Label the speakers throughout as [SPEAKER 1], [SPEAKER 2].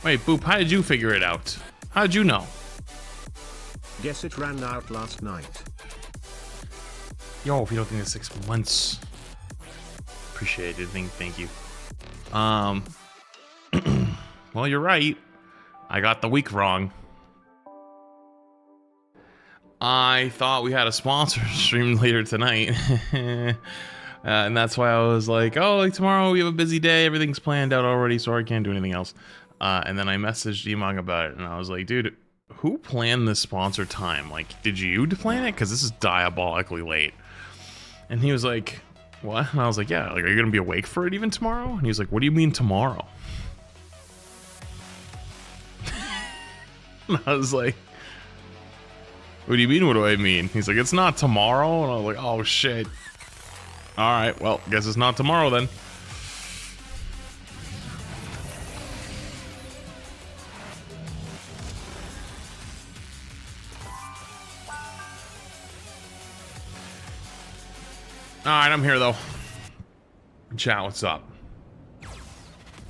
[SPEAKER 1] Wait, Boop, how did you figure it out? How did you know?
[SPEAKER 2] Guess it ran out last night.
[SPEAKER 1] Yo, if you don't think it's 6 months. Appreciate it. Thank you. Well, you're right. I got the week wrong. I thought we had a sponsor stream later tonight. And that's why I was like, oh, like tomorrow we have a busy day. Everything's planned out already, so I can't do anything else. And then I messaged Emong about it, and I was like, dude, who planned this sponsor time? Like, did you plan it? Because this is diabolically late. And he was like, what? And I was like, yeah, like, are you going to be awake for it even tomorrow? And he was like, what do you mean tomorrow? And I was like, what do you mean, what do I mean? He's like, it's not tomorrow. And I was like, oh, shit. All right, well, guess it's not tomorrow then. Alright, I'm here though. Chat, what's up?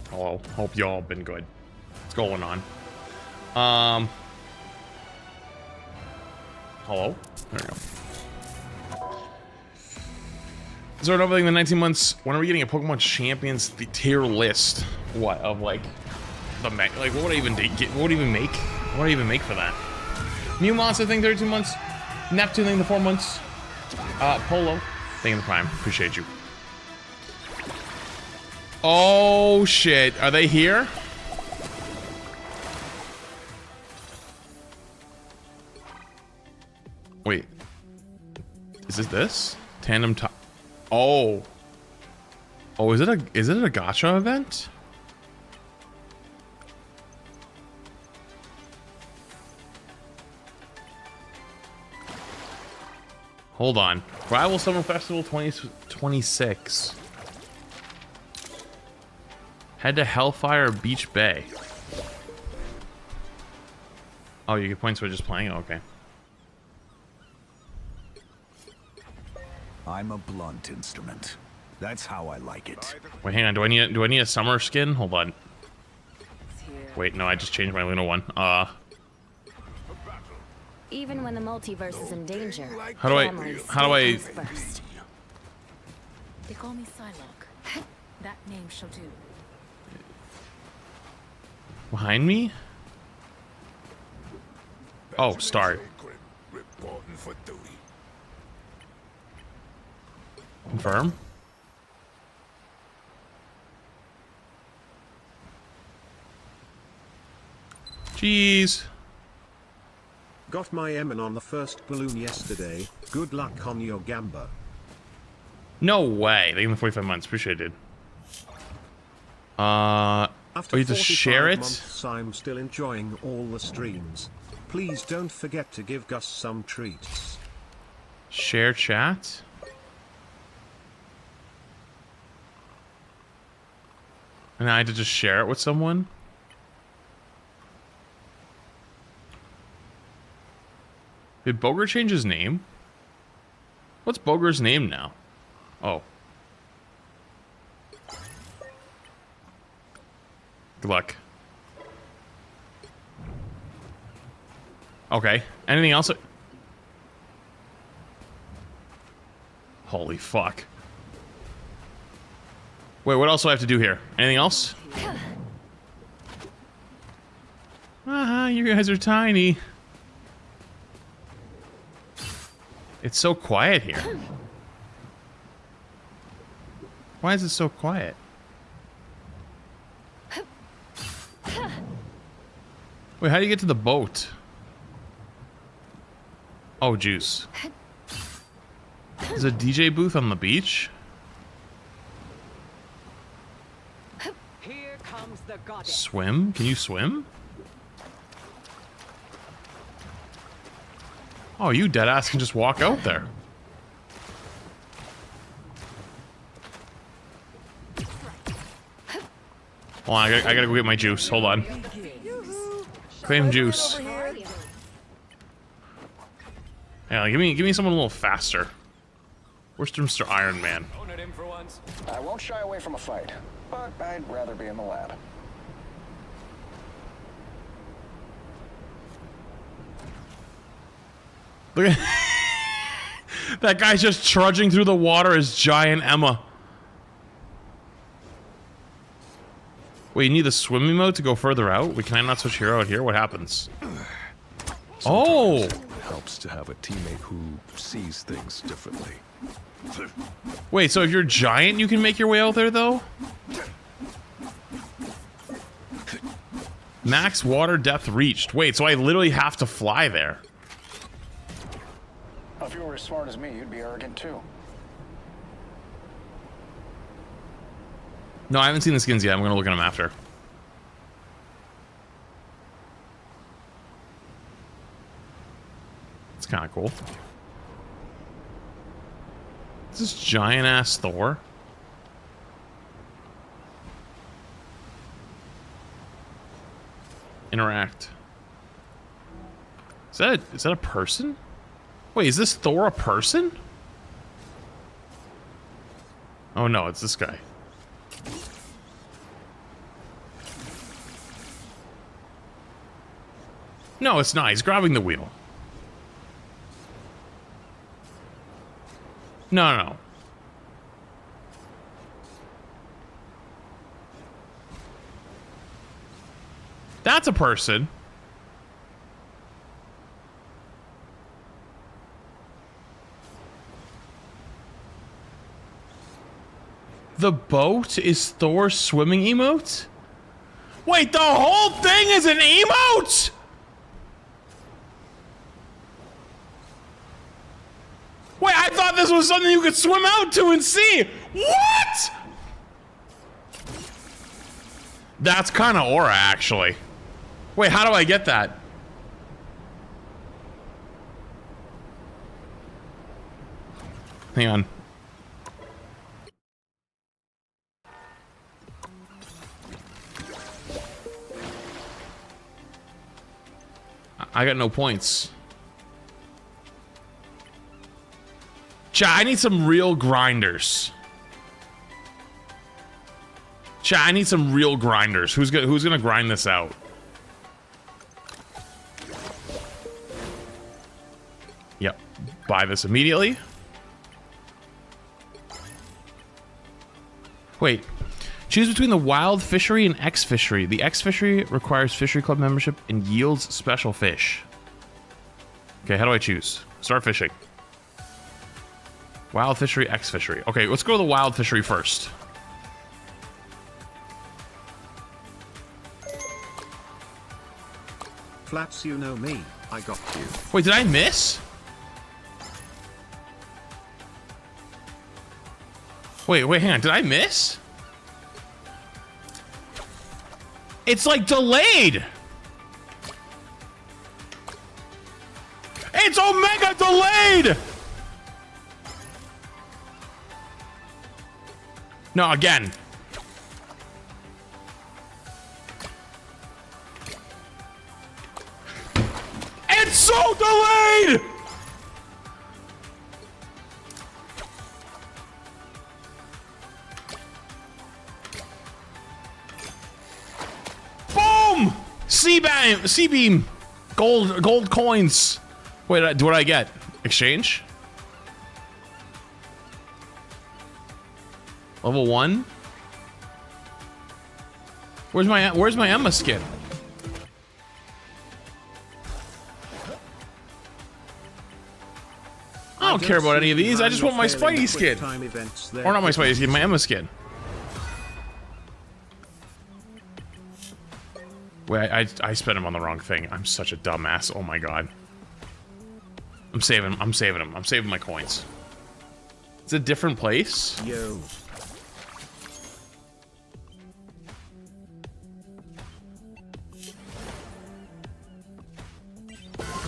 [SPEAKER 1] Hello, hope y'all been good. What's going on? Hello? There we go. So another thing, the 19 months, when are we getting a Pokemon Champions tier list? What, of like, the like, what would I even get? What would I even make? What would I even make for that? New Monster thing, 32 months. Neptune thing, the 4 months. Polo. Thank you, the Prime. Appreciate you. Oh, shit. Are they here? Wait. Is it this? Tandem top. Oh. Oh, is it a gacha event? Hold on. Rival Summer Festival 2026. Head to Hellfire Beach Bay. Oh, you get points for just playing? Oh, okay.
[SPEAKER 3] I'm a blunt instrument. That's how I like it.
[SPEAKER 1] Wait, hang on. Do I need a summer skin? Hold on. Wait, no, I just changed my Luna one.
[SPEAKER 4] Even when the multiverse is in danger,
[SPEAKER 1] How do I
[SPEAKER 4] first.
[SPEAKER 5] They call me Psylocke. That name shall do.
[SPEAKER 1] behind me? Oh, start. Confirm. Jeez.
[SPEAKER 2] Got my Emin on the first balloon yesterday. Good luck on your gamba.
[SPEAKER 1] No way. They give me 45 months. Appreciate it.
[SPEAKER 2] After
[SPEAKER 1] you have to share it?
[SPEAKER 2] months, I'm still enjoying all the streams. Please don't forget to give Gus some treats.
[SPEAKER 1] Share chat? And I had to just share it with someone? Did Boger change his name? What's Boger's name now? Oh. Good luck. Okay. Anything else? Holy fuck. Wait, what else do I have to do here? Anything else? You guys are tiny. It's so quiet here. Why is it so quiet? Wait, how do you get to the boat? Oh, juice. There's a DJ booth on the beach?
[SPEAKER 6] Here comes the goddess.
[SPEAKER 1] Swim? Can you swim? Oh, you deadass can just walk out there. Hold on, I gotta go get my juice. Hold on. Claim juice. Yeah, give me someone a little faster. Where's Mr. Iron Man?
[SPEAKER 7] I won't shy away from a fight, but I'd rather be in the lab.
[SPEAKER 1] Look at that guy's just trudging through the water as giant Emma. Wait, you need the swimming mode to go further out? Wait, can I not switch hero out here? What happens? Oh!
[SPEAKER 3] It helps to have a teammate who sees things differently.
[SPEAKER 1] Wait, so if you're giant, you can make your way out there, though? Max water depth reached. Wait, so I literally have to fly there.
[SPEAKER 6] If you were as smart as me, you'd be arrogant too.
[SPEAKER 1] No, I haven't seen the skins yet. I'm gonna look at them after. It's kind of cool. Is this giant-ass Thor? Interact. Is that a person? Wait, is this Thor a person? Oh no, it's this guy. No, it's not. He's grabbing the wheel. No, no, no. That's a person. The boat is Thor's swimming emote? Wait, the whole thing is an emote?! Wait, I thought this was something you could swim out to and see! What?! That's kind of aura, actually. Wait, how do I get that? Hang on. I got no points. Chat, I need some real grinders. Chat, I need some real grinders. Who's gonna grind this out? Yep. Buy this immediately. Wait. Choose between the wild fishery and X fishery. The X fishery requires fishery club membership and yields special fish. Okay, how do I choose? Start fishing. Wild fishery, X fishery. Okay, let's go to the wild fishery first.
[SPEAKER 2] Flats, you know me. I got you.
[SPEAKER 1] Wait, did I miss? Wait, hang on. Did I miss? It's like delayed. It's Omega delayed. No, again. It's so delayed. Boom! C-beam, gold coins. Wait, what do I get? Exchange? Level 1? Where's my Emma skin? I don't care about any of these. I just want my Spidey skin. Or not my Spidey skin, my Emma skin. Wait, I spent him on the wrong thing. I'm such a dumbass. Oh my god. I'm saving him. I'm saving my coins. It's a different place.
[SPEAKER 2] Yo.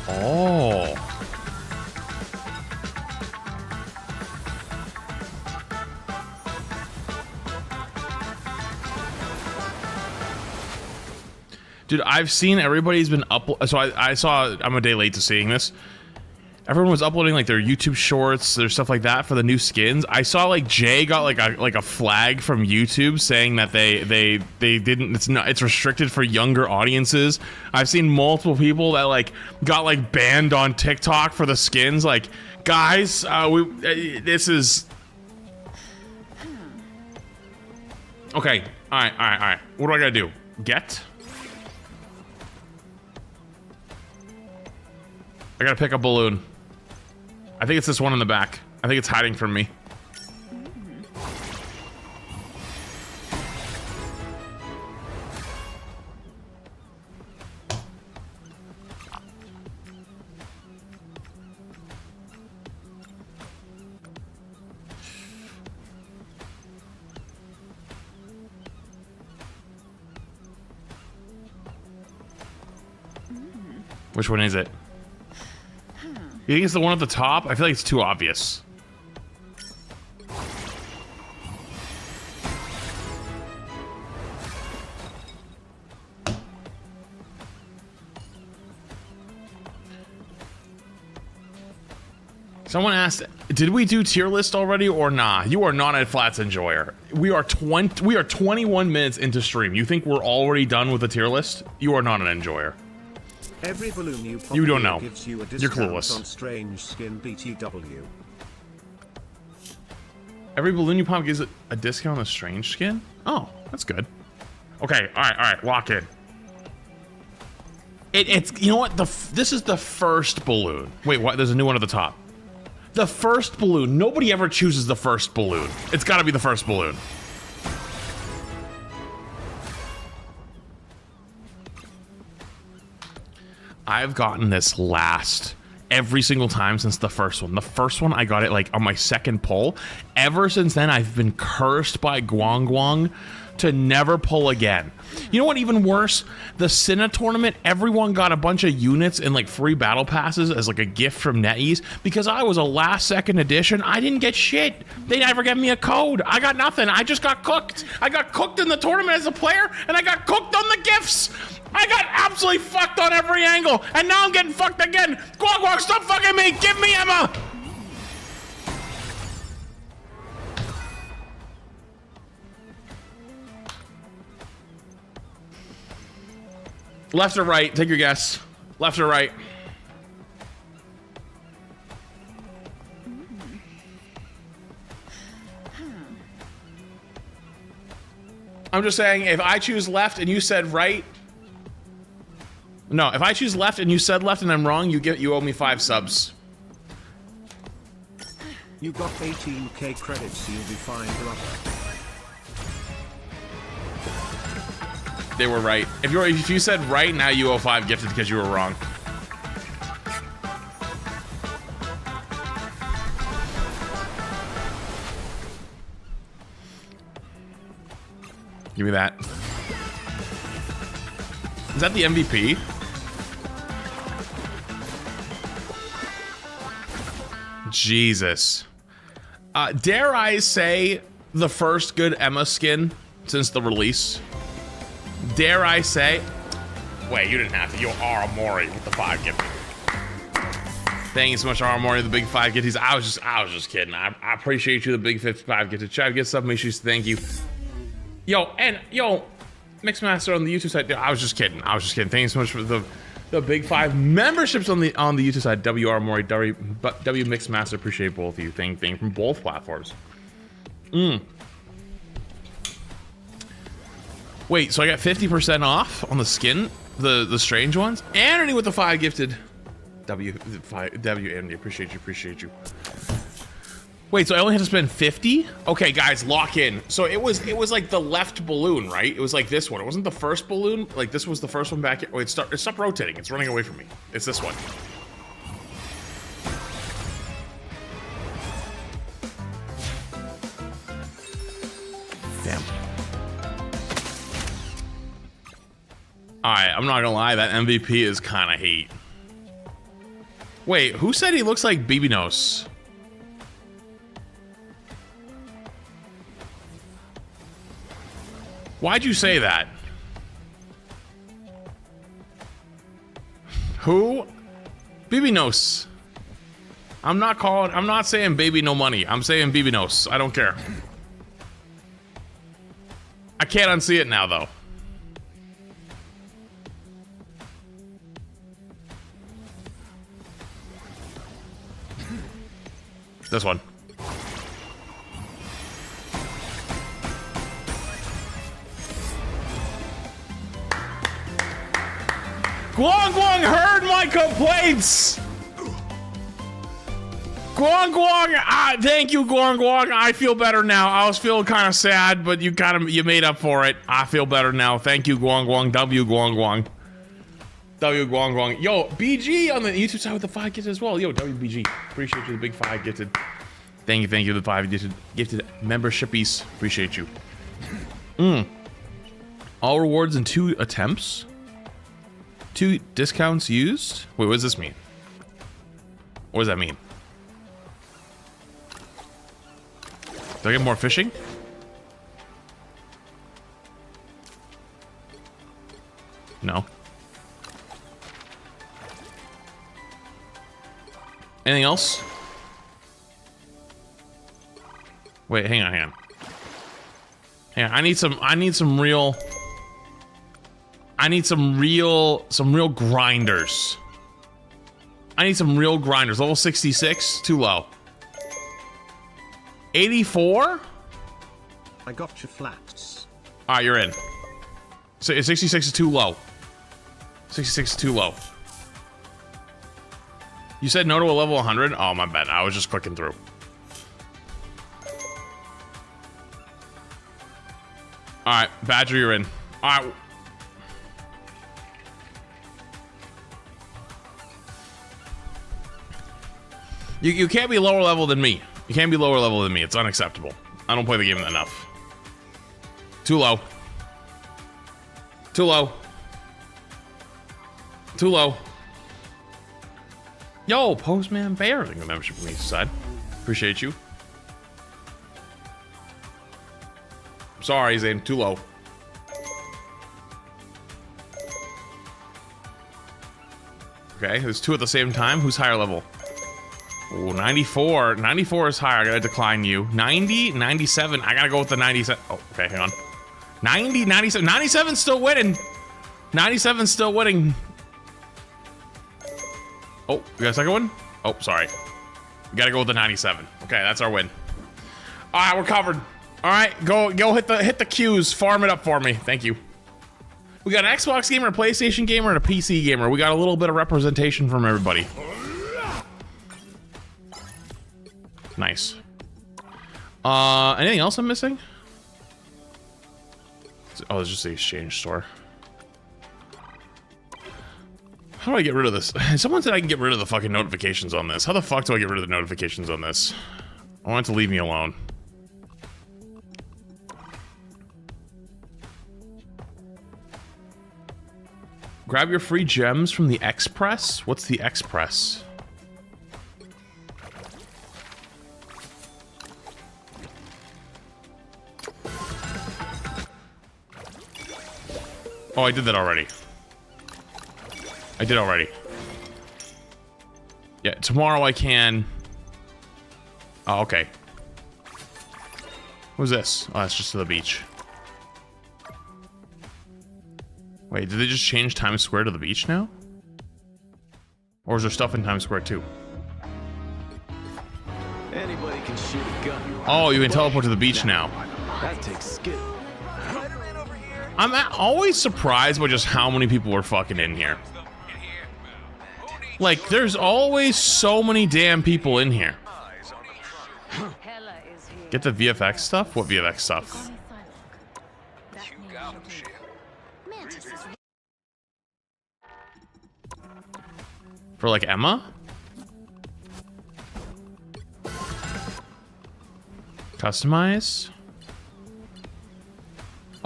[SPEAKER 1] Oh. Dude, I've seen everybody's been up. So I saw. I'm a day late to seeing this. everyone was uploading like their YouTube shorts, their stuff like that for the new skins. I saw like Jay got like a flag from YouTube saying that they didn't. It's restricted for younger audiences. I've seen multiple people that like got like banned on TikTok for the skins. Like, guys, this is okay. All right. What do I gotta do? Get. I gotta pick a balloon. I think it's this one in the back. I think it's hiding from me. Which one is it? You think it's the one at the top? I feel like it's too obvious. Someone asked, did we do tier list already or nah? You are not a Flats Enjoyer. We are 21 minutes into stream. You think we're already done with the tier list? You are not an enjoyer.
[SPEAKER 2] Every balloon
[SPEAKER 1] you don't know.
[SPEAKER 2] Gives you a
[SPEAKER 1] You're clueless.
[SPEAKER 2] On strange skin BTW.
[SPEAKER 1] Every balloon you pop gives it a discount on a strange skin? Oh, that's good. Okay, all right, lock in. It's you know what? This is the first balloon. Wait, what? There's a new one at the top. The first balloon. Nobody ever chooses the first balloon. It's got to be the first balloon. I've gotten this last every single time since the first one. The first one, I got it like on my second pull. Ever since then, I've been cursed by Guang Guang to never pull again. You know what, even worse? The Sinna tournament, everyone got a bunch of units and like free battle passes as like a gift from NetEase. Because I was a last second edition, I didn't get shit. They never gave me a code. I got nothing. I just got cooked. I got cooked in the tournament as a player, and I got cooked on the gifts. I got absolutely fucked on every angle, and now I'm getting fucked again. Guang Guang, stop fucking me. Give me Emma. Left or right? Take your guess. Left or right? I'm just saying, if I choose left and you said right. No, if I choose left and you said left and I'm wrong, you owe me 5 subs.
[SPEAKER 2] You got 18k credits, you'll be fine, brother.
[SPEAKER 1] They were right. If you said right, now you owe 5 gifted because you were wrong. Give me that. Is that the MVP? Jesus. Dare I say the first good Emma skin since the release? Dare I say? Wait, you didn't have to. Yo, Aramori with the 5 gifted. Thank you so much, Aramori, the big 5 gifties. I was just kidding. I appreciate you, the big 55 gifted. Try to get stuff, make sure you thank you. Yo, Mixmaster on the YouTube side. I was just kidding. Thank you so much for the big 5 memberships on the YouTube side. WR Mori, W Mixmaster. Appreciate both of you. Thank you from both platforms. Wait, so I got 50% off on the skin, the strange ones, and Ernie with the 5 gifted. W Andy, appreciate you. Wait, so I only had to spend 50? Okay, guys, lock in. So it was like the left balloon, right? It was like this one. It wasn't the first balloon. Like this was the first one back here. Oh, it stopped rotating. It's running away from me. It's this one. Damn. Alright, I'm not gonna lie, that MVP is kind of heat. Wait, who said he looks like Bibinos? Why'd you say that? Who? Bibinos. I'm not saying baby no money. I'm saying baby nos. I don't care. I can't unsee it now, though. This one. Guang Guang heard my complaints! Guang Guang, thank you, Guang Guang. I feel better now. I was feeling kind of sad, but you made up for it. I feel better now. Thank you, Guang Guang. W Guang Guang. W Guang Guang. Yo, BG on the YouTube side with the 5 gifted as well. Yo, WBG. Appreciate you, the big 5 gifted. Thank you, the 5 gifted membershipies. Appreciate you. All rewards in 2 attempts. 2 discounts used? Wait, what does this mean? What does that mean? Do I get more fishing? No. Anything else? Wait, hang on. I need some real grinders. I need some real grinders. Level 66, too low. 84?
[SPEAKER 2] I got your flats.
[SPEAKER 1] Alright, you're in. So 66 is too low. 66 is too low. You said no to a level 100? Oh, my bad. I was just clicking through. Alright, Badger, you're in. Alright. You can't be lower level than me. You can't be lower level than me. It's unacceptable. I don't play the game enough. Too low. Too low. Too low. Yo, Postman Bear, the membership from the east side. Appreciate you. Sorry, Zane. Too low. Okay, there's 2 at the same time. Who's higher level? Oh, 94. 94 is higher. I gotta decline you. 90, 97. I gotta go with the 97. Oh, okay, hang on. 90, 97. 97's still winning. 97's still winning. Oh, we got a second one? Oh, sorry. We gotta go with the 97. Okay, that's our win. All right, we're covered. All right, go hit the queues. Farm it up for me. Thank you. We got an Xbox gamer, a PlayStation gamer, and a PC gamer. We got a little bit of representation from everybody. Nice. Anything else I'm missing? Oh, it's just the exchange store. How do I get rid of this? Someone said I can get rid of the fucking notifications on this. How the fuck do I get rid of the notifications on this? I want it to leave me alone. Grab your free gems from the Express? What's the Express? Oh, I did that already. I did already. Yeah, tomorrow I can... Oh, okay. Who's this? Oh, that's just to the beach. Wait, did they just change Times Square to the beach now? Or is there stuff in Times Square too?
[SPEAKER 7] Anybody can shoot a gun.
[SPEAKER 1] Oh, you can teleport to the beach now.
[SPEAKER 7] That takes skill.
[SPEAKER 1] I'm always surprised by just how many people are fucking in here. Like, there's always so many damn people in here. Get the VFX stuff? What VFX stuff? For like Emma? Customize?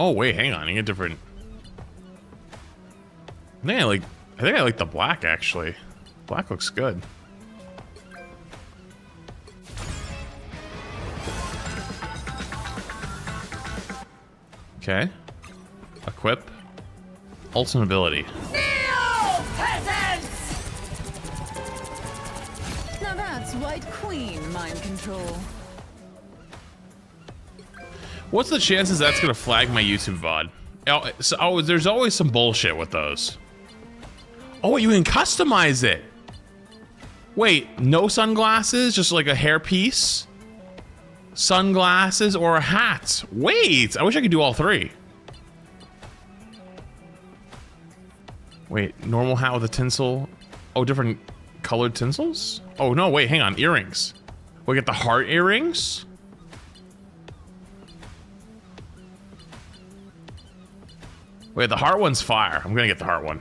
[SPEAKER 1] Oh wait, hang on, I get different. I think I like the black actually. Black looks good. Okay. Equip. Ultimate ability.
[SPEAKER 5] Now that's
[SPEAKER 8] White Queen mind control.
[SPEAKER 1] What's the chances that's gonna flag my YouTube VOD? Oh, there's always some bullshit with those. Oh, you can customize it. Wait, no sunglasses, just like a hairpiece? Sunglasses or a hat? Wait, I wish I could do all three. Wait, normal hat with a tinsel. Oh, different colored tinsels? Oh no, wait, hang on, earrings. We get the heart earrings? Wait, the heart one's fire. I'm gonna get the heart one.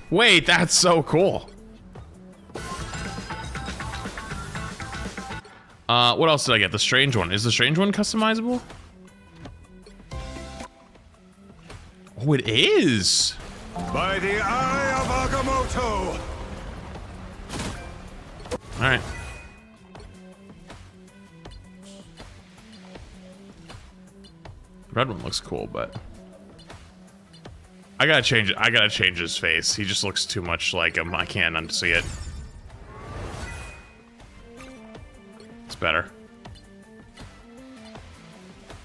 [SPEAKER 1] Wait, that's so cool. What else did I get? The strange one. Is the strange one customizable? Oh, it is.
[SPEAKER 3] By the eye of Agamotto!
[SPEAKER 1] All right. Red one looks cool, but I gotta change it. I gotta change his face. He just looks too much like him. I can't unsee it. It's better.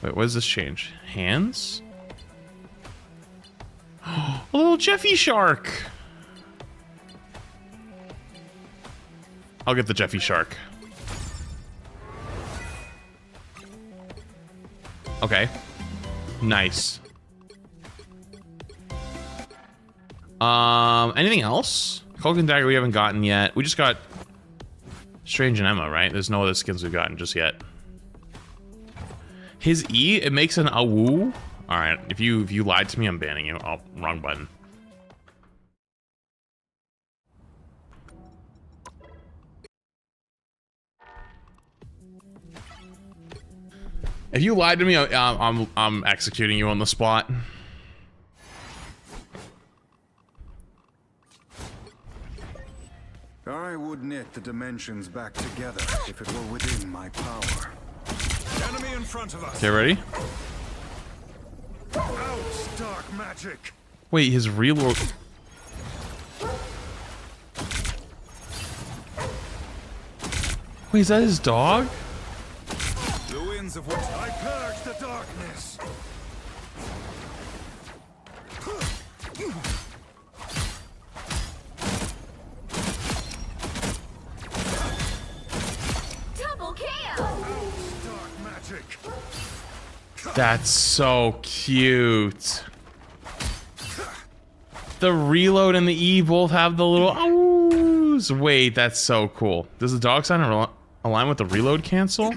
[SPEAKER 1] Wait, what does this change? Hands? A little Jeffy shark. I'll get the Jeffy shark. Okay. Nice. Anything else? Cloak and Dagger we haven't gotten yet. We just got Strange and Emma, right? There's no other skins we've gotten just yet. His E, it makes an awoo. All right, if you lied to me, I'm banning you. Oh, wrong button. If you lied to me, I'm executing you on the spot.
[SPEAKER 3] I would knit the dimensions back together if it were within my power. Enemy in front of us.
[SPEAKER 1] Okay, ready?
[SPEAKER 3] Out, dark magic.
[SPEAKER 1] Wait, his reload. Wait, is that his dog?
[SPEAKER 3] The winds of which I purge the darkness.
[SPEAKER 4] Double kill!
[SPEAKER 3] Dark magic.
[SPEAKER 1] That's so cute. The reload and the E both have the little ows. Wait, that's so cool. Does the dog sign align with the reload cancel?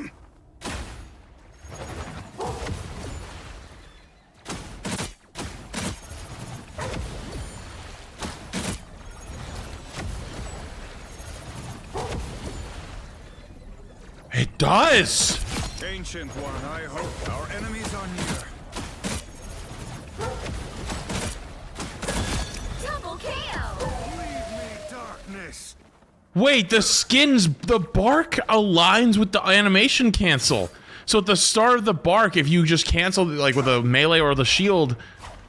[SPEAKER 1] It does!
[SPEAKER 3] Ancient one, I hope our enemies are near.
[SPEAKER 4] Double kill!
[SPEAKER 3] Leave me, darkness.
[SPEAKER 1] Wait, the skins, the bark aligns with the animation cancel. So at the start of the bark, if you just cancel, like with a melee or the shield,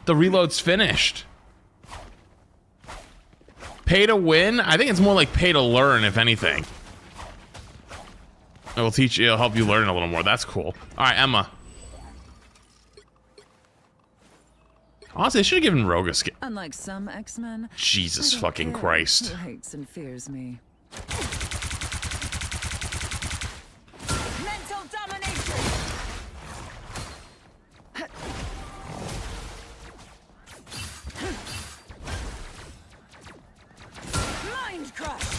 [SPEAKER 1] the reload's finished. Pay to win? I think it's more like pay to learn, if anything. It'll teach you, it'll help you learn a little more. That's cool. All right, Emma. Honestly, I should have given Rogue a skin.
[SPEAKER 8] Unlike some X-Men,
[SPEAKER 1] Jesus
[SPEAKER 8] I don't
[SPEAKER 1] fucking
[SPEAKER 8] care
[SPEAKER 1] Christ.
[SPEAKER 8] who hates and fears me.
[SPEAKER 5] Mental domination!
[SPEAKER 8] Mind crush!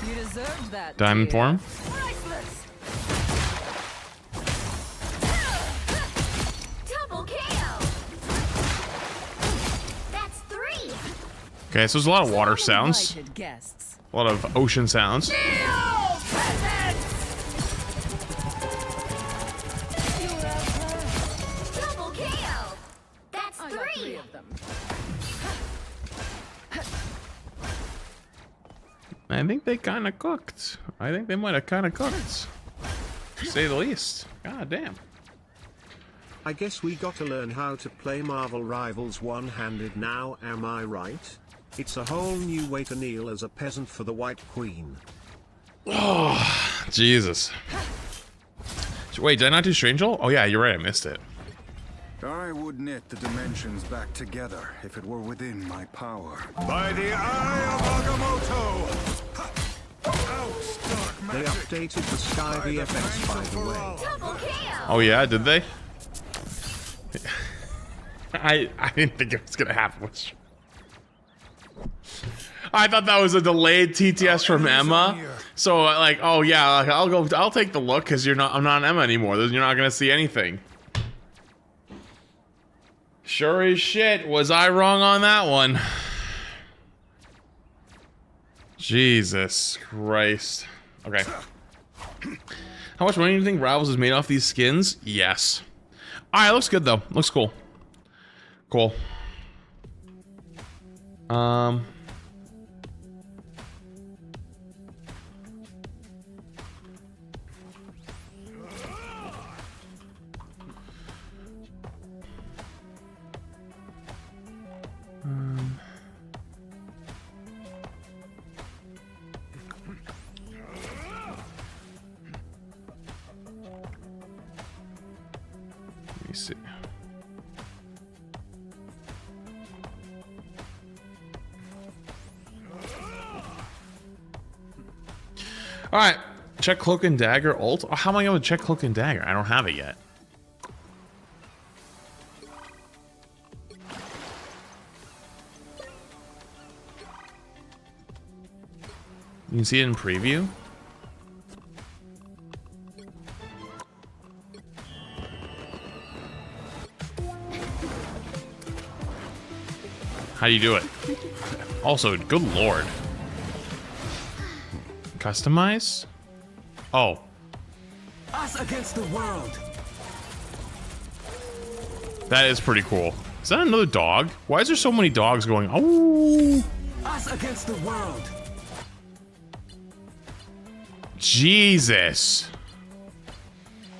[SPEAKER 8] You deserved that.
[SPEAKER 1] Diamond
[SPEAKER 8] dear.
[SPEAKER 1] form?
[SPEAKER 5] Priceless!
[SPEAKER 4] Double kill! That's 3!
[SPEAKER 1] Okay, so there's a lot of water sounds.
[SPEAKER 8] Uninvited guests.
[SPEAKER 1] A lot of ocean sounds.
[SPEAKER 4] Double kill! That's
[SPEAKER 8] I got 3
[SPEAKER 4] 3!
[SPEAKER 8] of them.
[SPEAKER 1] I think they kind of cooked. I think they might have kind of cooked. To say the least. God damn.
[SPEAKER 2] I guess we got to learn how to play Marvel Rivals one-handed now, am I right? It's a whole new way to kneel as a peasant for the White Queen.
[SPEAKER 1] Oh, Jesus. Wait, did I not do Strange Hole? Oh yeah, you're right, I missed it.
[SPEAKER 3] I would knit the dimensions back together if it were within my power.
[SPEAKER 2] By the eye of Agamotto! Out, they updated the Sky VFX, by the way.
[SPEAKER 4] Double KO.
[SPEAKER 1] Oh yeah, did they? I didn't think it was gonna happen. I thought that was a delayed TTS from Emma. So like, oh yeah, like, I'll take the look because I'm not Emma anymore. You're not gonna see anything. Sure as shit, was I wrong on that one? Jesus Christ. Okay. How much money do you think Rivals is made off these skins? Yes. Alright, looks good though. Looks cool. Cool. Let me see. All right, check Cloak and Dagger ult. Oh, how am I going to check Cloak and Dagger? I don't have it yet. You can see it in preview. How do you do it? Also, good lord. Customize? Oh.
[SPEAKER 7] Us against the world.
[SPEAKER 1] That is pretty cool. Is that another dog? Why is there so many dogs going? Oh.
[SPEAKER 7] Us against the world.
[SPEAKER 1] Jesus.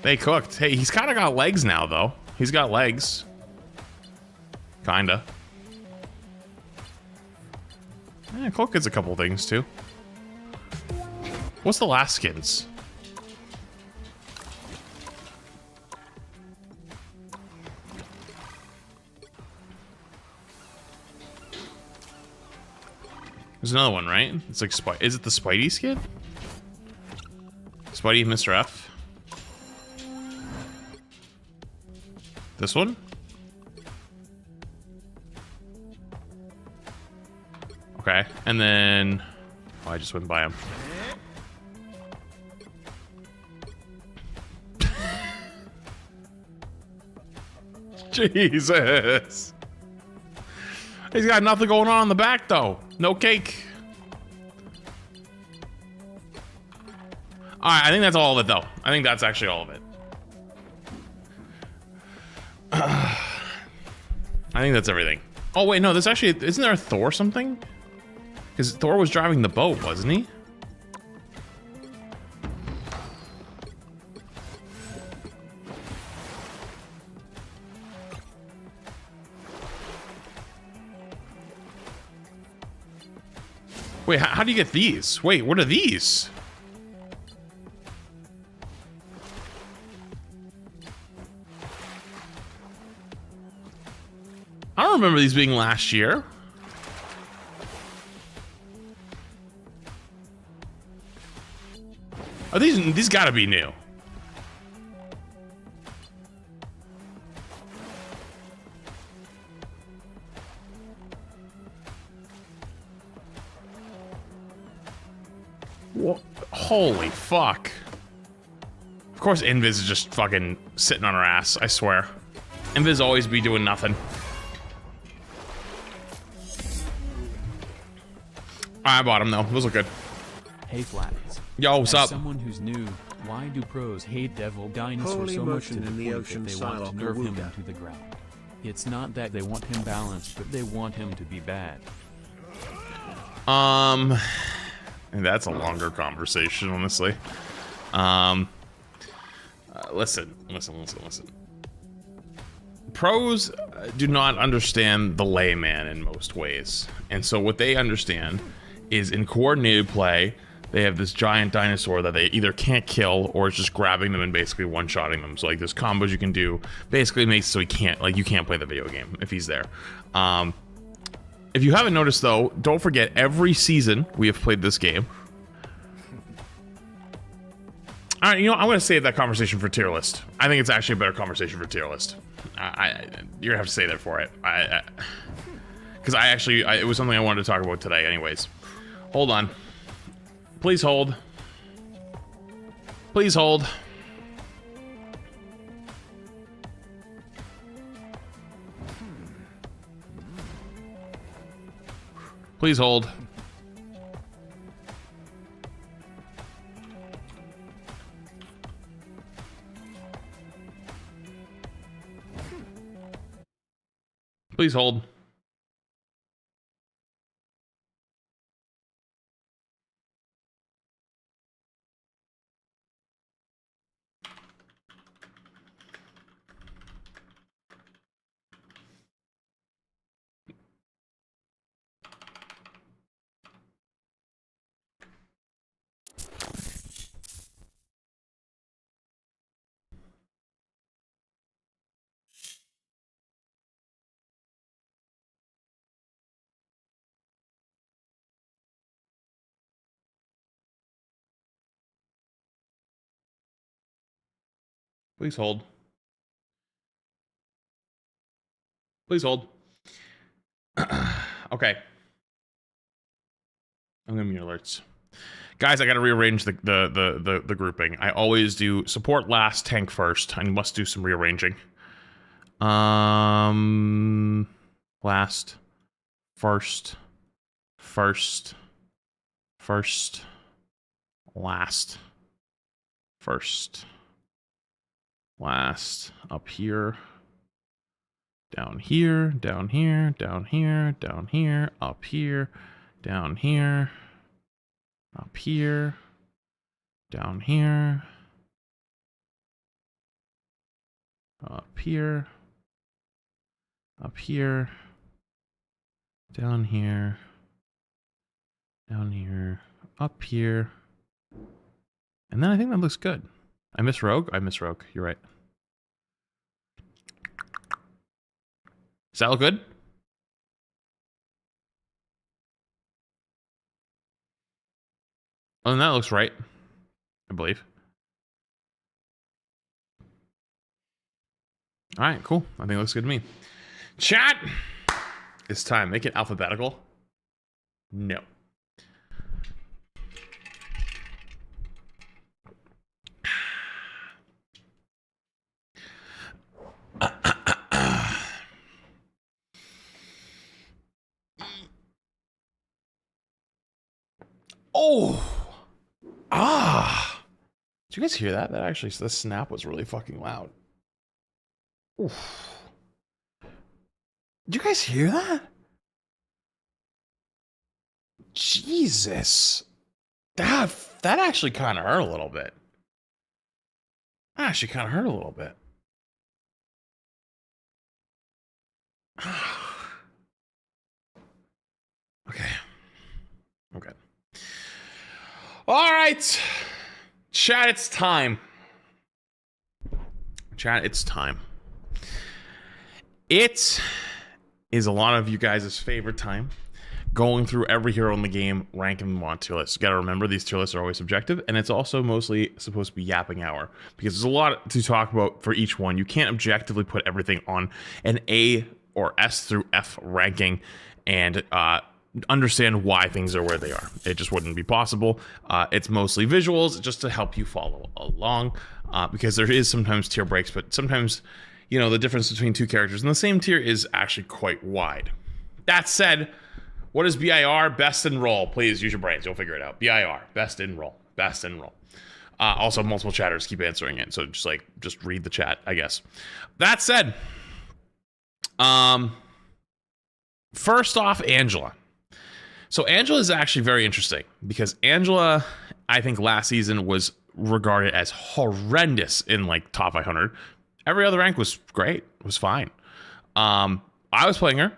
[SPEAKER 1] They cooked. Hey, he's kind of got legs now, though. He's got legs. Kinda. Yeah, Cloak gets a couple things, too. What's the last skins? There's another one, right? It's like is it the Spidey skin? Spidey and Mr. F. This one? Okay, and then oh, I just went by him. Jesus. He's got nothing going on in the back though. No cake. Alright, I think that's all of it though. I think that's actually all of it. I think that's everything. Oh wait, no, this actually, isn't there a Thor something? Because Thor was driving the boat, wasn't he? Wait, how do you get these? Wait, what are these? I don't remember these being last year. Are these gotta be new? What? Holy fuck. Of course Invis is just fucking sitting on her ass, I swear. Invis always be doing nothing. I bought him though, those look good.
[SPEAKER 9] Hey Flats.
[SPEAKER 1] Yo, what's
[SPEAKER 9] As
[SPEAKER 1] up?
[SPEAKER 9] someone who's new, why do pros hate Devil Dinosaur
[SPEAKER 2] Holy
[SPEAKER 9] so much to
[SPEAKER 2] motion
[SPEAKER 9] the
[SPEAKER 2] in the
[SPEAKER 9] point
[SPEAKER 2] ocean,
[SPEAKER 9] that they want to
[SPEAKER 2] Psylocke
[SPEAKER 9] nerf him
[SPEAKER 2] Awuga.
[SPEAKER 9] into the ground? It's not that they want him balanced, but they want him to be bad.
[SPEAKER 1] That's a longer conversation, honestly. Listen. pros do not understand the layman in most ways. And so what they understand is in coordinated play, they have this giant dinosaur that they either can't kill or it's just grabbing them and basically one-shotting them. So like there's combos you can do, basically makes it so you can't play the video game if he's there. If you haven't noticed though, don't forget every season we have played this game. All right, you know, I'm going to save that conversation for tier list. I think it's actually a better conversation for tier list. You're going to have to stay there for it. Because it was something I wanted to talk about today anyways. Hold on. Please hold. Please hold. Please hold. Please hold. Please hold. Please hold. Okay. I'm gonna mute alerts. Guys, I gotta rearrange the grouping. I always do support last, tank first. I must do some rearranging. Last, first, last, up here, down here, down here, down here, down here, up here, down here, up here, down here, up here, up here, down here, down here, up here, and then I think that looks good. I miss Rogue. I miss Rogue. You're right. Does that look good? Oh, and that looks right, I believe. All right, cool. I think it looks good to me. Chat, it's time. Make it alphabetical. No. Oh, did you guys hear that? That actually, the snap was really fucking loud. Oof. Did you guys hear that? Jesus, that actually kind of hurt a little bit. That actually kind of hurt a little bit. Okay. Okay. All right. Chat, it's time. Chat, it's time. It is a lot of you guys' favorite time. Going through every hero in the game, ranking them on tier lists. You gotta remember, these tier lists are always subjective, and it's also mostly supposed to be yapping hour, because there's a lot to talk about for each one. You can't objectively put everything on an A or S through F ranking and understand why things are where they are. It just wouldn't be possible. It's mostly visuals just to help you follow along, because there is sometimes tier breaks, but sometimes, you know, the difference between two characters in the same tier is actually quite wide. That said, what is BIR? Best in roll. Please use your brains. You'll figure it out. BIR. Best in roll. Best in roll. Also, multiple chatters keep answering it, so just read the chat, I guess. That said, first off, Angela. So Angela is actually very interesting, because Angela, I think last season was regarded as horrendous in like top 500. Every other rank was great. It was fine. I was playing her.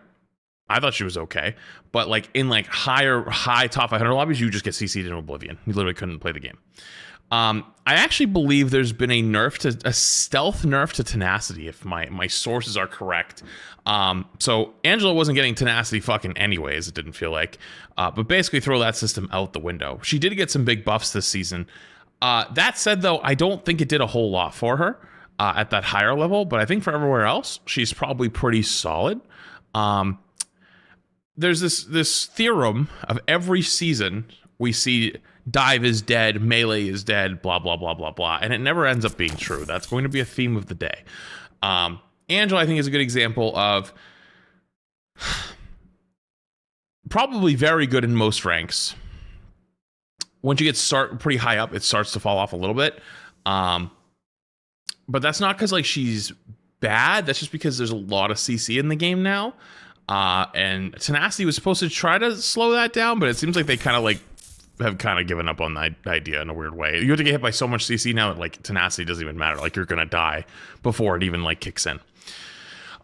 [SPEAKER 1] I thought she was okay, but like in like high top 500 lobbies, you just get CC'd in oblivion. You literally couldn't play the game. I actually believe there's been a stealth nerf to tenacity, if my sources are correct. So Angela wasn't getting tenacity fucking anyways, it didn't feel like. But basically throw that system out the window. She did get some big buffs this season. That said, though, I don't think it did a whole lot for her at that higher level, but I think for everywhere else, she's probably pretty solid. There's this theorem of every season we see dive is dead, melee is dead, blah, blah, blah, blah, blah. And it never ends up being true. That's going to be a theme of the day. Angela, I think, is a good example of probably very good in most ranks. Once you get pretty high up, it starts to fall off a little bit. But that's not because like she's bad. That's just because there's a lot of CC in the game now. And Tenacity was supposed to try to slow that down, but it seems like they kind of like have kind of given up on that idea in a weird way. You have to get hit by so much CC now that like Tenacity doesn't even matter. Like you're gonna die before it even like kicks in.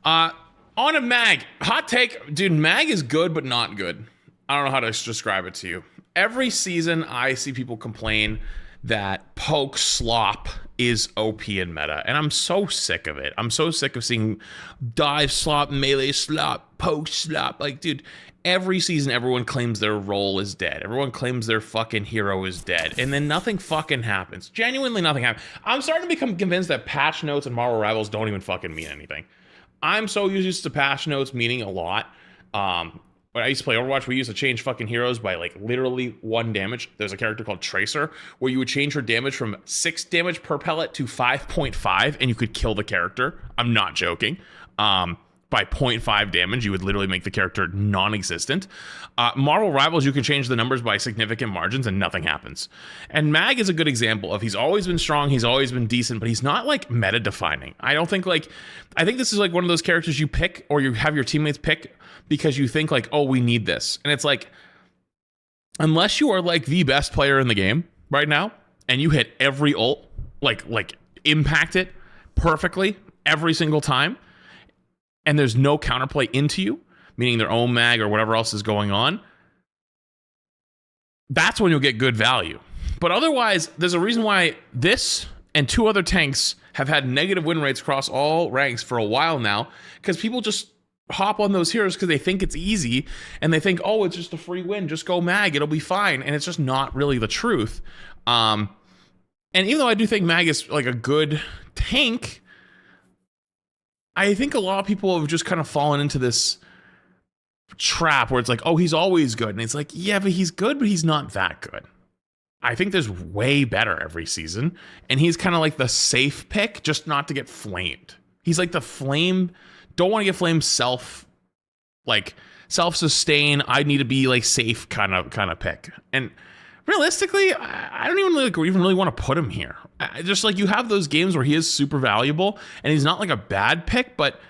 [SPEAKER 1] On a Mag, hot take, dude. Mag is good but not good. I don't know how to describe it to you. Every season I see people complain that poke slop is OP in meta, and I'm so sick of it. I'm so sick of seeing dive slop, melee slop, poke slop. Like, dude, every season everyone claims their role is dead. Everyone claims their fucking hero is dead, and then nothing fucking happens. Genuinely nothing happens. I'm starting to become convinced that patch notes and Marvel Rivals don't even fucking mean anything. I'm so used to patch notes meaning a lot. When I used to play Overwatch, we used to change fucking heroes by like literally 1 damage. There's a character called Tracer where you would change her damage from 6 damage per pellet to 5.5 and you could kill the character. I'm not joking. By 0.5 damage, you would literally make the character non-existent. Marvel Rivals, you can change the numbers by significant margins and nothing happens. And Mag is a good example of he's always been strong, he's always been decent, but he's not like meta defining. I think this is like one of those characters you pick or you have your teammates pick because you think like, oh, we need this. And it's like, unless you are like the best player in the game right now and you hit every ult, like impact it perfectly every single time, and there's no counterplay into you, meaning their own mag or whatever else is going on, that's when you'll get good value. But otherwise, there's a reason why this and 2 other tanks have had negative win rates across all ranks for a while now, because people just hop on those heroes because they think it's easy, and they think, oh, it's just a free win, just go mag, it'll be fine, and it's just not really the truth. And even though I do think mag is like a good tank, I think a lot of people have just kind of fallen into this trap where it's like, oh, he's always good. And it's like, yeah, but he's good, but he's not that good. I think there's way better every season. And he's kind of like the safe pick, just not to get flamed. He's like the flame, don't want to get flamed self-sustain, I need to be like safe kind of pick. And realistically, I don't even really want to put him here. Just like you have those games where he is super valuable and he's not like a bad pick, but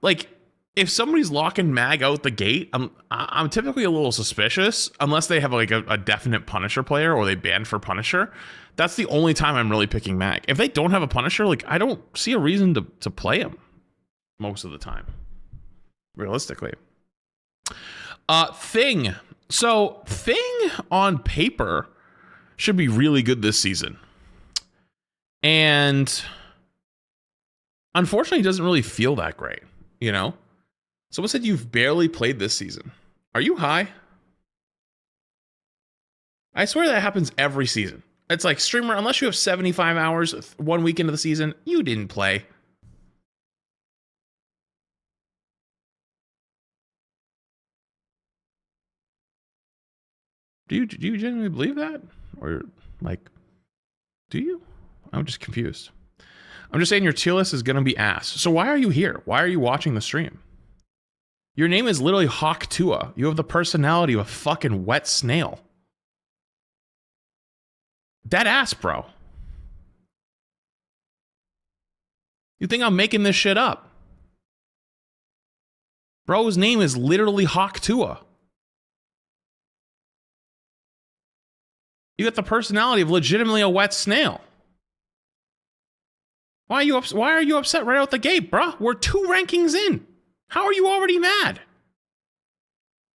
[SPEAKER 1] like if somebody's locking Mag out the gate, I'm typically a little suspicious unless they have like a definite Punisher player or they ban for Punisher. That's the only time I'm really picking Mag. If they don't have a Punisher, like I don't see a reason to play him most of the time, realistically. Thing. So Thing on paper should be really good this season. And unfortunately, it doesn't really feel that great, you know? Someone said you've barely played this season. Are you high? I swear that happens every season. It's like, streamer, unless you have 75 hours 1 week into the season, you didn't play. Do you genuinely believe that? Or like, do you? I'm just confused. I'm just saying your tier list is going to be ass. So why are you here? Why are you watching the stream? Your name is literally Hawk Tua. You have the personality of a fucking wet snail. Dead ass, bro. You think I'm making this shit up? Bro's name is literally Hawk Tua. You got the personality of legitimately a wet snail. Why are you upset right out the gate, bruh? We're 2 rankings in. How are you already mad?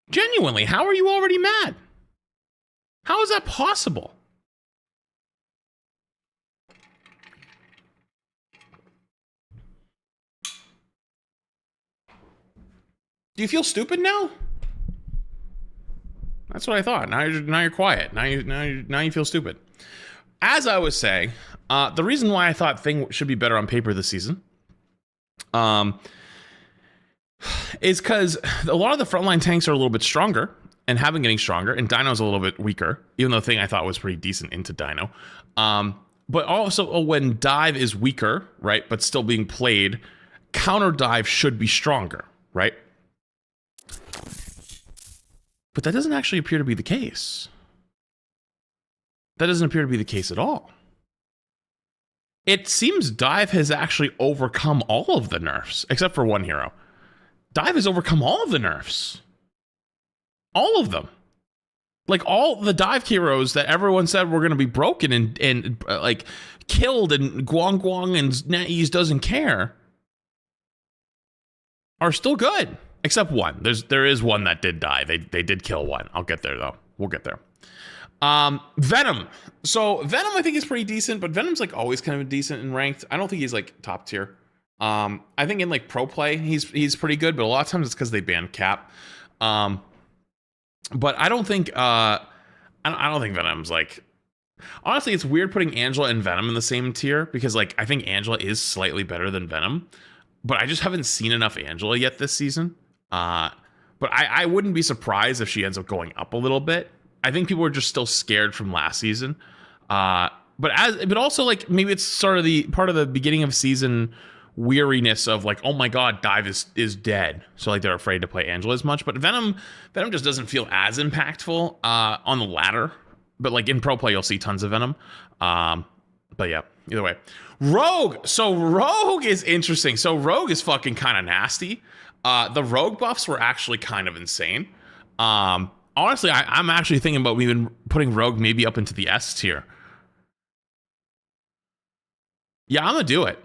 [SPEAKER 1] Genuinely, how are you already mad? How is that possible? Do you feel stupid now? That's what I thought. Now you're quiet. Now you feel stupid. As I was saying, the reason why I thought Thing should be better on paper this season, is because a lot of the frontline tanks are a little bit stronger and have been getting stronger, and Dino's a little bit weaker, even though Thing I thought was pretty decent into Dino. But also when Dive is weaker, right, but still being played, counter Dive should be stronger, right? But that doesn't actually appear to be the case. That doesn't appear to be the case at all. It seems Dive has actually overcome all of the nerfs, except for one hero. Dive has overcome all of the nerfs. All of them. Like, all the Dive heroes that everyone said were going to be broken and like, killed, and Guang and NetEase doesn't care, are still good. Except one. There is one that did die. They did kill one. I'll get there, though. We'll get there. Venom. So Venom, I think, is pretty decent, but Venom's like always kind of decent in ranked. I don't think he's like top tier. I think in like pro play, he's pretty good, but a lot of times it's because they ban Cap. But I don't think I don't think Venom's like. Honestly, it's weird putting Angela and Venom in the same tier because like I think Angela is slightly better than Venom, but I just haven't seen enough Angela yet this season. But I wouldn't be surprised if she ends up going up a little bit. I think people are just still scared from last season. But also like maybe it's sort of the part of the beginning of season weariness of like, oh my god, Dive is dead. So like they're afraid to play Angela as much. But Venom just doesn't feel as impactful on the ladder. But like in pro play, you'll see tons of Venom. But yeah, either way. Rogue. So Rogue is interesting. So Rogue is fucking kind of nasty. The Rogue buffs were actually kind of insane. Honestly, I'm actually thinking about even putting Rogue maybe up into the S tier. Yeah, I'm gonna do it.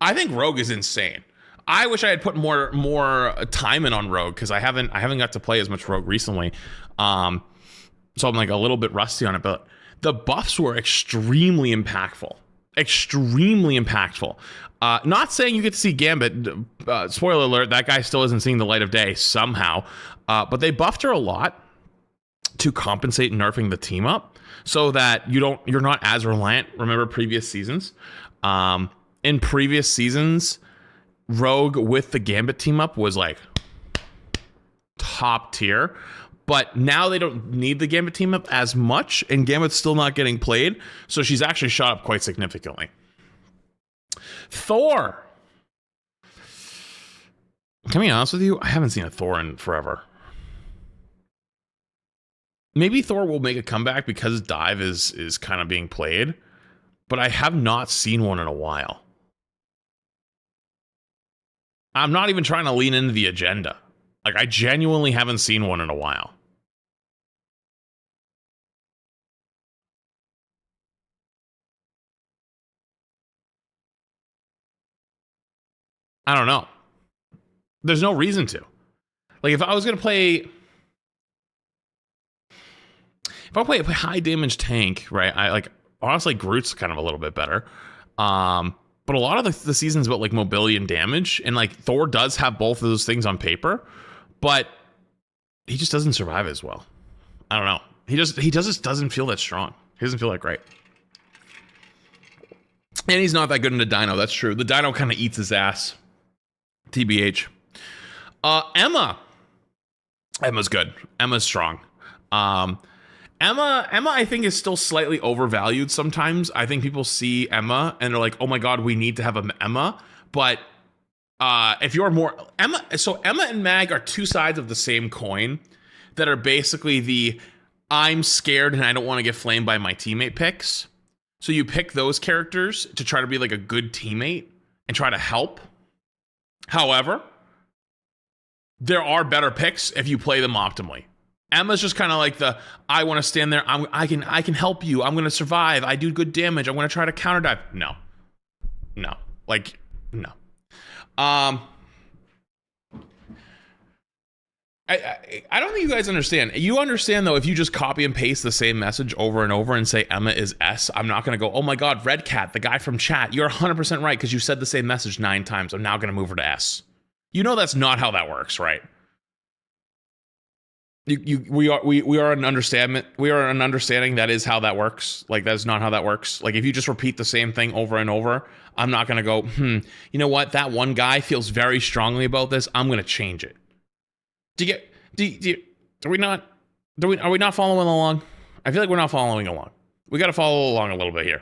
[SPEAKER 1] I think Rogue is insane. I wish I had put more time in on Rogue because I haven't got to play as much Rogue recently. So I'm like a little bit rusty on it, but the buffs were extremely impactful. Not saying you get to see Gambit. Spoiler alert, that guy still isn't seeing the light of day somehow. But they buffed her a lot to compensate nerfing the team up so that you're not as reliant. Remember previous seasons? In previous seasons, Rogue with the Gambit team up was like top tier. But now they don't need the Gambit team up as much, and Gambit's still not getting played, so she's actually shot up quite significantly. Thor. Can I be honest with you? I haven't seen a Thor in forever. Maybe Thor will make a comeback because Dive is kind of being played, but I have not seen one in a while. I'm not even trying to lean into the agenda. Like, I genuinely haven't seen one in a while. I don't know. There's no reason to. Like, if I was going to play... If I play a high damage tank, right? I like, honestly, Groot's kind of a little bit better. But a lot of the season's about like mobility and damage, and like Thor does have both of those things on paper, but he just doesn't survive as well. I don't know. He just doesn't feel that strong. He doesn't feel that great. And he's not that good in a Dino. That's true. The Dino kind of eats his ass. TBH. Emma's good. Emma's strong. Emma, I think, is still slightly overvalued sometimes. I think people see Emma and they're like, oh my god, we need to have an Emma. But if you're more... Emma and Mag are two sides of the same coin that are basically the I'm scared and I don't want to get flamed by my teammate picks. So you pick those characters to try to be like a good teammate and try to help. However, there are better picks if you play them optimally. Emma's just kind of like the, I want to stand there. I can help you. I'm going to survive. I do good damage. I'm going to try to counter dive. No. I don't think you guys understand. You understand, though, if you just copy and paste the same message over and over and say Emma is S, I'm not going to go, oh my God, Red Cat, the guy from chat, you're 100% right because you said the same message 9 times. I'm now going to move her to S. You know that's not how that works, right? We are an understanding. We are an understanding that is how that works. Like, that's not how that works. Like, if you just repeat the same thing over and over, I'm not going to go, you know what? That one guy feels very strongly about this. I'm going to change it. Are we not following along? I feel like we're not following along. We got to follow along a little bit here.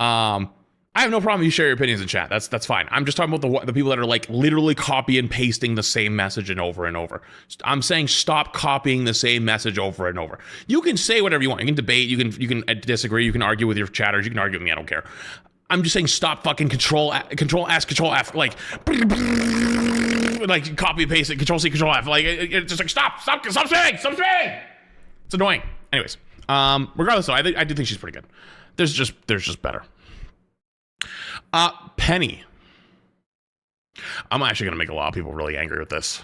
[SPEAKER 1] I have no problem if you share your opinions in chat. That's fine. I'm just talking about the people that are like literally copy and pasting the same message and over and over. I'm saying stop copying the same message over and over. You can say whatever you want. You can debate. You can disagree. You can argue with your chatters. You can argue with me. I don't care. I'm just saying stop fucking control F, like copy and paste it, Control C, Control F. Like it's just like stop saying. It's annoying. Anyways, regardless though, I do think she's pretty good. There's just better. Penny. I'm actually gonna make a lot of people really angry with this.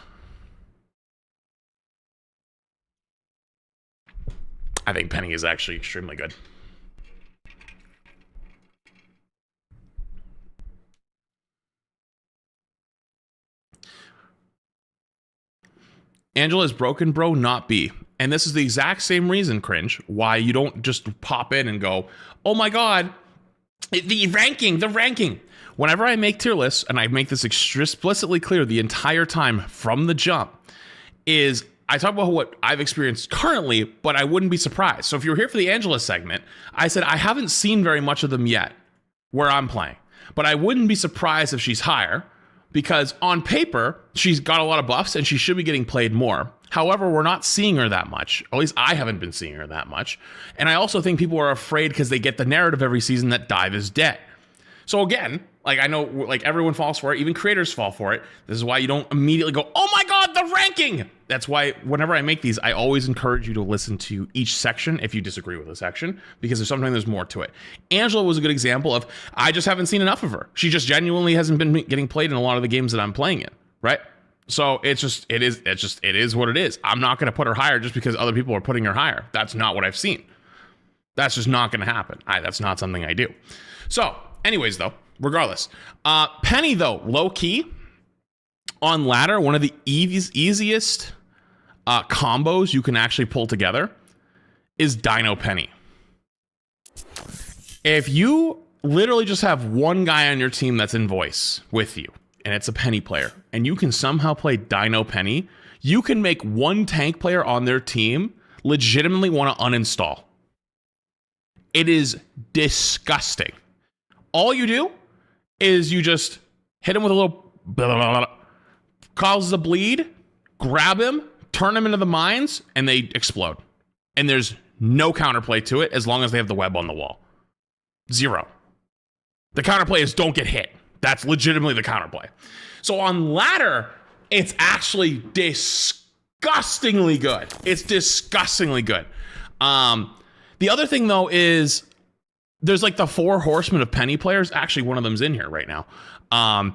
[SPEAKER 1] I think Penny is actually extremely good. Angela is broken, bro, not B. And this is the exact same reason, Cringe, why you don't just pop in and go, oh my God, the ranking. Whenever I make tier lists, and I make this explicitly clear the entire time from the jump, is I talk about what I've experienced currently, but I wouldn't be surprised. So if you're here for the Angela segment, I said I haven't seen very much of them yet where I'm playing, but I wouldn't be surprised if she's higher. Because on paper, she's got a lot of buffs and she should be getting played more. However, we're not seeing her that much. At least I haven't been seeing her that much. And I also think people are afraid because they get the narrative every season that Dive is dead. So again, like I know like everyone falls for it. Even creators fall for it. This is why you don't immediately go, oh my God, the ranking. That's why whenever I make these, I always encourage you to listen to each section if you disagree with a section, because sometimes there's more to it. Angela was a good example of, I just haven't seen enough of her. She just genuinely hasn't been getting played in a lot of the games that I'm playing in, right? So it is what it is. I'm not going to put her higher just because other people are putting her higher. That's not what I've seen. That's just not going to happen. That's not something I do. So anyways, though, regardless, Penny though, low key on ladder, one of the easiest combos you can actually pull together is Dino Penny. If you literally just have one guy on your team that's in voice with you, and it's a Penny player, and you can somehow play Dino Penny, you can make one tank player on their team legitimately want to uninstall. It is disgusting. All you do is you just hit him with a little blah, blah, blah, blah, causes a bleed, grab him, turn them into the mines, and they explode. And there's no counterplay to it as long as they have the web on the wall. Zero. The counterplay is don't get hit. That's legitimately the counterplay. So on ladder, it's actually disgustingly good. It's disgustingly good. The other thing, though, is there's like the 4 horsemen of Penny players. Actually, one of them's in here right now. I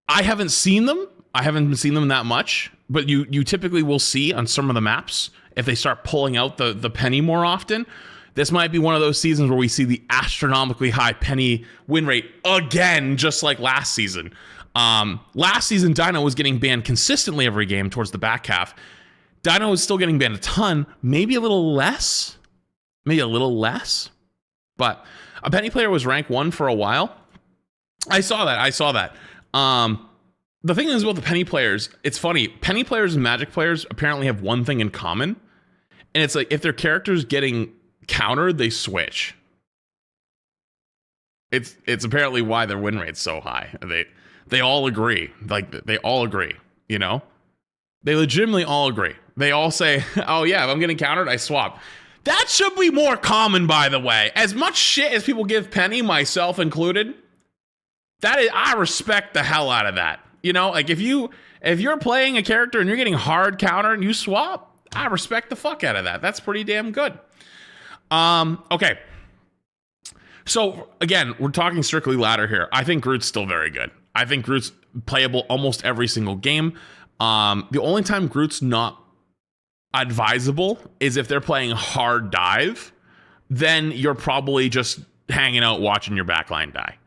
[SPEAKER 1] haven't seen them. I haven't seen them that much, but you typically will see on some of the maps if they start pulling out the Penny more often. This might be one of those seasons where we see the astronomically high Penny win rate again, just like last season. Last season, Dino was getting banned consistently every game towards the back half. Dino was still getting banned a ton, maybe a little less. But a Penny player was rank 1 for a while. I saw that. The thing is about the Penny players, it's funny. Penny players and Magic players apparently have one thing in common. And it's like if their character's getting countered, they switch. It's apparently why their win rate's so high. They all agree. Like they all agree, you know? They legitimately all agree. They all say, oh yeah, if I'm getting countered, I swap. That should be more common, by the way. As much shit as people give Penny, myself included, I respect the hell out of that. You know, like if you're playing a character and you're getting hard countered and you swap, I respect the fuck out of that. That's pretty damn good. Okay. So again, we're talking strictly ladder here. I think Groot's still very good. I think Groot's playable almost every single game. The only time Groot's not advisable is if they're playing hard dive. Then you're probably just hanging out watching your backline die.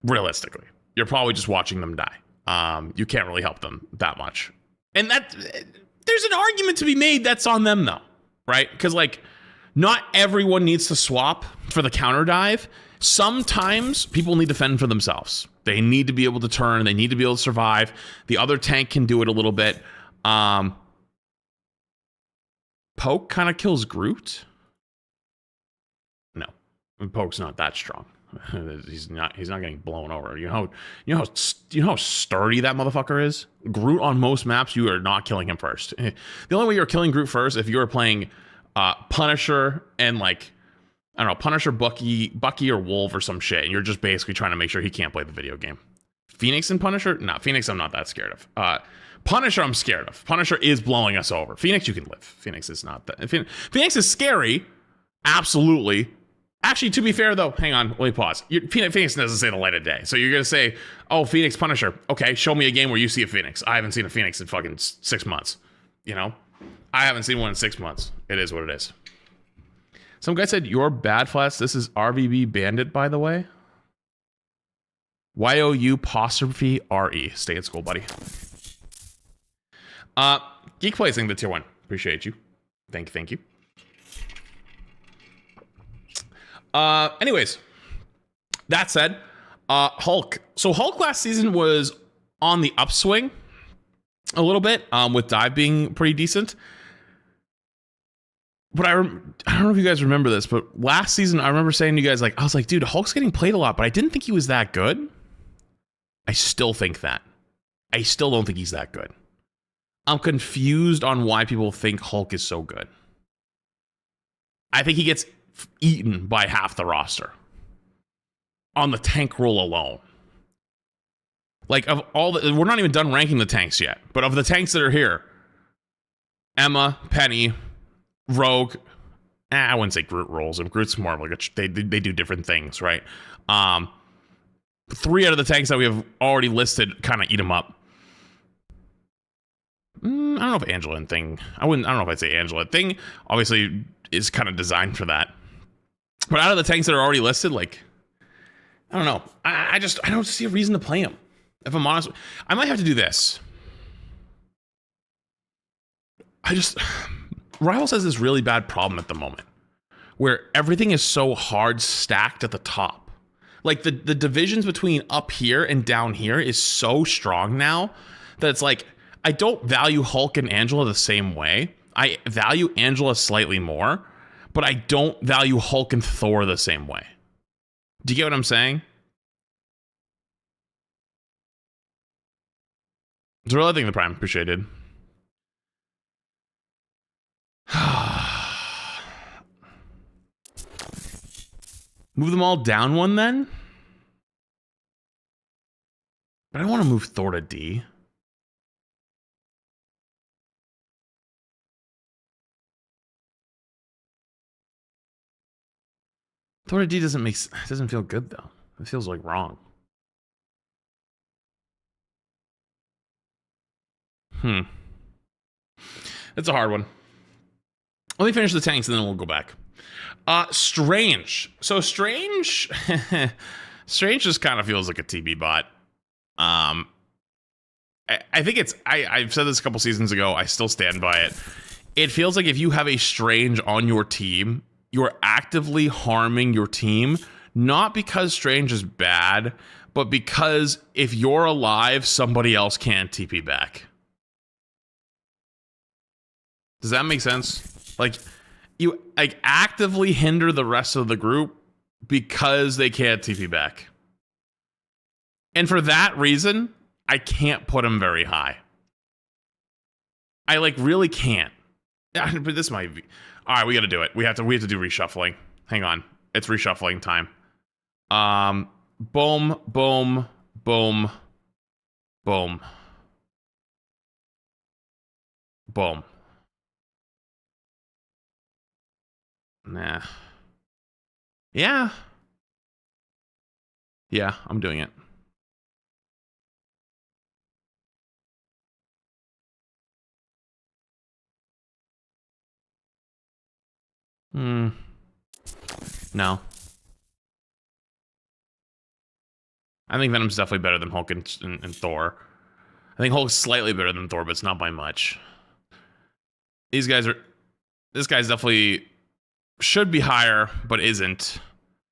[SPEAKER 1] Realistically, you're probably just watching them die. You can't really help them that much. And that there's an argument to be made that's on them though, right? Because like not everyone needs to swap for the counter dive. Sometimes people need to fend for themselves. They need to be able to turn. They need to be able to survive. The other tank can do it a little bit. Poke kind of kills Groot. No, Poke's not that strong. He's not getting blown over. You know how sturdy that motherfucker is. Groot on most maps, you are not killing him first. The only way you're killing Groot first if you're playing Punisher and like I don't know, Punisher, Bucky or Wolf or some shit, and you're just basically trying to make sure he can't play the video game. Phoenix and Punisher? No, Phoenix I'm not that scared of. Punisher I'm scared of. Punisher is blowing us over. Phoenix you can live. Phoenix is not that. Phoenix is scary, absolutely. Actually, to be fair, though, hang on, let me pause. Phoenix doesn't say the light of day. So you're going to say, oh, Phoenix, Punisher. Okay, show me a game where you see a Phoenix. I haven't seen a Phoenix in fucking 6 months. You know? I haven't seen one in 6 months. It is what it is. Some guy said, you're bad flats. This is RVB Bandit, by the way. YOU''RE. Stay at school, buddy. Geek Plays the tier 1. Appreciate you. Thank you. Anyways, that said, Hulk. So Hulk last season was on the upswing a little bit, with dive being pretty decent. But I don't know if you guys remember this, but last season I remember saying to you guys, like, I was like, dude, Hulk's getting played a lot, but I didn't think he was that good. I still think that. I still don't think he's that good. I'm confused on why people think Hulk is so good. I think he gets eaten by half the roster on the tank roll alone. Like, of all the, we're not even done ranking the tanks yet, but of the tanks that are here, Emma, Penny, Rogue, I wouldn't say Groot rolls him. Groot's more like they do different things, right? 3 out of the tanks that we have already listed kind of eat him up. I don't know if Angela and Thing. I don't know if I'd say Angela. Thing obviously is kind of designed for that. But out of the tanks that are already listed, like, I don't know. I don't see a reason to play him. If I'm honest, I might have to do this. Rivals has this really bad problem at the moment where everything is so hard stacked at the top. Like the divisions between up here and down here is so strong now that it's like, I don't value Hulk and Angela the same way. I value Angela slightly more, but I don't value Hulk and Thor the same way. Do you get what I'm saying? Zorilla, thank you the Prime. Appreciated. Move them all down one then? But I don't want to move Thor to D. Thor to D doesn't feel good though. It feels like wrong. That's a hard one. Let me finish the tanks and then we'll go back. Strange. So Strange Strange just kind of feels like a TB bot. I think it's I've said this a couple seasons ago. I still stand by it. It feels like if you have a Strange on your team, you're actively harming your team, not because Strange is bad, but because if you're alive, somebody else can't TP back. Does that make sense? Like, you like actively hinder the rest of the group because they can't TP back. And for that reason, I can't put him very high. I like really can't. But this might be. All right, we got to do it. We have to do reshuffling. Hang on. It's reshuffling time. Boom, boom, boom, boom. Boom. Nah. Yeah. Yeah, I'm doing it. No. I think Venom's definitely better than Hulk and Thor. I think Hulk's slightly better than Thor, but it's not by much. These guys are... This guy's definitely... should be higher, but isn't.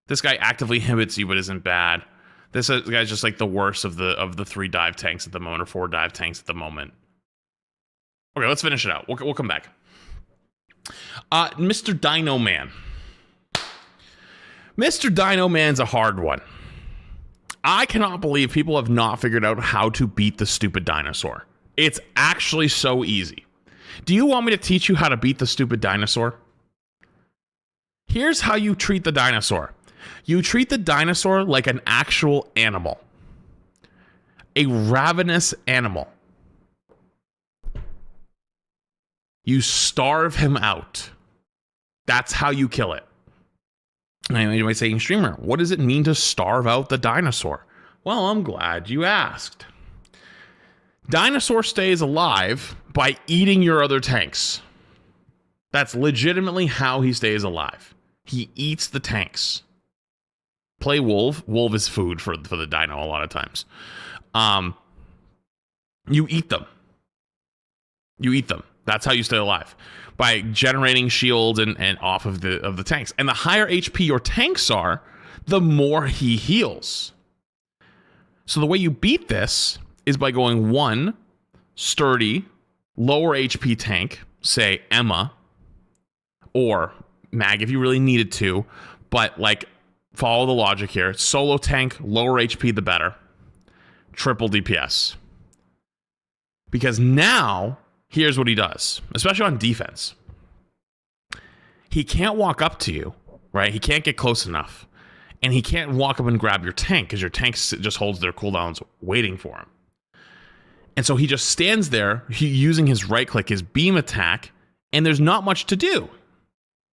[SPEAKER 1] This guy actively inhibits you, but isn't bad. This guy's just like the worst of the 3 dive tanks at the moment, or 4 dive tanks at the moment. Okay, let's finish it out. We'll come back. Mr. Dino Man. Mr. Dino Man's a hard one. I cannot believe people have not figured out how to beat the stupid dinosaur. It's actually so easy. Do you want me to teach you how to beat the stupid dinosaur? Here's how you treat the dinosaur. You treat the dinosaur like an actual animal. A ravenous animal. You starve him out. That's how you kill it. And you might say, streamer, what does it mean to starve out the dinosaur? Well, I'm glad you asked. Dinosaur stays alive by eating your other tanks. That's legitimately how he stays alive. He eats the tanks. Play wolf. Wolf is food for the dino a lot of times. You eat them. You eat them. That's how you stay alive. By generating shields and off of the tanks. And the higher HP your tanks are, the more he heals. So the way you beat this is by going 1 sturdy, lower HP tank, say Emma, or Mag if you really needed to, but like follow the logic here. Solo tank, lower HP the better. Triple DPS. Because now, here's what he does, especially on defense. He can't walk up to you, right? He can't get close enough. And he can't walk up and grab your tank because your tank just holds their cooldowns waiting for him. And so he just stands there using his right click, his beam attack, and there's not much to do,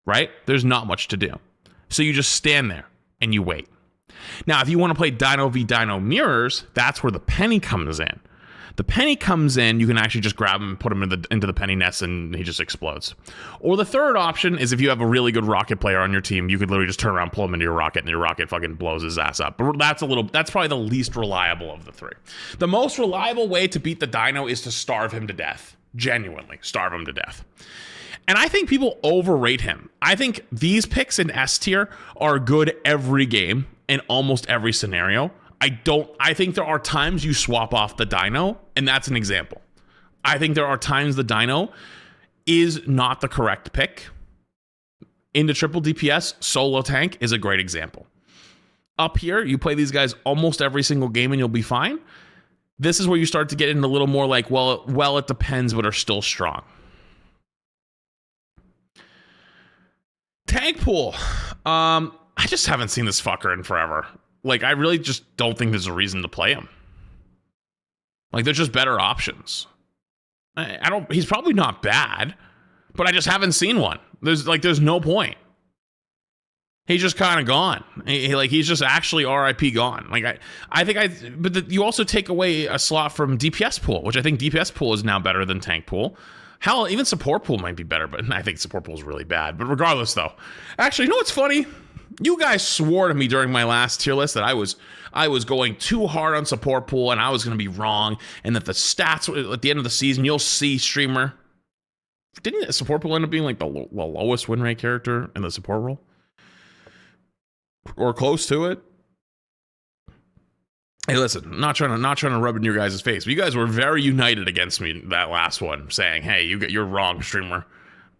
[SPEAKER 1] right? There's not much to do. So you just stand there and you wait. Now, if you want to play Dino v Dino mirrors, that's where the penny comes in. The penny comes in, you can actually just grab him and put him into the penny nest and he just explodes. Or the third option is if you have a really good rocket player on your team, you could literally just turn around, pull him into your rocket, and your rocket fucking blows his ass up. But that's probably the least reliable of the 3. The most reliable way to beat the dino is to starve him to death. Genuinely, starve him to death. And I think people overrate him. I think these picks in S tier are good every game in almost every scenario. I think there are times you swap off the dino, and that's an example. I think there are times the dino is not the correct pick. Into triple DPS, solo tank is a great example. Up here, you play these guys almost every single game and you'll be fine. This is where you start to get into a little more like, well, it depends, but are still strong. Tank pool. I just haven't seen this fucker in forever. Like, I really just don't think there's a reason to play him. Like, there's just better options. He's probably not bad, but I just haven't seen one. There's no point. He's just kind of gone. He's just actually RIP gone. But you also take away a slot from DPS pool, which I think DPS pool is now better than tank pool. Hell, even support pool might be better, but I think support pool is really bad. But regardless, though, actually, you know what's funny? You guys swore to me during my last tier list that I was going too hard on support pool and I was going to be wrong, and that the stats at the end of the season, you'll see, streamer. Didn't support pool end up being like the lowest win rate character in the support role? Or close to it? Hey, listen, I'm not trying to rub it in your guys' face, but you guys were very united against me that last one, saying, hey, you're wrong, streamer.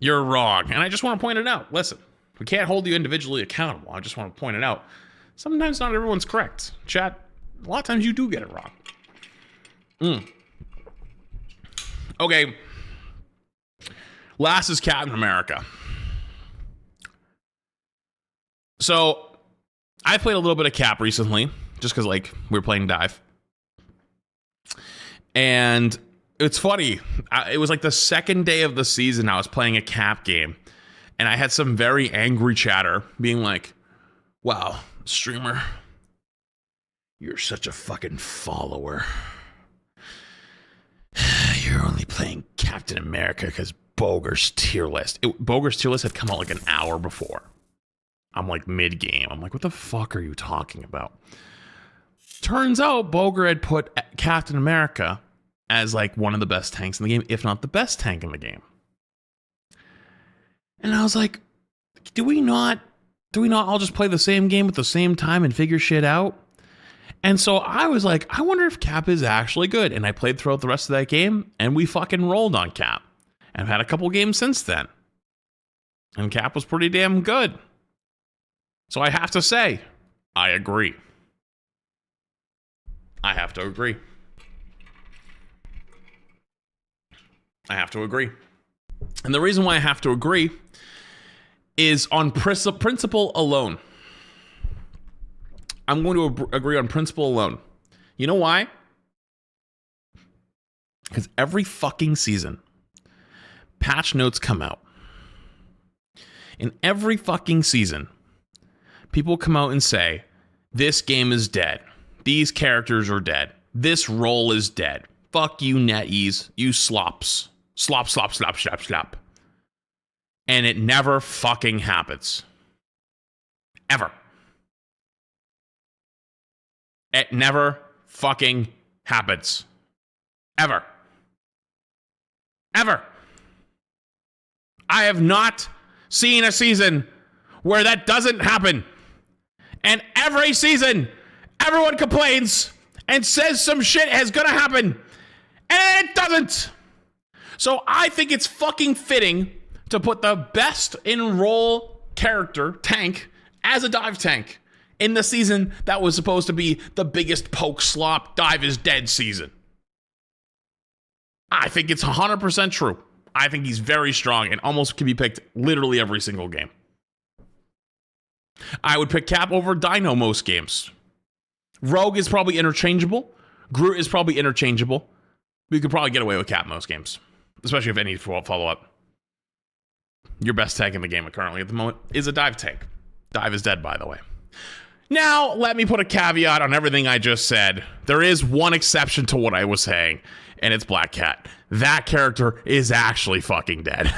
[SPEAKER 1] You're wrong. And I just want to point it out. Listen. We can't hold you individually accountable. I just want to point it out. Sometimes not everyone's correct. Chat, a lot of times you do get it wrong. Okay. Last is Captain America. So, I played a little bit of Cap recently, just because, we were playing Dive. And it's funny. It was like the second day of the season I was playing a Cap game. And I had some very angry chatter being like, wow, streamer, you're such a fucking follower. You're only playing Captain America because Boger's tier list. Boger's tier list had come out like an hour before. I'm like mid-game. I'm like, what the fuck are you talking about? Turns out Boger had put Captain America as like one of the best tanks in the game, if not the best tank in the game. And I was like, do we not all just play the same game at the same time and figure shit out? And so I was like, I wonder if Cap is actually good. And I played throughout the rest of that game, and we fucking rolled on Cap. And I've had a couple games since then. And Cap was pretty damn good. So I have to say, I agree. I have to agree. I have to agree. And the reason why I have to agree is on principle alone. I'm going to agree on principle alone. You know why? Because every fucking season, patch notes come out. In every fucking season, people come out and say, this game is dead. These characters are dead. This role is dead. Fuck you, NetEase. You slops. Slop, slop, slop, slop, slop. And it never fucking happens. Ever. It never fucking happens. Ever. Ever. I have not seen a season where that doesn't happen. And every season, everyone complains and says some shit is gonna happen. And it doesn't. So I think it's fucking fitting to put the best in role character, tank, as a dive tank in the season that was supposed to be the biggest poke slop dive is dead season. I think it's 100% true. I think he's very strong and almost can be picked literally every single game. I would pick Cap over Dino most games. Rogue is probably interchangeable. Groot is probably interchangeable. We could probably get away with Cap most games, especially if any follow-up. Your best tank in the game currently at the moment is a dive tank. Dive is dead, by the way. Now, let me put a caveat on everything I just said. There is one exception to what I was saying, and it's Black Cat. That character is actually fucking dead.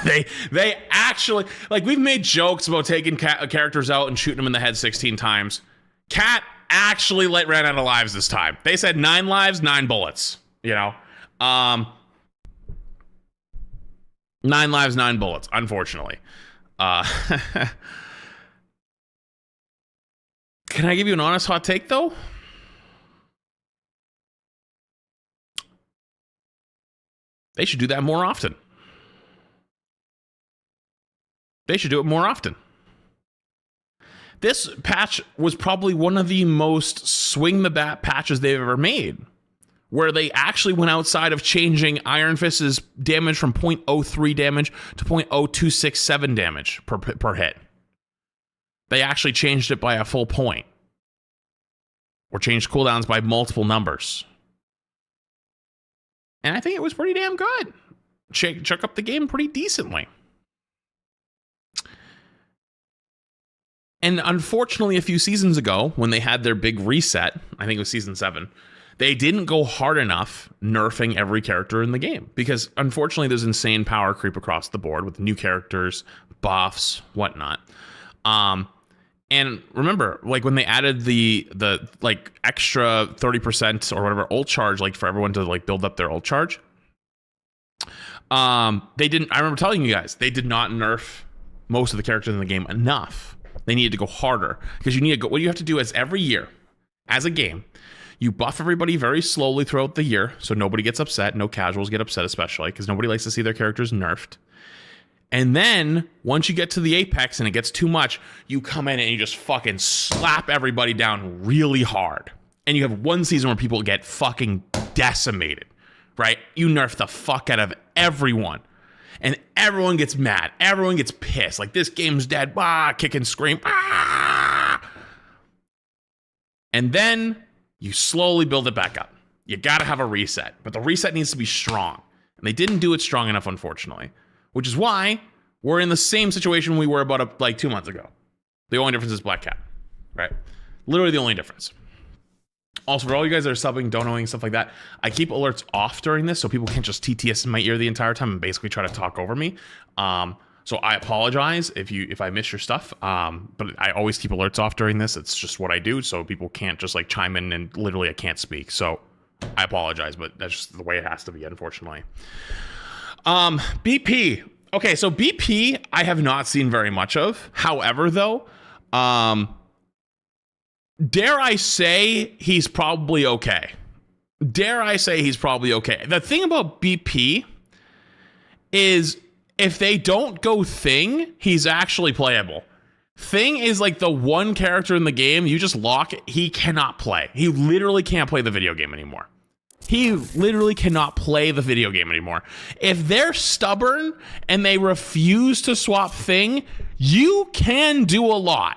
[SPEAKER 1] They actually, like, we've made jokes about taking characters out and shooting them in the head 16 times. Cat actually ran out of lives this time. They said 9 lives, 9 bullets. You know? 9 lives, 9 bullets, unfortunately. Can I give you an honest hot take, though? They should do that more often. They should do it more often. This patch was probably one of the most swing the bat patches they've ever made, where they actually went outside of changing Iron Fist's damage from 0.03 damage to 0.0267 damage per hit. They actually changed it by a full point, or changed cooldowns by multiple numbers. And I think it was pretty damn good. Check up the game pretty decently. And unfortunately, a few seasons ago, when they had their big reset, I think it was season 7, they didn't go hard enough nerfing every character in the game. Because unfortunately, there's insane power creep across the board with new characters, buffs, whatnot. And remember, like when they added the like extra 30% or whatever ult charge, like for everyone to like build up their ult charge, they didn't. I remember telling you guys they did not nerf most of the characters in the game enough. They needed to go harder because you need to go. What you have to do is every year, as a game, you buff everybody very slowly throughout the year, so nobody gets upset. No casuals get upset, especially because nobody likes to see their characters nerfed. And then, once you get to the apex and it gets too much, you come in and you just fucking slap everybody down really hard. And you have one season where people get fucking decimated, right? You nerf the fuck out of everyone. And everyone gets mad. Everyone gets pissed. Like, this game's dead. Bah, kick and scream. Ah! And then, you slowly build it back up. You gotta have a reset. But the reset needs to be strong. And they didn't do it strong enough, unfortunately. Which is why we're in the same situation we were about like 2 months ago. The only difference is Black Cat, right? Literally the only difference. Also, for all you guys that are subbing, donating, stuff like that, I keep alerts off during this so people can't just TTS in my ear the entire time and basically try to talk over me. So I apologize if I miss your stuff, but I always keep alerts off during this. It's just what I do, so people can't just like chime in and literally I can't speak. So I apologize, but that's just the way it has to be, unfortunately. BP. Okay, so BP I have not seen very much of. However, though, dare I say he's probably okay. The thing about BP is if they don't go Thing, he's actually playable. Thing is like the one character in the game you just lock, he cannot play. He literally can't play the video game anymore. If they're stubborn and they refuse to swap Thing, you can do a lot.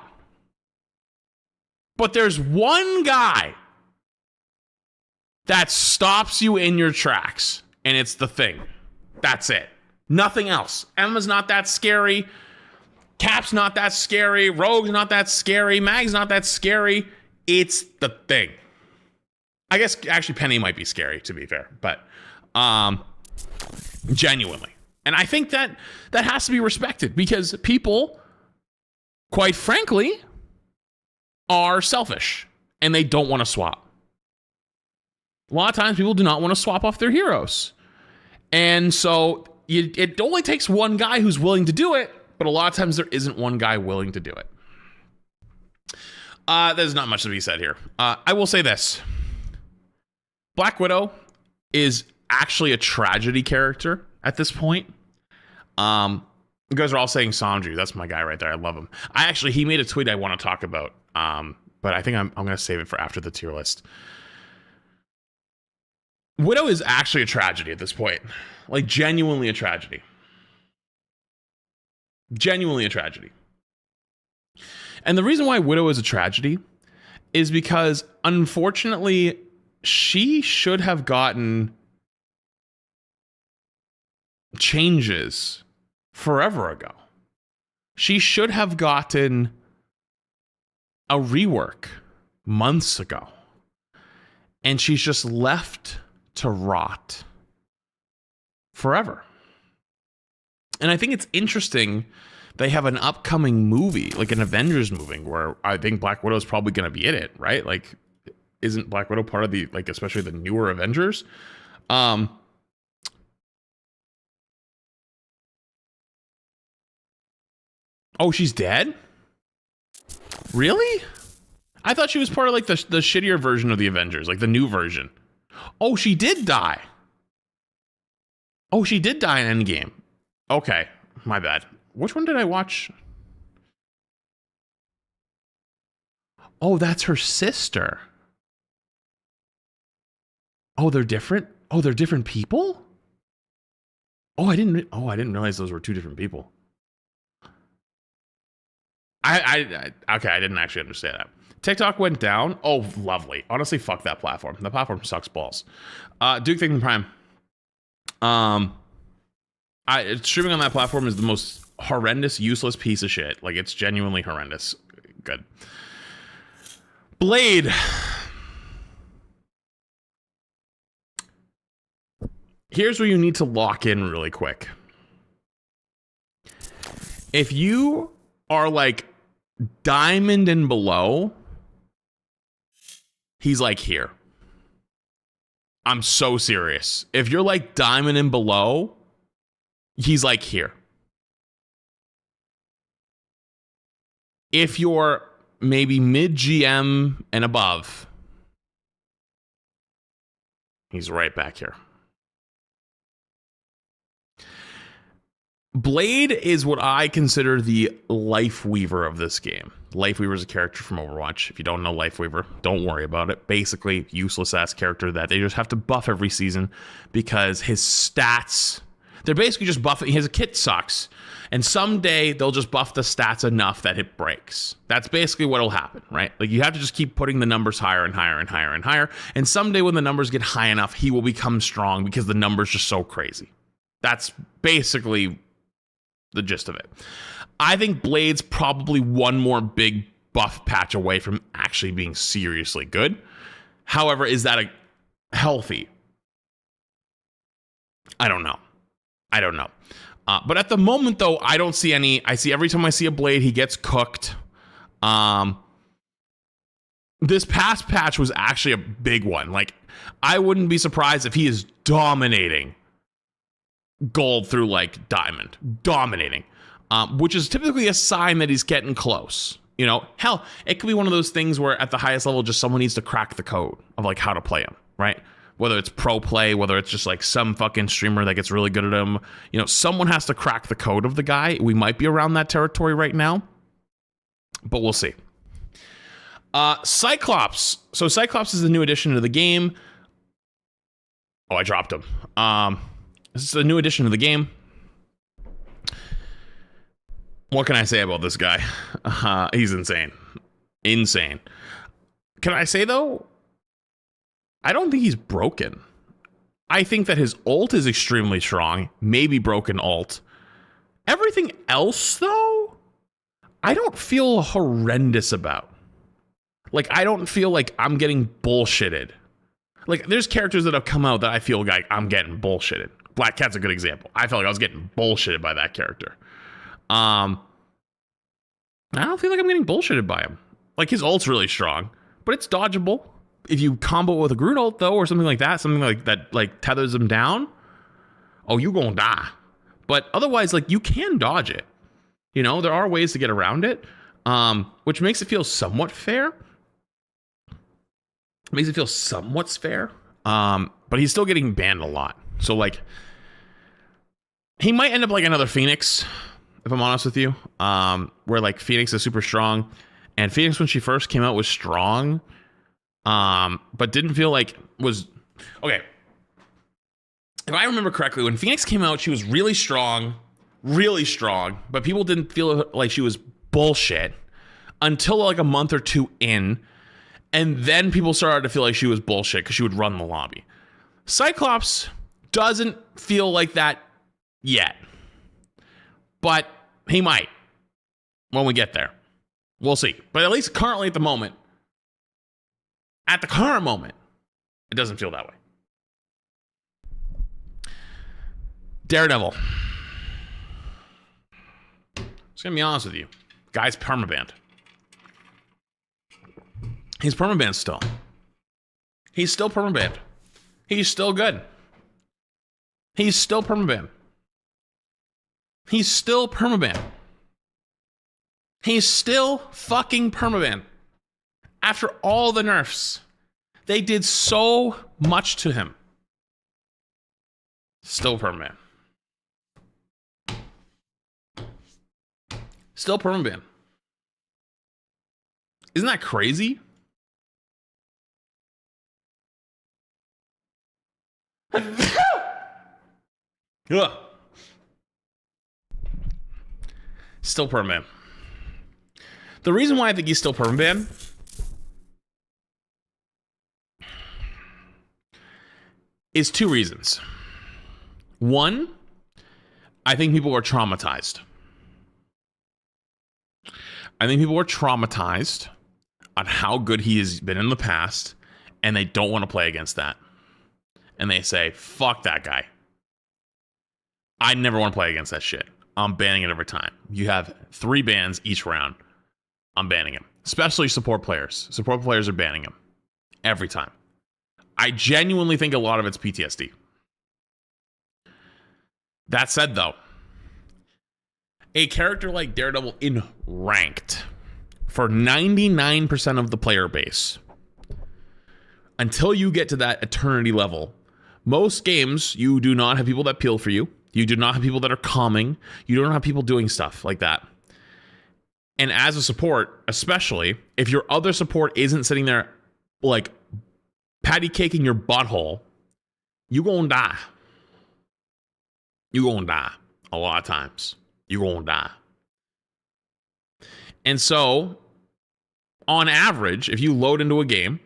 [SPEAKER 1] But there's one guy that stops you in your tracks, and it's the Thing. That's it. Nothing else. Emma's not that scary. Cap's not that scary. Rogue's not that scary. Mag's not that scary. It's the Thing. I guess actually Penny might be scary, to be fair, but genuinely. And I think that has to be respected because people, quite frankly, are selfish and they don't want to swap. A lot of times people do not want to swap off their heroes. And so it only takes one guy who's willing to do it, but a lot of times there isn't one guy willing to do it. There's not much to be said here. I will say this. Black Widow is actually a tragedy character at this point. You guys are all saying Sanju. That's my guy right there. I love him. He made a tweet I want to talk about, but I think I'm going to save it for after the tier list. Widow is actually a tragedy at this point. Like, genuinely a tragedy. Genuinely a tragedy. And the reason why Widow is a tragedy is because, unfortunately, she should have gotten changes forever ago. She should have gotten a rework months ago. And she's just left to rot forever. And I think it's interesting they have an upcoming movie, like an Avengers movie, where I think Black Widow is probably going to be in it, right? Like, isn't Black Widow part of the, like, especially the newer Avengers? Oh, she's dead? Really? I thought she was part of, like, the shittier version of the Avengers, like the new version. Oh, she did die. Oh, she did die in Endgame. Okay, my bad. Which one did I watch? Oh, that's her sister. Oh, they're different? Oh, they're different people? I didn't realize those were two different people. Okay, I didn't actually understand that. TikTok went down. Oh, lovely. Honestly, fuck that platform. The platform sucks balls. Duke Thinking Prime. Streaming on that platform is the most horrendous, useless piece of shit. Like, it's genuinely horrendous. Good. Blade. Here's where you need to lock in really quick. If you are like diamond and below, he's like here. I'm so serious. If you're like diamond and below, he's like here. If you're maybe mid GM and above, he's right back here. Blade is what I consider the Life Weaver of this game. Life Weaver is a character from Overwatch. If you don't know Life Weaver, don't worry about it. Basically, useless ass character that they just have to buff every season because his stats, they're basically just buffing. His kit sucks. And someday they'll just buff the stats enough that it breaks. That's basically what'll happen, right? Like, you have to just keep putting the numbers higher and higher and higher and higher. And someday when the numbers get high enough, he will become strong because the numbers are so crazy. That's basically the gist of it. I think Blade's probably one more big buff patch away from actually being seriously good. However, is that healthy? I don't know. But at the moment, though, I don't see any. I see every time I see a Blade, he gets cooked. This past patch was actually a big one. Like, I wouldn't be surprised if he is dominating gold through like diamond, dominating, which is typically a sign that he's getting close. You know, hell, it could be one of those things where at the highest level, just someone needs to crack the code of like how to play him, right? Whether it's pro play, whether it's just like some fucking streamer that gets really good at him. You know, someone has to crack the code of the guy. We might be around that territory right now, but we'll see. Cyclops. So Cyclops is a new addition to the game. Oh, I dropped him. This is a new addition to the game. What can I say about this guy? He's insane. Insane. Can I say, though, I don't think he's broken. I think that his ult is extremely strong. Maybe broken ult. Everything else, though, I don't feel horrendous about. Like, I don't feel like I'm getting bullshitted. Like, there's characters that have come out that I feel like I'm getting bullshitted. Black Cat's a good example. I felt like I was getting bullshitted by that character. I don't feel like I'm getting bullshitted by him. Like, his ult's really strong, but it's dodgeable. If you combo it with a Groot ult, though, or something like that, like tethers him down, oh, you gonna die. But otherwise, like, you can dodge it. You know, there are ways to get around it, which makes it feel somewhat fair. But he's still getting banned a lot. So, like, he might end up like another Phoenix, if I'm honest with you, where, like, Phoenix is super strong. And Phoenix, when she first came out, was strong, but didn't feel like was... Okay. If I remember correctly, when Phoenix came out, she was really strong, but people didn't feel like she was bullshit until, like, a month or two in. And then people started to feel like she was bullshit because she would run the lobby. Cyclops doesn't feel like that yet. But he might when we get there. We'll see. But at least currently at the current moment, it doesn't feel that way. Daredevil. Just gonna be honest with you. Guy's permabanned. He's permabanned still. He's still permabanned. He's still good. He's still permabanned. He's still permabanned. He's still fucking permabanned. After all the nerfs, they did so much to him. Still permabanned. Still permabanned. Isn't that crazy? Ugh. Still permaban. The reason why I think he's still permaban is two reasons. One, I think people are traumatized. I think people are traumatized on how good he has been in the past, and they don't want to play against that. And they say, fuck that guy. I never want to play against that shit. I'm banning it every time. You have 3 bans each round. I'm banning him. Especially support players. Support players are banning him. Every time. I genuinely think a lot of it's PTSD. That said, though, a character like Daredevil in ranked for 99% of the player base, until you get to that eternity level, most games, you do not have people that peel for you. You do not have people that are calming. You don't have people doing stuff like that. And as a support, especially, if your other support isn't sitting there, like, patty caking your butthole, you gonna die. You gonna die. A lot of times. You gonna die. And so, on average, if you load into a game,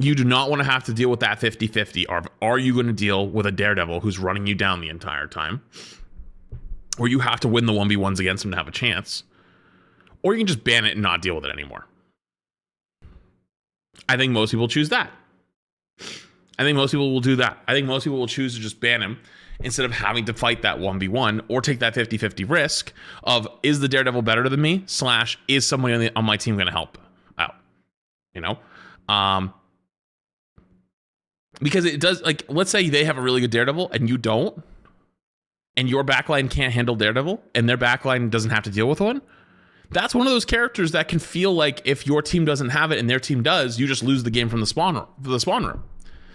[SPEAKER 1] you do not want to have to deal with that 50-50. Are you going to deal with a Daredevil who's running you down the entire time? Or you have to win the 1v1s against him to have a chance? Or you can just ban it and not deal with it anymore. I think most people choose that. I think most people will do that. I think most people will choose to just ban him instead of having to fight that 1v1 or take that 50-50 risk of, is the Daredevil better than me? / is somebody on my team going to help out? You know? Because it does, like, let's say they have a really good Daredevil and you don't, and your backline can't handle Daredevil and their backline doesn't have to deal with one. That's one of those characters that can feel like if your team doesn't have it and their team does, you just lose the game from the spawn room.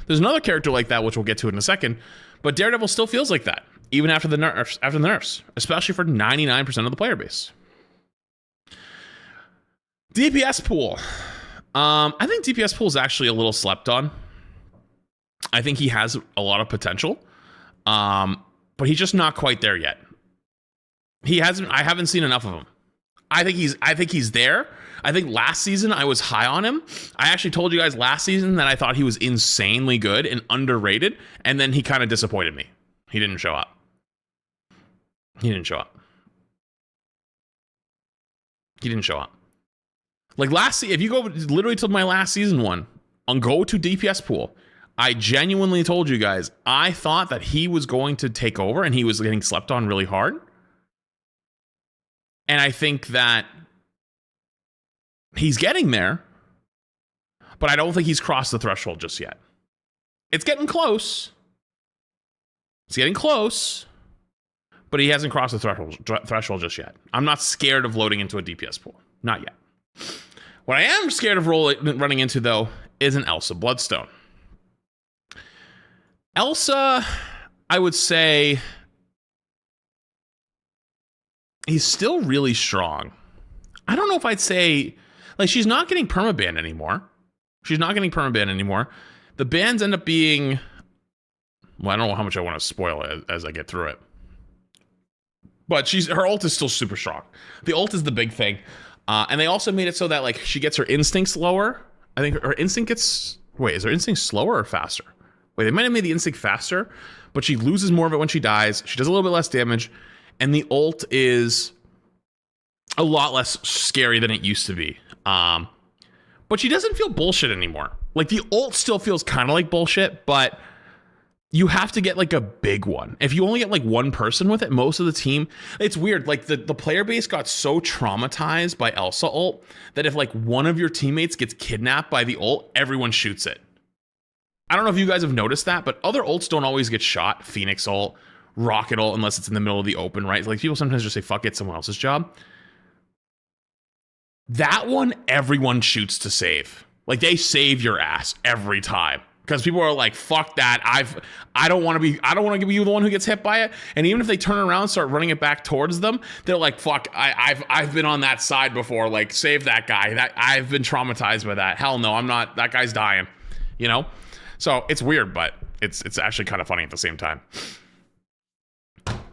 [SPEAKER 1] There's another character like that, which we'll get to in a second, but Daredevil still feels like that, even after the nerfs, especially for 99% of the player base. DPS pool. I think DPS pool is actually a little slept on. I think he has a lot of potential, but he's just not quite there yet. I haven't seen enough of him. I think he's there. I think last season I was high on him. I actually told you guys last season that I thought he was insanely good and underrated, and then he kind of disappointed me. He didn't show up. Like if you go literally to my last season one, on go to DPS pool, I genuinely told you guys, I thought that he was going to take over and he was getting slept on really hard. And I think that he's getting there, but I don't think he's crossed the threshold just yet. It's getting close. But he hasn't crossed the threshold just yet. I'm not scared of loading into a DPS pool. Not yet. What I am scared of running into, though, is an Elsa Bloodstone. Elsa, I would say, he's still really strong. I don't know if I'd say, like, she's not getting permaban anymore. The bans end up being, well, I don't know how much I want to spoil it as I get through it. But her ult is still super strong. The ult is the big thing. And they also made it so that, like, she gets her instincts lower. I think her instinct gets, wait, is her instinct slower or faster? Wait, they might have made the instinct faster, but she loses more of it when she dies. She does a little bit less damage. And the ult is a lot less scary than it used to be. But she doesn't feel bullshit anymore. Like, the ult still feels kind of like bullshit, but you have to get, like, a big one. If you only get, like, one person with it, most of the team, it's weird. Like, the player base got so traumatized by Elsa ult that if, like, one of your teammates gets kidnapped by the ult, everyone shoots it. I don't know if you guys have noticed that, but other ults don't always get shot. Phoenix ult, Rocket ult, unless it's in the middle of the open, right? Like, people sometimes just say, fuck it, someone else's job. That one, everyone shoots to save. Like, they save your ass every time. Because people are like, fuck that. I don't want to be the one who gets hit by it. And even if they turn around and start running it back towards them, they're like, fuck, I've been on that side before. Like, save that guy. I've been traumatized by that. Hell no, I'm not. That guy's dying. You know? So it's weird, but it's actually kind of funny at the same time.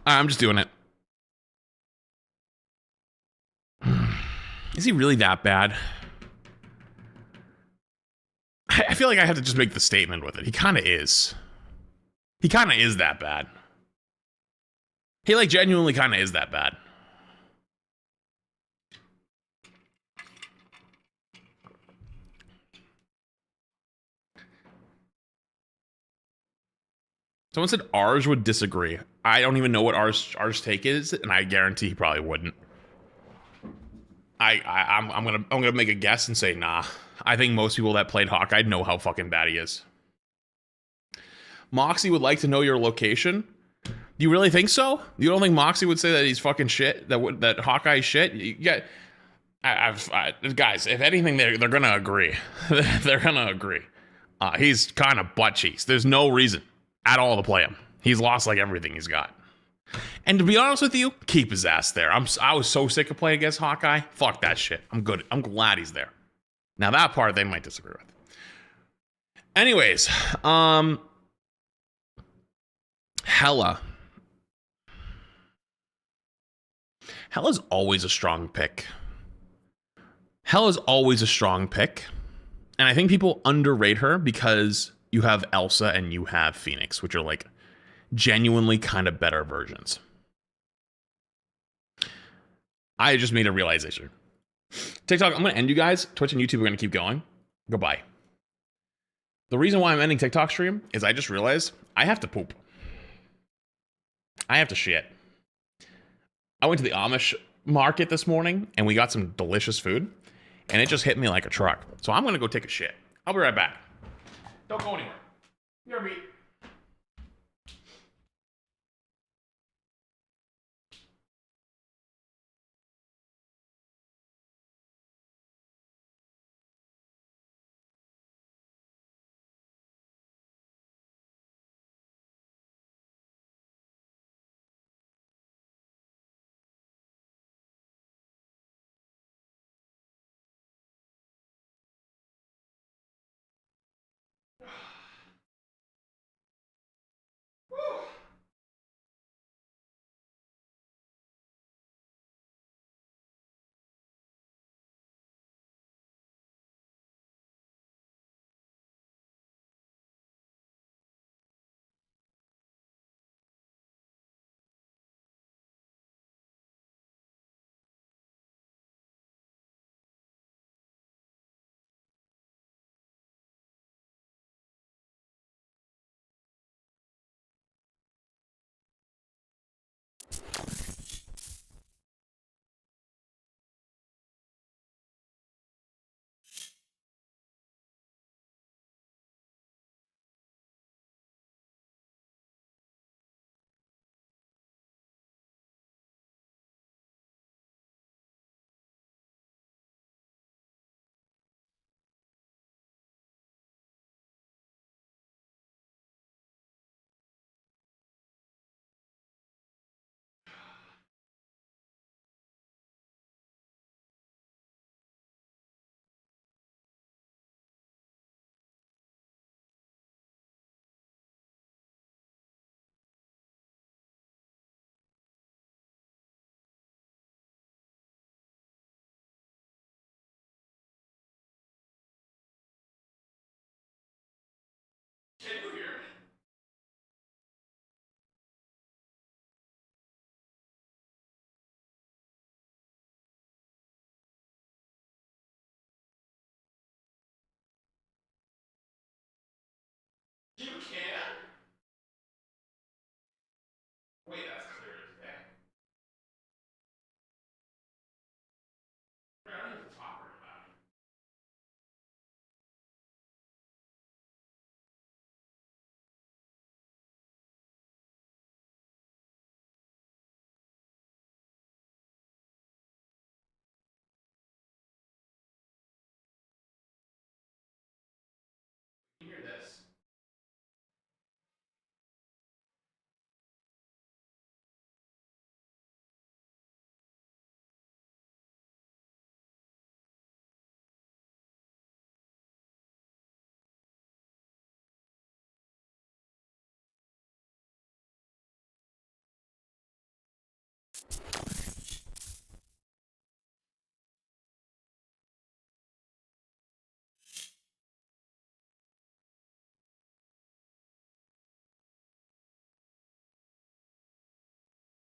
[SPEAKER 1] I'm just doing it. Is he really that bad? I feel like I have to just make the statement with it. He kind of is. He kind of is that bad. He, like, genuinely kind of is that bad. Someone said Arj would disagree. I don't even know what Arj's take is, and I guarantee he probably wouldn't. I'm gonna make a guess and say nah. I think most people that played Hawkeye know how fucking bad he is. Moxie would like to know your location. Do you really think so? You don't think Moxie would say that he's fucking shit? That Hawkeye's shit? You get, guys, if anything, they're gonna agree. They're gonna agree. He's kind of butt cheeks. There's no reason at all to play him. He's lost like everything he's got. And to be honest with you, keep his ass there. I was so sick of playing against Hawkeye. Fuck that shit. I'm good. I'm glad he's there. Now that part they might disagree with. Anyways, Hela. Hela's always a strong pick. Hela's always a strong pick. And I think people underrate her because you have Elsa and you have Phoenix, which are like genuinely kind of better versions. I just made a realization. TikTok, I'm going to end you guys. Twitch and YouTube are going to keep going. Goodbye. The reason why I'm ending TikTok stream is I just realized I have to poop. I have to shit. I went to the Amish market this morning and we got some delicious food and it just hit me like a truck. So I'm gonna go take a shit. I'll be right back. Don't go anywhere. You're me. Can you hear me? You can? Wait, that's clear as day. I don't even have to talk very loud. Can you hear this?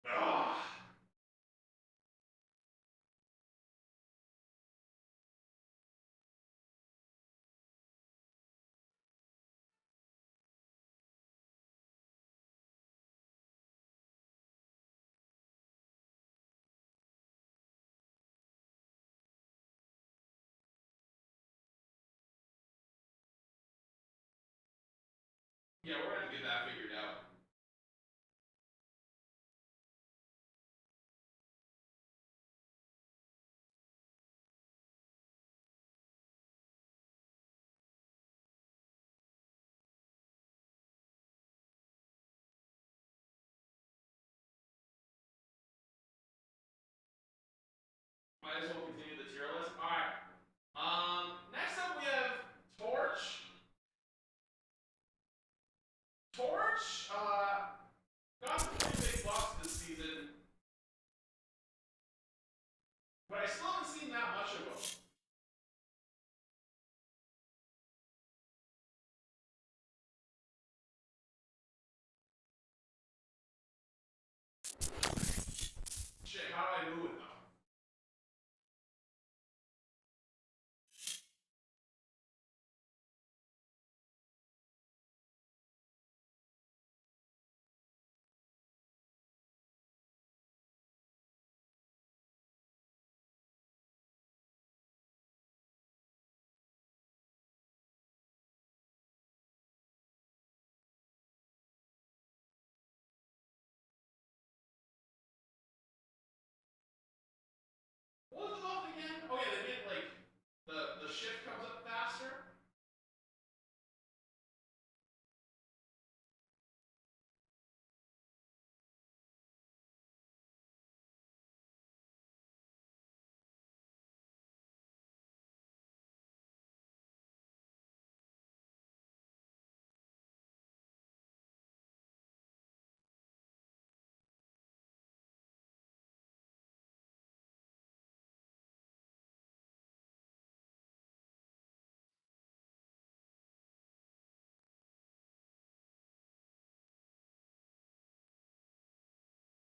[SPEAKER 1] Ugh. Yeah, we're gonna have to get that figured out. Might as well continue the tier list. Alright. Next up we have Torch. Torch, got some pretty big buffs this season, but I still haven't seen that much of him. Shit, how do I move it though? again? Oh yeah, they made like the shift comes up faster.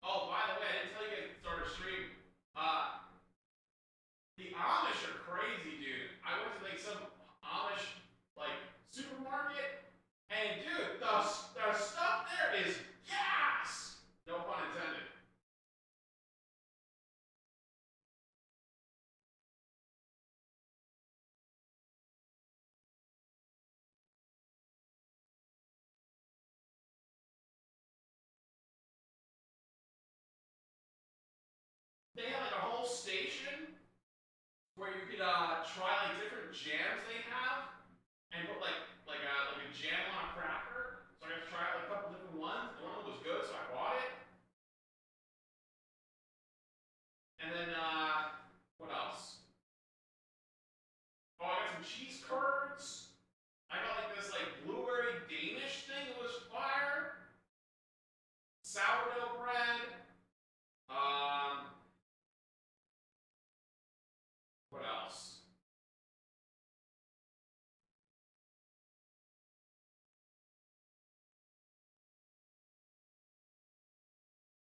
[SPEAKER 1] Oh, by the way, I didn't tell you guys at the start of stream. The Amish are crazy, dude. I went to like some Amish like supermarket, and dude, the stuff there is gas. No pun intended. They had like a whole station where you could try like different jams they have, and put like a jam on a cracker. So I got to try like a couple different ones. And one of them was good, so I bought it. And then what else? Oh, I got some cheese curds. I got like this like blueberry Danish thing that was fire. Sourdough bread. What else?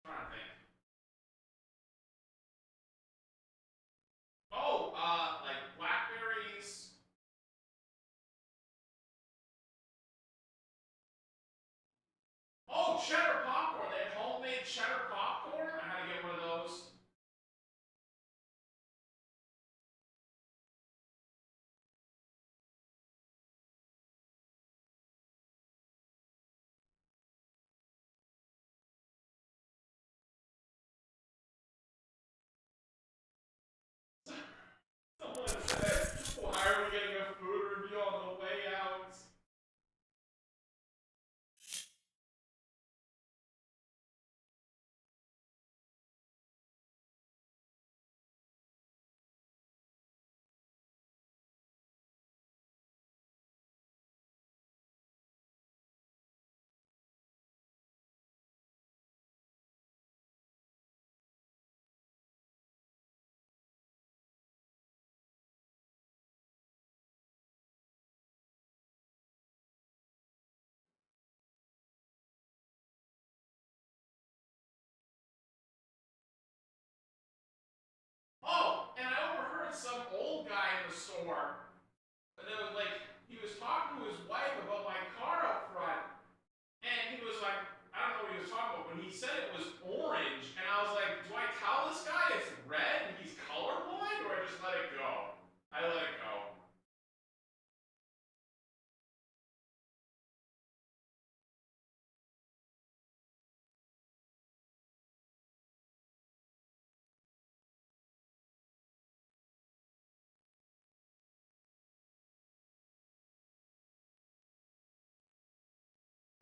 [SPEAKER 1] I'm trying to think. Oh, like blackberries. Oh, cheddar popcorn. They had homemade cheddar popcorn. I had to get one of those. Someone said, why are we getting a food review on the way out? Oh, and I overheard some old guy in the store. And it was like, he was talking to his wife about my car up front. And he was like, I don't know what he was talking about, but he said it was orange. And I was like, do I tell this guy it's red and he's colorblind, or I just let it go? I let it go.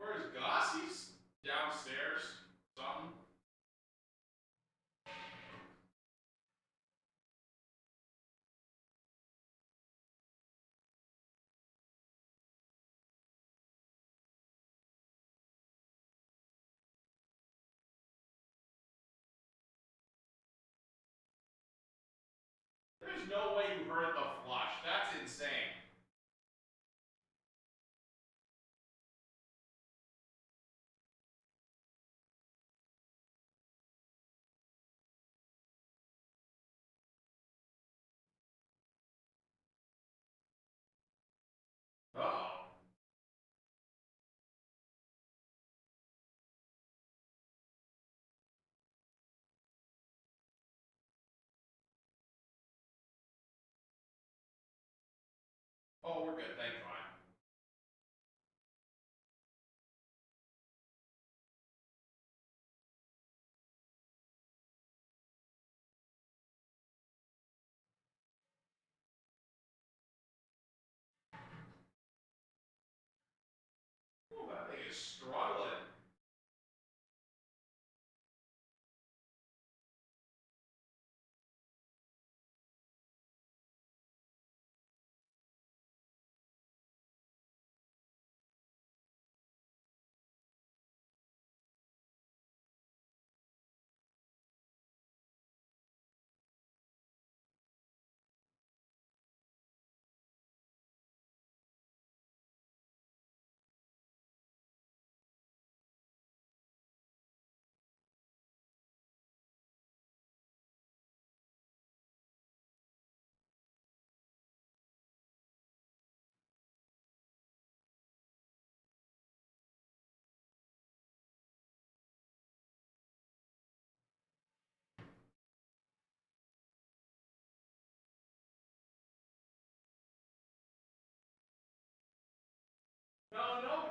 [SPEAKER 1] Where's Gus? He's downstairs. Something. There's no way you heard the flush. That's insane. Oh. Oh, we're good. Thank God.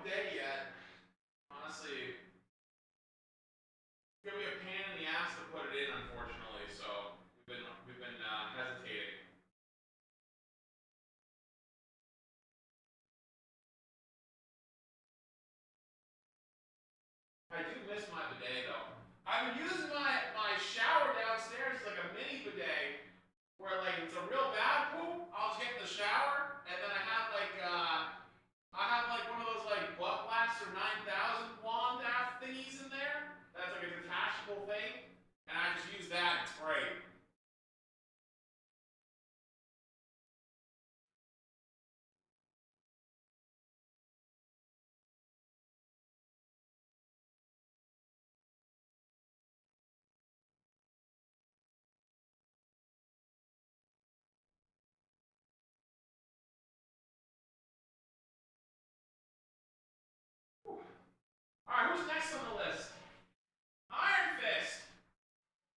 [SPEAKER 1] bidet yet. Honestly, it's gonna be a pain in the ass to put it in, unfortunately. So we've been hesitating. I do miss my bidet though. I've been using my shower downstairs as like a mini bidet, where like it's a real bad poop, I'll just get in the shower, and then I have like one of those like Butt Blaster 9000 wand app thingies in there. That's like a detachable thing, and I just use that. It's great. Alright, who's next on the list? Iron Fist!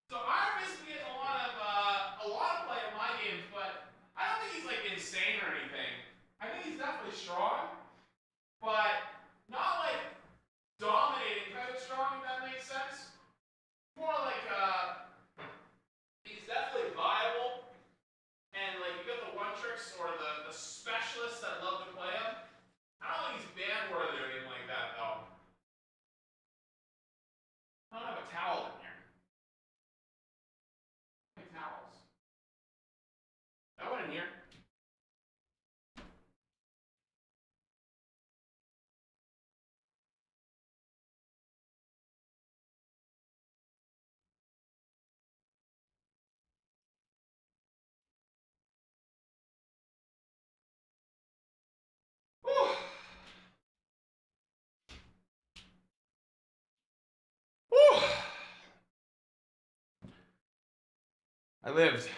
[SPEAKER 1] So Iron Fist be getting a lot of play in my games, but I don't think he's like insane or anything. I think he's definitely strong, but not like dominating kind of strong, if that makes sense. More like he's definitely viable, and like you got the one tricks or the specialists that love to play him. I don't think he's ban worthy or anything like that though. I don't have a towel in here. How many towels? That one in here. Whew. Whew. I lived.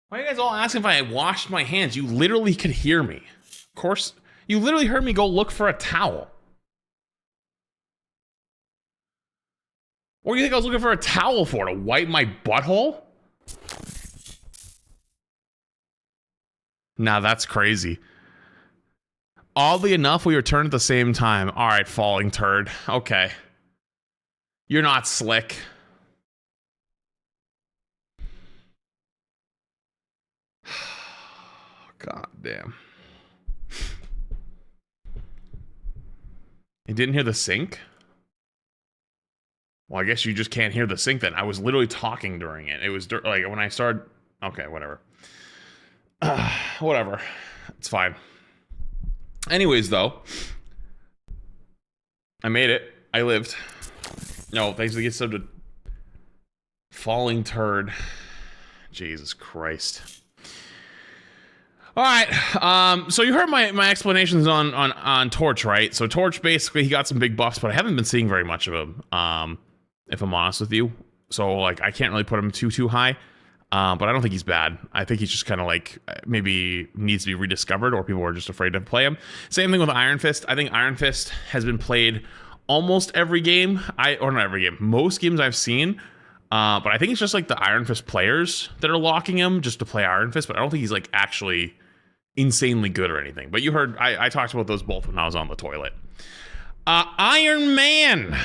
[SPEAKER 1] Why are you guys all asking if I had washed my hands? You literally could hear me. Of course, you literally heard me go look for a towel. What do you think I was looking for a towel for? To wipe my butthole? Nah, that's crazy. Oddly enough, we returned at the same time. All right, falling turd. Okay. You're not slick. God damn. You didn't hear the sync? Well, I guess you just can't hear the sync then. I was literally talking during it. It was like when I started. Okay, whatever. Whatever. It's fine. Anyways, though, I made it. I lived. No, thanks to get subbed to falling turd. Jesus Christ. All right. So you heard my explanations on Torch, right? So Torch, basically, he got some big buffs, but I haven't been seeing very much of him. If I'm honest with you. So like I can't really put him too high. But I don't think he's bad. I think he's just kind of like maybe needs to be rediscovered, or people are just afraid to play him. Same thing with Iron Fist. I think Iron Fist has been played almost every game. Or not every game. Most games I've seen. But I think it's just like the Iron Fist players that are locking him just to play Iron Fist. But I don't think he's like actually insanely good or anything. But you heard I talked about those both when I was on the toilet. Iron Man.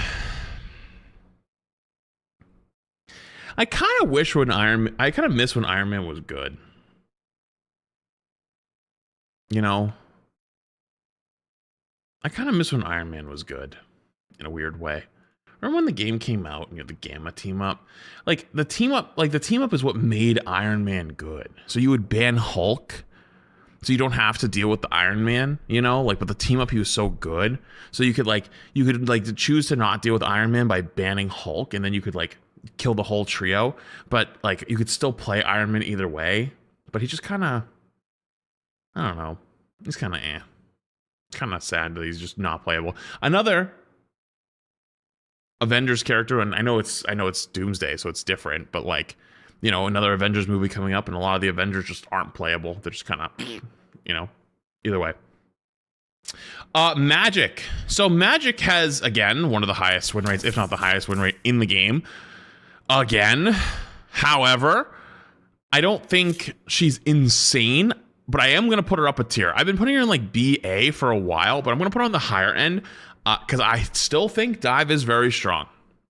[SPEAKER 1] I kind of wish I kind of miss when Iron Man was good. You know? I kind of miss when Iron Man was good. In a weird way. Remember when the game came out and you had the Gamma team up? Like the team up is what made Iron Man good. So you would ban Hulk. So you don't have to deal with the Iron Man, you know? Like, but the team up, he was so good. So you could choose to not deal with Iron Man by banning Hulk, and then you could like kill the whole trio, but like you could still play Iron Man either way. But he just kind of, I don't know, he's kind of kind of sad that he's just not playable. Another Avengers character, and I know it's Doomsday, so it's different, but like, you know, another Avengers movie coming up, and a lot of the Avengers just aren't playable. They're just kind of, you know, either way. Magic. So Magic has, again, one of the highest win rates, if not the highest win rate in the game. Again, however, I don't think she's insane, but I am going to put her up a tier. I've been putting her in like BA for a while, but I'm going to put her on the higher end because I still think Dive is very strong.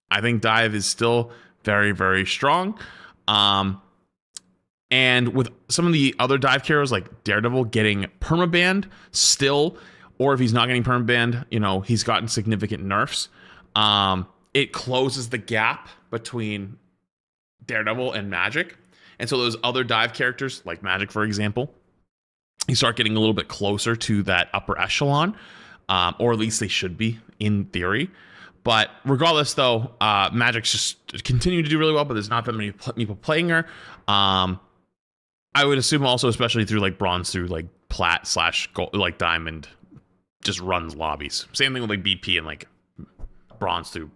[SPEAKER 1] I think Dive is still very, very strong. And with some of the other Dive heroes like Daredevil getting permabanned still, or if he's not getting permabanned, you know, he's gotten significant nerfs. It closes the gap between Daredevil and Magic. And so those other Dive characters, like Magic, for example, you start getting a little bit closer to that upper echelon, or at least they should be in theory. But regardless, though, Magic's just continuing to do really well, but there's not that many people playing her. I would assume also, especially through like bronze through like plat / gold, like diamond, just runs lobbies. Same thing with like BP and like bronze through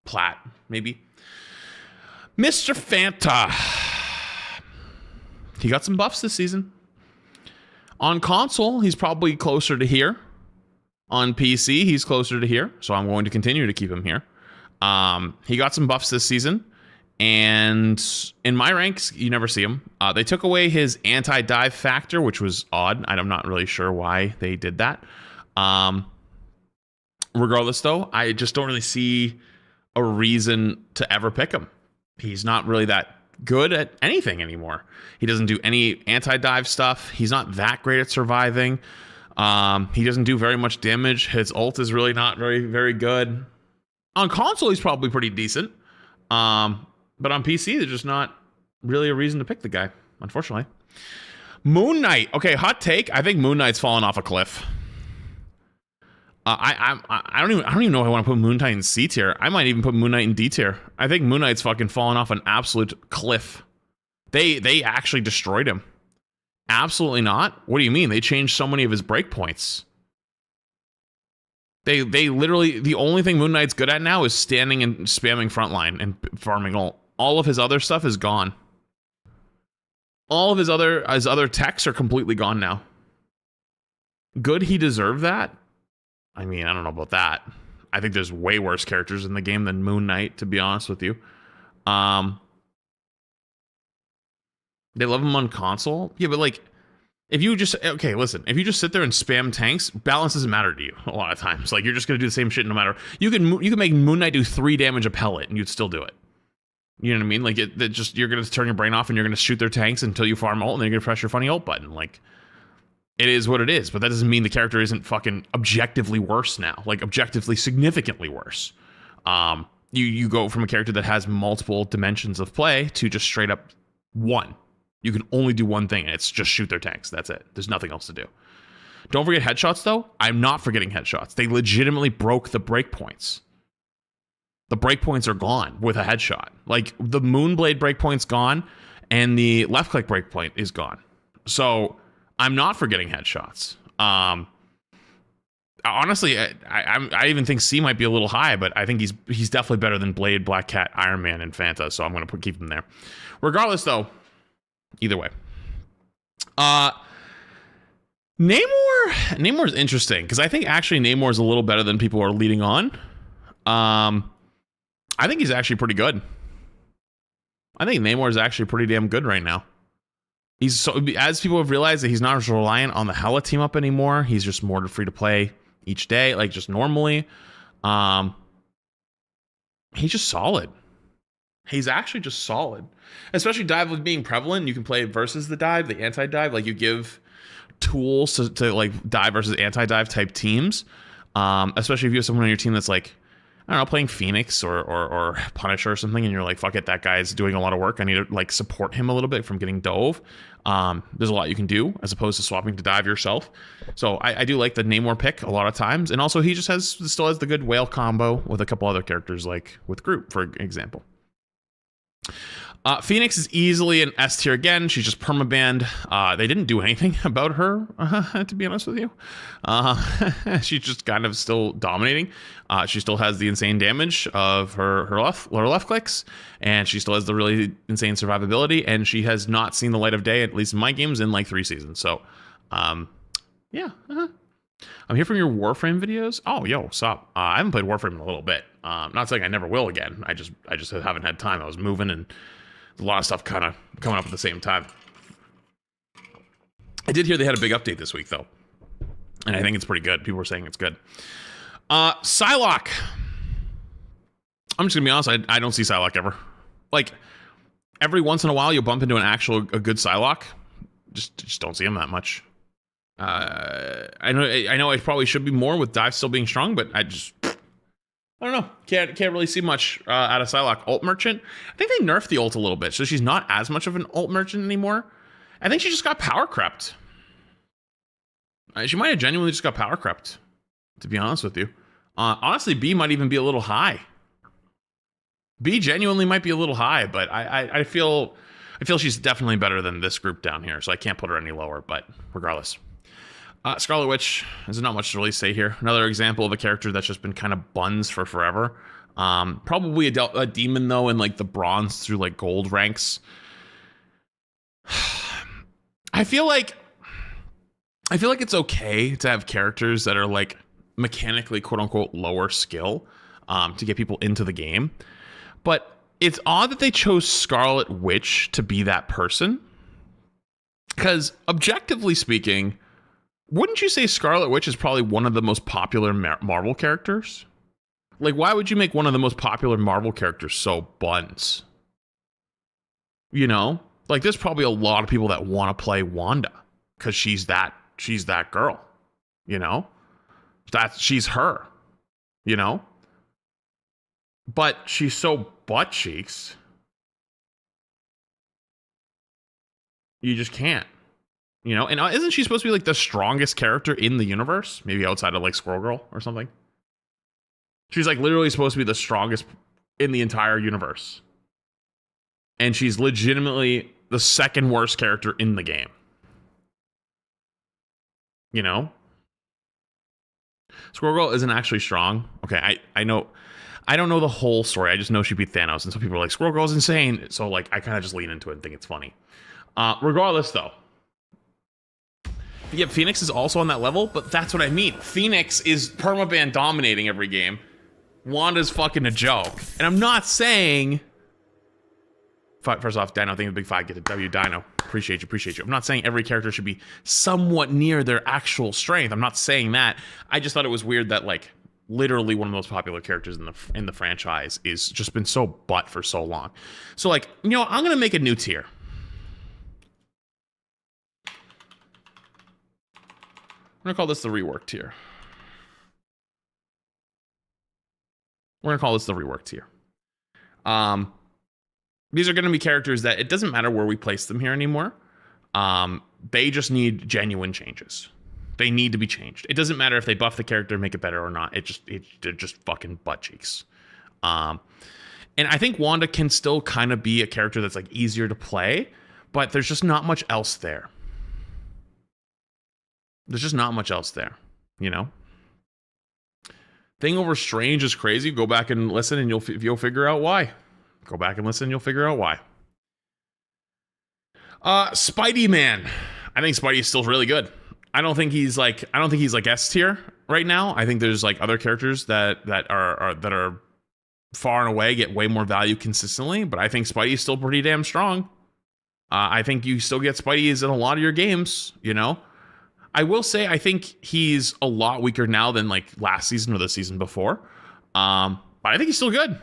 [SPEAKER 1] plat, maybe. Mr. Fanta. He got some buffs this season. On console, he's probably closer to here. On PC, he's closer to here. So I'm going to continue to keep him here. He got some buffs this season. And in my ranks, you never see him. They took away his anti-dive factor, which was odd. I'm not really sure why they did that. Regardless, though, I just don't really see a reason to ever pick him. He's not really that good at anything anymore. He doesn't do any anti-dive stuff. He's not that great at surviving. He doesn't do very much damage. His ult is really not very, very good. On console, he's probably pretty decent. But on PC, there's just not really a reason to pick the guy, unfortunately. Moon Knight. Okay, hot take. I think Moon Knight's fallen off a cliff. I don't even know if I want to put Moon Knight in C tier. I might even put Moon Knight in D tier. I think Moon Knight's fucking fallen off an absolute cliff. They actually destroyed him. Absolutely not. What do you mean? They changed so many of his breakpoints. They literally, the only thing Moon Knight's good at now is standing and spamming frontline and farming ult. All of his other stuff is gone. All of his other techs are completely gone now. Good, he deserved that. I mean, I don't know about that. I think there's way worse characters in the game than Moon Knight, to be honest with you. They love him on console. Yeah, but like, if you just, okay, listen, if you just sit there and spam tanks, balance doesn't matter to you a lot of times. Like, you're just going to do the same shit no matter. You can make Moon Knight do 3 damage a pellet and you'd still do it. You know what I mean? Like, it just, you're going to turn your brain off and you're going to shoot their tanks until you farm ult and then you're going to press your funny ult button. Like, it is what it is, but that doesn't mean the character isn't fucking objectively worse now. Like, objectively significantly worse. You go from a character that has multiple dimensions of play to just straight up one. You can only do one thing, and it's just shoot their tanks. That's it. There's nothing else to do. Don't forget headshots, though. I'm not forgetting headshots. They legitimately broke the breakpoints. The breakpoints are gone with a headshot. Like, the Moonblade breakpoint's gone, and the left-click breakpoint is gone. So, I'm not forgetting headshots. Honestly, I even think C might be a little high, but I think he's definitely better than Blade, Black Cat, Iron Man, and Fanta, so I'm going to keep him there. Regardless, though, either way. Namor's interesting, because I think actually Namor's a little better than people are leading on. I think he's actually pretty good. I think Namor's actually pretty damn good right now. He's so, as people have realized that he's not as reliant on the Hela team up anymore. He's just more free to play each day, like just normally. He's just solid. He's actually just solid. Especially dive with being prevalent. You can play versus the dive, the anti-dive. Like, you give tools to like dive versus anti-dive type teams. Especially if you have someone on your team that's like, I don't know, playing Phoenix or Punisher or something, and you're like, fuck it, that guy's doing a lot of work. I need to like support him a little bit from getting dove. There's a lot you can do as opposed to swapping to dive yourself. So I do like the Namor pick a lot of times. And also he just still has the good whale combo with a couple other characters, like with Groot, for example. Phoenix is easily an S tier again. She's just permabanned. They didn't do anything about her, to be honest with you. She's just kind of still dominating. She still has the insane damage of her left clicks, and she still has the really insane survivability, and she has not seen the light of day, at least in my games, in like 3 seasons. So, yeah. I'm here from your Warframe videos. Oh, yo, sup? I haven't played Warframe in a little bit. Not saying I never will again. I just haven't had time. I was moving and a lot of stuff kind of coming up at the same time. I did hear they had a big update this week, though. And I think it's pretty good. People were saying it's good. Psylocke. I'm just going to be honest. I don't see Psylocke ever. Like, every once in a while, you'll bump into a good Psylocke. Just don't see him that much. I know I probably should be more with Dive still being strong, but I don't know. Can't really see much out of Psylocke. Ult Merchant. I think they nerfed the ult a little bit, so she's not as much of an ult merchant anymore. I think she just got power crept. She might have genuinely just got power crept, to be honest with you. Honestly, B might even be a little high. B genuinely might be a little high, but I feel she's definitely better than this group down here, so I can't put her any lower, but regardless. Scarlet Witch, there's not much to really say here. Another example of a character that's just been kind of buns for forever. Probably a demon, though, in like the bronze through like gold ranks. I feel like it's okay to have characters that are like mechanically quote unquote lower skill to get people into the game. But it's odd that they chose Scarlet Witch to be that person. Because objectively speaking, wouldn't you say Scarlet Witch is probably one of the most popular Marvel characters? Like, why would you make one of the most popular Marvel characters so buns? You know? Like, there's probably a lot of people that want to play Wanda because she's that girl. You know? She's her. You know? But she's so butt cheeks. You just can't. You know, and isn't she supposed to be like the strongest character in the universe? Maybe outside of like Squirrel Girl or something. She's like literally supposed to be the strongest in the entire universe. And she's legitimately the second worst character in the game. You know? Squirrel Girl isn't actually strong. Okay, I know. I don't know the whole story. I just know she beat Thanos. And so people are like, Squirrel Girl's insane. So like, I kind of just lean into it and think it's funny. Regardless though. Yeah, Phoenix is also on that level, but that's what I mean. Phoenix is permaban dominating every game. Wanda's fucking a joke. And I'm not saying... First off, Dino, thank you, Big Five, get a W, Dino. Appreciate you. I'm not saying every character should be somewhat near their actual strength. I'm not saying that. I just thought it was weird that, like, literally one of the most popular characters in the franchise is just been so butt for so long. So, like, you know, I'm going to make a new tier. I'm going to call this the rework tier. We're going to call this the rework tier. These are going to be characters that it doesn't matter where we place them here anymore. They just need genuine changes. They need to be changed. It doesn't matter if they buff the character, make it better or not. They're just fucking butt cheeks. And I think Wanda can still kind of be a character that's like easier to play, but there's just not much else there. There's just not much else there, you know? Thing over Strange is crazy. Go back and listen and you'll figure out why. Go back and listen and you'll figure out why. Spidey Man. I think Spidey is still really good. I don't think he's like S tier right now. I think there's like other characters that are far and away get way more value consistently, but I think Spidey is still pretty damn strong. I think you still get Spidey's in a lot of your games, you know? I will say I think he's a lot weaker now than like last season or the season before. But I think he's still good.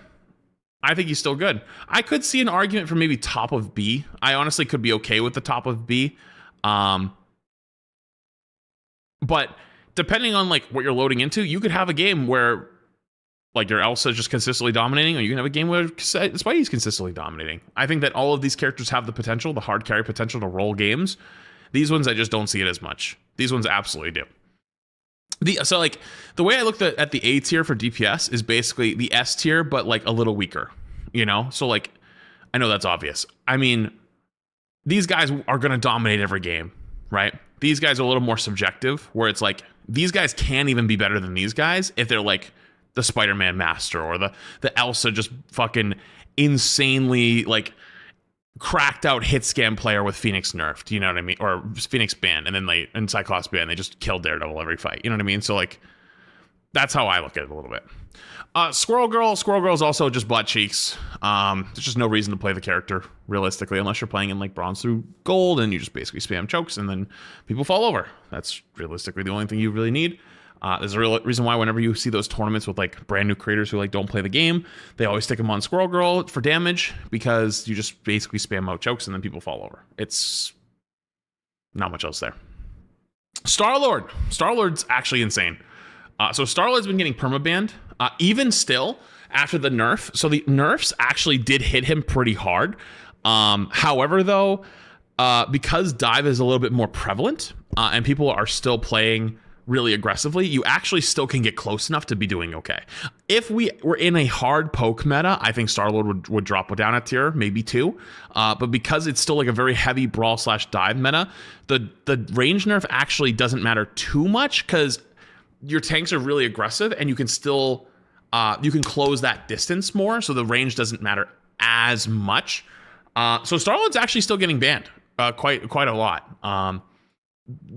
[SPEAKER 1] I could see an argument for maybe top of B. I honestly could be okay with the top of B. But depending on like what you're loading into, you could have a game where like your Elsa is just consistently dominating, or you can have a game where Spidey's consistently dominating. I think that all of these characters have the potential, the hard carry potential to roll games. These ones, I just don't see it as much. These ones absolutely do. So like the way I looked at the A tier for DPS is basically the S tier, but like a little weaker, you know? So like, I know that's obvious. I mean, these guys are going to dominate every game, right? These guys are a little more subjective, where it's like, these guys can't even be better than these guys if they're like the Spider-Man master or the Elsa just fucking insanely like cracked out hit scan player with Phoenix nerfed, you know what I mean? Or Phoenix banned, and then in Cyclops banned, they just killed Daredevil every fight, you know what I mean? So like, That's how I look at it a little bit. Squirrel Girl is also just butt cheeks. There's just no reason to play the character, realistically, unless you're playing in like bronze through gold and you just basically spam chokes and then people fall over. That's realistically the only thing you really need. There's a real reason why whenever you see those tournaments with like brand new creators who like don't play the game, they always stick them on Squirrel Girl for damage, because you just basically spam out chokes and then people fall over. It's not much else there. Star-Lord's actually insane. So Star-Lord's been getting permabanned, even still after the nerf. So the nerfs actually did hit him pretty hard. However, though, because dive is a little bit more prevalent and people are still playing really aggressively, you actually still can get close enough to be doing okay. If we were in a hard poke meta, I think Star-Lord would drop down a tier, maybe 2. But because it's still like a very heavy brawl/dive meta, the range nerf actually doesn't matter too much, because your tanks are really aggressive and you can still you can close that distance more, so the range doesn't matter as much. So Star-Lord's actually still getting banned quite a lot.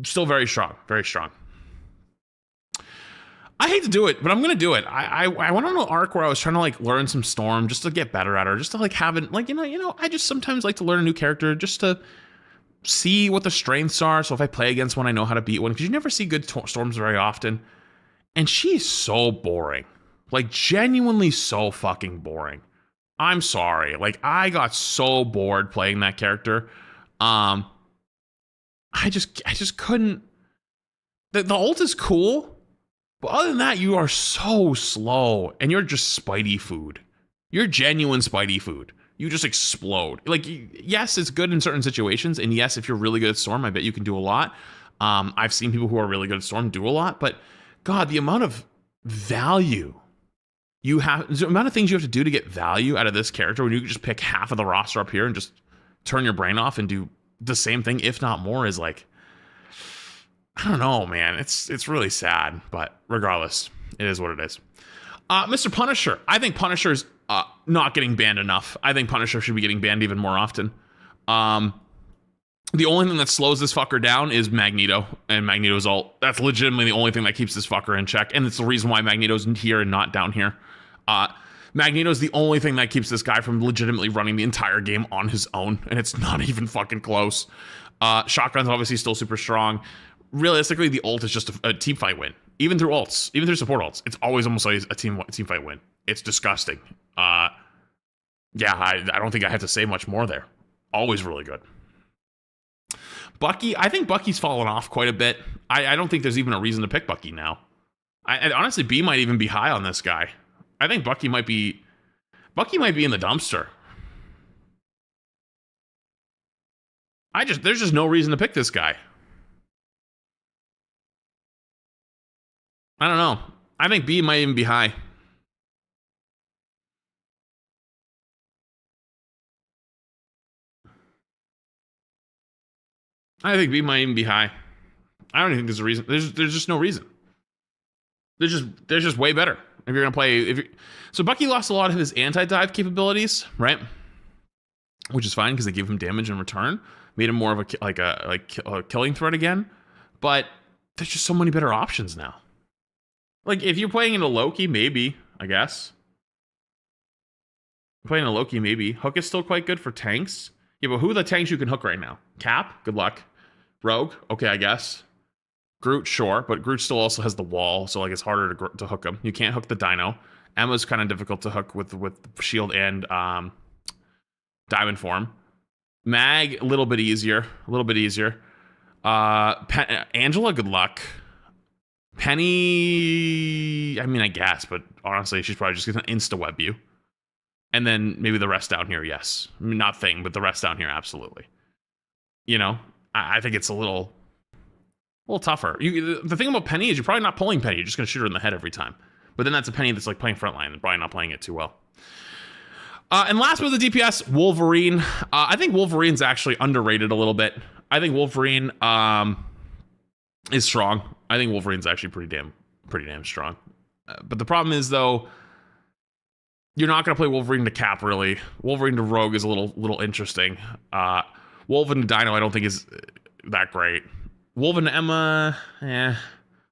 [SPEAKER 1] Still very strong. I hate to do it, but I'm gonna do it. I went on an arc where I was trying to like learn some Storm just to get better at her, just to like have it like, you know, I just sometimes like to learn a new character just to see what the strengths are. So if I play against one, I know how to beat one, because you never see good Storms very often. And she's so boring, like genuinely so fucking boring. I'm sorry, like I got so bored playing that character. I just couldn't. The ult is cool. But other than that, you are so slow, and you're just Spidey food. You're genuine Spidey food. You just explode. Like, yes, it's good in certain situations, and yes, if you're really good at Storm, I bet you can do a lot. I've seen people who are really good at Storm do a lot, but God, the amount of value you have, the amount of things you have to do to get value out of this character, when you can just pick half of the roster up here and just turn your brain off and do the same thing, if not more, is like, I don't know, man. It's really sad, but regardless, it is what it is. Mr. Punisher. I think Punisher's not getting banned enough. I think Punisher should be getting banned even more often. The only thing that slows this fucker down is Magneto and Magneto's ult. That's legitimately the only thing that keeps this fucker in check, and it's the reason why Magneto's here and not down here. Magneto's the only thing that keeps this guy from legitimately running the entire game on his own, and it's not even fucking close. Shotgun's obviously still super strong. Realistically, the ult is just a team fight win. Even through ults, even through support ults, it's always almost always a team fight win. It's disgusting. Yeah, I don't think I have to say much more there. Always really good. Bucky, I think Bucky's fallen off quite a bit. I don't think there's even a reason to pick Bucky now. I honestly, B might even be high on this guy. I think Bucky might be in the dumpster. There's just no reason to pick this guy. I don't know. I think B might even be high. I think B might even be high. I don't even think there's a reason. There's just no reason. They're just way better. If you're gonna play, so Bucky lost a lot of his anti-dive capabilities, right? Which is fine because they gave him damage in return, made him more of a killing threat again. But there's just so many better options now. Like, if you're playing into Loki, maybe, I guess. Playing into Loki, maybe. Hook is still quite good for tanks. Yeah, but who are the tanks you can hook right now? Cap, good luck. Rogue, okay, I guess. Groot, sure, but Groot still also has the wall, so like it's harder to hook him. You can't hook the Dino. Emma's kind of difficult to hook with shield and diamond form. Mag, a little bit easier. Angela, good luck. Penny, I mean, I guess, but honestly, she's probably just gonna insta-web you. And then maybe the rest down here, yes. I mean, not Thing, but the rest down here, absolutely. You know, I think it's a little tougher. The thing about Penny is you're probably not pulling Penny. You're just gonna shoot her in the head every time. But then that's a Penny that's like playing frontline and probably not playing it too well. And last but the DPS, Wolverine. I think Wolverine's actually underrated a little bit. I think Wolverine is strong. I think Wolverine's actually pretty damn strong. But the problem is, though, you're not going to play Wolverine to Cap, really. Wolverine to Rogue is a little interesting. Wolverine to Dino, I don't think is that great. Wolverine to Emma,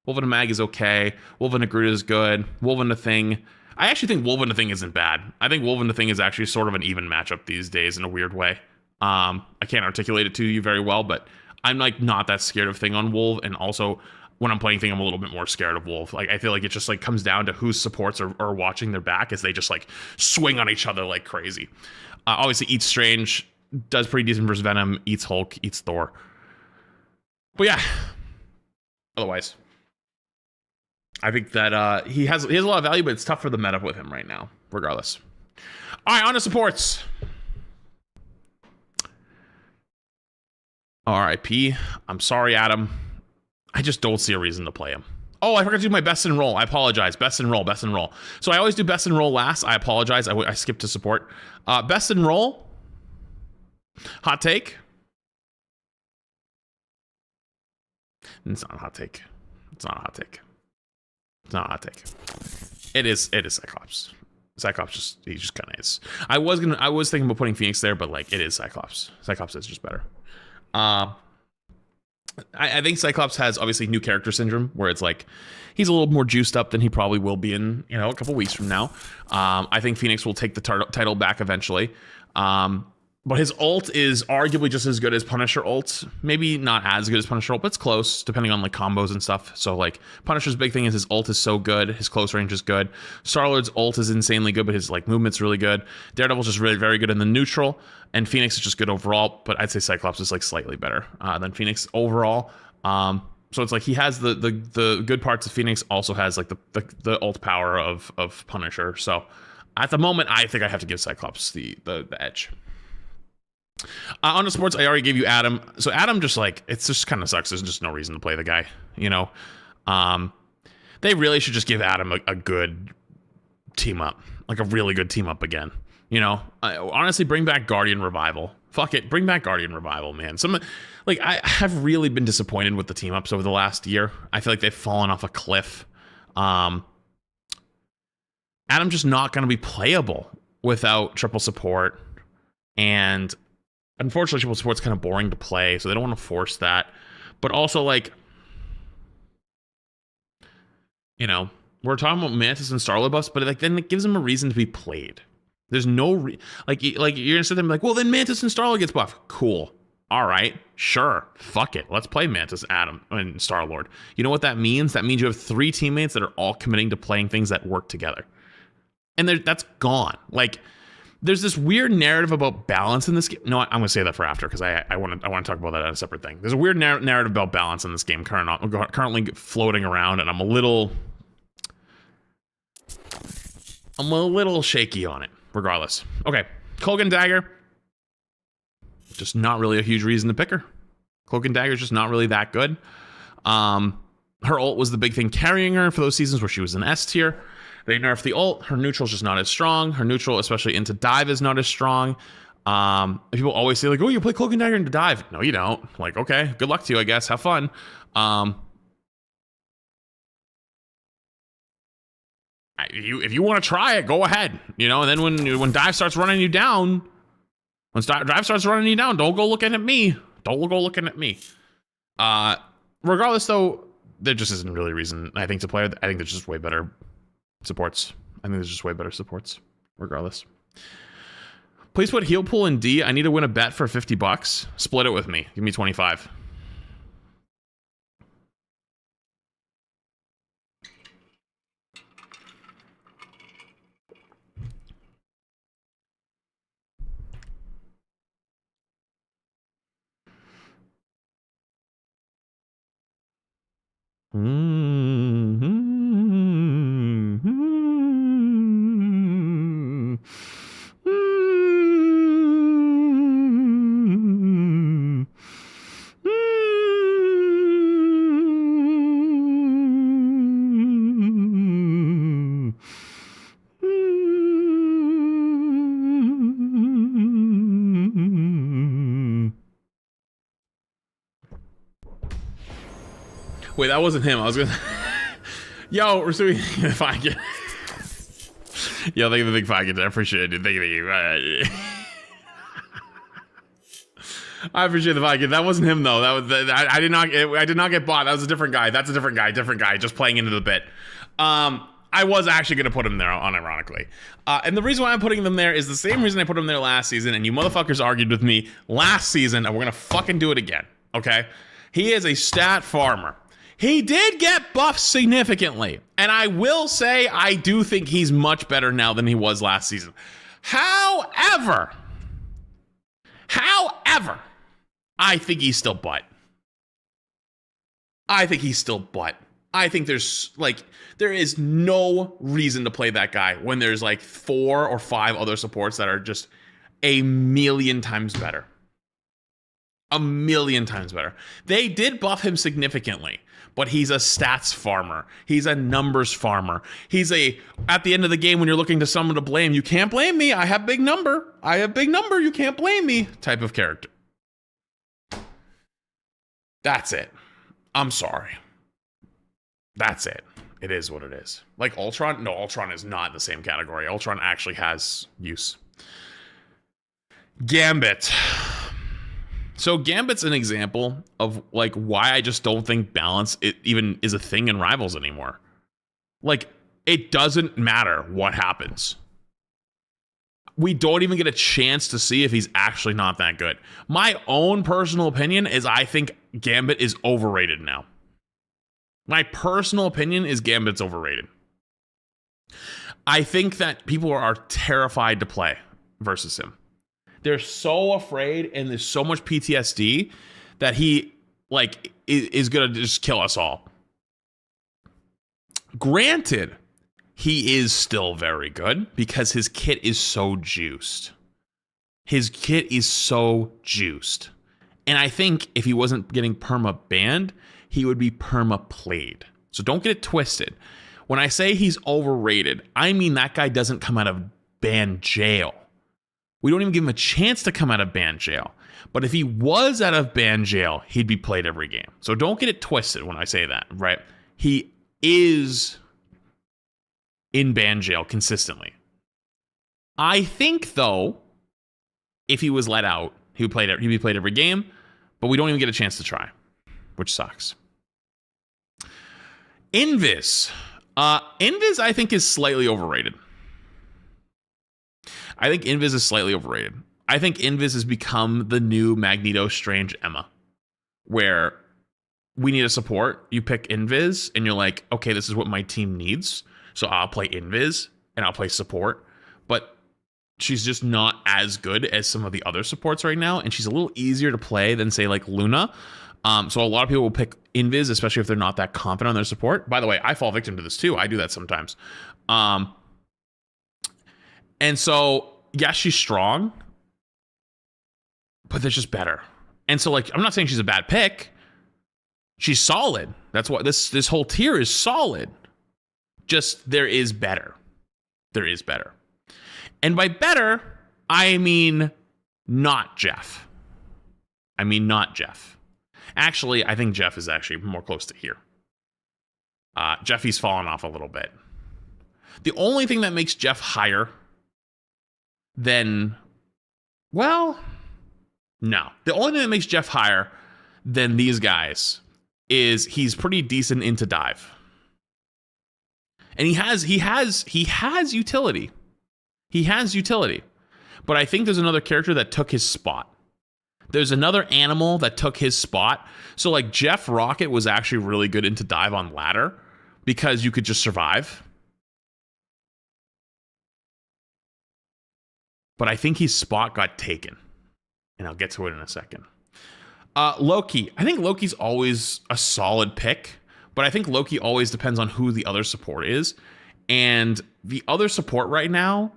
[SPEAKER 1] Wolven and Mag is okay. Wolven and Groot is good. Wolven the Thing. I actually think Wolven the Thing isn't bad. I think Wolven the Thing is actually sort of an even matchup these days in a weird way. I can't articulate it to you very well, but I'm like not that scared of Thing on Wolf, and also when I'm playing Thing, I'm a little bit more scared of Wolf. Like I feel like it just like comes down to whose supports are watching their back as they just like swing on each other like crazy. Obviously, Eats Strange does pretty decent versus Venom. Eats Hulk. Eats Thor. But yeah, otherwise, I think that he has a lot of value, but it's tough for the meta with him right now. Regardless. All right, on to supports. R.I.P. I'm sorry, Adam. I just don't see a reason to play him. Oh, I forgot to do my best in roll. I apologize. Best in roll. So I always do best in roll last. I apologize. I skipped to support. Best in roll. Hot take. It's not a hot take. It is Cyclops. Cyclops he just kind of is. I was thinking about putting Phoenix there, but like it is Cyclops. Cyclops is just better. I think Cyclops has obviously new character syndrome, where it's like he's a little more juiced up than he probably will be in a couple weeks from now. I think Phoenix will take the title back eventually. But his ult is arguably just as good as Punisher ult. Maybe not as good as Punisher ult, but it's close, depending on like combos and stuff. So like Punisher's big thing is his ult is so good, his close range is good. Star-Lord's ult is insanely good, but his like movement's really good. Daredevil's just really very good in the neutral, and Phoenix is just good overall. But I'd say Cyclops is like slightly better than Phoenix overall. So it's like he has the good parts of Phoenix, also has like the ult power of Punisher. So at the moment, I think I have to give Cyclops the edge. On the sports, I already gave you Adam. So Adam just like, it's just kind of sucks. There's just no reason to play the guy, They really should just give Adam a good team up, like a really good team up again. Honestly, bring back Guardian Revival. Fuck it, bring back Guardian Revival, man. I have really been disappointed with the team ups over the last year. I feel like they've fallen off a cliff. Adam's just not going to be playable without triple support, and unfortunately, triple support's kind of boring to play, so they don't want to force that. But also, like, we're talking about Mantis and Star-Lord buffs, but like then it gives them a reason to be played. There's no like you're gonna sit there and be like, well, then Mantis and Star-Lord gets buffed. Cool. All right, sure. Fuck it. Let's play Mantis, Adam, and Star-Lord. You know what that means? That means you have 3 teammates that are all committing to playing things that work together, and that's gone. Like, there's this weird narrative about balance in this game. No, I'm going to say that for after, because I want to talk about that as a separate thing. There's a weird narrative about balance in this game currently floating around, and I'm a little shaky on it, regardless. Okay, Cloak and Dagger. Just not really a huge reason to pick her. Cloak and Dagger is just not really that good. Her ult was the big thing carrying her for those seasons where she was an S tier. They nerfed the ult. Her neutral's just not as strong. Her neutral, especially into dive, is not as strong. People always say, like, oh, you play Cloak and Dagger into dive. No, you don't. Like, okay, good luck to you, I guess. Have fun. If you want to try it, go ahead. And then when dive starts running you down, don't go looking at me. Regardless, though, there just isn't really a reason, I think, to play. I think there's just way better supports. Regardless. Please put heal pool in D. I need to win a bet for $50. Split it with me. Give me 25. Wait, that wasn't him. I was gonna. Yo, we're doing if I get. Yo, thank you for the big 5 I appreciate it, dude. Thank you. I appreciate the Viking. That wasn't him though. That was I did not get bought. That was a different guy. That's a different guy. Just playing into the bit. I was actually gonna put him there unironically. And the reason why I'm putting them there is the same reason I put him there last season. And you motherfuckers argued with me last season, and we're gonna fucking do it again. Okay? He is a stat farmer. He did get buffed significantly. And I will say I do think he's much better now than he was last season. However, I think he's still butt. I think there is no reason to play that guy when there's like 4 or 5 other supports that are just a million times better. A million times better. They did buff him significantly, but he's a stats farmer. He's a numbers farmer. At the end of the game, when you're looking to someone to blame, you can't blame me. I have big number. You can't blame me type of character. That's it. I'm sorry. That's it. It is what it is. Like Ultron? No, Ultron is not in the same category. Ultron actually has use. Gambit. So Gambit's an example of like why I just don't think balance it even is a thing in Rivals anymore. Like, it doesn't matter what happens. We don't even get a chance to see if he's actually not that good. My own personal opinion is I think Gambit is overrated now. My personal opinion is Gambit's overrated. I think that people are terrified to play versus him. They're so afraid, and there's so much PTSD that he like is gonna just kill us all. Granted, he is still very good because his kit is so juiced. His kit is so juiced. And I think if he wasn't getting perma banned, he would be perma played. So don't get it twisted. When I say he's overrated, I mean that guy doesn't come out of ban jail. We don't even give him a chance to come out of ban jail. But if he was out of ban jail, he'd be played every game. So don't get it twisted when I say that, right? He is in ban jail consistently. I think, though, if he was let out, he'd be played every game, but we don't even get a chance to try, which sucks. Invis. Invis, I think, is slightly overrated. I think Invis has become the new Magneto Strange Emma, where we need a support. You pick Invis, and you're like, okay, this is what my team needs. So I'll play Invis, and I'll play support. But she's just not as good as some of the other supports right now, and she's a little easier to play than, say, like Luna. So a lot of people will pick Invis, especially if they're not that confident on their support. By the way, I fall victim to this too. I do that sometimes. And so, yeah, she's strong, but they're just better. And so, like, I'm not saying she's a bad pick. She's solid. That's what this whole tier is solid. Just there is better. There is better. And by better, I mean not Jeff. Actually, I think Jeff is actually more close to here. Jeffy's fallen off a little bit. The only thing that makes Jeff higher than, well, no. The only thing that makes Jeff higher than these guys is he's pretty decent into dive. And he has utility. He has utility. But I think there's another character that took his spot. There's another animal that took his spot. So like Jeff Rocket was actually really good into dive on ladder because you could just survive. But I think his spot got taken. And I'll get to it in a second. Loki. I think Loki's always a solid pick. But I think Loki always depends on who the other support is. And the other support right now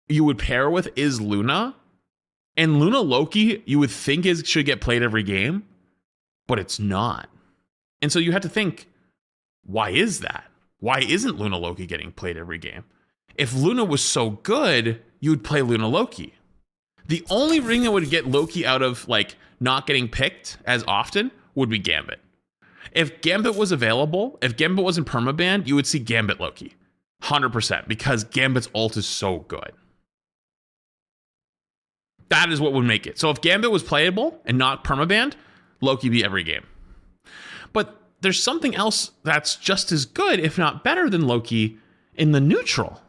[SPEAKER 1] you would pair with is Luna. And Luna Loki, you would think should get played every game. But it's not. And so you have to think, why is that? Why isn't Luna Loki getting played every game? If Luna was so good, you would play Luna Loki. The only ring that would get Loki out of like not getting picked as often would be Gambit. If Gambit was available, if Gambit wasn't permabanned, you would see Gambit Loki. 100%, because Gambit's ult is so good. That is what would make it. So if Gambit was playable and not permabanned, Loki beat every game. But there's something else that's just as good, if not better than Loki in the neutral.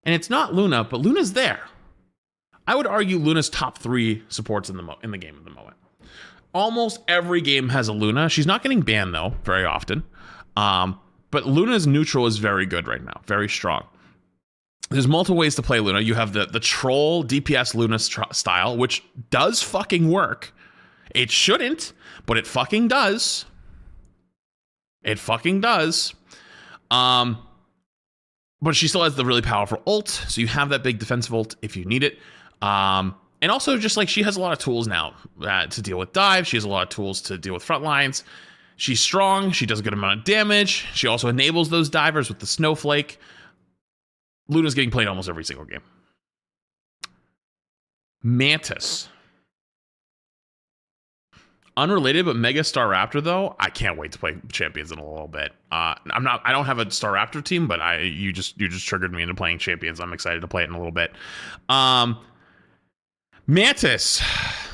[SPEAKER 1] And it's not Luna, but Luna's there. I would argue Luna's top 3 supports in the game at the moment. Almost every game has a Luna. She's not getting banned, though, very often. But Luna's neutral is very good right now, very strong. There's multiple ways to play Luna. You have the troll DPS Luna style, which does fucking work. It shouldn't, but it fucking does. It fucking does. But she still has the really powerful ult, so you have that big defensive ult if you need it. And also, just like, she has a lot of tools now to deal with dive. She has a lot of tools to deal with front lines. She's strong. She does a good amount of damage. She also enables those divers with the snowflake. Luna's getting played almost every single game. Mantis. Unrelated, but Mega Star Raptor, though, I can't wait to play Champions in a little bit. I don't have a Star Raptor team, but you just triggered me into playing Champions. I'm excited to play it in a little bit. Mantis.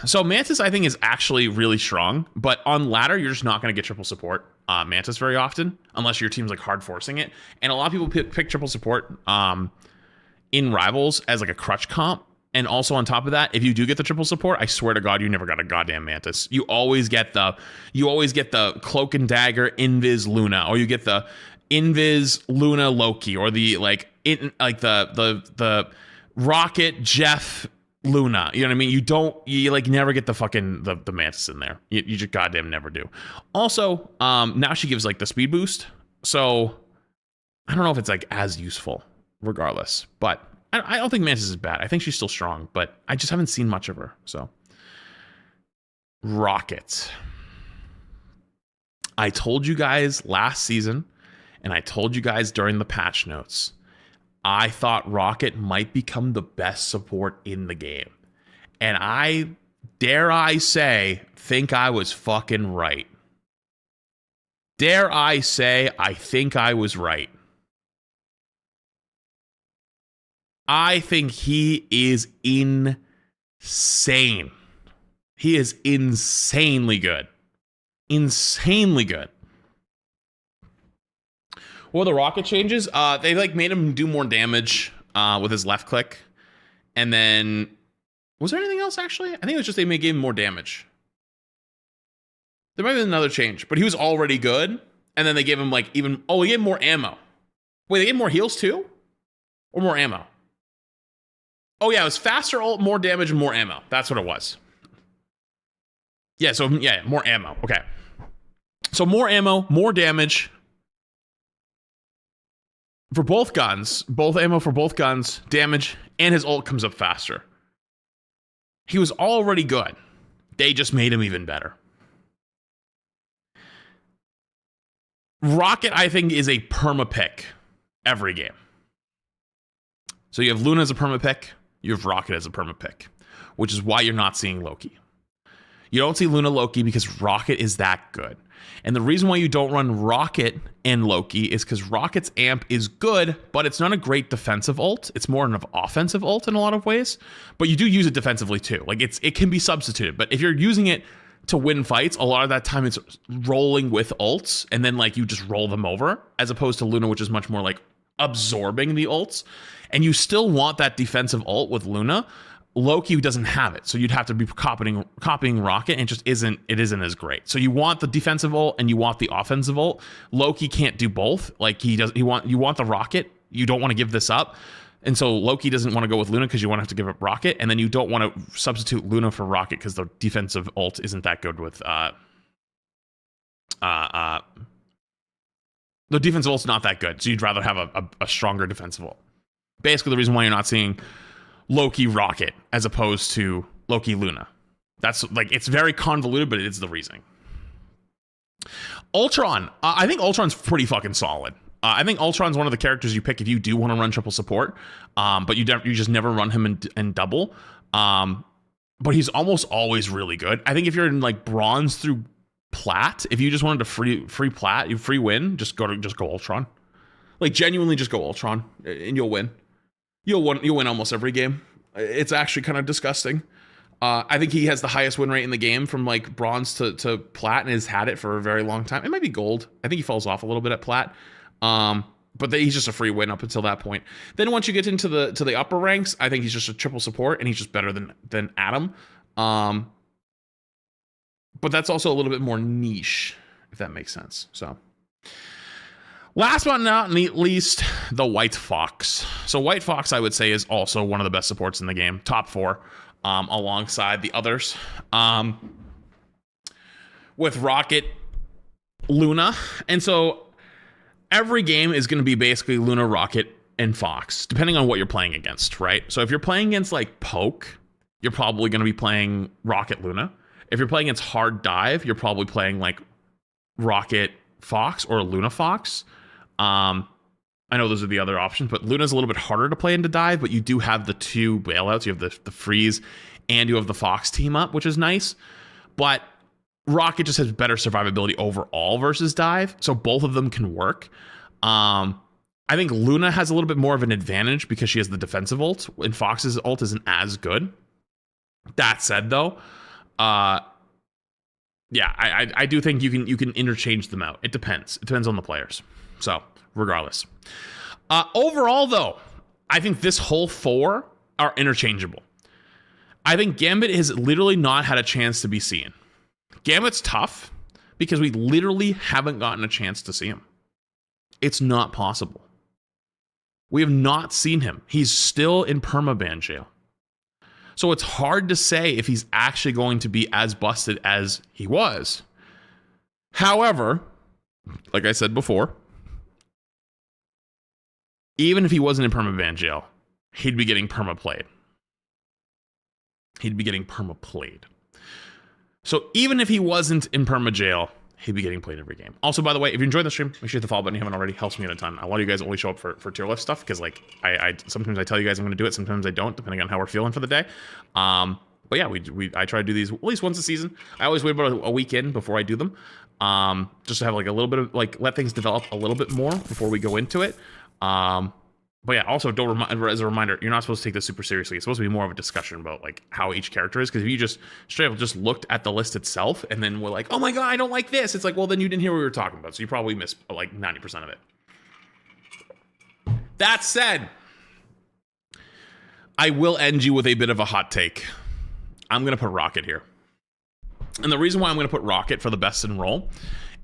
[SPEAKER 1] So Mantis, I think, is actually really strong, but on ladder, you're just not going to get triple support Mantis very often, unless your team's like hard forcing it. And a lot of people pick triple support in Rivals as like a crutch comp. And also on top of that, if you do get the triple support, I swear to God, you never got a goddamn Mantis. You always get the Cloak and Dagger Invis Luna, or you get the Invis Luna Loki, or the the Rocket Jeff Luna. You know what I mean? You like never get the fucking the Mantis in there. You just goddamn never do. Also, now she gives like the speed boost, so I don't know if it's like as useful regardless, but I don't think Mantis is bad. I think she's still strong, but I just haven't seen much of her. So, Rocket. I told you guys last season, and I told you guys during the patch notes, I thought Rocket might become the best support in the game. And I, dare I say, think I was fucking right. Dare I say, I think I was right. I think he is insane. He is insanely good. Insanely good. What were the Rocket changes? They like made him do more damage with his left click. And then, was there anything else actually? I think it was just they gave him more damage. There might have been another change, but he was already good. And then they gave him like they gave him more ammo. Wait, they gave him more heals too? Or more ammo? Oh yeah, it was faster ult, more damage, and more ammo. That's what it was. Yeah, so yeah, more ammo. Okay. So more ammo, more damage for both guns. Both ammo for both guns, damage, and his ult comes up faster. He was already good. They just made him even better. Rocket, I think, is a perma pick every game. So you have Luna as a perma pick. You have Rocket as a perma pick, which is why you're not seeing Loki. You don't see Luna Loki because Rocket is that good. And the reason why you don't run Rocket and Loki is because Rocket's amp is good, but it's not a great defensive ult. It's more an offensive ult in a lot of ways. But you do use it defensively too. Like it can be substituted. But if you're using it to win fights, a lot of that time it's rolling with ults, and then like you just roll them over, as opposed to Luna, which is much more like absorbing the ults. And you still want that defensive ult with Luna. Loki doesn't have it, so you'd have to be copying Rocket, and it isn't as great. So you want the defensive ult and you want the offensive ult. Loki can't do both. Like you want the Rocket. You don't want to give this up, and so Loki doesn't want to go with Luna because you want to have to give up Rocket, and then you don't want to substitute Luna for Rocket because the defensive ult isn't that good with the defensive ult's not that good. So you'd rather have a stronger defensive ult. Basically, the reason why you're not seeing Loki Rocket as opposed to Loki Luna. That's like, it's very convoluted, but it is the reasoning. Ultron. I think Ultron's pretty fucking solid. I think Ultron's one of the characters you pick if you do want to run triple support, but you just never run him in double. But he's almost always really good. I think if you're in like bronze through plat, if you just wanted to free plat, you free win, just go Ultron. Like genuinely, just go Ultron, and you'll win. You'll win almost every game. It's actually kind of disgusting. I think he has the highest win rate in the game from like bronze to plat, and has had it for a very long time. It might be gold. I think he falls off a little bit at plat. But he's just a free win up until that point. Then once you get into the upper ranks, I think he's just a triple support, and he's just better than Adam. But that's also a little bit more niche, if that makes sense. So last but not least, the White Fox. So White Fox, I would say, is also one of the best supports in the game, top 4, alongside the others. With Rocket, Luna, and so every game is going to be basically Luna, Rocket, and Fox, depending on what you're playing against, right? So if you're playing against like Poke, you're probably going to be playing Rocket, Luna. If you're playing against Hard Dive, you're probably playing like Rocket, Fox, or Luna, Fox. I know those are the other options, but Luna's a little bit harder to play into dive, but you do have the 2 bailouts. You have the freeze and you have the Fox team up, which is nice. But Rocket just has better survivability overall versus dive, so both of them can work. I think Luna has a little bit more of an advantage because she has the defensive ult, and Fox's ult isn't as good. That said, though, I do think you can interchange them out. It depends. It depends on the players. So regardless, overall though, I think this whole 4 are interchangeable. I think Gambit has literally not had a chance to be seen. Gambit's tough because we literally haven't gotten a chance to see him. It's not possible. We have not seen him. He's still in permaban jail. So it's hard to say if he's actually going to be as busted as he was. However, like I said before, even if he wasn't in permaban jail, he'd be getting permaplayed. He'd be getting permaplayed. So even if he wasn't in perma jail, he'd be getting played every game. Also, by the way, if you enjoyed the stream, make sure you hit the follow button if you haven't already. Helps me a ton. A lot of you guys only show up for tier lift stuff because like I sometimes I tell you guys I'm going to do it, sometimes I don't, depending on how we're feeling for the day. But yeah, I try to do these at least once a season. I always wait about a week in before I do them, just to have like a little bit of like let things develop a little bit more before we go into it. But yeah, also as a reminder, you're not supposed to take this super seriously. It's supposed to be more of a discussion about like how each character is. Because if you just straight up just looked at the list itself and then were like, oh my god, I don't like this. It's like, well, then you didn't hear what we were talking about. So you probably missed like 90% of it. That said, I will end you with a bit of a hot take. I'm going to put Rocket here. And the reason why I'm going to put Rocket for the best in role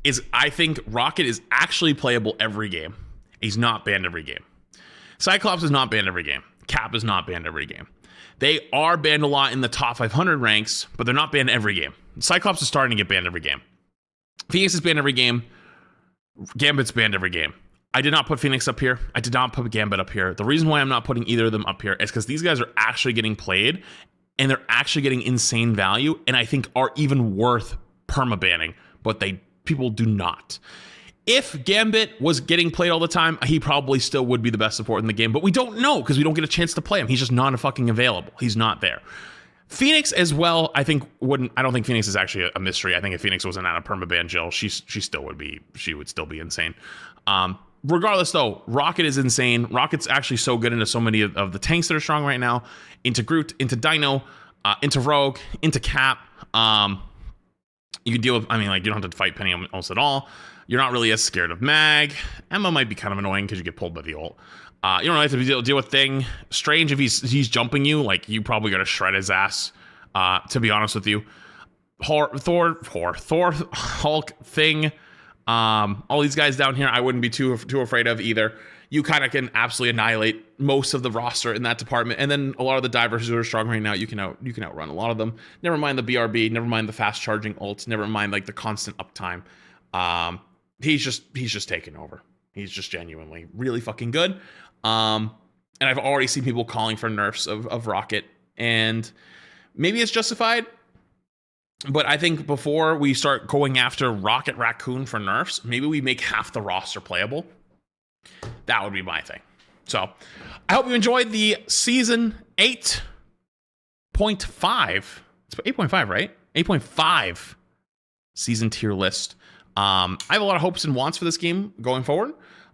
[SPEAKER 1] is I think Rocket is actually playable every game. He's not banned every game. Cyclops is not banned every game. Cap is not banned every game. They are banned a lot in the top 500 ranks, but they're not banned every game. Cyclops is starting to get banned every game. Phoenix is banned every game. Gambit's banned every game. I did not put Phoenix up here. I did not put Gambit up here. The reason why I'm not putting either of them up here is because these guys are actually getting played, and they're actually getting insane value, and I think are even worth perma-banning, but people do not. If Gambit was getting played all the time, he probably still would be the best support in the game, but we don't know because we don't get a chance to play him. He's just not fucking available. He's not there. Phoenix as well, I don't think Phoenix is actually a mystery. I think if Phoenix wasn't out of permaban jail, she would still be insane. Regardless though, Rocket is insane. Rocket's actually so good into so many of the tanks that are strong right now, into Groot, into Dino, into Rogue, into Cap. You can deal with, you don't have to fight Penny almost at all. You're not really as scared of Mag. Emma might be kind of annoying because you get pulled by the ult. You don't have to deal with Thing. Strange, if he's jumping you, like you probably got to shred his ass. To be honest with you, Thor, Hulk, Thing, all these guys down here, I wouldn't be too afraid of either. You kind of can absolutely annihilate most of the roster in that department, and then a lot of the divers who are strong right now, you can outrun a lot of them. Never mind the BRB, never mind the fast charging ults, never mind like the constant uptime. He's just taking over. He's just genuinely really fucking good. And I've already seen people calling for nerfs of Rocket, and maybe it's justified. But I think before we start going after Rocket Raccoon for nerfs, maybe we make half the roster playable. That would be my thing. So I hope you enjoyed the season 8.5. It's 8.5, right? 8.5 season tier list. I have a lot of hopes and wants for this game going forward.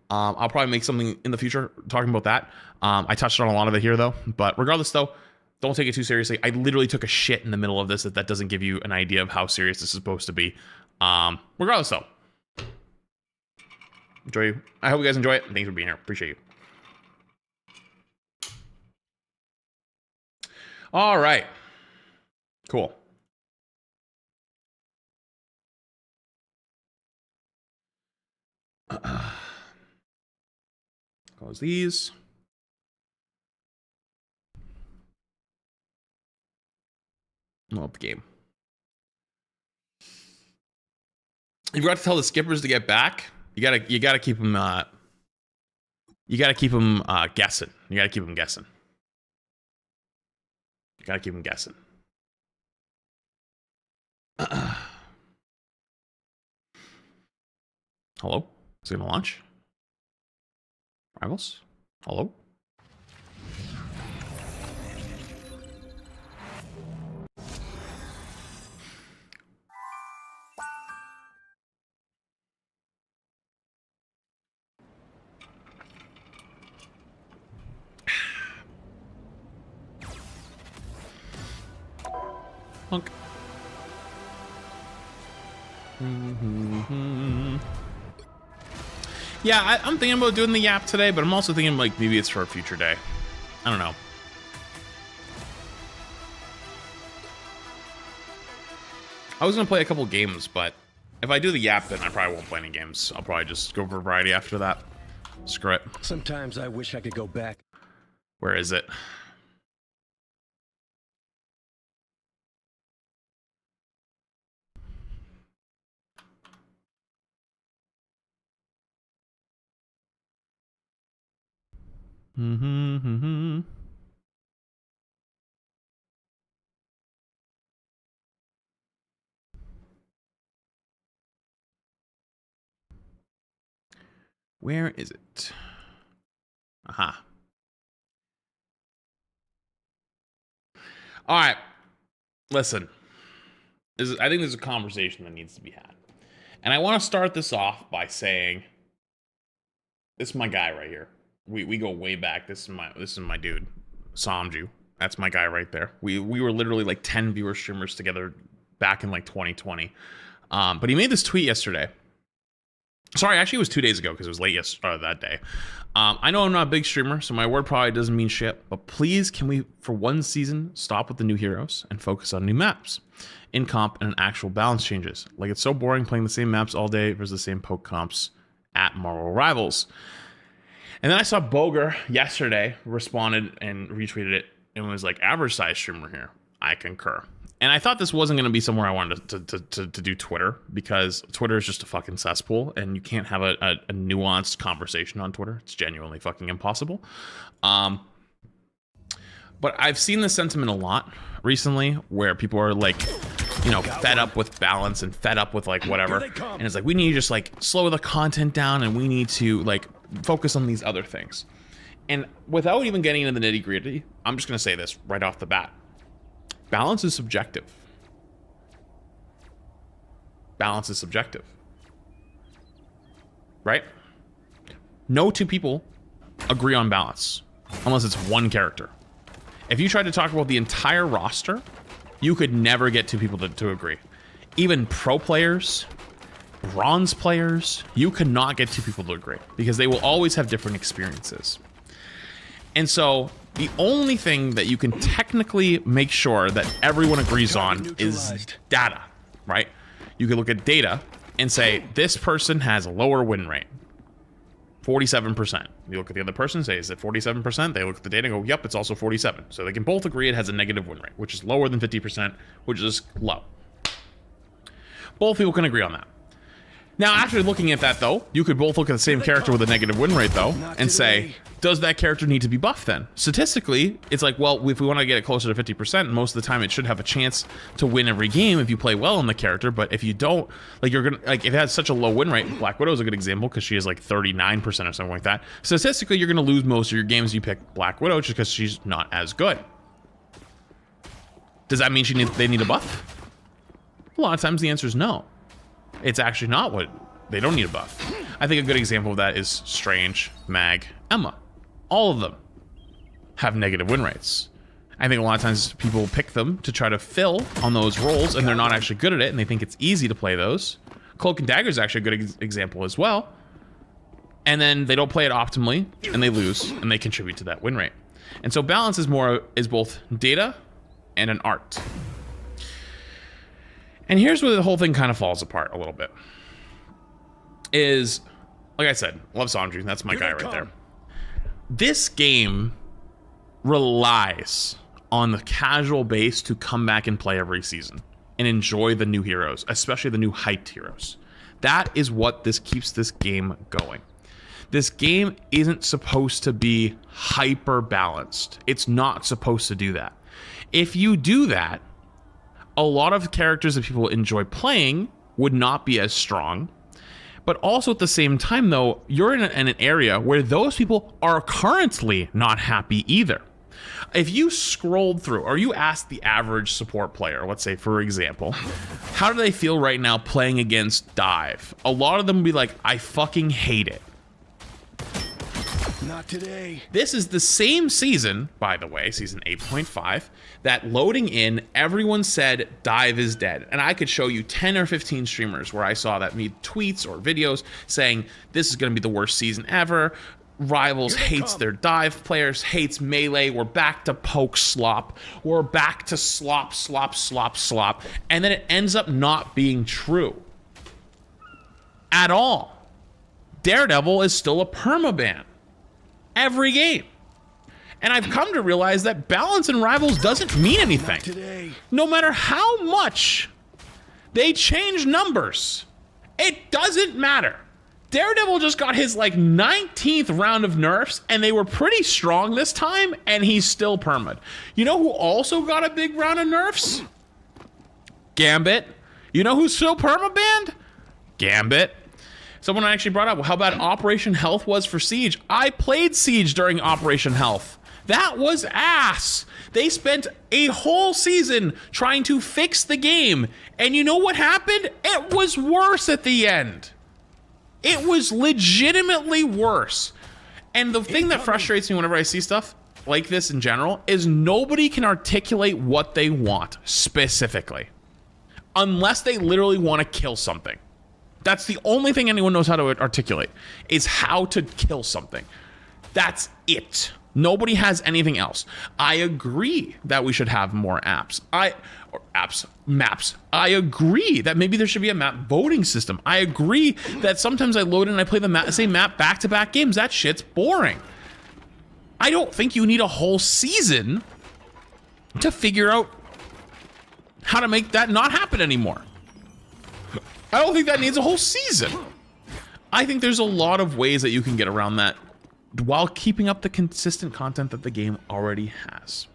[SPEAKER 1] I'll probably make something in the future talking about that. I touched on a lot of it here though. But regardless though, Don't take it too seriously. I literally took a shit in the middle of this. That doesn't give you an idea of how serious this is supposed to be. Regardless, though, enjoy. I hope you guys enjoy it. Thanks for being here. Appreciate you. All right. Cool. Close these. Load the game. You forgot to tell the skippers to get back. You gotta keep them. You gotta keep them guessing. You gotta keep them guessing. You gotta keep them guessing. Hello? Is it gonna launch? Rivals? Hello? Punk. Yeah, I'm thinking about doing the Yap today, but I'm also thinking like maybe it's for a future day. I don't know. I was gonna play a couple games, but if I do the Yap, then I probably won't play any games. I'll probably just go for variety after that. Screw it.
[SPEAKER 7] Sometimes I wish I could go back.
[SPEAKER 1] Where is it? Where is it? Aha. All right. Listen. I think there's a conversation that needs to be had. And I want to start this off by saying, this is my guy right here. We go way back. This is my dude, Samju. That's my guy right there. We were literally like 10 viewer streamers together back in like 2020. But he made this tweet yesterday. Sorry, actually it was 2 days ago because it was late that day. I know I'm not a big streamer, so my word probably doesn't mean shit, but please can we, for one season, stop with the new heroes and focus on new maps in comp and actual balance changes. Like, it's so boring playing the same maps all day versus the same poke comps at Marvel Rivals. And then I saw Boger yesterday responded and retweeted it and was like, average size streamer here. I concur. And I thought this wasn't going to be somewhere I wanted to do Twitter, because Twitter is just a fucking cesspool and you can't have a nuanced conversation on Twitter. It's genuinely fucking impossible. But I've seen this sentiment a lot recently where people are like, you know, fed up with balance and fed up with like whatever. And it's like, we need to just like slow the content down and we need to like focus on these other things. And without even getting into the nitty gritty, I'm just going to say this right off the bat. Balance is subjective. Balance is subjective. Right? No two people agree on balance unless it's one character. If you tried to talk about the entire roster, you could never get two people to agree. Even pro players, bronze players, you could not get two people to agree because they will always have different experiences. And so the only thing that you can technically make sure that everyone agrees on is data, right? You can look at data and say, this person has a lower win rate, 47%. You look at the other person and say, is it 47%? They look at the data and go, yep, it's also 47. So they can both agree it has a negative win rate, which is lower than 50%, which is low. Both people can agree on that. Now, after looking at that, though, you could both look at the same character with a negative win rate, though, and say, does that character need to be buffed then? Statistically, it's like, well, if we want to get it closer to 50%, most of the time it should have a chance to win every game if you play well on the character, but if you don't, like, you're gonna, like, if it has such a low win rate, Black Widow is a good example because she has like 39% or something like that. Statistically, you're gonna lose most of your games you pick Black Widow just because she's not as good. Does that mean they need a buff? A lot of times the answer is no. It's actually not what they don't need a buff. I think a good example of that is Strange, Mag, Emma. All of them have negative win rates. I think a lot of times people pick them to try to fill on those roles, and they're not actually good at it, and they think it's easy to play those. Cloak and Dagger is actually a good example as well. And then they don't play it optimally, and they lose, and they contribute to that win rate. And so balance is both data and an art. And here's where the whole thing kind of falls apart a little bit. Is, like I said, love Sandry, that's my guy right there. This game relies on the casual base to come back and play every season and enjoy the new heroes, especially the new hyped heroes. That is what keeps this game going. This game isn't supposed to be hyper balanced. It's not supposed to do that. If you do that, a lot of characters that people enjoy playing would not be as strong. But also at the same time, though, you're in an area where those people are currently not happy either. If you scrolled through, or you asked the average support player, let's say, for example, how do they feel right now playing against Dive? A lot of them would be like, I fucking hate it.
[SPEAKER 7] Not today.
[SPEAKER 1] This is the same season, by the way, season 8.5, that loading in, everyone said Dive is dead. And I could show you 10 or 15 streamers where I saw that made tweets or videos saying this is going to be the worst season ever. Rivals hates their Dive players, hates Melee. We're back to poke slop. We're back to slop. And then it ends up not being true at all. Daredevil is still a permaban every game. And I've come to realize that balance in Rivals doesn't mean anything. No matter how much they change numbers, it doesn't matter. Daredevil just got his like 19th round of nerfs, and they were pretty strong this time, and he's still perma'd. You know who also got a big round of nerfs? Gambit. You know who's still perma-banned? Gambit. Someone actually brought up how bad Operation Health was for Siege. I played Siege during Operation Health. That was ass. They spent a whole season trying to fix the game. And you know what happened? It was worse at the end. It was legitimately worse. And the thing that frustrates me whenever I see stuff like this in general is nobody can articulate what they want specifically. Unless they literally want to kill something. That's the only thing anyone knows how to articulate, is how to kill something. That's it. Nobody has anything else. I agree that we should have more maps. I agree that maybe there should be a map voting system. I agree that sometimes I load in and I play the same map back-to-back games. That shit's boring. I don't think you need a whole season to figure out how to make that not happen anymore. I don't think that needs a whole season. I think there's a lot of ways that you can get around that while keeping up the consistent content that the game already has.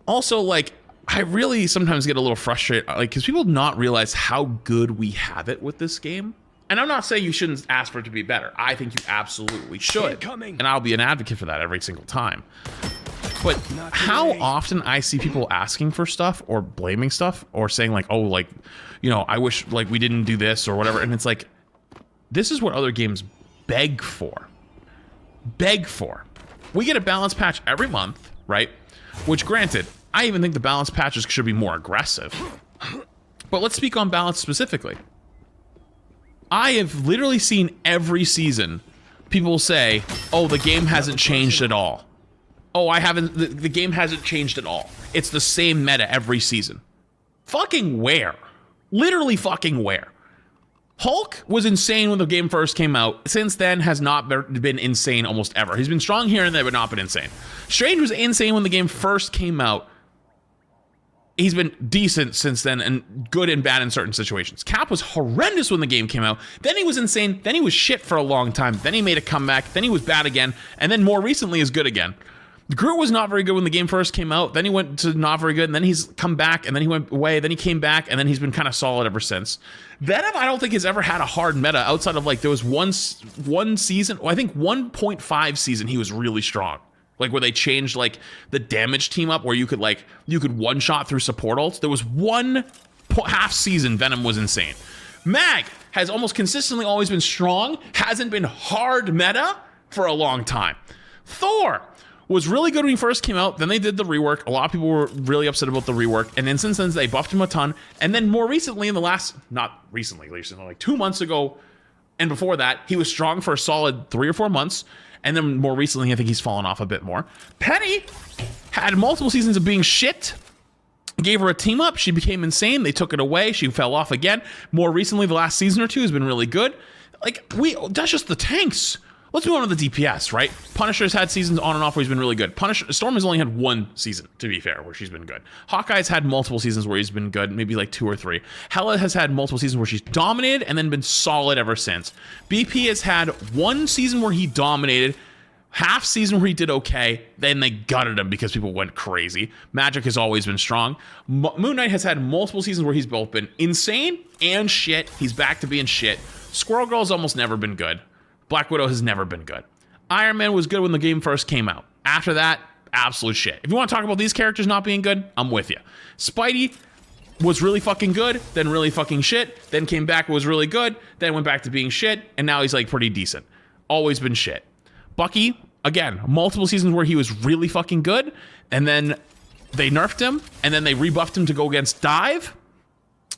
[SPEAKER 1] Also, like, I really sometimes get a little frustrated, like, because people not realize how good we have it with this game. And I'm not saying you shouldn't ask for it to be better. I think you absolutely should. And I'll be an advocate for that every single time. But how often I see people asking for stuff or blaming stuff or saying like, oh, like, you know, I wish like we didn't do this or whatever. And it's like, this is what other games beg for. Beg for. We get a balance patch every month, right? Which granted, I even think the balance patches should be more aggressive. But let's speak on balance specifically. I have literally seen every season people say, oh, the game hasn't changed at all. Oh, the game hasn't changed at all. It's the same meta every season. Fucking where? Literally fucking where? Hulk was insane when the game first came out. Since then, has not been insane almost ever. He's been strong here and there, but not been insane. Strange was insane when the game first came out. He's been decent since then and good and bad in certain situations. Cap was horrendous when the game came out. Then he was insane. Then he was shit for a long time. Then he made a comeback. Then he was bad again. And then more recently is good again. Groot was not very good when the game first came out. Then he went to not very good. And then he's come back. And then he went away. Then he came back. And then he's been kind of solid ever since. Venom, I don't think has ever had a hard meta outside of like there was one season. Well, I think 1.5 season he was really strong. Like where they changed like the damage team up where you could one shot through support ults. There was one half season Venom was insane. Mag has almost consistently always been strong. Hasn't been hard meta for a long time. Thor was really good when he first came out. Then they did the rework. A lot of people were really upset about the rework. And then since then, they buffed him a ton. And then more recently, in the last, not recently, like 2 months ago, and before that, he was strong for a solid 3 or 4 months. And then more recently, I think he's fallen off a bit more. Penny had multiple seasons of being shit. Gave her a team up. She became insane. They took it away. She fell off again. More recently, the last season or two has been really good. Like, that's just the tanks. Let's move on to the DPS, right? Punisher's had seasons on and off where he's been really good. Storm has only had 1 season, to be fair, where she's been good. Hawkeye's had multiple seasons where he's been good, maybe like 2 or 3. Hela has had multiple seasons where she's dominated and then been solid ever since. BP has had 1 season where he dominated, half season where he did okay, then they gutted him because people went crazy. Magic has always been strong. Moon Knight has had multiple seasons where he's both been insane and shit. He's back to being shit. Squirrel Girl's almost never been good. Black Widow has never been good. Iron Man was good when the game first came out. After that, absolute shit. If you want to talk about these characters not being good, I'm with you. Spidey was really fucking good, then really fucking shit, then came back, was really good, then went back to being shit, and now he's like pretty decent. Always been shit. Bucky, again, multiple seasons where he was really fucking good, and then they nerfed him, and then they rebuffed him to go against Dive.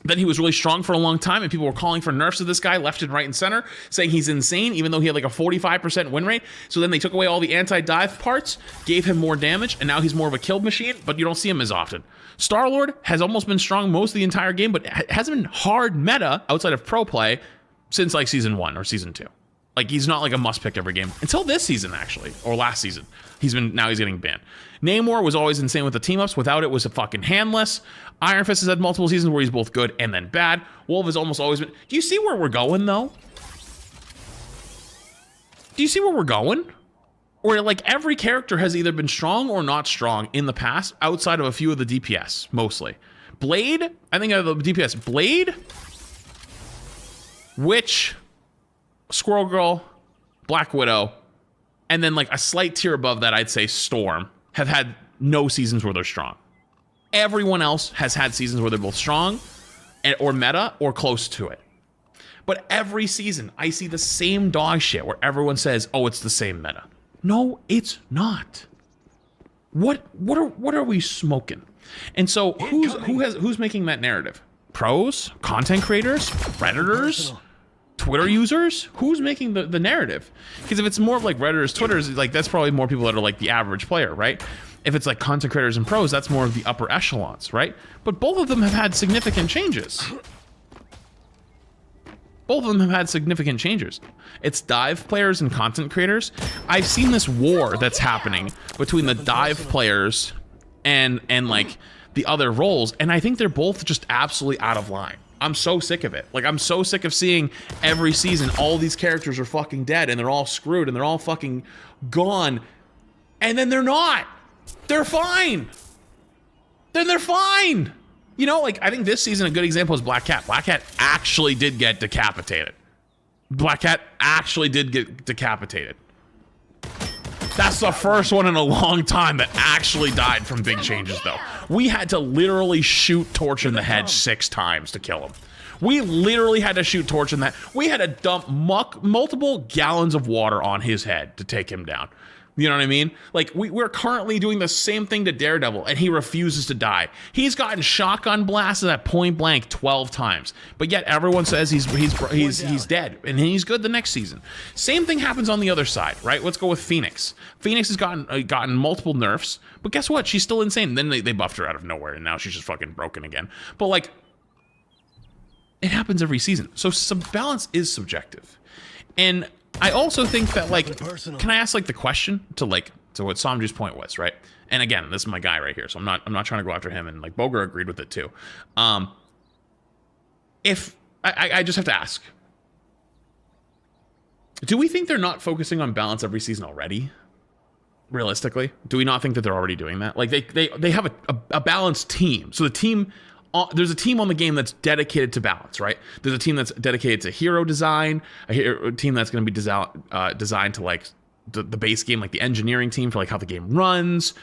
[SPEAKER 1] Then he was really strong for a long time, and people were calling for nerfs of this guy left and right and center, saying he's insane, even though he had like a 45% win rate. So then they took away all the anti-dive parts, gave him more damage, and now he's more of a kill machine, but you don't see him as often. Star-Lord has almost been strong most of the entire game, but hasn't been hard meta outside of pro play since like season 1 or season 2. Like, he's not like a must pick every game until this season, actually, or last season. Now he's getting banned. Namor was always insane with the team ups. Without it, was a fucking handless. Iron Fist has had multiple seasons where he's both good and then bad. Wolf has almost always been. Do you see where we're going, though? Do you see where we're going? Where like every character has either been strong or not strong in the past, outside of a few of the DPS, mostly. Blade, I think of the DPS. Blade, Witch, Squirrel Girl, Black Widow, and then like a slight tier above that, I'd say Storm, have had no seasons where they're strong. Everyone else has had seasons where they're both strong or meta or close to it. But every season, I see the same dog shit where everyone says, oh, it's the same meta. No, it's not. What are we smoking? And so who's making that narrative? Pros, content creators, Redditors, Twitter users? Who's making the narrative? Because if it's more of like Redditors, Twitters, like that's probably more people that are like the average player, right? If it's like content creators and pros, that's more of the upper echelons, right? But both of them have had significant changes. Both of them have had significant changes. It's dive players and content creators. I've seen this war that's happening between the dive players and like the other roles, and I think they're both just absolutely out of line. I'm so sick of it. Like, I'm so sick of seeing every season all these characters are fucking dead and they're all screwed and they're all fucking gone. And then they're not. They're fine. Then they're fine. You know, like, I think this season a good example is Black Cat. Black Cat actually did get decapitated. Black Cat actually did get decapitated. That's the first one in a long time that actually died from big changes, though. We had to literally shoot Torch in the head 6 times to kill him. We literally had to shoot Torch in that. We had to dump multiple gallons of water on his head to take him down. You know what I mean? Like, we're currently doing the same thing to Daredevil, and he refuses to die. He's gotten shotgun blasted at point blank 12 times, but yet everyone says he's dead, and he's good the next season. Same thing happens on the other side, right? Let's go with Phoenix. Phoenix has gotten multiple nerfs, but guess what? She's still insane. Then they buffed her out of nowhere, and now she's just fucking broken again. But like, it happens every season. So balance is subjective, and I also think that, like, can I ask, like, the question to what Samju's point was, right? And again, this is my guy right here, so I'm not trying to go after him, and, like, Boger agreed with it, too. If I just have to ask, do we think they're not focusing on balance every season already? Realistically? Do we not think that they're already doing that? Like, they have a balanced team. So the team... there's a team on the game that's dedicated to balance, right? There's a team that's dedicated to hero design, a team that's going to be designed to like the base game, like the engineering team for like how the game runs,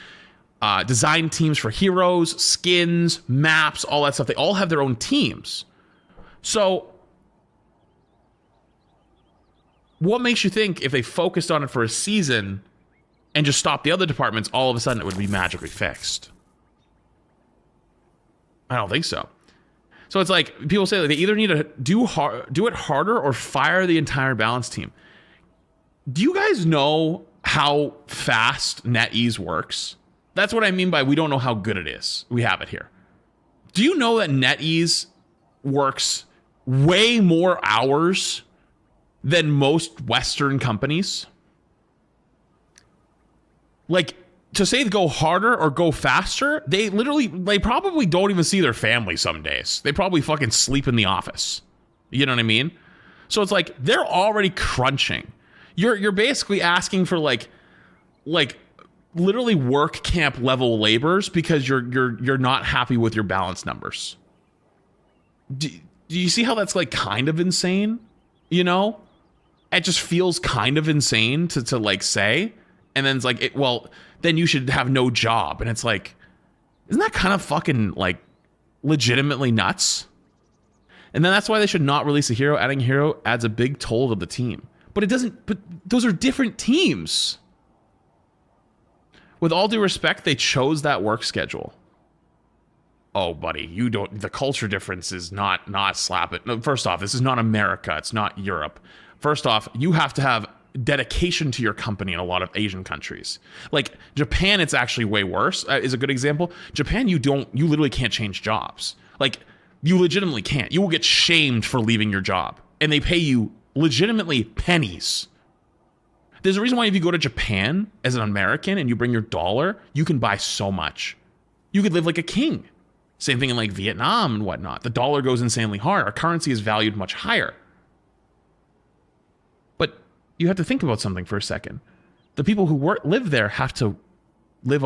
[SPEAKER 1] design teams for heroes, skins, maps, all that stuff. They all have their own teams. So what makes you think if they focused on it for a season and just stop the other departments, all of a sudden it would be magically fixed. I don't think so. So it's like people say that they either need to do it harder or fire the entire balance team. Do you guys know how fast NetEase works? That's what I mean by we don't know how good it is. We have it here. Do you know that NetEase works way more hours than most Western companies? Like, to say go harder or go faster, they probably don't even see their family some days. They probably fucking sleep in the office. You know what I mean? So it's like they're already crunching. You're basically asking for like literally work camp level laborers because you're not happy with your balance numbers. Do you see how that's like kind of insane? You know? It just feels kind of insane to like say. And then it's like, then you should have no job. And it's like, isn't that kind of fucking like legitimately nuts? And then that's why they should not release a hero. Adding a hero adds a big toll to the team. But those are different teams. With all due respect, they chose that work schedule. Oh, buddy, the culture difference is not slap it. No, first off, this is not America. It's not Europe. First off, you have to have dedication to your company in a lot of Asian countries. Like Japan, it's actually way worse. Is a good example. Japan, you literally can't change jobs. Like you legitimately can't. You will get shamed for leaving your job, and they pay you legitimately pennies. There's a reason why if you go to Japan as an American and you bring your dollar, you can buy so much. You could live like a king. Same thing in like Vietnam and whatnot. The dollar goes insanely hard. Our currency is valued much higher. But you have to think about something for a second. The people who live there have to live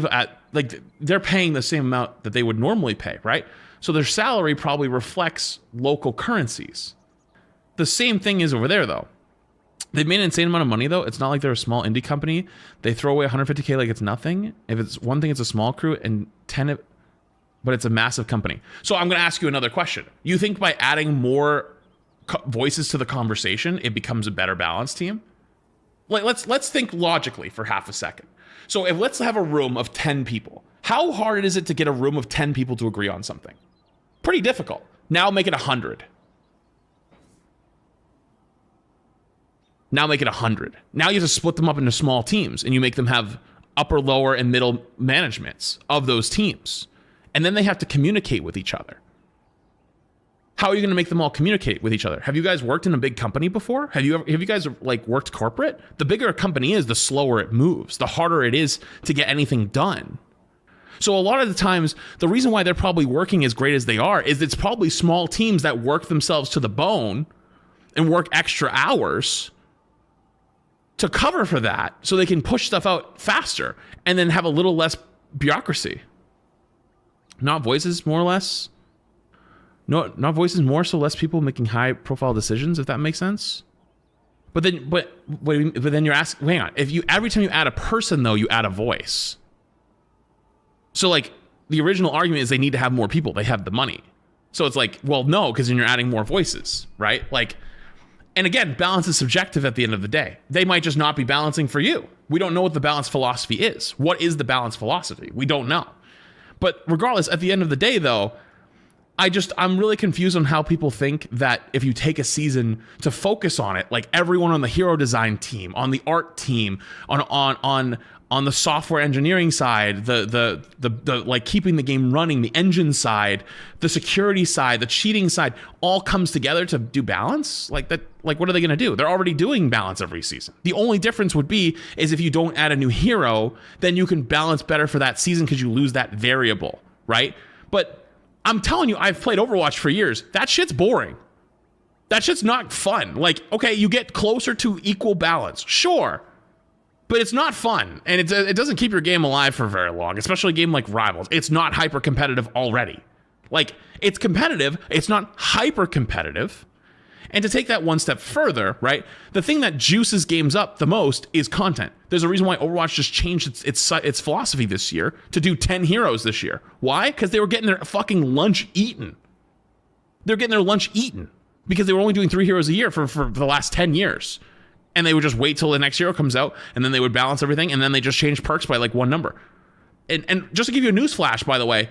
[SPEAKER 1] at like they're paying the same amount that they would normally pay, right? So their salary probably reflects local currencies. The same thing is over there though. They've made an insane amount of money though. It's not like they're a small indie company. They throw away 150K like it's nothing. If it's one thing, it's a small crew, and 10, but it's a massive company. So I'm going to ask you another question. You think by adding more voices to the conversation, it becomes a better balance team? Like let's think logically for half a second. So if let's have a room of 10 people, how hard is it to get a room of 10 people to agree on something? Pretty difficult. Now make it 100. Now make it 100. Now you have to split them up into small teams, and you make them have upper, lower, and middle managements of those teams. And then they have to communicate with each other. How are you going to make them all communicate with each other? Have you guys worked in a big company before? Have you guys like worked corporate? The bigger a company is, the slower it moves, the harder it is to get anything done. So a lot of the times, the reason why they're probably working as great as they are is it's probably small teams that work themselves to the bone and work extra hours to cover for that so they can push stuff out faster and then have a little less bureaucracy. Not voices, more or less. No, not voices more, so less people making high profile decisions, if that makes sense. But then you're asking, hang on, every time you add a person though, you add a voice. So like the original argument is they need to have more people, they have the money. So it's like, well, no, because then you're adding more voices, right? Like, and again, balance is subjective at the end of the day. They might just not be balancing for you. We don't know what the balance philosophy is. What is the balance philosophy? We don't know. But regardless, at the end of the day, though, I'm really confused on how people think that if you take a season to focus on it, like everyone on the hero design team, on the art team, on the software engineering side, the like keeping the game running, the engine side, the security side, the cheating side, all comes together to do balance. Like that, like what are they going to do? They're already doing balance every season. The only difference would be is if you don't add a new hero, then you can balance better for that season because you lose that variable, right? But I'm telling you, I've played Overwatch for years. That shit's boring. That shit's not fun. Like, okay, you get closer to equal balance, sure. But it's not fun, and it doesn't keep your game alive for very long, especially a game like Rivals. It's not hyper-competitive already. Like, it's competitive, it's not hyper-competitive. And to take that one step further, right, the thing that juices games up the most is content. There's a reason why Overwatch just changed its philosophy this year to do 10 heroes this year. Why? Because they were getting their fucking lunch eaten. They're getting their lunch eaten because they were only doing 3 heroes a year for the last 10 years. And they would just wait till the next hero comes out, and then they would balance everything, and then they just change perks by like one number. And just to give you a news flash, by the way,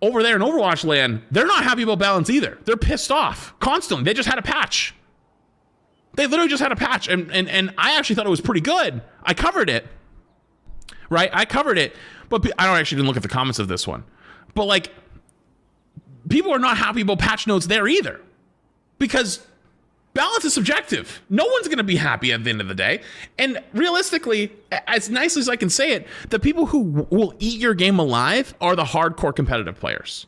[SPEAKER 1] over there in Overwatch land, they're not happy about balance either. They're pissed off constantly. They just had a patch. They literally just had a patch, and I actually thought it was pretty good. I covered it, right? I covered it, but I don't actually didn't look at the comments of this one. But like, people are not happy about patch notes there either, because balance is subjective. No one's going to be happy at the end of the day. And realistically, as nicely as I can say it, the people who will eat your game alive are the hardcore competitive players.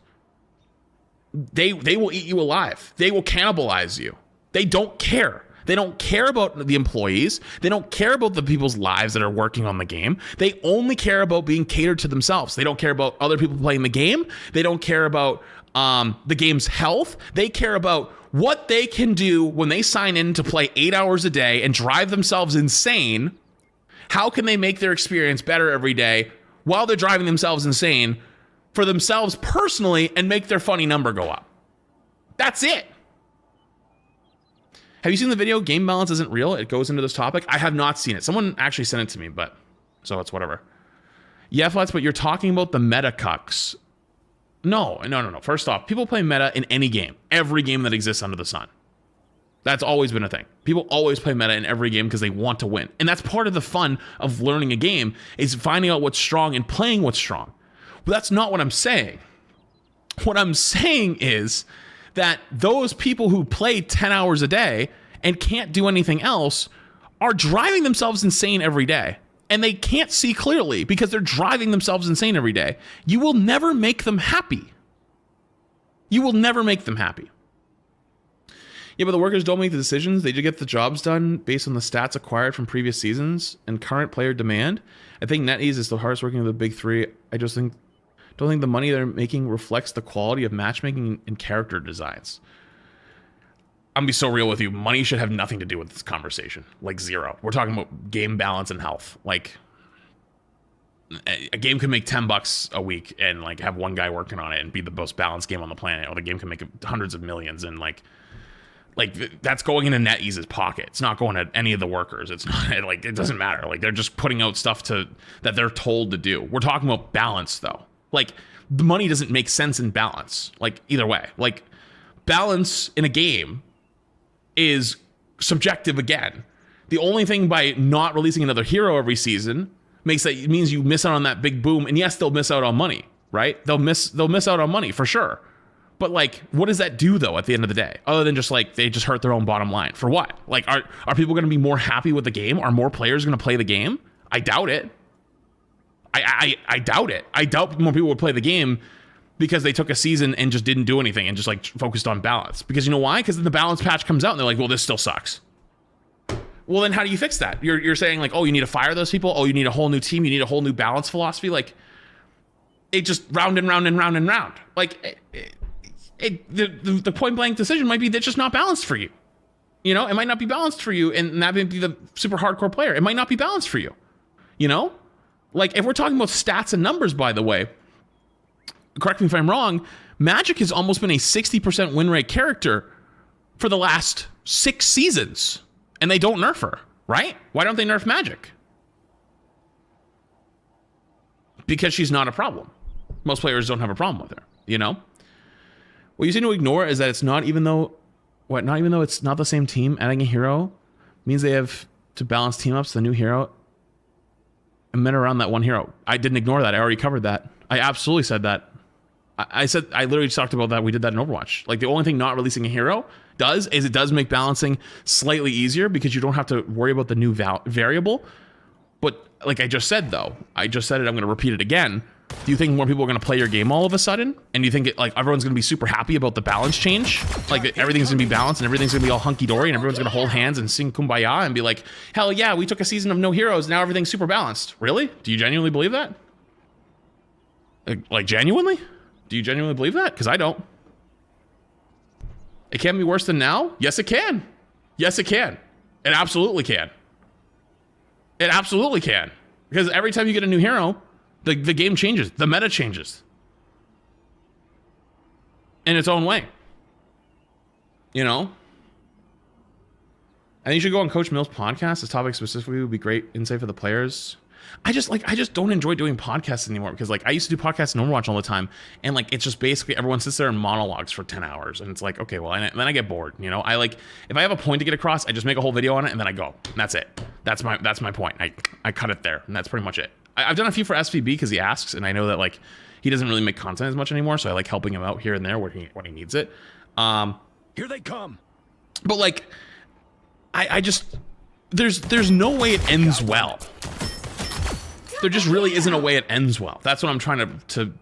[SPEAKER 1] They will eat you alive. They will cannibalize you. They don't care. They don't care about the employees. They don't care about the people's lives that are working on the game. They only care about being catered to themselves. They don't care about other people playing the game. They don't care about the game's health. They care about what they can do when they sign in to play 8 hours a day and drive themselves insane. How can they make their experience better every day while they're driving themselves insane for themselves personally and make their funny number go up? That's it. Have you seen the video? Game balance isn't real. It goes into this topic. I have not seen it. Someone actually sent it to me, but so it's whatever. Yeah, Flats, but you're talking about the meta cucks. No. First off, people play meta in any game. Every game that exists under the sun. That's always been a thing. People always play meta in every game because they want to win. And that's part of the fun of learning a game, is finding out what's strong and playing what's strong. But that's not what I'm saying. What I'm saying is that those people who play 10 hours a day and can't do anything else are driving themselves insane every day. And they can't see clearly because they're driving themselves insane every day. You will never make them happy. You will never make them happy. Yeah, but the workers don't make the decisions. They just get the jobs done based on the stats acquired from previous seasons and current player demand. I think NetEase is the hardest working of the big three. I just don't think the money they're making reflects the quality of matchmaking and character designs. I'm gonna be so real with you. Money should have nothing to do with this conversation. Like zero. We're talking about game balance and health. Like, a game could make $10 a week and like have one guy working on it and be the most balanced game on the planet, or the game can make hundreds of millions, and like that's going into NetEase's pocket. It's not going to any of the workers. It's not like, it doesn't matter. Like, they're just putting out stuff that they're told to do. We're talking about balance though. Like, the money doesn't make sense in balance. Like, either way, like, balance in a game is subjective again. The only thing by not releasing another hero every season means you miss out on that big boom. And yes, they'll miss out on money, right? They'll miss out on money for sure. But like, what does that do though at the end of the day? Other than just like, they just hurt their own bottom line. For what? Like, are people going to be more happy with the game? Are more players going to play the game? I doubt it. I doubt it. I doubt more people would play the game because they took a season and just didn't do anything and just like focused on balance. Because you know why? Because then the balance patch comes out and they're like, well, this still sucks. Well, then how do you fix that? You're saying like, oh, you need to fire those people. Oh, you need a whole new team. You need a whole new balance philosophy. Like, it just round and round and round and round. Like, the point blank decision might be that's just not balanced for you. You know, it might not be balanced for you, and that might be the super hardcore player. It might not be balanced for you. You know, like if we're talking about stats and numbers, by the way, correct me if I'm wrong, Magic has almost been a 60% win rate character for the last 6 seasons, and they don't nerf her, right? Why don't they nerf Magic? Because she's not a problem. Most players don't have a problem with her, you know? What you seem to ignore is that it's not even though it's not the same team, adding a hero means they have to balance team ups, the new hero, and men around that one hero. I didn't ignore that. I already covered that. I absolutely said that. I literally just talked about that. We did that in Overwatch. Like, the only thing not releasing a hero does is it does make balancing slightly easier because you don't have to worry about the new variable. But like I just said, though, I just said it, I'm going to repeat it again. Do you think more people are going to play your game all of a sudden? And do you think like everyone's going to be super happy about the balance change? Like, everything's going to be balanced and everything's going to be all hunky-dory and everyone's going to hold hands and sing Kumbaya and be like, hell yeah, we took a season of no heroes, now everything's super balanced. Really? Do you genuinely believe that? Like genuinely? Do you genuinely believe that? Because I don't. It can be worse than now? Yes, it can. Yes, it can. It absolutely can. It absolutely can. Because every time you get a new hero, the game changes. The meta changes. In its own way. You know? I think you should go on Coach Mill's podcast. This topic specifically would be great insight for the players. I just don't enjoy doing podcasts anymore because like I used to do podcasts in Overwatch all the time, and like it's just basically everyone sits there and monologues for 10 hours, and it's like, okay, well, and then I get bored, you know. I like, if I have a point to get across, I just make a whole video on it and then I go, and that's it. That's my point. I cut it there, and that's pretty much it. I've done a few for SVB because he asks, and I know that like he doesn't really make content as much anymore, so I like helping him out here and there when he needs it.
[SPEAKER 7] Here they come.
[SPEAKER 1] But like, I just there's no way it ends well. There just really isn't a way it ends well. That's what I'm trying to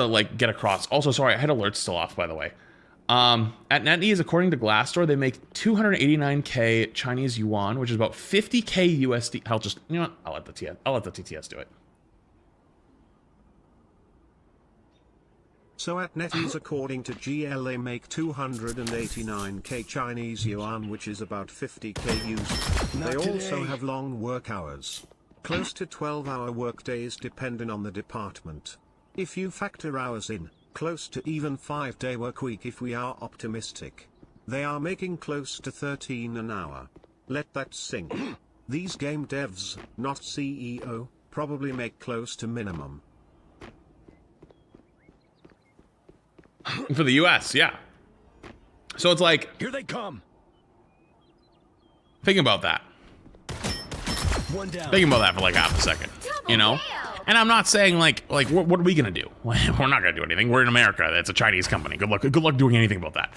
[SPEAKER 1] like get across. Also, sorry, I had alerts still off, by the way. At NetEase, according to Glassdoor, they make 289k Chinese yuan, which is about 50k USD. I'll just, you know what? I'll let the TTS do it.
[SPEAKER 2] So at NetEase, according to GL, they make 289k Chinese yuan, which is about 50k USD. They also have long work hours. Close to 12-hour workdays depending on the department. If you factor hours in, close to even 5-day work week if we are optimistic. They are making close to 13 an hour. Let that sink. These game devs, not CEO, probably make close to minimum.
[SPEAKER 1] For the US, yeah. So it's like,
[SPEAKER 7] Here they come.
[SPEAKER 1] think about that.
[SPEAKER 7] One down.
[SPEAKER 1] Think about that for like half a second, you know? And I'm not saying like what are we gonna do? We're not gonna do anything. We're in America. It's a Chinese company. Good luck doing anything about that.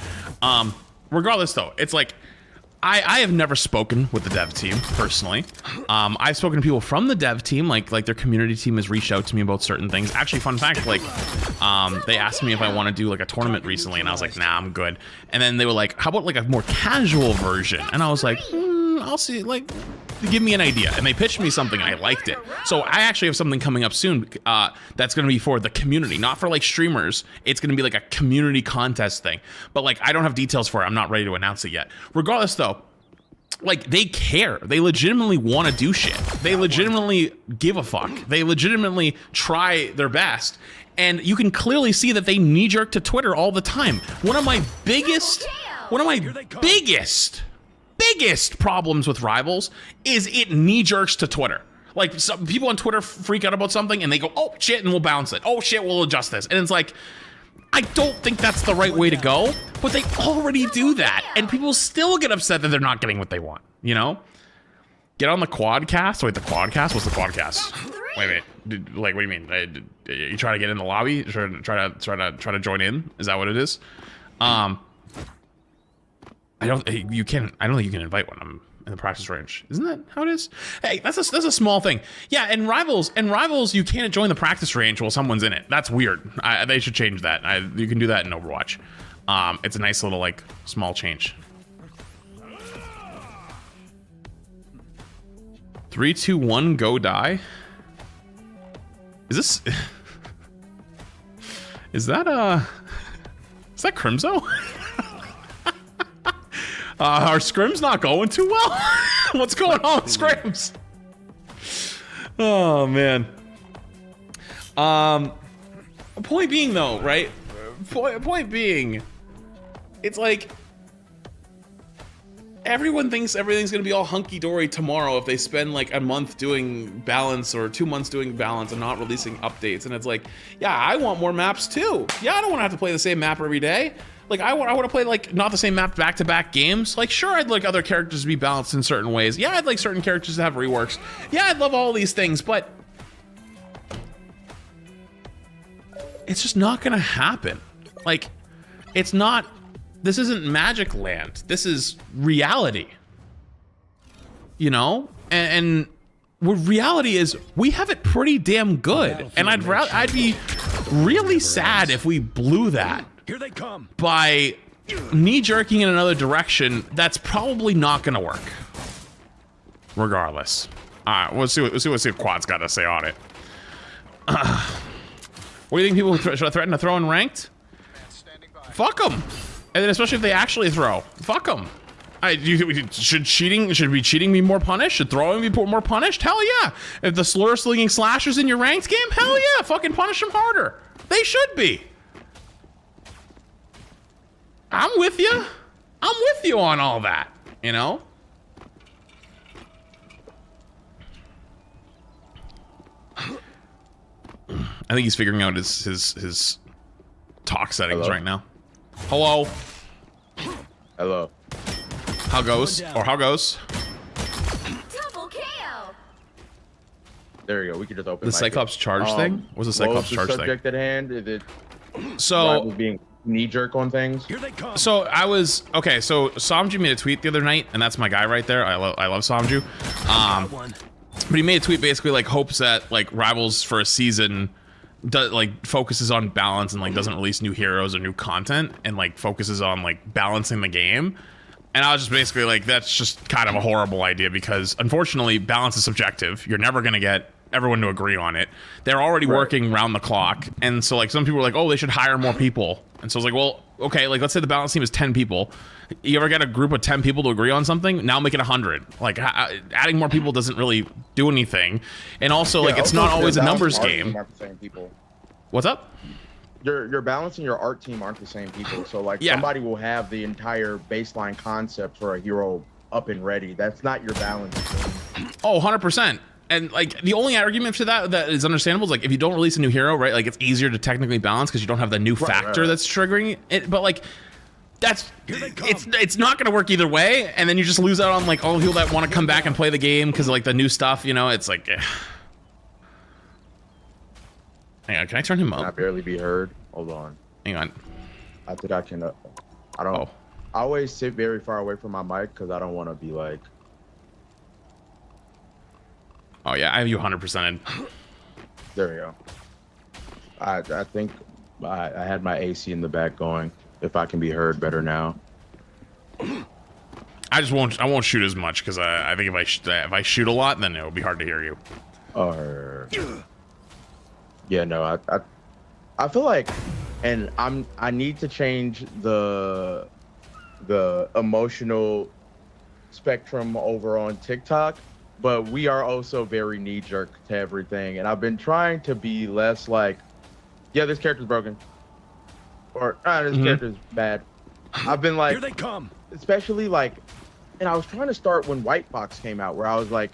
[SPEAKER 1] Regardless though, it's like I have never spoken with the dev team personally. I've spoken to people from the dev team, like their community team has reached out to me about certain things. Actually, fun fact, like they asked me if I want to do like a tournament recently, and I was like, nah, I'm good. And then they were like, how about like a more casual version? And I was like, I'll see, like, give me an idea. And they pitched me something, and I liked it. So I actually have something coming up soon that's going to be for the community, not for like streamers. It's going to be like a community contest thing. But like, I don't have details for it. I'm not ready to announce it yet. Regardless though, like they care. They legitimately want to do shit. They legitimately give a fuck. They legitimately try their best. And you can clearly see that they knee-jerk to Twitter all the time. One of my biggest problems with Rivals is it knee-jerks to Twitter. Like, some people on Twitter freak out about something and they go, oh shit, and we'll bounce it. Oh shit, we'll adjust this. And it's like, I don't think that's the right way to go, but they already do that. And people still get upset that they're not getting what they want, you know? Get on the quadcast. Wait, the quadcast? What's the quadcast? Wait. Like, what do you mean? You try to get in the lobby? Try to join in? Is that what it is? I don't think you can invite one. I'm in the practice range. Isn't that how it is? Hey, that's a small thing. Yeah, and rivals, you can't join the practice range while someone's in it. That's weird. They should change that. You can do that in Overwatch. It's a nice little like small change. 3, 2, 1, go die. Is this? Is that Crimzo? Our scrim's not going too well. What's going on with scrims? Oh man. Point being though, right? Point being, it's like everyone thinks everything's gonna be all hunky-dory tomorrow if they spend like a month doing balance or 2 months doing balance and not releasing updates. And it's like, yeah, I want more maps too. Yeah, I don't want to have to play the same map every day. Like, I want to play, like, not the same map back-to-back games. Like, sure, I'd like other characters to be balanced in certain ways. Yeah, I'd like certain characters to have reworks. Yeah, I'd love all these things, but it's just not gonna happen. Like, it's not, this isn't Magic Land. This is reality. You know? And what reality is, we have it pretty damn good. And I'd be really sad if we blew that.
[SPEAKER 7] Here they come.
[SPEAKER 1] By knee-jerking in another direction, that's probably not gonna work. Regardless. Alright, we'll see what Quad's got to say on it. What do you think people threaten to throw in ranked? Fuck them! And then especially if they actually throw. Fuck them! Should cheating be more punished? Should throwing be more punished? Hell yeah! If the slur-slinging slashers in your ranked game? Hell yeah! Fucking punish them harder! They should be! I'm with you. I'm with you on all that. You know? I think he's figuring out his talk settings
[SPEAKER 10] Hello?
[SPEAKER 1] right now. Hello.
[SPEAKER 10] Hello.
[SPEAKER 1] How goes? Or how goes?
[SPEAKER 4] Double KO.
[SPEAKER 10] There you go. We can just open
[SPEAKER 1] The
[SPEAKER 10] mic
[SPEAKER 1] Cyclops
[SPEAKER 10] it.
[SPEAKER 1] charge thing? What's the Cyclops charge
[SPEAKER 10] What was the
[SPEAKER 1] thing?
[SPEAKER 10] subject at hand? Is it
[SPEAKER 1] So
[SPEAKER 10] rivals being knee-jerk on things?
[SPEAKER 7] Here they come.
[SPEAKER 1] So I was okay. So Samju made a tweet the other night, and that's my guy right there. I love Samju.
[SPEAKER 7] One.
[SPEAKER 1] But he made a tweet basically like hopes that like Rivals for a season like focuses on balance and like doesn't release new heroes or new content and like focuses on like balancing the game. And I was just basically like, that's just kind of a horrible idea because unfortunately balance is subjective. You're never gonna get everyone to agree on it. They're already working round the clock, and so like some people are like, oh, they should hire more people. And so I was like, well, okay, like let's say the balance team is 10 people. You ever get a group of 10 people to agree on something? Now make it 100. Like adding more people doesn't really do anything. And also like it's not always a numbers game.
[SPEAKER 10] Aren't the same people.
[SPEAKER 1] What's up?
[SPEAKER 10] Your balance and your art team aren't the same people. So like
[SPEAKER 1] Yeah.
[SPEAKER 10] somebody will have the entire baseline concept for a hero up and ready. That's not your balance team.
[SPEAKER 1] Oh, 100%. And like the only argument to that is understandable is like if you don't release a new hero, right? Like it's easier to technically balance because you don't have the new factor
[SPEAKER 10] right.
[SPEAKER 1] that's triggering it. But like that's it's not gonna work either way, and then you just lose out on like all the people that want to come back and play the game because of like the new stuff. You know, it's like. Hang on, can I turn him
[SPEAKER 10] Can I
[SPEAKER 1] up?
[SPEAKER 10] barely be heard? Hold on.
[SPEAKER 1] Hang on.
[SPEAKER 10] I think I can. I don't.
[SPEAKER 1] Oh.
[SPEAKER 10] I always sit very far away from my mic because I don't want to be like.
[SPEAKER 1] Oh yeah, I have you 100%.
[SPEAKER 10] There we go. I think I had my AC in the back going. If I can be heard better now.
[SPEAKER 1] I won't shoot as much because I think if I shoot a lot, then it'll be hard to hear you.
[SPEAKER 10] Or. Yeah, no, I feel like, and I need to change the emotional spectrum over on TikTok, but we are also very knee jerk to everything, and I've been trying to be less like, yeah, this character's broken, or this character's bad. I've been like,
[SPEAKER 7] Here they come.
[SPEAKER 10] especially like, and I was trying to start when White Fox came out, where I was like,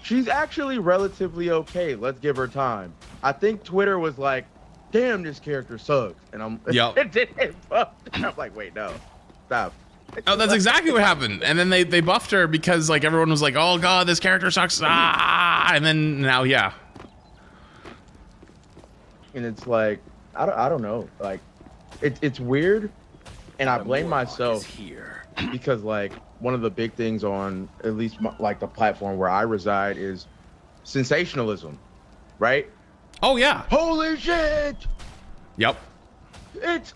[SPEAKER 10] she's actually relatively okay. Let's give her time. I think Twitter was like, damn, this character sucks. And I'm I'm like, wait, no. Stop.
[SPEAKER 1] Oh, that's exactly what happened. And then they buffed her because like everyone was like, oh god, this character sucks. Ah, and then now, yeah.
[SPEAKER 10] And it's like, I don't know. Like, it's weird. And I blame myself
[SPEAKER 7] Here.
[SPEAKER 10] because like one of the big things on at least like the platform where I reside is sensationalism, right?
[SPEAKER 1] Oh yeah.
[SPEAKER 10] Holy shit!
[SPEAKER 1] Yep.
[SPEAKER 10] It's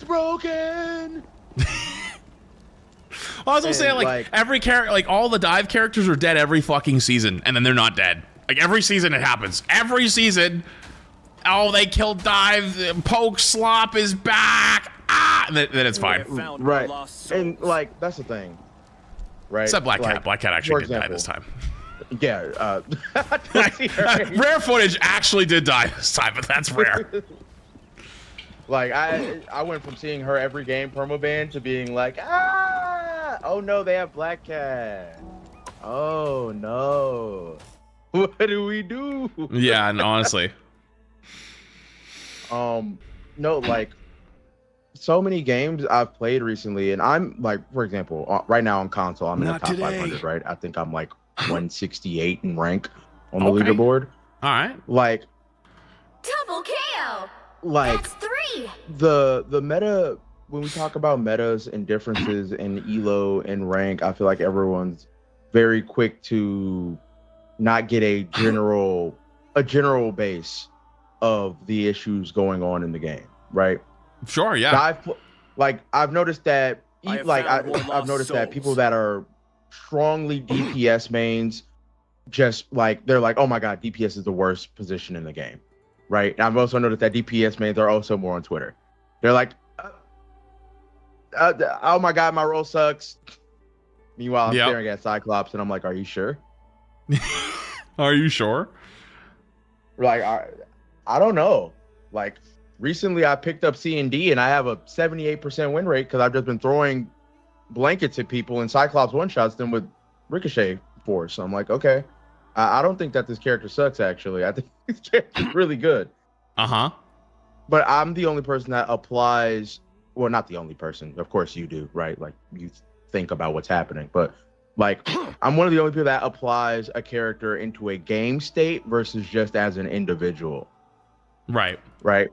[SPEAKER 10] broken.
[SPEAKER 1] Well, I was gonna say like every character, like all the dive characters are dead every fucking season, and then they're not dead. Like every season it happens. Every season. Oh, they killed Dive. Poke Slop is back. Ah, then it's fine.
[SPEAKER 10] Right. And like that's the thing. Right.
[SPEAKER 1] Except Black Cat.
[SPEAKER 10] Like,
[SPEAKER 1] Black Cat actually
[SPEAKER 10] for
[SPEAKER 1] did die
[SPEAKER 10] example,
[SPEAKER 1] this time.
[SPEAKER 10] Yeah.
[SPEAKER 1] Rare footage actually did die this time, but that's rare.
[SPEAKER 10] Like I went from seeing her every game permaban to being like, oh no, they have Black Cat. Oh no. What do we do?
[SPEAKER 1] Yeah, and honestly.
[SPEAKER 10] No, like so many games I've played recently, and I'm like, for example, right now on console, I'm in the top 500, right? I think I'm like 168 in rank on the leaderboard.
[SPEAKER 1] All right.
[SPEAKER 10] Like,
[SPEAKER 4] Double KO.
[SPEAKER 10] like
[SPEAKER 4] That's 3.
[SPEAKER 10] the meta, when we talk about metas and differences in elo and rank, I feel like everyone's very quick to not get a general base of the issues going on in the game, right?
[SPEAKER 1] Sure, yeah.
[SPEAKER 10] I've noticed that I've noticed that people that are strongly DPS mains just like they're like, oh my god, DPS is the worst position in the game, right? And I've also noticed that DPS mains are also more on Twitter. They're like, oh my god, my role sucks. Meanwhile, I'm staring at Cyclops and I'm like, are you sure?
[SPEAKER 1] Are you sure?
[SPEAKER 10] Like, I don't know. Like, recently I picked up C&D and I have a 78% win rate because I've just been throwing blankets at people, and Cyclops one-shots them with Ricochet Force. So I'm like, okay. I don't think that this character sucks, actually. I think this character's really good.
[SPEAKER 1] Uh-huh.
[SPEAKER 10] But I'm the only person that applies... Well, not the only person. Of course you do, right? Like, you think about what's happening. But, like, I'm one of the only people that applies a character into a game state versus just as an individual.
[SPEAKER 1] Right.
[SPEAKER 10] Right?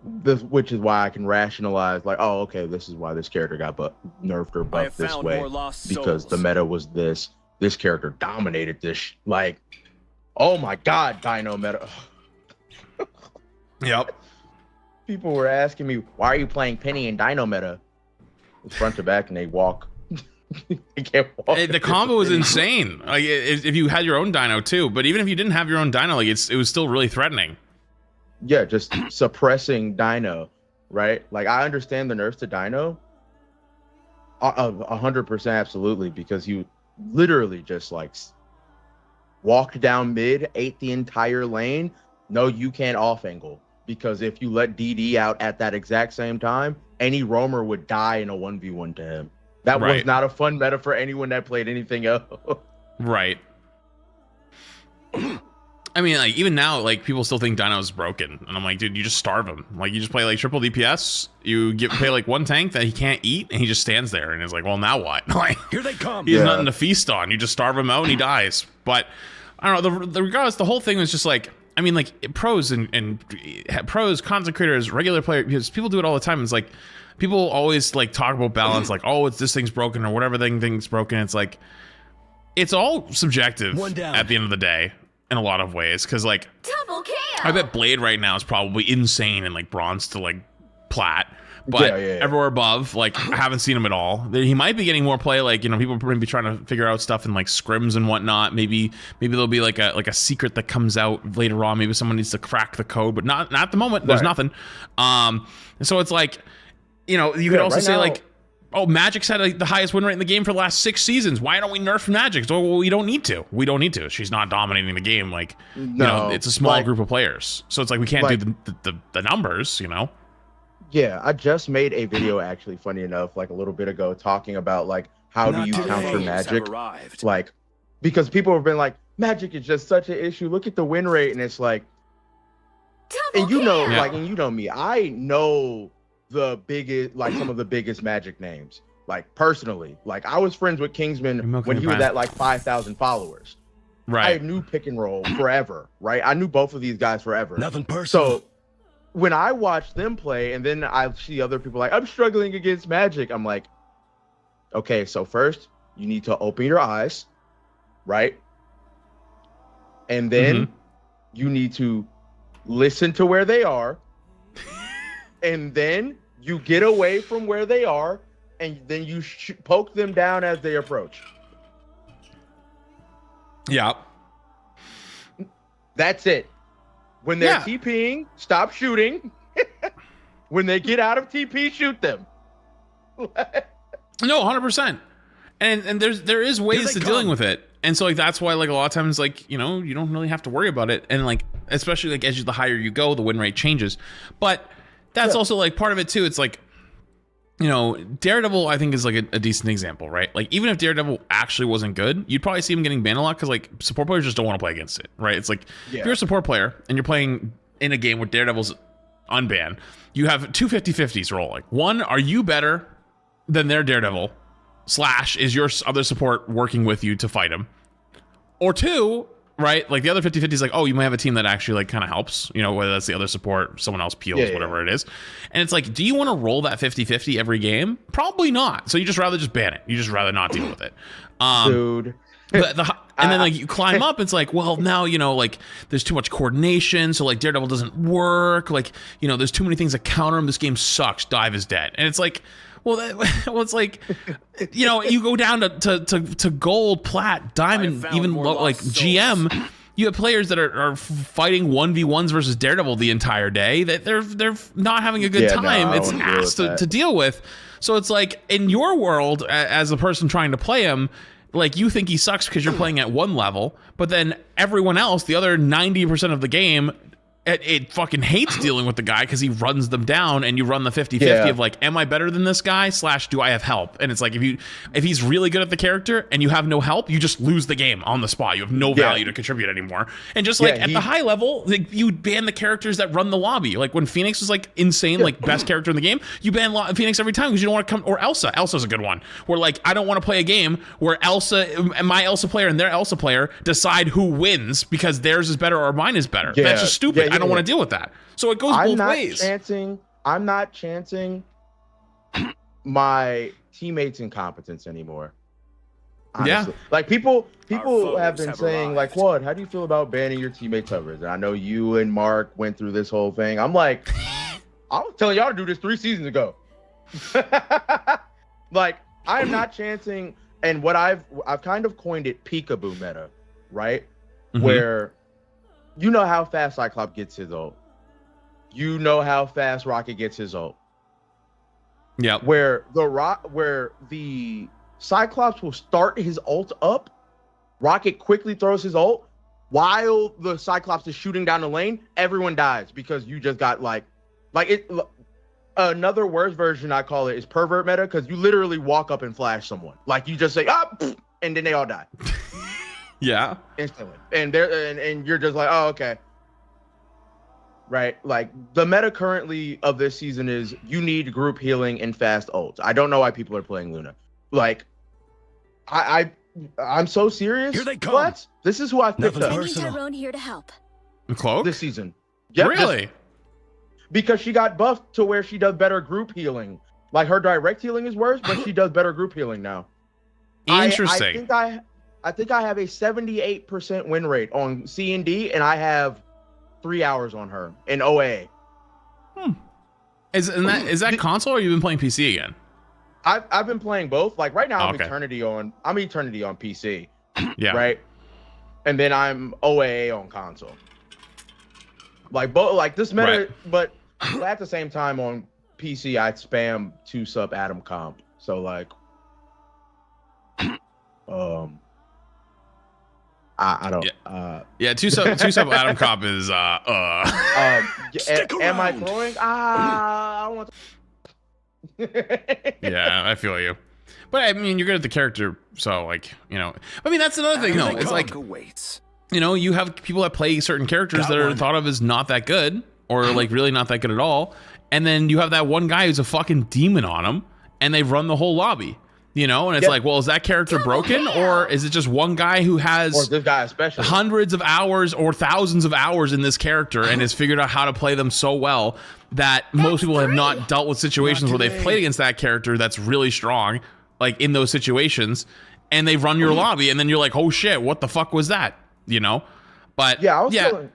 [SPEAKER 10] Which is why I can rationalize, like, oh, okay, this is why this character got nerfed or buffed this way. Because the meta was this. This character dominated this. Like... Oh my God, Dino meta.
[SPEAKER 1] Yep.
[SPEAKER 10] People were asking me, why are you playing Penny and Dino meta? It's front to back and they walk. They can't walk.
[SPEAKER 1] The combo was insane. Like if you had your own Dino too, but even if you didn't have your own Dino, like it was still really threatening.
[SPEAKER 10] Yeah, just suppressing Dino, right? Like I understand the nerfs to Dino. 100% absolutely, because you literally just like walked down mid, ate the entire lane. No, you can't off angle, because if you let DD out at that exact same time, any roamer would die in a 1v1 to him. That was not a fun meta for anyone that played anything else.
[SPEAKER 1] Right. I mean, like even now, like people still think Dino's broken, and I'm like, dude, you just starve him. Like you just play like triple DPS. You play like one tank that he can't eat, and he just stands there, and it's like, well, now what? Like
[SPEAKER 7] here they come.
[SPEAKER 1] He has nothing to feast on. You just starve him out, and he dies. But I don't know. Regardless, the whole thing was just like, I mean, like pros and pros, content creators, regular players, because people do it all the time. It's like people always like talk about balance, like, oh, it's this thing's broken or whatever thing's broken. It's like it's all subjective at the end of the day. In a lot of ways, because like
[SPEAKER 4] Double kill.
[SPEAKER 1] I bet Blade right now is probably insane in like bronze to like plat, but everywhere above, like I haven't seen him at all. He might be getting more play, like, you know, people are maybe trying to figure out stuff in like scrims and whatnot. Maybe there'll be like a secret that comes out later on. Maybe someone needs to crack the code, but not at the moment. There's nothing. So it's like, you know, you could also say like, oh, Magic's had the highest win rate in the game for the last 6 seasons. Why don't we nerf Magic? So, well, we don't need to. We don't need to. She's not dominating the game. Like, you know, it's a small group of players. So it's like we can't do the numbers, you know?
[SPEAKER 10] Yeah, I just made a video, actually, funny enough, like a little bit ago, talking about like how do you counter Magic? Like, because people have been like, Magic is just such an issue. Look at the win rate, and it's like, and you know, like, and you know me, I know the biggest, like some of the biggest Magic names, like personally. Like I was friends with Kingsman when he was at like 5,000 followers. Right. I knew Pick and Roll forever, right? I knew both of these guys forever.
[SPEAKER 7] Nothing personal.
[SPEAKER 10] So when I watch them play, and then I see other people like, I'm struggling against Magic, I'm like, okay, so first you need to open your eyes, right? And then you need to listen to where they are, and then you get away from where they are, and then you poke them down as they approach.
[SPEAKER 1] Yeah.
[SPEAKER 10] That's it. When they're TPing, stop shooting. When they get out of TP, shoot them.
[SPEAKER 1] No, 100%. And there is ways to dealing with it. And so like that's why like a lot of times like, you know, you don't really have to worry about it. And like especially like as the higher you go, the win rate changes. But that's also like part of it too. It's like, you know, Daredevil I think is like a decent example, right? Like even if Daredevil actually wasn't good, you'd probably see him getting banned a lot because like support players just don't want to play against it, right? It's like if you're a support player and you're playing in a game where Daredevil's unbanned, you have two 50-50s rolling. One, are you better than their Daredevil? / is your other support working with you to fight him? Or two, right? Like the other 50-50 is like, oh, you might have a team that actually like kind of helps, you know, whether that's the other support, someone else peels, whatever it is. And it's like, do you want to roll that 50-50 every game? Probably not. So you just rather just ban it. You just rather not deal with it.
[SPEAKER 10] Dude.
[SPEAKER 1] But and then like you climb up, it's like, well, now, you know, like there's too much coordination. So like Daredevil doesn't work. Like, you know, there's too many things that counter him. This game sucks. Dive is dead. And it's like, well, it's like, you know, you go down to gold, plat, diamond, even low, like GM. You have players that are fighting 1v1s versus Daredevil the entire day. That they're not having a good time.
[SPEAKER 10] No,
[SPEAKER 1] it's ass to deal with. So it's like in your world, as a person trying to play him, like you think he sucks because you're playing at one level, but then everyone else, the other 90% of the game, it fucking hates dealing with the guy because he runs them down, and you run the 50-50 of like, am I better than this guy / do I have help? And it's like, if he's really good at the character and you have no help, you just lose the game on the spot. You have no value to contribute anymore. And just like at the high level, like, you ban the characters that run the lobby. Like when Phoenix was like insane, like best character in the game, you ban Phoenix every time because you don't want to come. Or Elsa. Elsa's a good one. Where like, I don't want to play a game where my Elsa player and their Elsa player decide who wins because theirs is better or mine is better. That's just stupid. I don't want to deal with that. So it goes both ways.
[SPEAKER 10] I'm not chancing my teammates' incompetence anymore. Honestly. Like people have been saying like, "What? How do you feel about banning your teammates' hovers?" And I know you and Mark went through this whole thing. I'm like, I was telling y'all to do this 3 seasons ago. Like, I am not chancing. And what I've kind of coined it peekaboo meta, right? Mm-hmm. Where you know how fast Cyclops gets his ult. You know how fast Rocket gets his ult.
[SPEAKER 1] Yeah.
[SPEAKER 10] Where the Cyclops will start his ult up, Rocket quickly throws his ult. While the Cyclops is shooting down the lane, everyone dies because you just got like it. Another worse version I call it is pervert meta, because you literally walk up and flash someone. Like you just say and then they all die.
[SPEAKER 1] Yeah.
[SPEAKER 10] Instantly. And you're just like, oh, okay. Right? Like the meta currently of this season is you need group healing and fast ults. I don't know why people are playing Luna. Like I'm so serious.
[SPEAKER 7] Here they come.
[SPEAKER 10] What? This is who I picked up.
[SPEAKER 4] Sending Tyrone here to help.
[SPEAKER 1] Cloak?
[SPEAKER 10] This season. Yep,
[SPEAKER 1] really?
[SPEAKER 10] Because she got buffed to where she does better group healing. Like her direct healing is worse, but she does better group healing now.
[SPEAKER 1] Interesting.
[SPEAKER 10] I think I have a 78% win rate on C&D, and I have 3 hours on her in OA.
[SPEAKER 1] Is that console, or you've been playing PC again?
[SPEAKER 10] I've been playing both. Like right now, I'm Eternity on PC.
[SPEAKER 1] Yeah.
[SPEAKER 10] Right. And then I'm OA on console. Like both, like this meta,
[SPEAKER 1] right.
[SPEAKER 10] But at the same time on PC, I spam 2-sub Adam comp. So like, I don't.
[SPEAKER 1] Yeah. 2-sub Adam comp is
[SPEAKER 10] Am I throwing? I don't want to.
[SPEAKER 1] Yeah, I feel you. But I mean, you're good at the character, so like, you know. I mean, that's another thing, though. It's like, you know, you have people that play certain characters that are thought of as not that good, or like really not that good at all, and then you have that one guy who's a fucking demon on him, and they run the whole lobby. You know, and it's like, well, is that character broken, or is it just one guy who has
[SPEAKER 10] this guy especially
[SPEAKER 1] hundreds of hours or thousands of hours in this character and has figured out how to play them so well that most people have not dealt with situations where they've played against that character that's really strong, like in those situations, and they run your lobby, and then you're like, oh shit, what the fuck was that? You know, but
[SPEAKER 10] go ahead.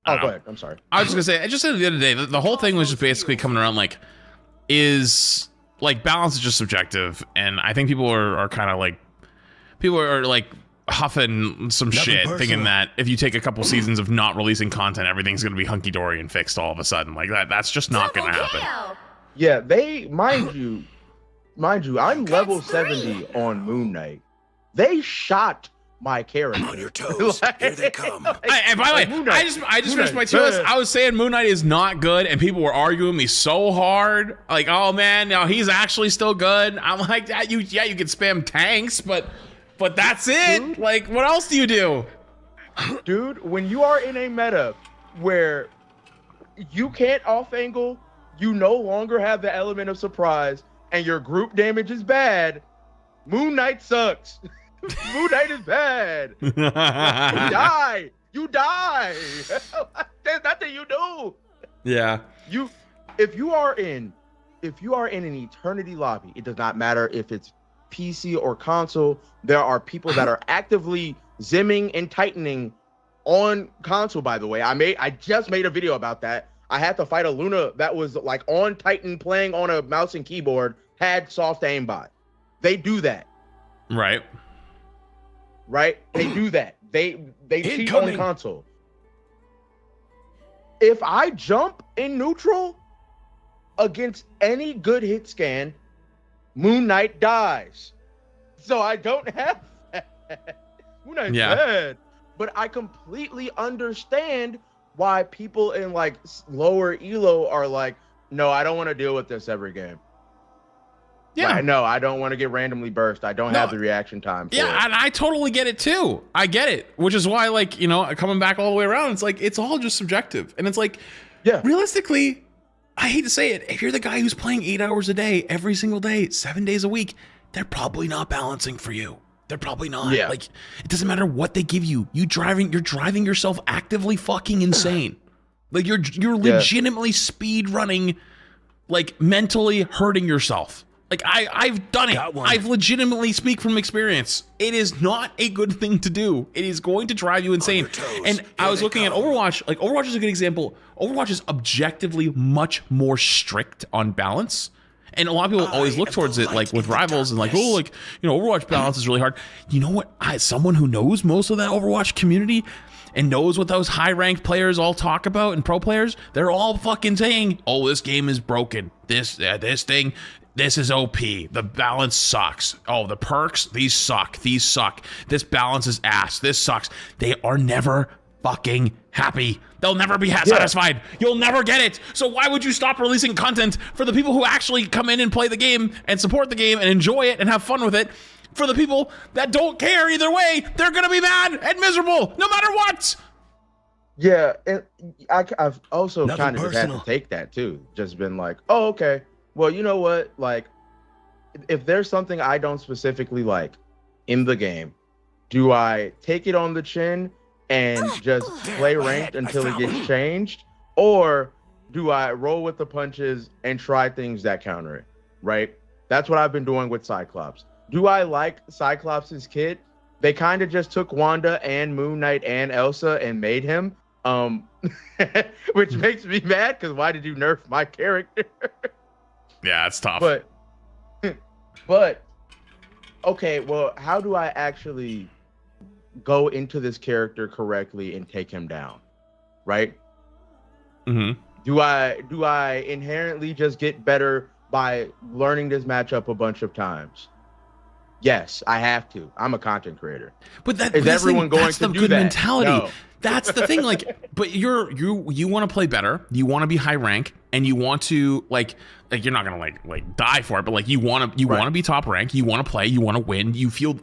[SPEAKER 10] I'm sorry.
[SPEAKER 1] I was just gonna say, I just said the other day, the whole thing was just basically coming around like, like balance is just subjective, and I think people are kind of like, people are like huffing some shit, thinking that if you take a couple seasons of not releasing content, everything's gonna be hunky dory and fixed all of a sudden. Like that's just not gonna happen.
[SPEAKER 10] Yeah, they mind you, I'm level 70 on Moon Knight. They shot my character.
[SPEAKER 7] On your toes. Here they come.
[SPEAKER 1] And by the way, I just finished my 2 list. I was saying Moon Knight is not good, and people were arguing me so hard. Like, oh man, now he's actually still good. I'm like, you can spam tanks, but that's it. Dude, like, what else do you do?
[SPEAKER 10] Dude, when you are in a meta where you can't off angle, you no longer have the element of surprise, and your group damage is bad, Moon Knight sucks. Moon Knight is bad. You die. There's nothing you do.
[SPEAKER 1] Yeah.
[SPEAKER 10] If you are in an Eternity lobby, it does not matter if it's PC or console. There are people that are actively zimming and tightening on console. By the way, I just made a video about that. I had to fight a Luna that was like on Titan playing on a mouse and keyboard, had soft aimbot. They do that.
[SPEAKER 1] Right.
[SPEAKER 10] They do that. They cheat on console. If I jump in neutral against any good hit scan, Moon Knight dies. So I don't have that. Moon Knight's bad. But I completely understand why people in like lower elo are like, no, I don't want to deal with this every game.
[SPEAKER 1] Yeah.
[SPEAKER 10] Like, no, I don't want to get randomly burst. I don't have the reaction time for it.
[SPEAKER 1] And I totally get it too. I get it, which is why, like, you know, coming back all the way around, it's like, it's all just subjective. And it's like, realistically, I hate to say it, if you're the guy who's playing 8 hours a day, every single day, 7 days a week, they're probably not balancing for you. They're probably not.
[SPEAKER 10] Yeah.
[SPEAKER 1] Like, it doesn't matter what they give you. You're driving yourself actively fucking insane. Like, you're legitimately speed running, like, mentally hurting yourself. Like, I've done it. I've legitimately speak from experience. It is not a good thing to do. It is going to drive you insane. And I was looking at Overwatch. Like, Overwatch is a good example. Overwatch is objectively much more strict on balance. And a lot of people always look towards it, like with rivals, and like, oh, like, you know, Overwatch balance is really hard. You know what? Someone who knows most of that Overwatch community and knows what those high-ranked players all talk about, and pro players, they're all fucking saying, oh, this game is broken. This thing, this is OP. The balance sucks. Oh, the perks, these suck. These suck. This balance is ass. This sucks. They are never fucking happy. They'll never be satisfied. You'll never get it. So why would you stop releasing content for the people who actually come in and play the game and support the game and enjoy it and have fun with it? For the people that don't care either way, they're gonna be mad and miserable no matter what.
[SPEAKER 10] Yeah, and I've also kind of just had to take that too. Just been like, oh, okay. Well, you know what? Like, if there's something I don't specifically like in the game, do I take it on the chin and just play ranked until it gets changed? Or do I roll with the punches and try things that counter it, right? That's what I've been doing with Cyclops. Do I like Cyclops' kit? They kind of just took Wanda and Moon Knight and Elsa and made him, which makes me mad, because why did you nerf my character?
[SPEAKER 1] Yeah, it's tough.
[SPEAKER 10] But, okay, well, how do I actually go into this character correctly and take him down, right?
[SPEAKER 1] Mm-hmm.
[SPEAKER 10] Do I inherently just get better by learning this matchup a bunch of times? Yes, I have to. I'm a content creator.
[SPEAKER 1] But
[SPEAKER 10] is everyone going
[SPEAKER 1] that's
[SPEAKER 10] to
[SPEAKER 1] the
[SPEAKER 10] do
[SPEAKER 1] good
[SPEAKER 10] that?
[SPEAKER 1] mentality.
[SPEAKER 10] No.
[SPEAKER 1] That's the thing. Like, but you want to play better. You want to be high rank, and you want to like you're not gonna like die for it, but like you want to be top rank. You want to play. You want to win. You feel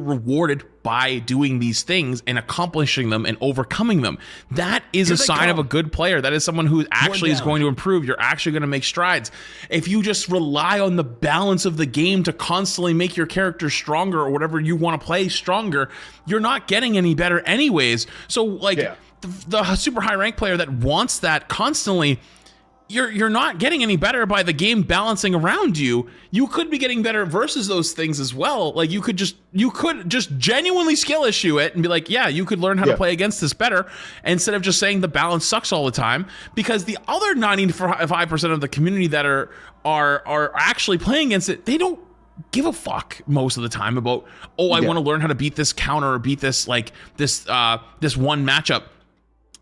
[SPEAKER 1] rewarded by doing these things and accomplishing them and overcoming them. That is a sign of a good player. That is someone who actually is going to improve. You're actually going to make strides. If you just rely on the balance of the game to constantly make your character stronger or whatever you want to play stronger, you're not getting any better anyways. So like the super high rank player that wants that constantly, you're not getting any better by the game balancing around you. You could be getting better versus those things as well. Like you could just genuinely skill issue it and be like, yeah, you could learn how to play against this better, instead of just saying the balance sucks all the time. Because the other 95% of the community that are actually playing against it, they don't give a fuck most of the time about, oh, I want to learn how to beat this counter or beat this this one matchup.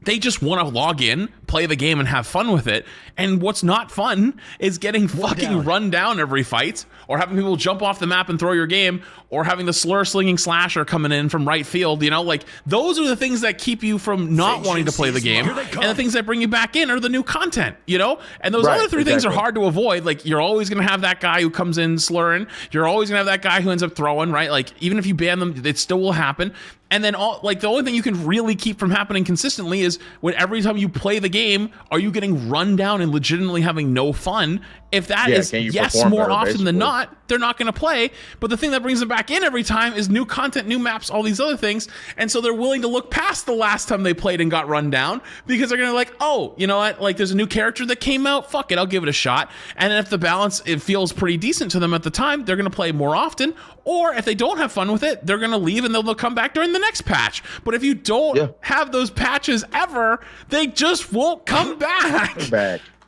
[SPEAKER 1] They just want to log in, play the game, and have fun with it. And what's not fun is getting fucking run down every fight, or having people jump off the map and throw your game, or having the slur slinging slasher coming in from right field. You know, like those are the things that keep you from not wanting to play the game. And the things that bring you back in are the new content, you know? And those other three things are hard to avoid. Like you're always going to have that guy who comes in slurring. You're always going to have that guy who ends up throwing, right? Like even if you ban them, it still will happen. And then the only thing you can really keep from happening consistently is when every time you play the game, are you getting run down and legitimately having no fun? If that is yes, more often than not, they're not going to play. But the thing that brings them back in every time is new content, new maps, all these other things. And so they're willing to look past the last time they played and got run down, because they're going to like, oh, you know what? Like there's a new character that came out. Fuck it, I'll give it a shot. And then if the balance, it feels pretty decent to them at the time, they're going to play more often. Or if they don't have fun with it, they're going to leave and they'll come back during the next patch. But if you don't have those patches ever, they just won't come back.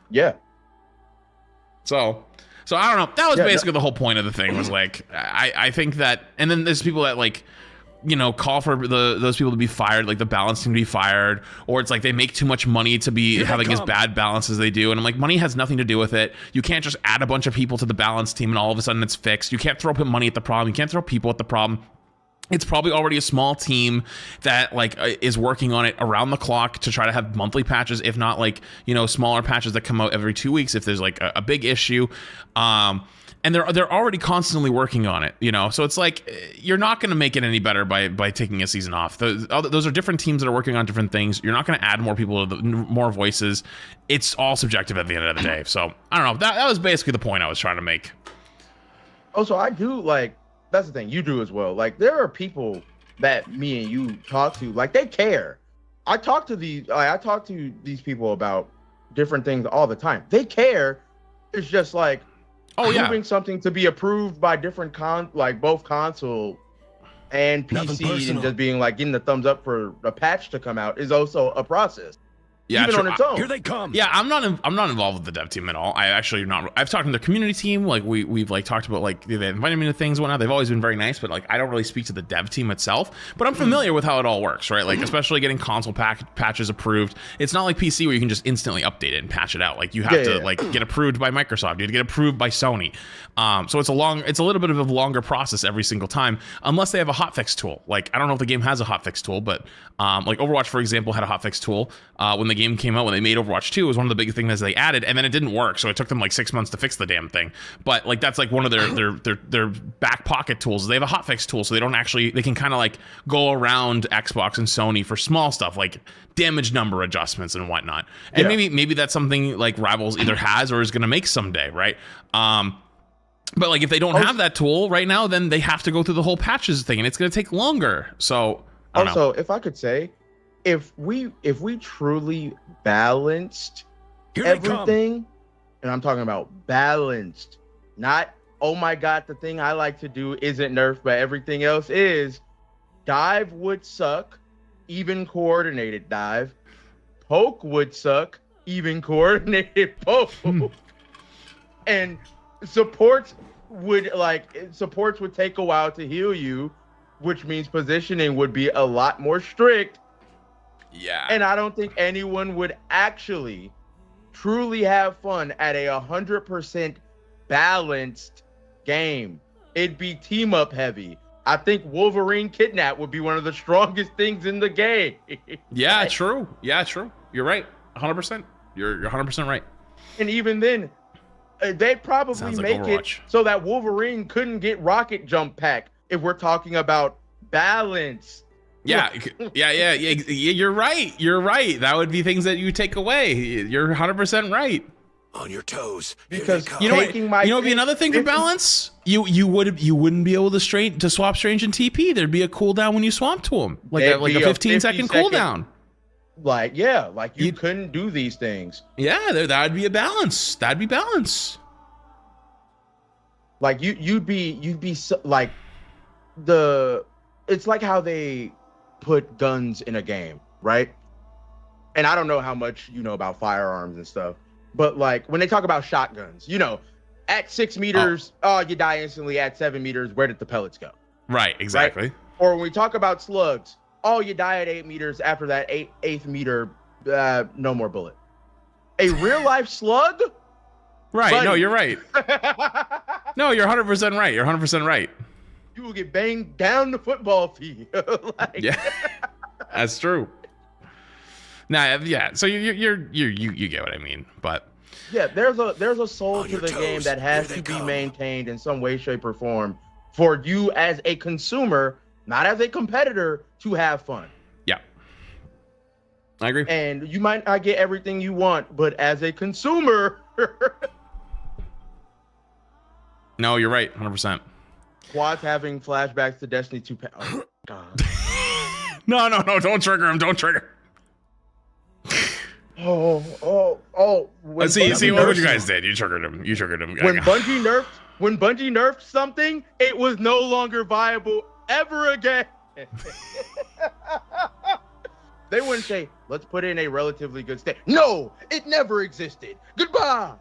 [SPEAKER 10] Yeah.
[SPEAKER 1] So I don't know. That was basically the whole point of the thing, was like, I think that, and then there's people that like, you know, call for those people to be fired, like the balance team to be fired, or it's like they make too much money to be having as bad balance as they do. And I'm like, money has nothing to do with it. You can't just add a bunch of people to the balance team and all of a sudden it's fixed. You can't throw money at the problem. You can't throw people at the problem. it's probably already a small team that like is working on it around the clock to try to have monthly patches, if not like, you know, smaller patches that come out every 2 weeks if there's like a big issue. And they're already constantly working on it, you know. So it's like you're not going to make it any better by taking a season off. Those are different teams that are working on different things. You're not going to add more people to more voices. It's all subjective at the end of the day. So I don't know. That was basically the point I was trying to make.
[SPEAKER 10] Also, I do like, that's the thing, you do as well. Like, there are people that me and you talk to, like, they care. I talk to these people about different things all the time. They care. It's just like, moving something to be approved by different both console and PC, and just being like getting the thumbs up for a patch to come out is also a process.
[SPEAKER 1] Yeah,
[SPEAKER 10] even on its own.
[SPEAKER 3] Here they come.
[SPEAKER 1] Yeah, I'm not involved with the dev team at all. I actually not. I've talked to the community team. Like we've like talked about, like they invited me to things and whatnot. They've always been very nice, but like I don't really speak to the dev team itself. But I'm familiar with how it all works, right? Like especially getting console patches approved. It's not like PC where you can just instantly update it and patch it out. Like you have to like get approved by Microsoft. You have to get approved by Sony. So it's a little bit of a longer process every single time, unless they have a hotfix tool. Like I don't know if the game has a hotfix tool, but like Overwatch, for example, had a hotfix tool when the game came out. When they made Overwatch 2, it was one of the big things they added, and then it didn't work, so it took them like 6 months to fix the damn thing. But like that's like one of their back pocket tools. They have a hotfix tool, so they can kind of like go around Xbox and Sony for small stuff like damage number adjustments and whatnot. And maybe that's something like Rivals either has or is going to make someday, right? But like if they don't have that tool right now, then they have to go through the whole patches thing, and it's going to take longer. So I don't know.
[SPEAKER 10] If I could say, if we truly balanced everything, and I'm talking about balanced, not, oh my god, the thing I like to do isn't nerfed, but everything else is, dive would suck, even coordinated dive. Poke would suck, even coordinated poke. And supports would take a while to heal you, which means positioning would be a lot more strict.
[SPEAKER 1] Yeah.
[SPEAKER 10] And I don't think anyone would actually truly have fun at a 100% balanced game. It'd be team up heavy. I think Wolverine Kidnap would be one of the strongest things in the game.
[SPEAKER 1] Yeah, true. Yeah, true. You're right. 100%. You're 100% right.
[SPEAKER 10] And even then, they'd probably make it so that Wolverine couldn't get Rocket Jump Pack if we're talking about balance.
[SPEAKER 1] Yeah. You're right. You're right. That would be things that you take away. You're 100% right.
[SPEAKER 7] On your toes.
[SPEAKER 10] Because
[SPEAKER 1] you know what? It'd be another thing for balance. You wouldn't be able to swap Strange and TP. There'd be a cooldown when you swap to him, like a 15-second cooldown.
[SPEAKER 10] You couldn't do these things.
[SPEAKER 1] Yeah, that'd be a balance. That'd be balance.
[SPEAKER 10] Like you'd be so, like it's like how they put guns in a game, right? And I don't know how much you know about firearms and stuff, but like when they talk about shotguns, you know, at 6 meters, you die instantly. At 7 meters, where did the pellets go?
[SPEAKER 1] Right, exactly.
[SPEAKER 10] Right? Or when we talk about slugs, you die at 8 meters. After that eighth meter, no more bullet. A real life slug?
[SPEAKER 1] Right.
[SPEAKER 10] Buddy.
[SPEAKER 1] No, you're right. No, you're 100% right. You're 100% right.
[SPEAKER 10] You will get banged down the football field.
[SPEAKER 1] Yeah, that's true. Nah, yeah. So you get what I mean, but
[SPEAKER 10] yeah, there's a soul to the game that has to be maintained in some way, shape, or form for you as a consumer, not as a competitor, to have fun.
[SPEAKER 1] Yeah, I agree.
[SPEAKER 10] And you might not get everything you want, but as a consumer,
[SPEAKER 1] no, you're right, 100%.
[SPEAKER 10] Quad's having flashbacks to Destiny 2. Oh, God.
[SPEAKER 1] No, don't trigger him. Don't trigger.
[SPEAKER 10] Oh.
[SPEAKER 1] See what you guys did. You triggered him.
[SPEAKER 10] When Bungie nerfed something, it was no longer viable ever again. They wouldn't say, let's put in a relatively good state. No, it never existed. Goodbye.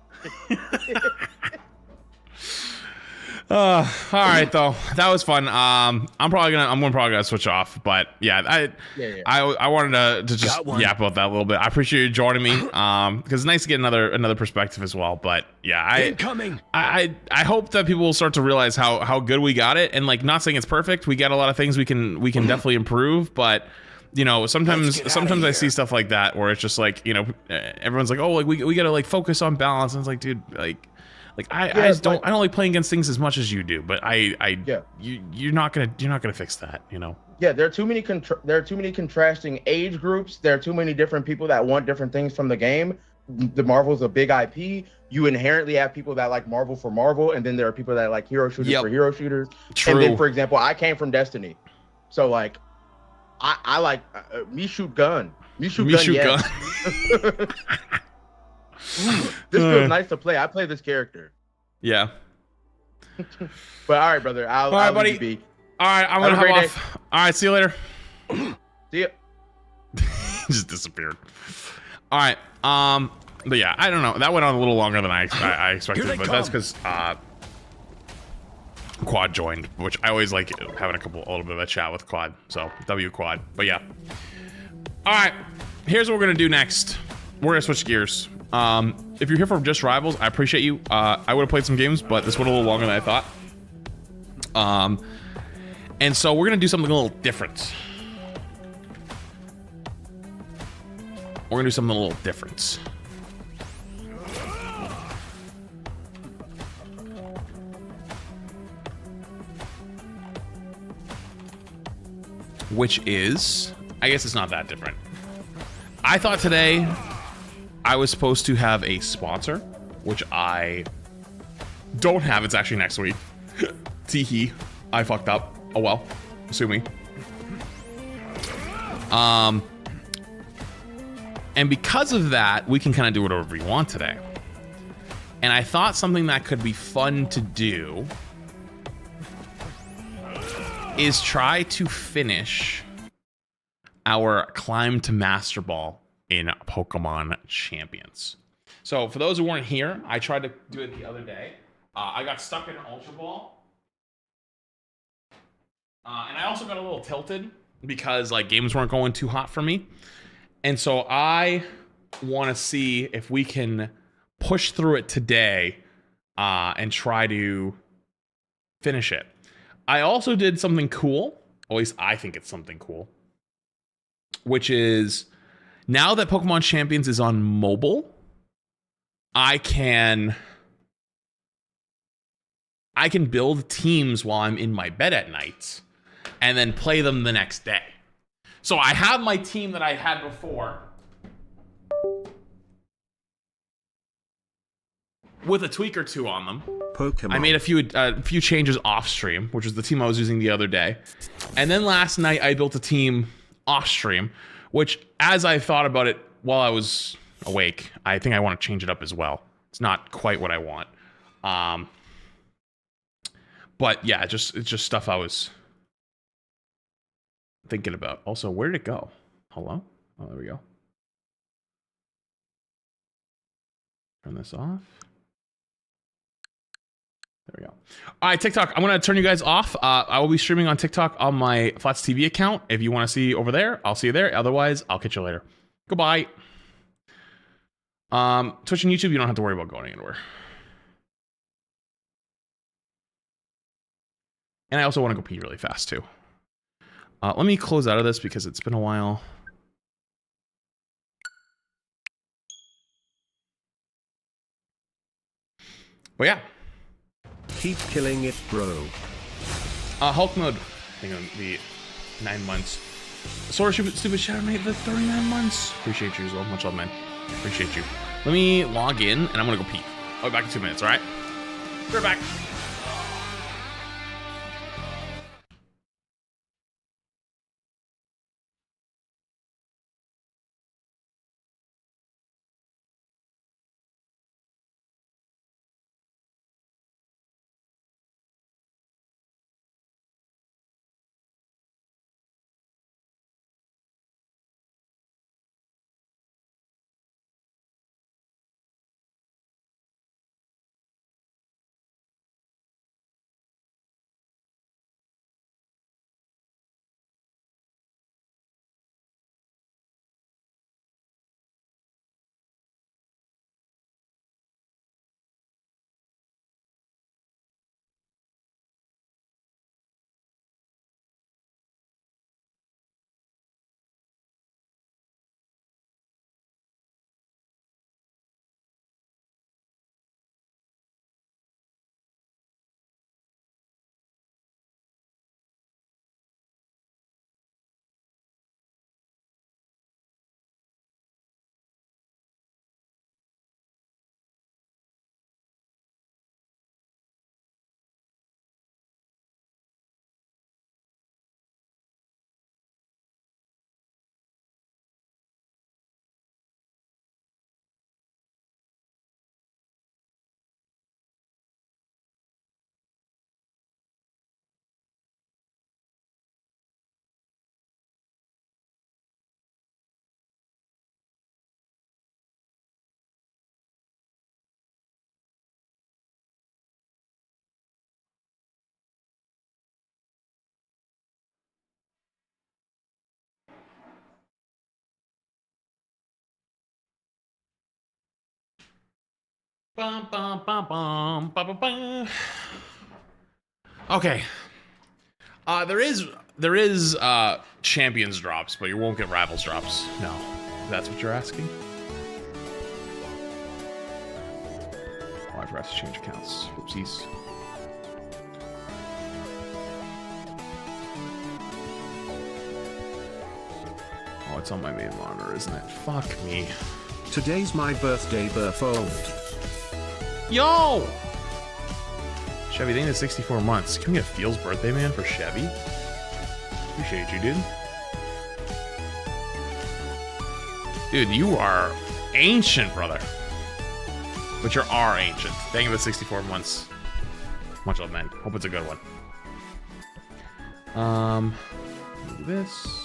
[SPEAKER 1] All right, though. That was fun. I'm probably gonna switch off, but yeah, I wanted to just yap about that a little bit. I appreciate you joining me. Because it's nice to get another perspective as well. But yeah,
[SPEAKER 7] Incoming.
[SPEAKER 1] I hope that people will start to realize how good we got it, and like, not saying it's perfect. We got a lot of things we can definitely improve, but you know, sometimes I see stuff like that where it's just like, you know, everyone's like, oh, like we gotta like focus on balance, and it's like, dude, I don't like playing against things as much as you do, but you're not gonna fix that, you know.
[SPEAKER 10] Yeah, there are too many contrasting age groups. There are too many different people that want different things from the game. The Marvel's a big IP. You inherently have people that like Marvel for Marvel, and then there are people that like hero shooters for hero shooters.
[SPEAKER 1] True.
[SPEAKER 10] And then, for example, I came from Destiny, so like I like me shoot gun. Me shoot gun. This feels nice to play. I play this character.
[SPEAKER 1] Yeah.
[SPEAKER 10] But all right, brother. All right,
[SPEAKER 1] buddy.
[SPEAKER 10] leave you be.
[SPEAKER 1] All right, I'm gonna hop off. All right, see you later.
[SPEAKER 10] See ya.
[SPEAKER 1] Just disappeared. All right. But yeah, I don't know. That went on a little longer than I expected, but that's because Quad joined, which I always like having a little bit of a chat with Quad. So W Quad. But yeah. All right. Here's what we're gonna do next. We're gonna switch gears. If you're here for Just Rivals, I appreciate you. I would have played some games, but this went a little longer than I thought. And so we're gonna do something a little different. We're gonna do something a little different. Which is, I guess it's not that different. I thought today I was supposed to have a sponsor, which I don't have. It's actually next week. Teehee. I fucked up. Oh well. Sue me. And because of that, we can kind of do whatever we want today. And I thought something that could be fun to do is try to finish our climb to Master Ball in Pokemon Champions. So for those who weren't here, I tried to do it the other day. I got stuck in Ultra Ball. And I also got a little tilted because like games weren't going too hot for me. And so I want to see if we can push through it today and try to finish it. I also did something cool, at least I think it's something cool, which is now that Pokemon Champions is on mobile, I can build teams while I'm in my bed at night and then play them the next day. So I have my team that I had before with a tweak or two on them.
[SPEAKER 2] Pokemon.
[SPEAKER 1] I made a few changes off stream, which was the team I was using the other day. And then last night I built a team off stream, which as I thought about it while I was awake, I think I want to change it up as well. It's not quite what I want. But yeah, it's just stuff I was thinking about. Also, where did it go? Hello? Oh, there we go. Turn this off. There we go. All right, TikTok. I'm going to turn you guys off. I will be streaming on TikTok on my Flats TV account. If you want to see over there, I'll see you there. Otherwise, I'll catch you later. Goodbye. Twitch and YouTube, you don't have to worry about going anywhere. And I also want to go pee really fast, too. Let me close out of this because it's been a while. But yeah.
[SPEAKER 2] Keep killing it, bro.
[SPEAKER 1] Hulk mode. I think it'll be 9 months. Sorry, stupid Shadow Knight, the 39 months. Appreciate you as well. Much love, man. Appreciate you. Let me log in and I'm gonna go pee. I'll be back in 2 minutes, alright? We're back. Bum, bum, bum, bum, bum, bum, bum. Okay. There is champions drops, but you won't get rivals drops. No, if that's what you're asking. Oh, I forgot to change accounts. Oopsies. Oh, it's on my main monitor, isn't it? Fuck me.
[SPEAKER 2] Today's my birthday, Burfold.
[SPEAKER 1] Yo! Chevy, thank you to 64 months. Can we get Feels birthday man for Chevy? Appreciate you, dude. Dude, you are ancient, brother. But you are ancient. Thank you for 64 months. Much love, man. Hope it's a good one. Do this.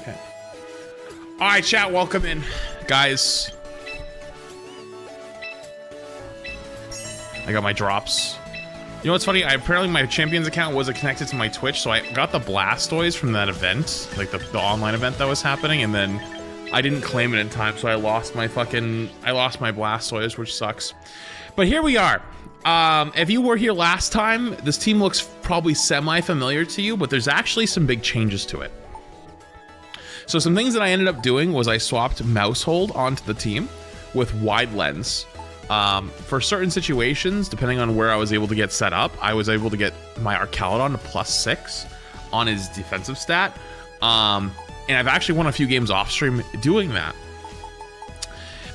[SPEAKER 1] Okay. All right, chat. Welcome in, guys. I got my drops. You know what's funny? Apparently my Champions account wasn't connected to my Twitch, so I got the Blastoise from that event, like the online event that was happening, and then I didn't claim it in time, so I lost my Blastoise, which sucks. But here we are. If you were here last time, this team looks probably semi-familiar to you, but there's actually some big changes to it. So some things that I ended up doing was I swapped mouse hold onto the team with wide lens. For certain situations, depending on where I was able to get set up, I was able to get my Archaludon to +6 on his defensive stat. And I've actually won a few games off stream doing that.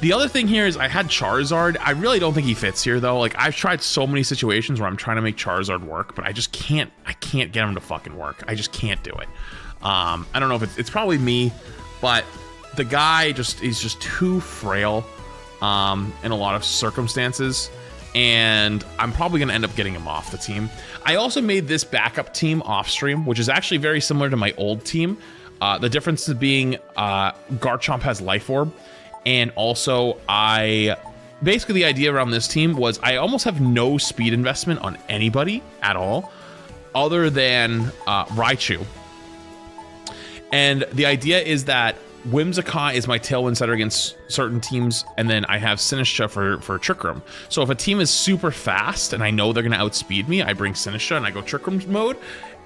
[SPEAKER 1] The other thing here is I had Charizard. I really don't think he fits here though. Like I've tried so many situations where I'm trying to make Charizard work, but I just can't, get him to fucking work. I just can't do it. I don't know if it's probably me, but the guy is just too frail. In a lot of circumstances, and I'm probably going to end up getting him off the team. I also made this backup team off stream, which is actually very similar to my old team. The difference is being Garchomp has Life Orb, and also basically the idea around this team was I almost have no speed investment on anybody at all other than Raichu. And the idea is that Whimsicott is my tailwind setter against certain teams, and then I have Sinistcha for Trick Room. So if a team is super fast and I know they're going to outspeed me, I bring Sinistcha and I go Trick Room mode.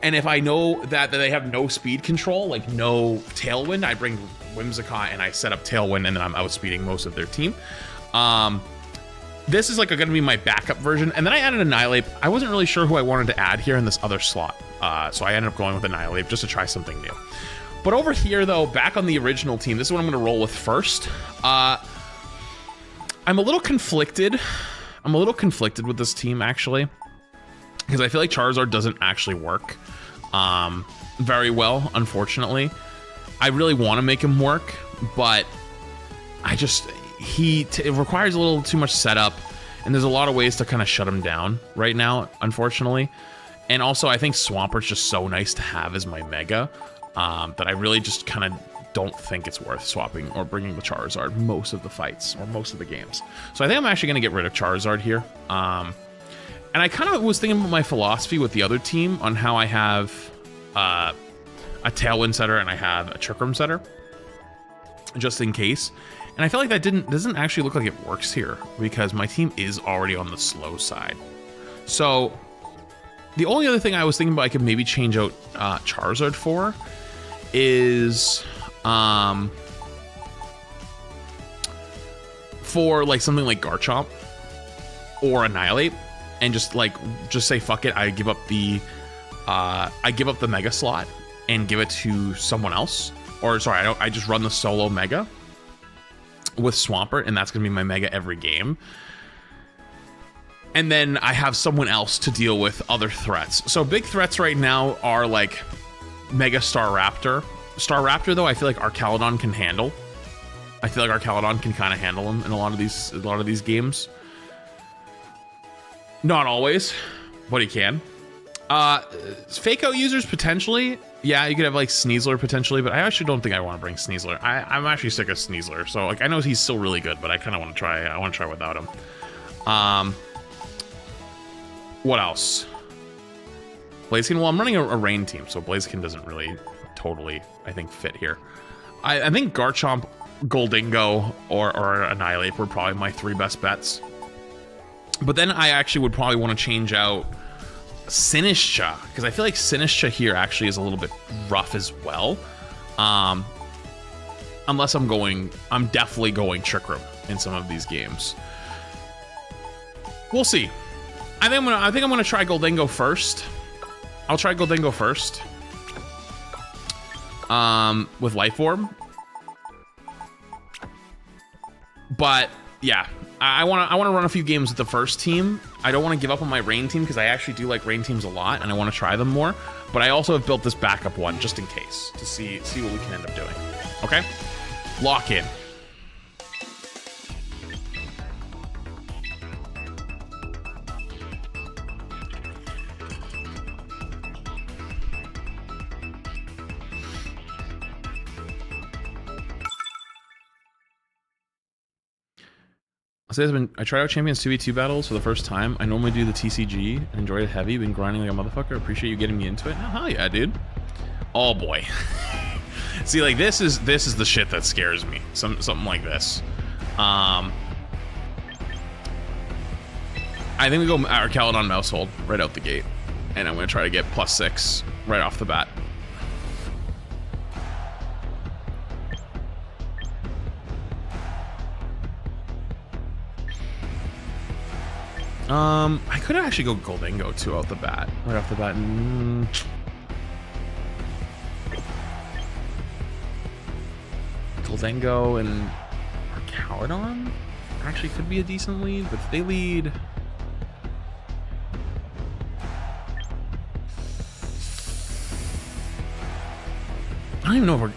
[SPEAKER 1] And if I know that they have no speed control, like no tailwind, I bring Whimsicott and I set up tailwind, and then I'm outspeeding most of their team. This is like going to be my backup version. And then I added Annihilate. I wasn't really sure who I wanted to add here in this other slot. So I ended up going with Annihilate just to try something new. But over here, though, back on the original team, this is what I'm going to roll with first. I'm a little conflicted. I'm a little conflicted with this team, actually, because I feel like Charizard doesn't actually work very well, unfortunately. I really want to make him work, but it requires a little too much setup, and there's a lot of ways to kind of shut him down right now, unfortunately. And also, I think Swampert's just so nice to have as my Mega. That I really just kind of don't think it's worth swapping or bringing the Charizard most of the fights or most of the games. So I think I'm actually going to get rid of Charizard here. And I kind of was thinking about my philosophy with the other team on how I have a Tailwind setter and I have a Trick Room setter, just in case. And I feel like that doesn't actually look like it works here because my team is already on the slow side. So the only other thing I was thinking about I could maybe change out Charizard for is for like something like Garchomp or Annihilate, and just say fuck it, I give up the Mega slot and give it to someone else. Or sorry, I just run the solo Mega with Swampert, and that's gonna be my Mega every game. And then I have someone else to deal with other threats. So big threats right now are like Mega Staraptor. Staraptor, though, I feel like Archaludon can handle. I feel like Archaludon can kind of handle him in a lot of these games. Not always, but he can. Fake out users potentially. Yeah, you could have like Sneasler potentially, but I actually don't think I want to bring Sneasler. I'm actually sick of Sneasler, so like I know he's still really good, but I kind of want to try. I want to try without him. What else? Blaziken. Well, I'm running a rain team, so Blaziken doesn't really totally, I think, fit here. I think Garchomp, Goldingo, or Annihilate were probably my 3 best bets. But then I actually would probably want to change out Sinistcha, because I feel like Sinistcha here actually is a little bit rough as well. Unless I'm definitely going Trick Room in some of these games. We'll see. I think I'm gonna try Goldingo first. I'll try Goldingo first. With Life Orb. But yeah, I want to run a few games with the first team. I don't want to give up on my rain team because I actually do like rain teams a lot and I want to try them more. But I also have built this backup one just in case to see what we can end up doing. Okay, lock in. I tried out Champions 2v2 battles for the first time. I normally do the TCG and enjoy it heavy. Been grinding like a motherfucker. Appreciate you getting me into it. Oh, hell yeah, dude. Oh boy. See, like this is the shit that scares me. Something like this. I think we go Archaludon Mousehold right out the gate, and I'm gonna try to get +6 right off the bat. I could actually go Goldingo too out the bat. Right off the bat. Goldingo and Archaludon actually could be a decent lead, but if they lead... I don't even know if we're...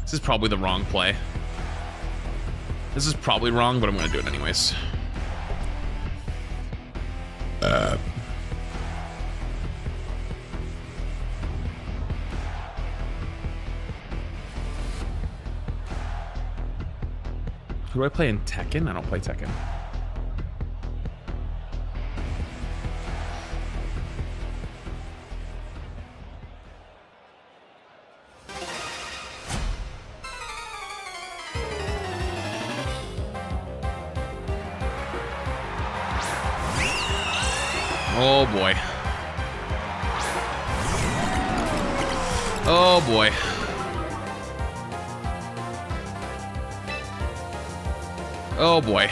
[SPEAKER 1] This is probably the wrong play. This is probably wrong, but I'm gonna do it anyways. Who do I play in Tekken? I don't play Tekken. Oh boy. Oh boy. Oh boy.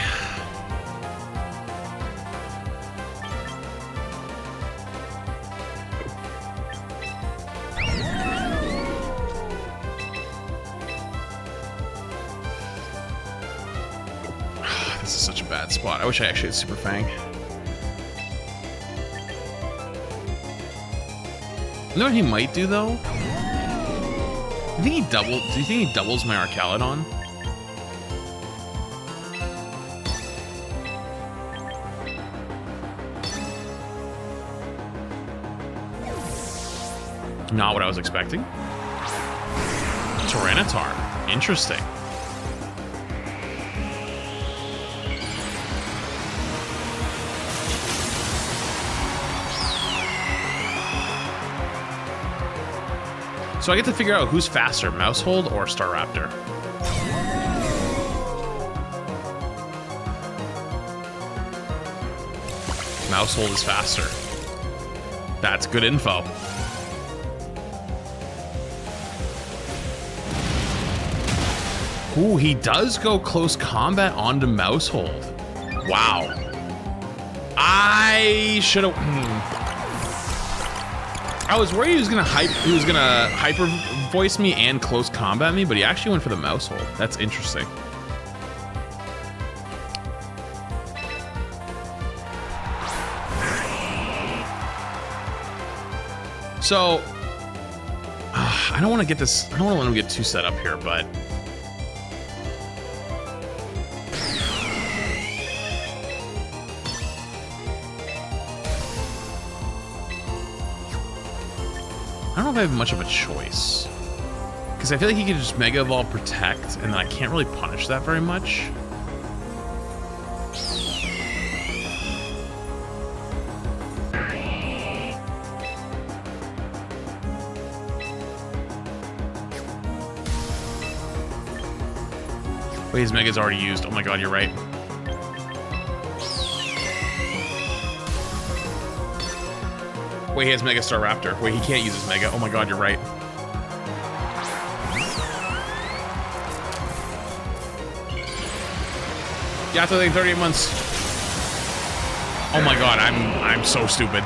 [SPEAKER 1] This is such a bad spot. I wish I actually had Super Fang. You know what he might do though? Do you think he doubles my Archaludon? Not what I was expecting. Tyranitar. Interesting. So I get to figure out who's faster, Mousehold or Staraptor. Mousehold is faster. That's good info. Ooh, he does go close combat onto Mousehold. Wow. I should have... I was worried he was gonna hyper voice me and close combat me, but he actually went for the Mousehold. That's interesting. So I don't want to get this. I don't want to let him get too set up here, but I don't know if I have much of a choice. Because I feel like he could just Mega Evolve Protect, and then I can't really punish that very much. Wait, his Mega's already used. Oh my god, you're right. Wait, he has Mega Star Raptor. Wait, he can't use his Mega. Oh my god, you're right. Yeah, after like 38 months. Oh my god, I'm so stupid.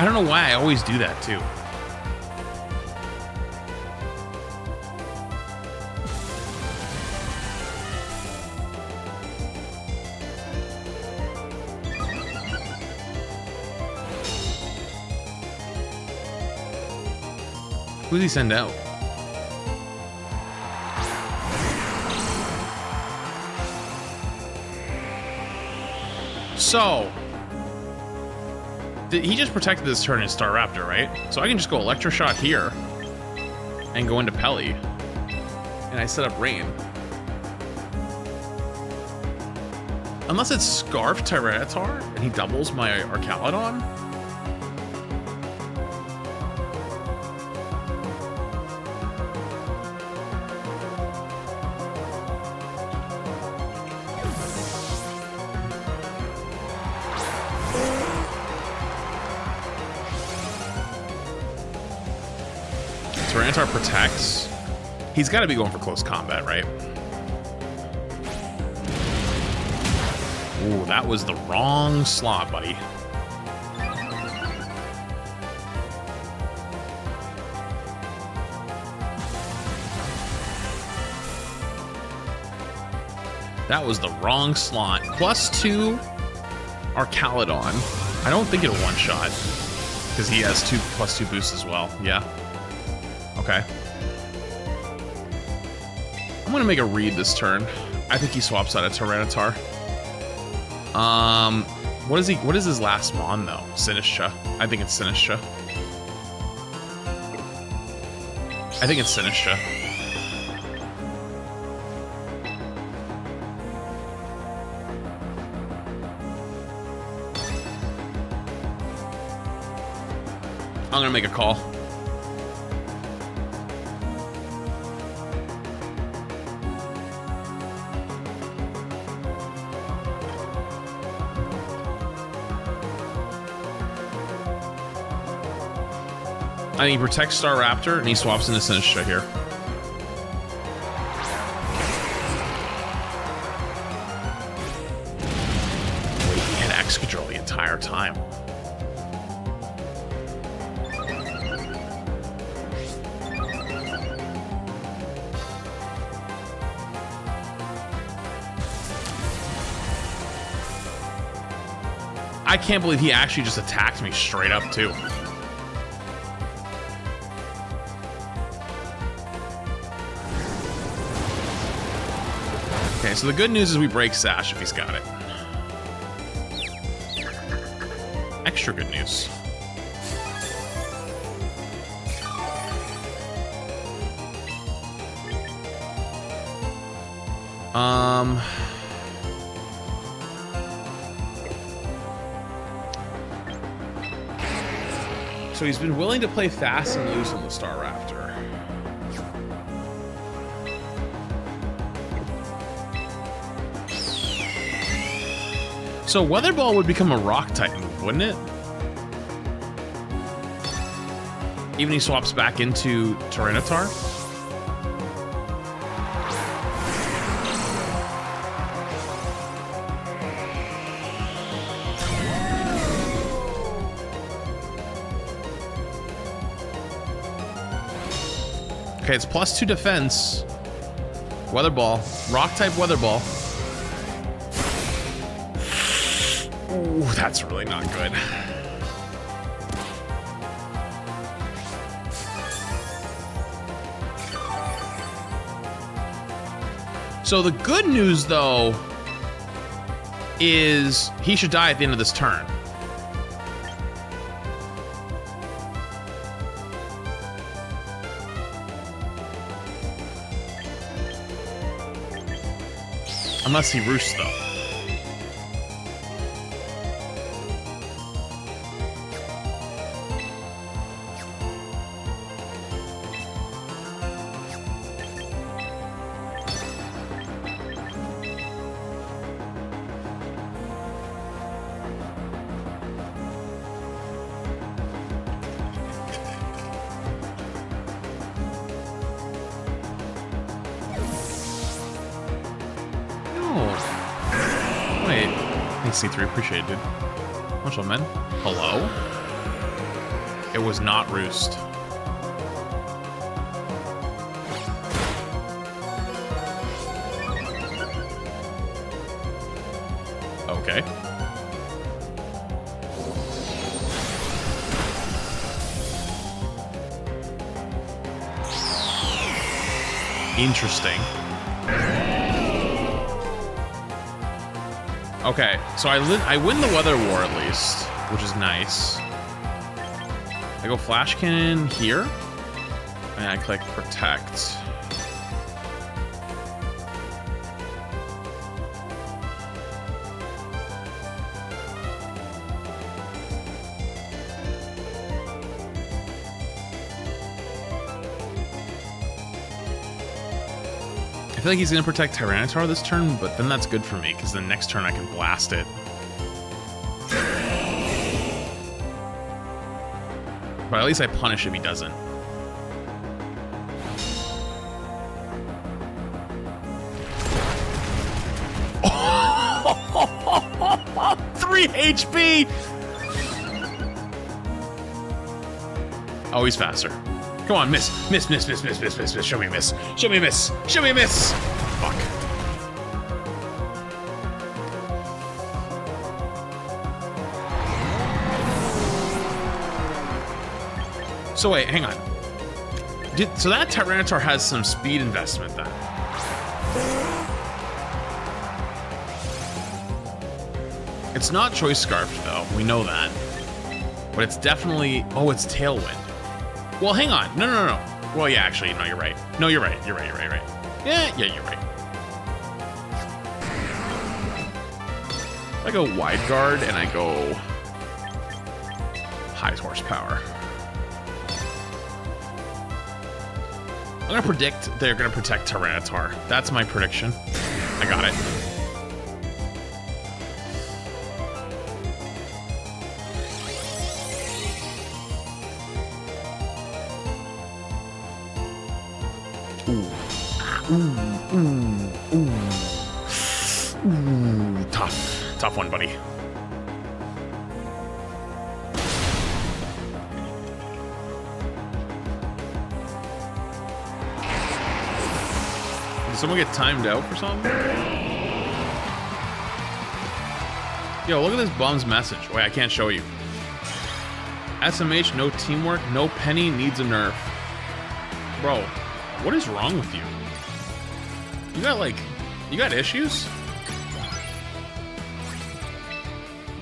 [SPEAKER 1] I don't know why I always do that too. Who does he send out? So, he just protected this turn in Star Raptor, right? So I can just go Electro Shot here and go into Pelly, and I set up Rain. Unless it's Scarf Tyranitar and he doubles my Arcalodon. Tyranitar protects. He's got to be going for close combat, right? Ooh, that was the wrong slot, buddy. That was the wrong slot. +2 Arcalodon. I don't think it'll one-shot because he has +2 boosts as well. Yeah. Okay. I'm gonna make a read this turn. I think he swaps out a Tyranitar. What is his last mon though? Sinistra. I think it's Sinistra. I think it's Sinistra. I'm gonna make a call. I think he protects Star Raptor and he swaps into Sinistra here. Wait, he had Excadrill the entire time. I can't believe he actually just attacked me straight up too. Okay, so the good news is we break Sash if he's got it. Extra good news. So he's been willing to play fast and loose on the Star Raptor. So Weather Ball would become a rock type move, wouldn't it? Even he swaps back into Tyranitar? Okay, it's +2 defense. Weather Ball. Rock type Weather Ball. Ooh, that's really not good. So the good news, though, is he should die at the end of this turn. Unless he roosts, though. C3, appreciate it, dude. What's up, man? Hello? It was not roost. Okay. Interesting. Okay, so I win the weather war at least, which is nice. I go flash cannon here, and I click protect. I feel like he's gonna protect Tyranitar this turn, but then that's good for me, because the next turn I can blast it. But at least I punish if he doesn't. Oh, 3 HP! Oh, he's faster. Come on, miss. Miss. Show me miss. Show me miss. Show me miss. Fuck. So wait, hang on. So that Tyranitar has some speed investment then. It's not Choice Scarf though, we know that. But it's definitely, oh, it's Tailwind. Well, hang on. No. Well, yeah, actually, no, you're right. No, you're right. You're right. Yeah, you're right. I go wide guard and I go high horsepower. I'm gonna predict they're gonna protect Tyranitar. That's my prediction. I got it. Ooh, tough one, buddy. Did someone get timed out for something? Yo, look at this bum's message. Wait, I can't show you. SMH, no teamwork, no Penny, needs a nerf. Bro, what is wrong with you? You got issues?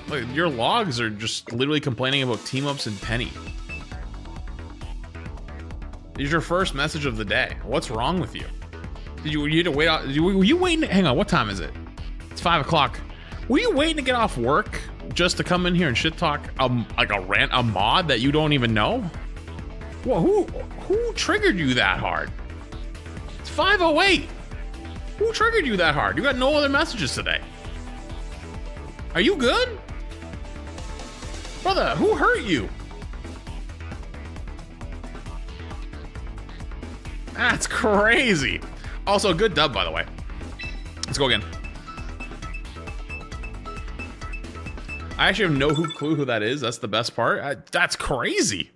[SPEAKER 1] Like, your logs are just literally complaining about team-ups and Penny. It's your first message of the day. What's wrong with you? You had to wait out? Were you waiting? Hang on, what time is it? It's 5 o'clock. Were you waiting to get off work just to come in here and shit talk like a mod that you don't even know? Well, who triggered you that hard? It's 5:08. Who triggered you that hard? You got no other messages today. Are you good? Brother, who hurt you? That's crazy. Also, good dub, by the way. Let's go again. I actually have no clue who that is. That's the best part. That's crazy.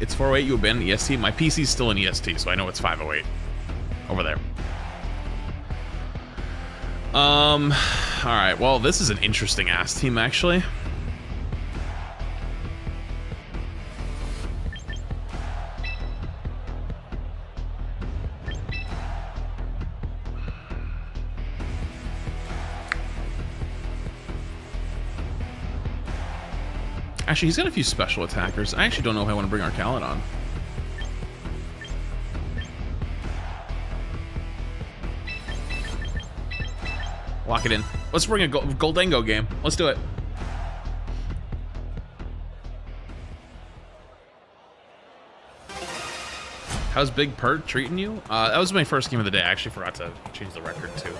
[SPEAKER 1] It's 408, you abandoned EST. My PC's still in EST, so I know it's 508. Over there. Alright, well, this is an interesting ass team, actually. Actually, he's got a few special attackers. I actually don't know if I want to bring our Khaled on. Lock it in. Let's bring a Goldango game. Let's do it. How's Big Pert treating you? That was my first game of the day. I actually forgot to change the record too.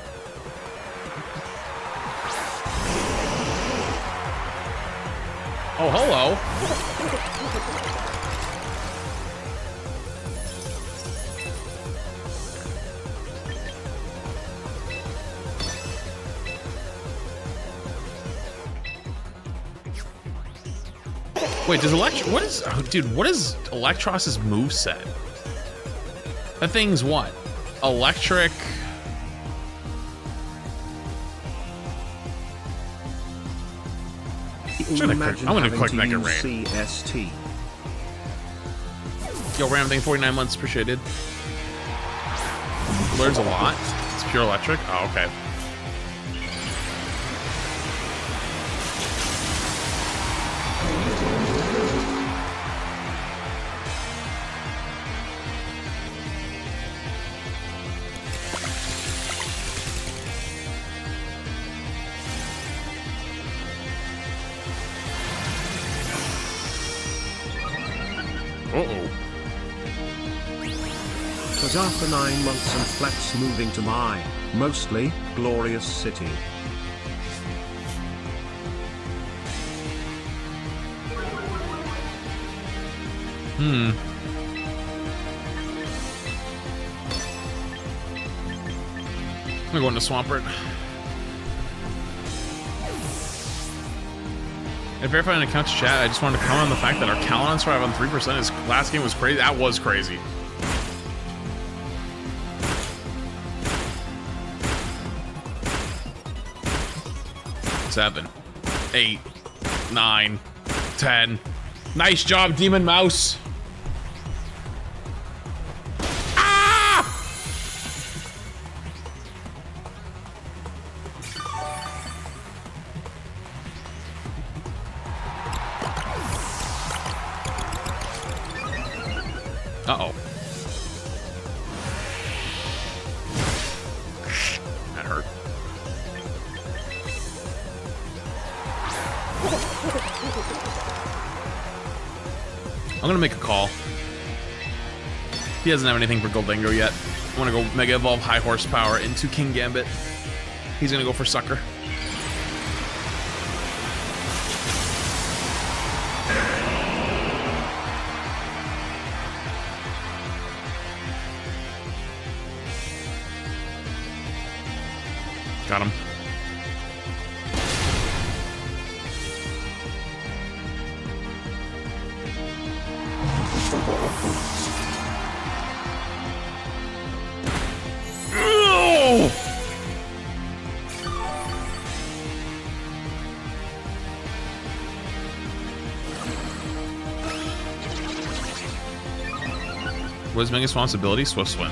[SPEAKER 1] Oh, hello. Wait, does what is, oh, dude, what is Electros's moveset? That thing's what? Electric. I'm gonna click Mega Rain.
[SPEAKER 2] CST.
[SPEAKER 1] Yo, Ram, thank 49 months, appreciated. Learns a lot. It's pure electric. Oh, okay. Uh-oh.
[SPEAKER 2] Cause after 9 months and Flex moving to my, mostly, glorious city.
[SPEAKER 1] I'm gonna go into Swampert. And verifying an account's chat, I just wanted to comment on the fact that our Calon survive on 3%. His last game was crazy. That was crazy. Seven, 8, 9, 10. Nice job, Demon Mouse. Uh-oh. That hurt. I'm gonna make a call. He doesn't have anything for Goldango yet. I wanna go Mega Evolve High Horsepower into King Gambit. He's gonna go for Sucker. Got him. Oh! What is Mega Swamp's ability? Swift Swim.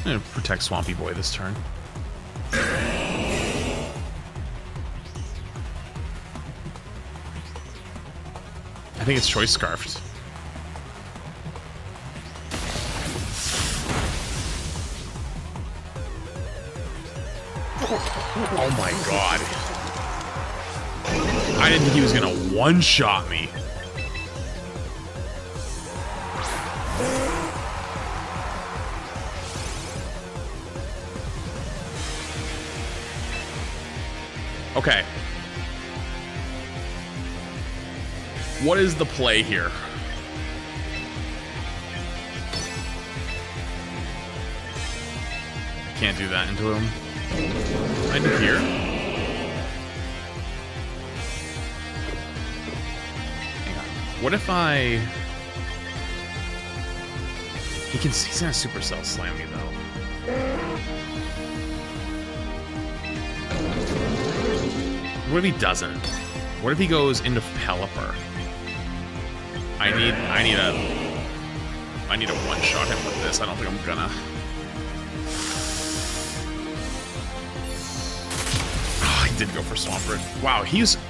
[SPEAKER 1] I'm gonna protect Swampy Boy this turn. I think it's Choice Scarfed. Oh my god. I didn't think he was gonna one-shot me. Okay. What is the play here? Can't do that into him. I do here. Hang on. What if I... He's gonna Supercell slam me though. What if he doesn't? What if he goes into Pelipper? I need a one-shot him with this. I don't think I'm gonna. Oh, he did go for Swampert. Wow,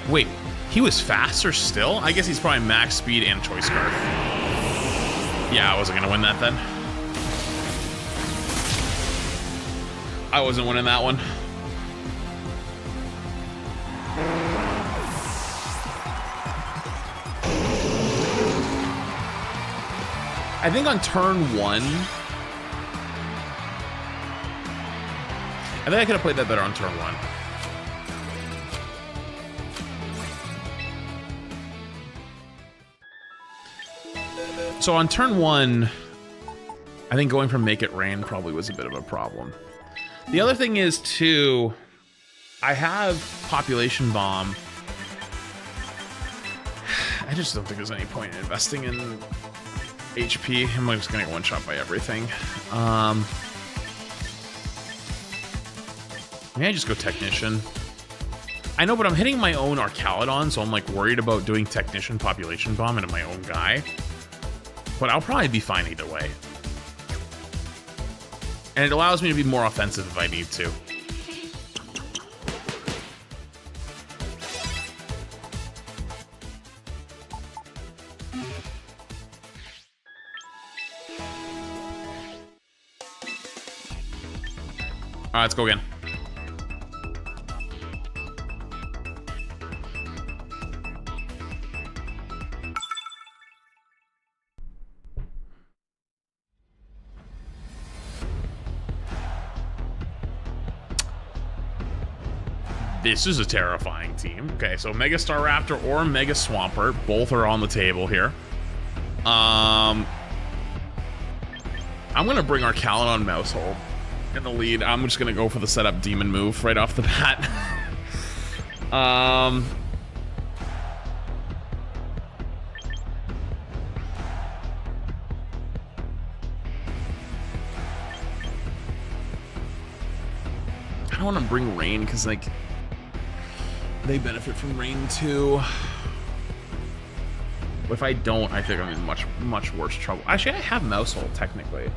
[SPEAKER 1] wait, he was faster still? I guess he's probably max speed and choice scarf. Yeah, I wasn't gonna win that then. I wasn't winning that one. I think on turn 1, I think I could have played that better on turn 1. So on turn 1, I think going for Make It Rain probably was a bit of a problem. The other thing is, too, I have Population Bomb. I just don't think there's any point in investing in HP. I'm just gonna get one shot by everything. Maybe I just go Technician. I know, but I'm hitting my own Archaludon, so I'm like worried about doing Technician Population Bomb into my own guy. But I'll probably be fine either way. And it allows me to be more offensive if I need to. All right, let's go again. This is a terrifying team. Okay, so Mega Staraptor or Mega Swampert, both are on the table here. I'm gonna bring our Archaludon Mousehole in the lead. I'm just gonna go for the setup demon move right off the bat. I don't want to bring Rain because like they benefit from Rain too. But if I don't, I think I'm in much worse trouble. Actually, I have Mousehole technically.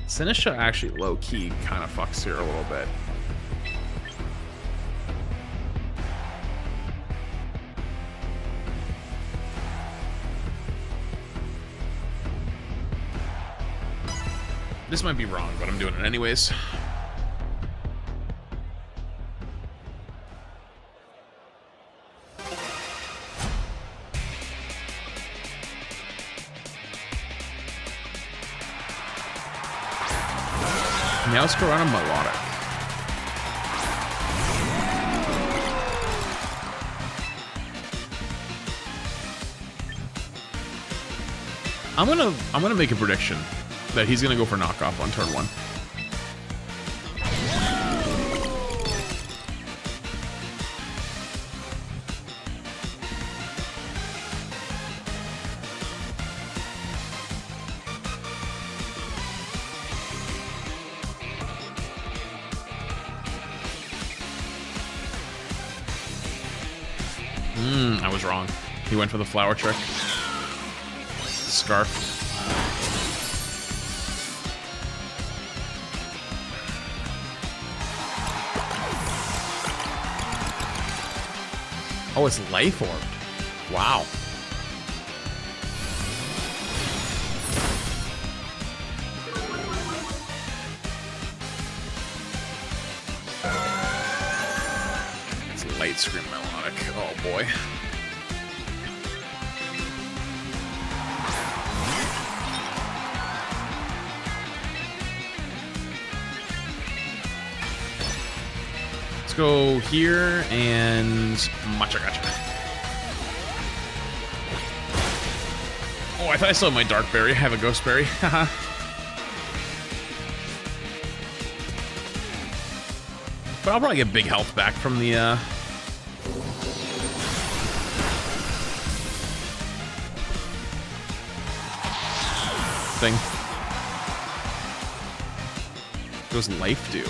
[SPEAKER 1] Sinistra actually low-key kind of fucks here a little bit. This might be wrong, but I'm doing it anyways. Now let's go around a Melodic. I'm gonna make a prediction that he's gonna go for knockoff on turn 1. I was wrong. He went for the flower trick. Scarf. Oh, it's Life Orbed. Wow. It's Light Scream Melodic. Oh boy. Let's go here and Matcha Gotcha. Oh, I thought I still had my Dark Berry. I have a Ghost Berry. Haha. But I'll probably get big health back from the thing. What does life do?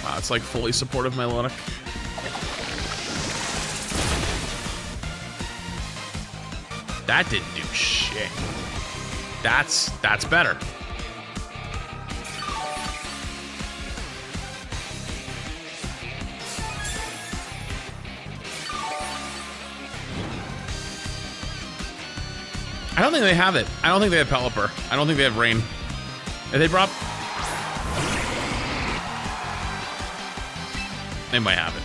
[SPEAKER 1] Wow, it's like fully supportive melodic. That didn't do shit. That's better. I don't think they have it. I don't think they have Pelipper. I don't think they have Rain. If they brought... They might have it.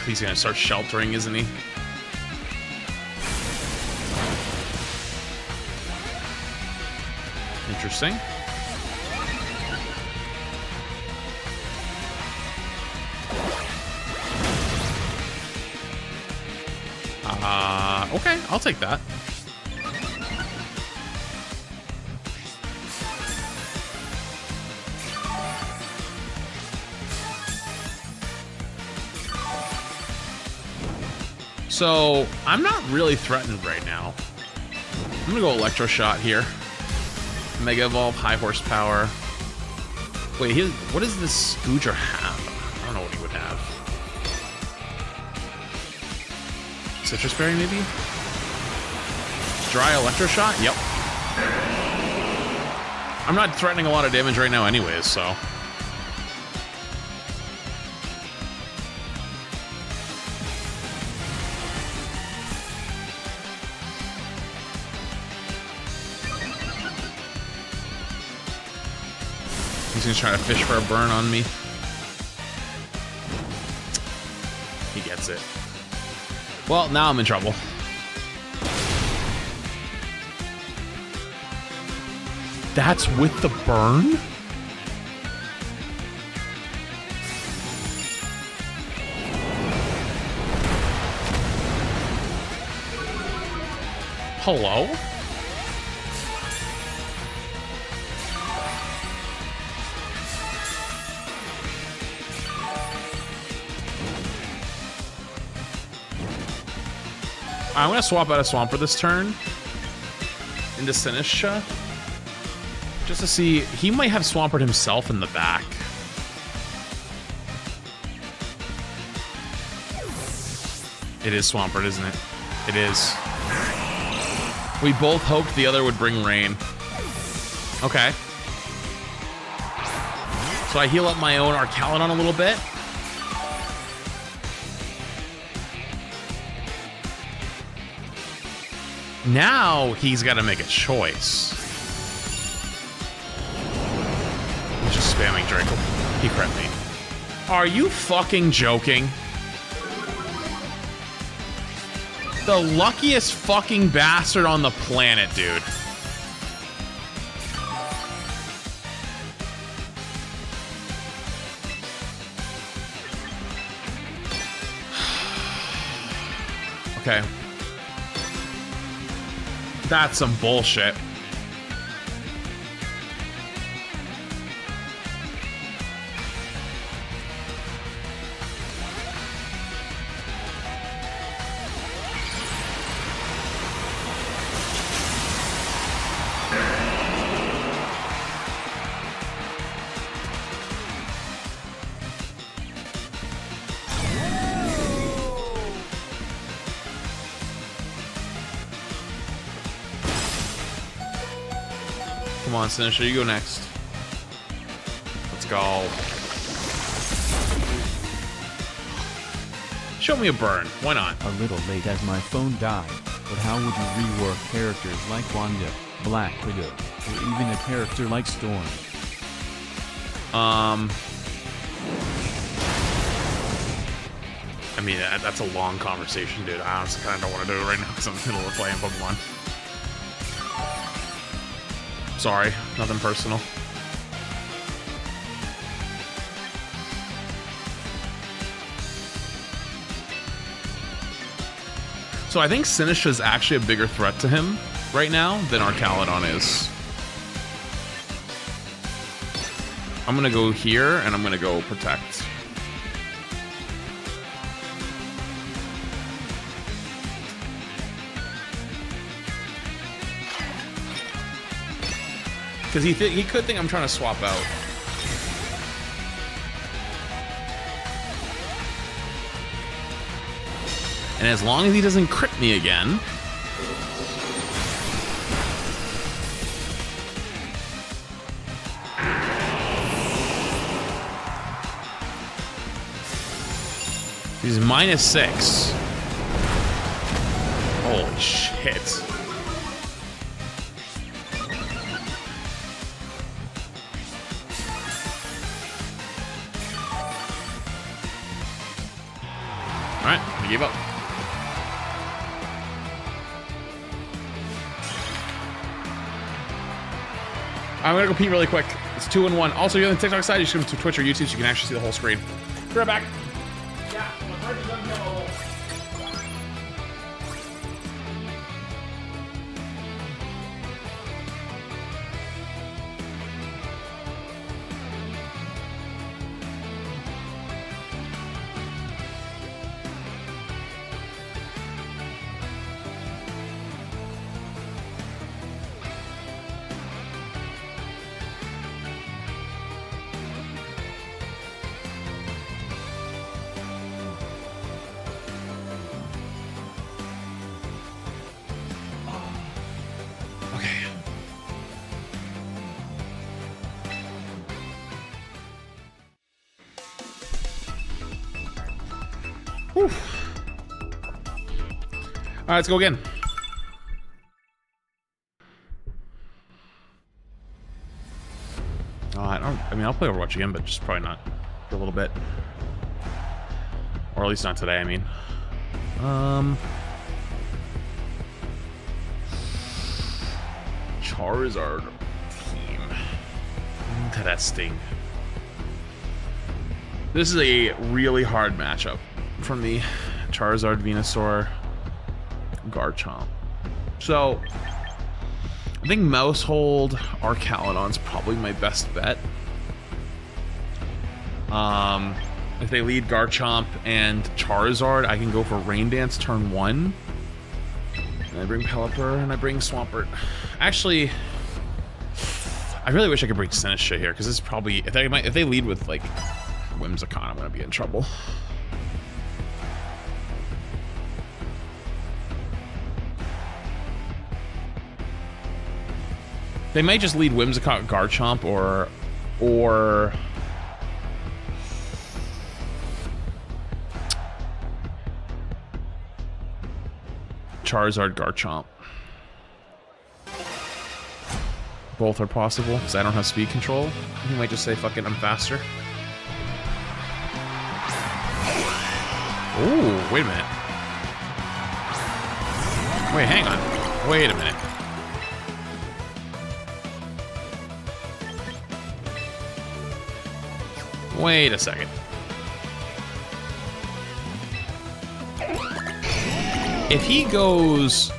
[SPEAKER 1] He's gonna start sheltering, isn't he? Interesting. Okay, I'll take that. So, I'm not really threatened right now. I'm gonna go Electro Shot here. Mega Evolve, high horsepower. Wait, what does this Scooger have? I don't know what he would have. Citrus Berry, maybe? Dry Electro Shot? Yep. I'm not threatening a lot of damage right now anyways, so... He's gonna try to fish for a burn on me. He gets it. Well, now I'm in trouble. That's with the burn? Hello? I'm gonna swap out a Swampert this turn into Sinistra. Just to see, he might have Swampert himself in the back. It is Swampert, isn't it? It is. We both hoped the other would bring rain. Okay. So I heal up my own Arcalodon a little bit. Now he's got to make a choice. He's just spamming Draco. He crit me. Are you fucking joking? The luckiest fucking bastard on the planet, dude. Okay. That's some bullshit. Come on, Sinistra, you go next. Let's go. Show me a burn. Why not?
[SPEAKER 9] A little late as my phone died, but how would you rework characters like Wanda, Black Widow, or even a character like Storm?
[SPEAKER 1] I mean, that's a long conversation, dude. I honestly kind of don't want to do it right now because I'm in the middle of playing Pokemon. Sorry, nothing personal. So I think Sinistra's actually a bigger threat to him right now than our Calydon is. I'm gonna go here, and I'm gonna go protect. Because he could think I'm trying to swap out. And as long as he doesn't crit me again... He's -6. Holy shit. Alright, I gave up. I'm gonna go pee really quick. It's 2 and 1. Also, if you're on the TikTok side, you should come to Twitch or YouTube so you can actually see the whole screen. Be right back. Yeah, my heart is unavailable. All right, let's go again. I mean, I'll play Overwatch again, but just probably not for a little bit. Or at least not today, I mean. Charizard team. Interesting. This is a really hard matchup from the Charizard, Venusaur, Garchomp. So, I think Mousehold or Calydon's probably my best bet. If they lead Garchomp and Charizard, I can go for Rain Dance turn 1. And I bring Pelipper and I bring Swampert. Actually, I really wish I could bring Sinistcha here, because this is probably, if they lead with like Whimsicott, I'm gonna be in trouble. They might just lead Whimsicott, Garchomp, or Charizard, Garchomp. Both are possible, because I don't have speed control. He might just say, fuck it, I'm faster. Ooh, wait a minute. Wait, hang on. Wait a minute. Wait a second. If he goes...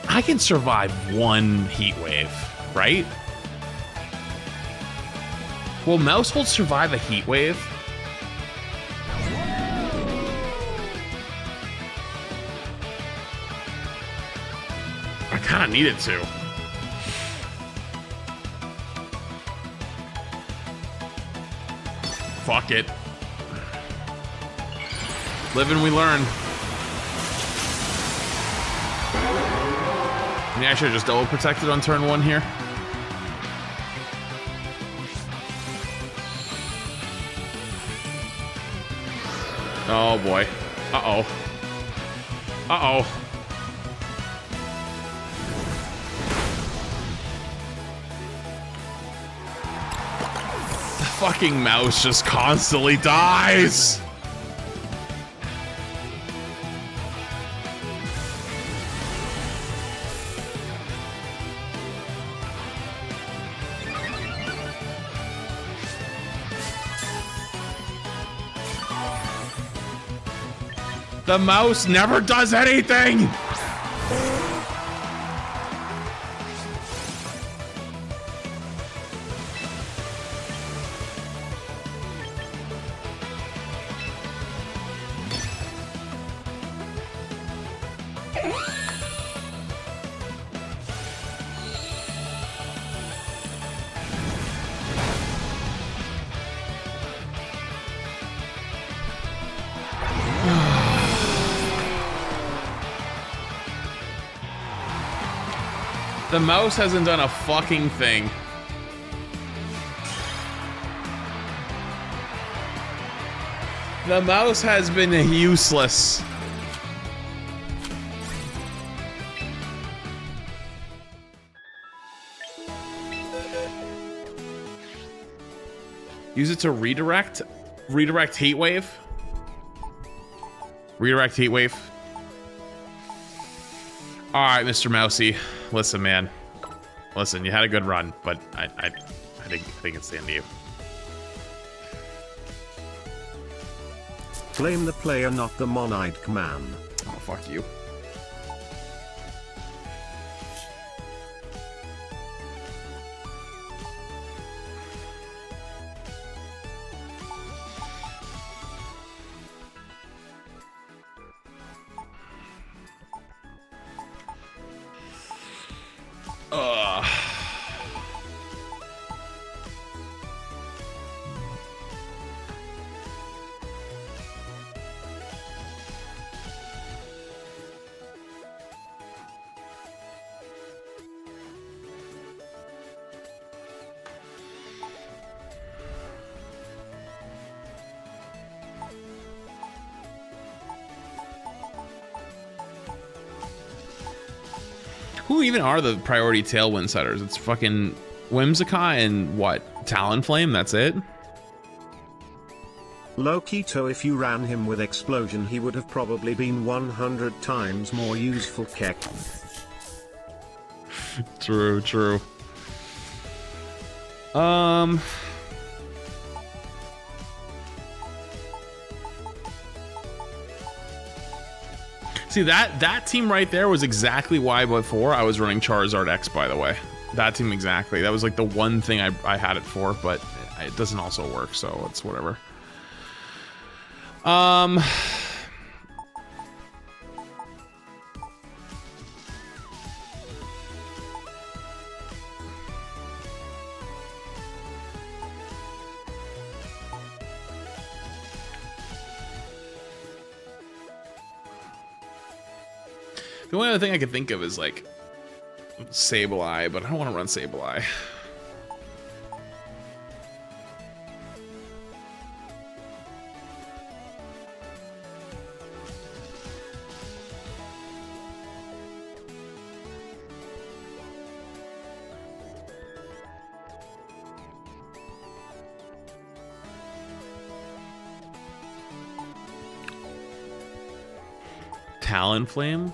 [SPEAKER 1] I can survive one heat wave, right? Will Mousehold survive a heat wave? I kind of need it to. Fuck it. Live and we learn. Yeah, I should have just double protected on turn 1 here. Oh boy. Uh-oh. Uh-oh. The fucking mouse just constantly dies! The mouse never does anything! The mouse hasn't done a fucking thing. The mouse has been useless. Use it to redirect? Redirect heat wave? Redirect heat wave. Alright, Mr. Mousy. Listen, man. Listen, you had a good run, but I think it's the end of you.
[SPEAKER 2] Blame the player, not the moneyed man.
[SPEAKER 1] Oh, fuck you. Ugh. Who even are the priority Tailwind setters? It's fucking Whimsicott and what? Talonflame, that's it?
[SPEAKER 2] Lokito, if you ran him with Explosion, he would have probably been 100 times more useful, Keck.
[SPEAKER 1] True, true. See, that team right there was exactly why before I was running Charizard X, by the way. That team exactly. That was like the one thing I had it for, but it doesn't also work, so it's whatever. The only other thing I could think of is like Sableye, but I don't want to run Sableye. Talonflame?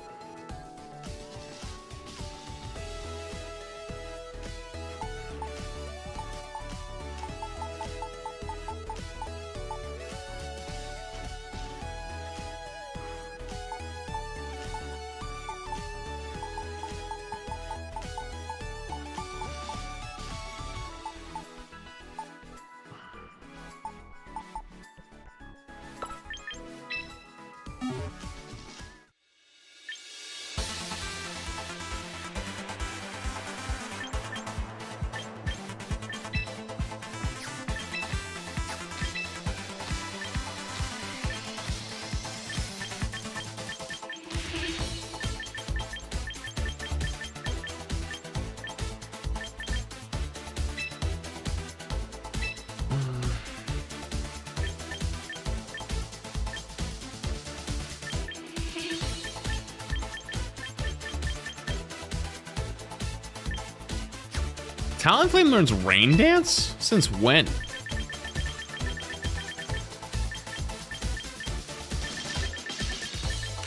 [SPEAKER 1] Talonflame learns Rain Dance? Since when?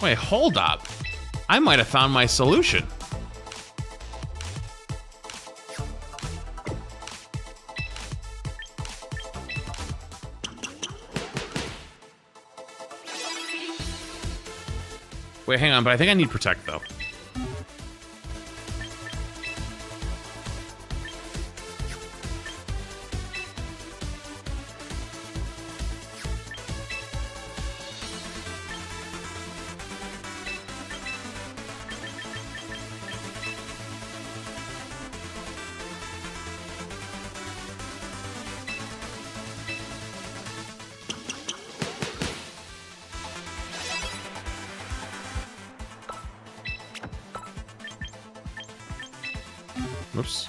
[SPEAKER 1] Wait, hold up. I might have found my solution. Wait, hang on, but I think I need Protect, though. Whoops.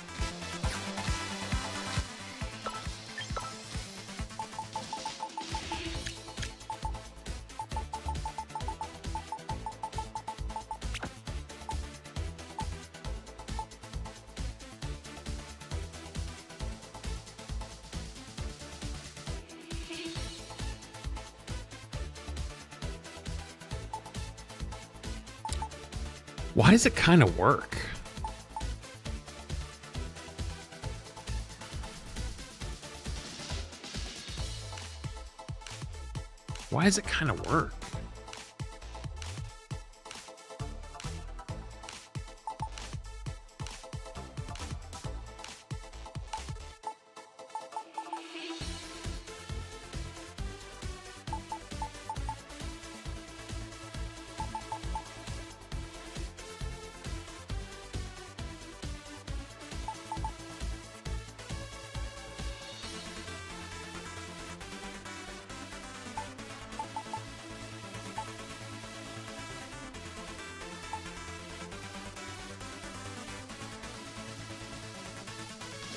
[SPEAKER 1] Why does it kind of work? Why does it kind of work?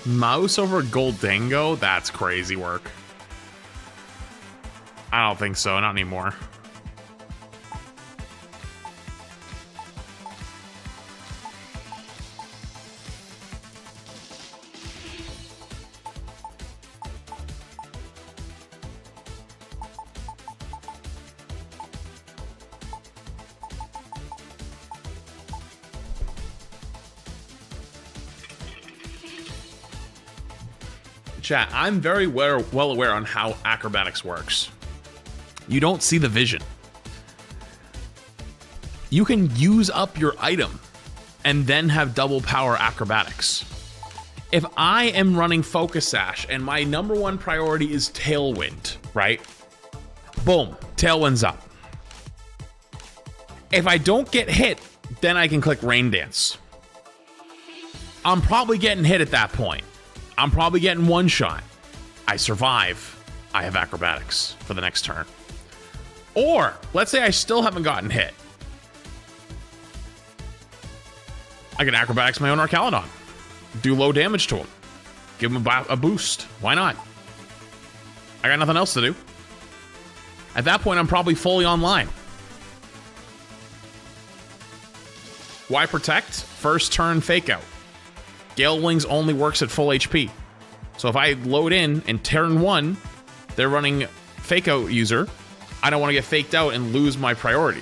[SPEAKER 1] Mouse over Goldango? That's crazy work. I don't think so, not anymore. Chat, I'm very well aware on how acrobatics works. You don't see the vision. You can use up your item and then have double power acrobatics. If I am running Focus Sash and my number one priority is Tailwind, right? Boom, Tailwind's up. If I don't get hit, then I can click Rain Dance. I'm probably getting hit at that point. I'm probably getting one shot. I survive. I have acrobatics for the next turn. Or, let's say I still haven't gotten hit. I can acrobatics my own Archaludon. Do low damage to him. Give him a boost. Why not? I got nothing else to do. At that point, I'm probably fully online. Why protect? First turn fake out. Gale Wings only works at full HP. So if I load in and turn 1, they're running fake out user. I don't want to get faked out and lose my priority.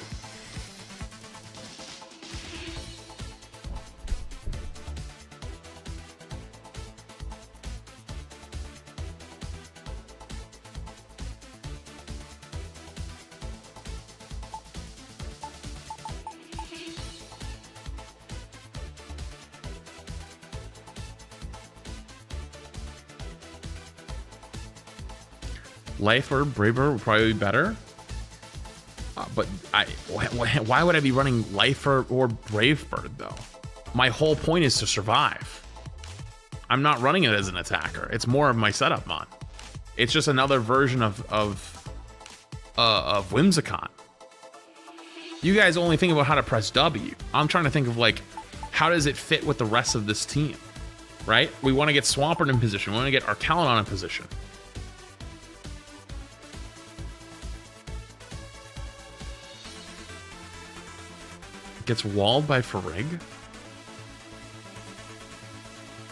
[SPEAKER 1] Life or Braver would probably be better. But why would I be running Life or Brave Bird, though? My whole point is to survive. I'm not running it as an attacker. It's more of my setup mod. It's just another version of Whimsicott. You guys only think about how to press W. I'm trying to think of, like, how does it fit with the rest of this team, right? We want to get Swampert in position. We want to get Archaludon in position. Gets walled by Farig?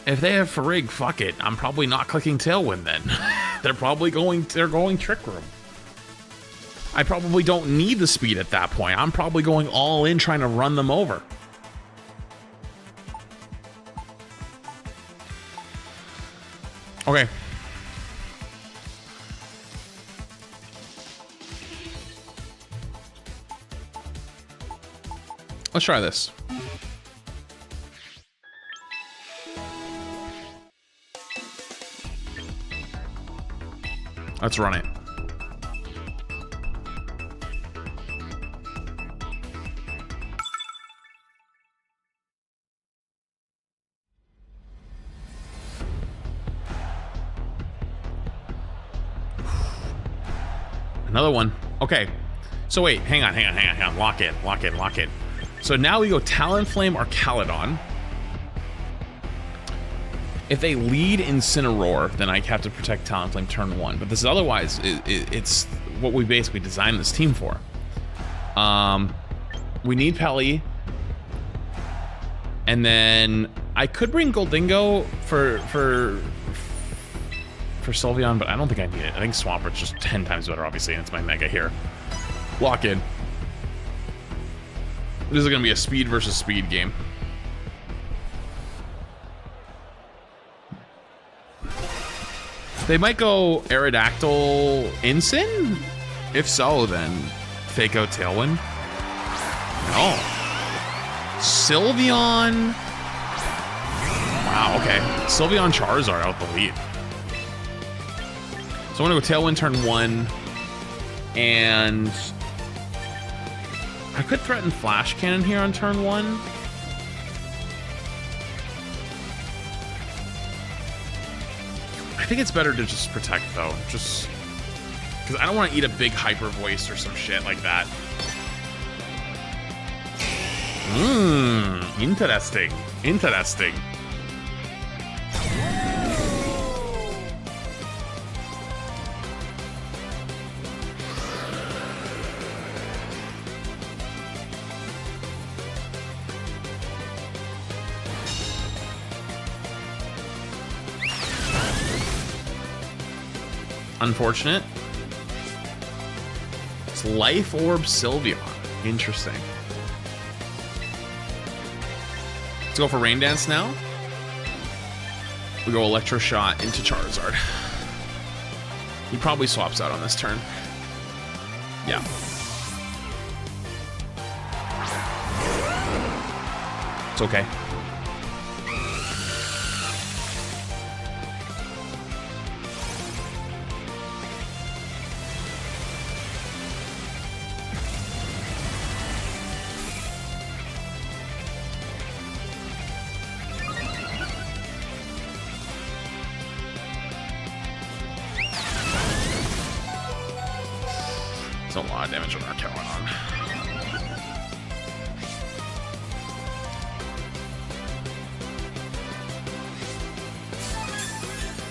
[SPEAKER 1] If they have Farig, fuck it. I'm probably not clicking Tailwind then. they're going Trick Room. I probably don't need the speed at that point. I'm probably going all in trying to run them over. Okay. Let's try this. Let's run it. Another one. Okay. So wait, hang on. Lock in. So now we go Talonflame Archaludon. If they lead Incineroar, then I have to protect Talonflame turn 1. But this is otherwise, it's what we basically designed this team for. We need Pelly. And then I could bring Goldingo for Sylveon, but I don't think I need it. I think Swampert's just 10 times better, obviously, and it's my Mega here. Lock in. This is going to be a speed versus speed game. They might go Aerodactyl Incin? If so, then fake out Tailwind. No. Sylveon. Wow, okay. Sylveon Charizard out the lead. So I'm gonna go Tailwind turn 1. And I could threaten Flash Cannon here on turn 1. I think it's better to just protect, though. Just because I don't want to eat a big Hyper Voice or some shit like that. Interesting. Interesting. Unfortunate. It's Life Orb Sylveon. Interesting. Let's go for Rain Dance now. We go Electro Shot into Charizard. He probably swaps out on this turn. Yeah. It's okay. A lot of damage on our Talon.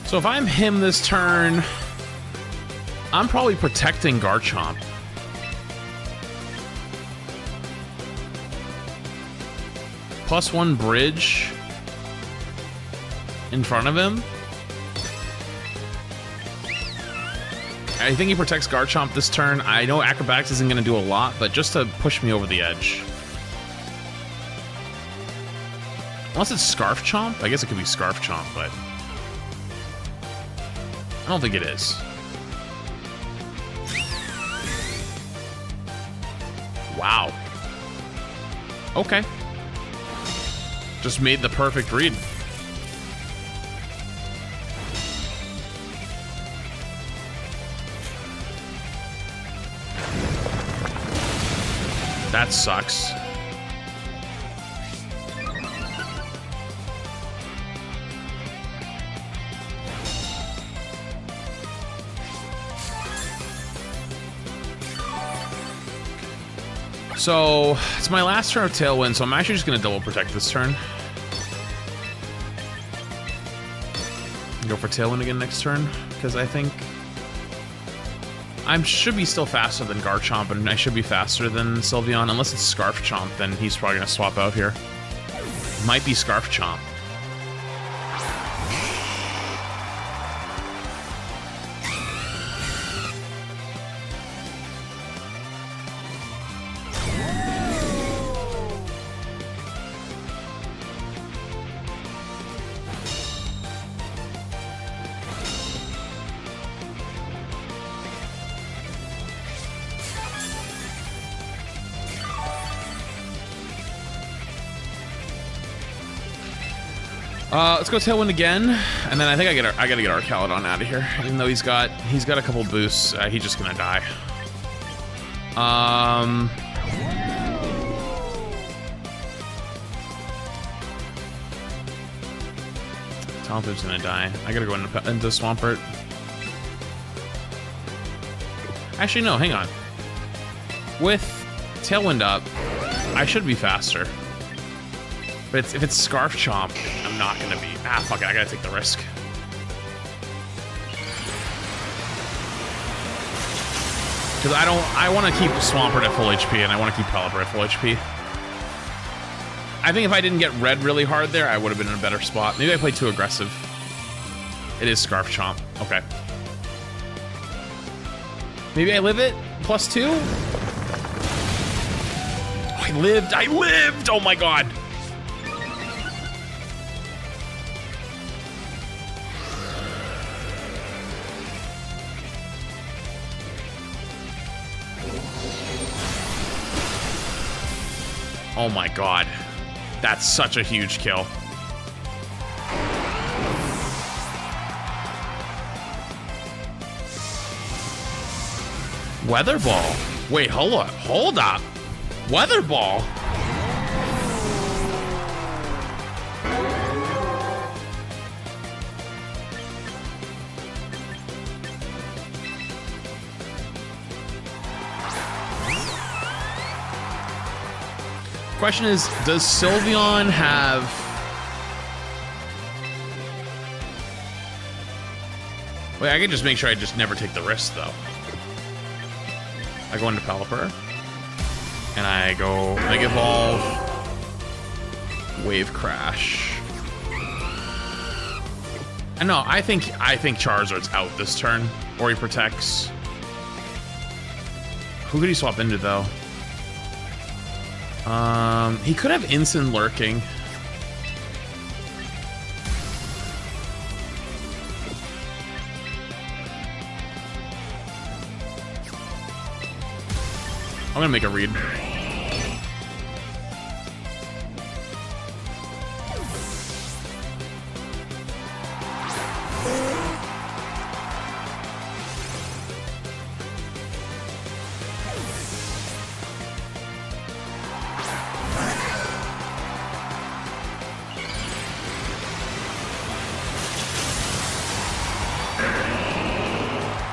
[SPEAKER 1] So if I'm him this turn, I'm probably protecting Garchomp. +1 bridge in front of him. I think he protects Garchomp this turn. I know Acrobatics isn't going to do a lot, but just to push me over the edge. Unless it's Scarf Chomp. I guess it could be Scarf Chomp, but I don't think it is. Wow. Okay. Just made the perfect read. That sucks. So, it's my last turn of Tailwind, so I'm actually just going to double protect this turn. Go for Tailwind again next turn, because I think I should be still faster than Garchomp, and I should be faster than Sylveon. Unless it's Scarf Chomp, then he's probably going to swap out here. Might be Scarf Chomp. Let's go Tailwind again, and then I think I gotta get Archaludon out of here. Even though he's got a couple boosts, he's just gonna die. Talonflame's gonna die. I gotta go into Swampert. Actually, no, hang on. With Tailwind up, I should be faster. But if it's Scarf Chomp, I'm not gonna be. Ah, fuck it. I gotta take the risk. Because I want to keep Swampert at full HP, and I want to keep Pelipper at full HP. I think if I didn't get red really hard there, I would have been in a better spot. Maybe I played too aggressive. It is Scarf Chomp. Okay. Maybe I live it? +2? Oh, I lived! I lived! Oh my god! Oh my god. That's such a huge kill. Weather Ball? Wait, hold up. Hold up. Weather Ball? Question is, does Sylveon have... Wait, I can just make sure I just never take the risk, though. I go into Pelipper. And I go Mega Evolve. Wave Crash. And no, I think Charizard's out this turn. Or he protects. Who could he swap into, though? He could have Instant lurking. I'm gonna make a read.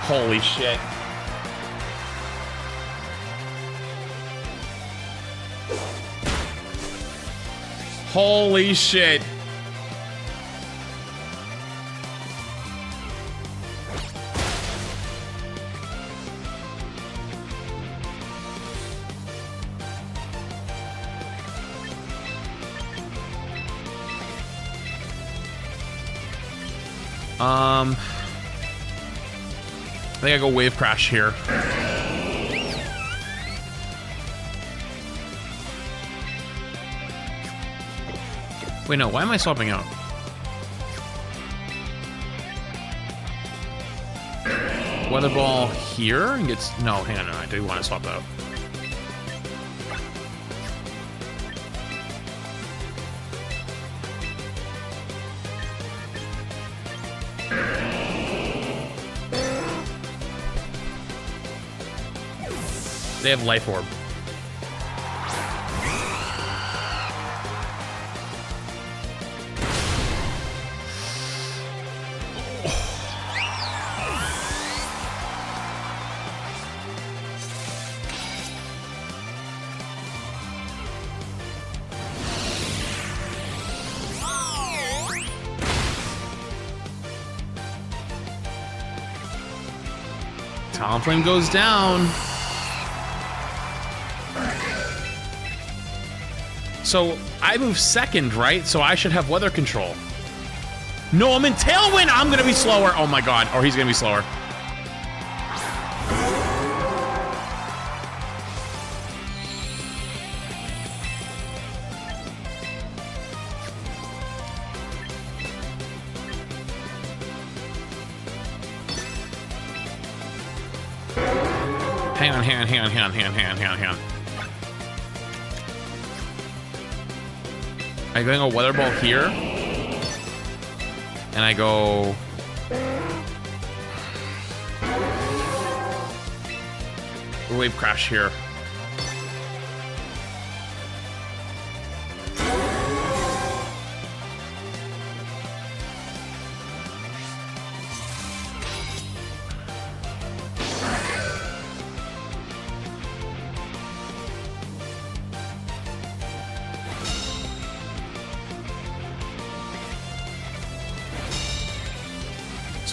[SPEAKER 1] Holy shit. Holy shit. I think I go Wave Crash here. Wait, no, why am I swapping out? Weather Ball here and gets... No, hang on, no, I do want to swap out. They have Life Orb. Talonflame goes down. So I move second, right? So I should have weather control. No, I'm in Tailwind. I'm gonna be slower. Oh my god. Or he's gonna be slower. Hang on. I'm going to Weather Ball here. And I go... Wave Crash here.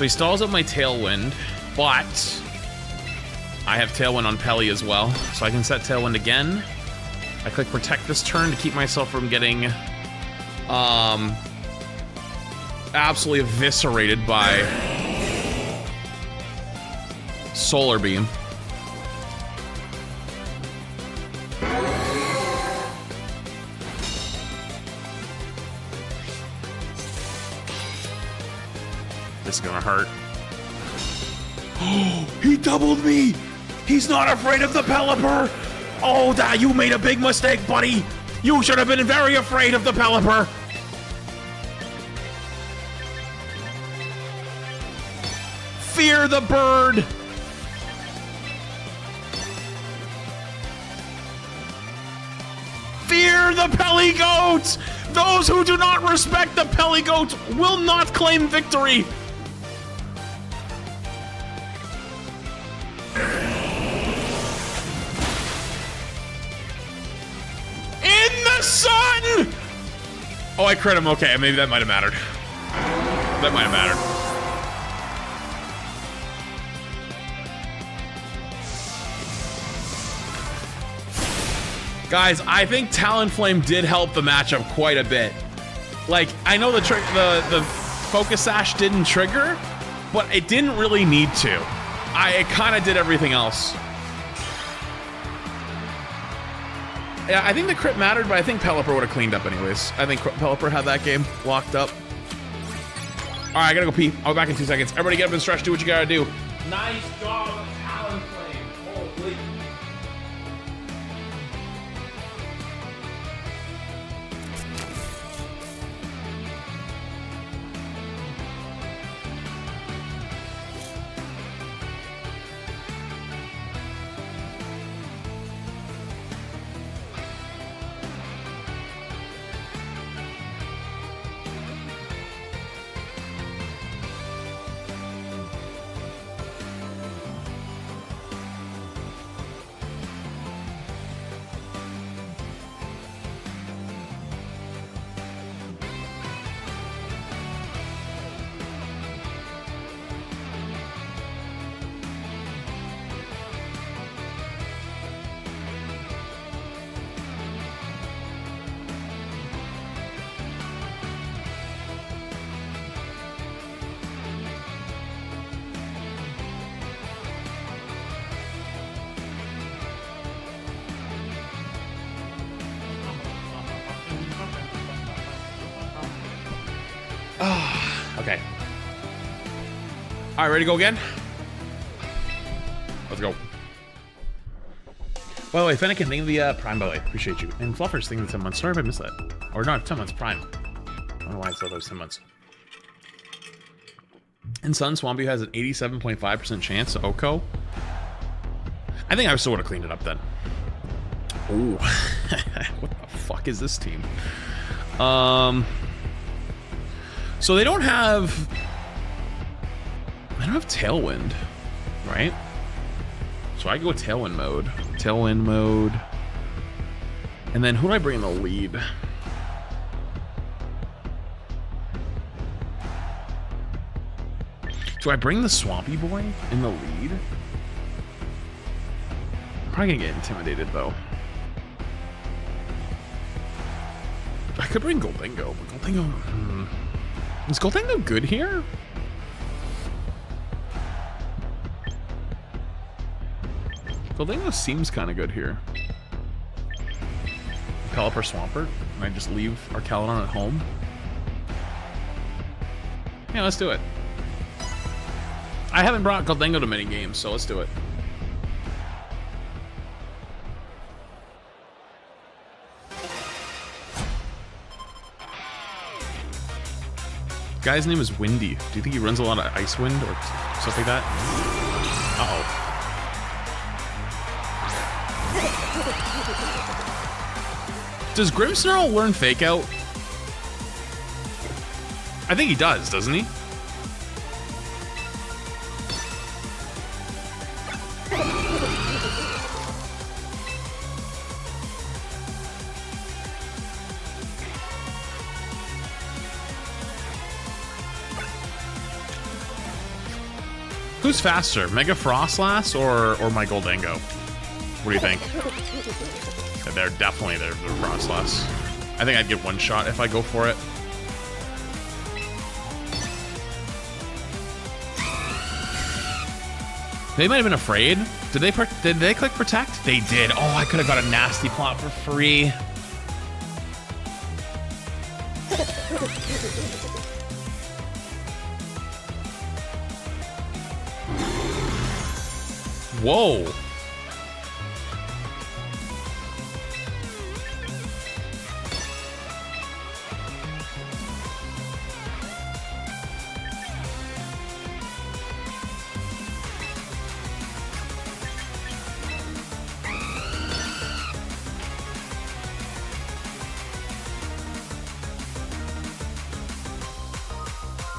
[SPEAKER 1] So he stalls up my Tailwind, but I have Tailwind on Pelly as well, so I can set Tailwind again. I click Protect this turn to keep myself from getting absolutely eviscerated by Solar Beam. This is gonna hurt. He doubled me! He's not afraid of the Pelipper! Oh, you made a big mistake, buddy! You should have been very afraid of the Pelipper! Fear the bird! Fear the Peligoat! Those who do not respect the Peligoat will not claim victory! In the sun! Oh, I crit him. Okay, maybe that might have mattered. That might have mattered. Guys, I think Talonflame did help the matchup quite a bit. Like, I know the Focus Sash didn't trigger, but it didn't really need to. It kind of did everything else. Yeah, I think the crit mattered, but I think Pelipper would have cleaned up anyways. I think Pelipper had that game locked up. All right, I gotta go pee. I'll be back in 2 seconds. Everybody get up and stretch, do what you gotta do. Nice job, Talonflame. Holy. Okay. All right, ready to go again? Let's go. By the way, Fennec, thank you for the Prime, by the way. Appreciate you. And Fluffers, thank you for 10 months. Sorry if I missed that. Or not 10 months, Prime. I don't know why I thought that was 10 months. And Sun Swampy has an 87.5% chance to Oko. I think I still would have cleaned it up then. Ooh. What the fuck is this team? So they don't have Tailwind, right? So I go with Tailwind mode. Tailwind mode. And then who do I bring in the lead? Do I bring the Swampy Boy in the lead? I'm probably gonna get intimidated though. I could bring Goldingo, but Goldingo... Is Goldingo good here? Goldingo seems kind of good here. Pelipper Swampert. And I just leave our Caledon at home. Yeah, let's do it. I haven't brought Goldingo to many games, so let's do it. Guy's name is Windy. Do you think he runs a lot of Ice Wind or stuff like that? Uh-oh. Does Grimmsnarl learn Fake Out? I think he does, doesn't he? Who's faster, Mega Frostlass or my Goldango? What do you think? Yeah, they're Frostlass. I think I'd get one shot if I go for it. They might have been afraid. Did they click protect? They did. Oh, I could have got a nasty plot for free. Whoa.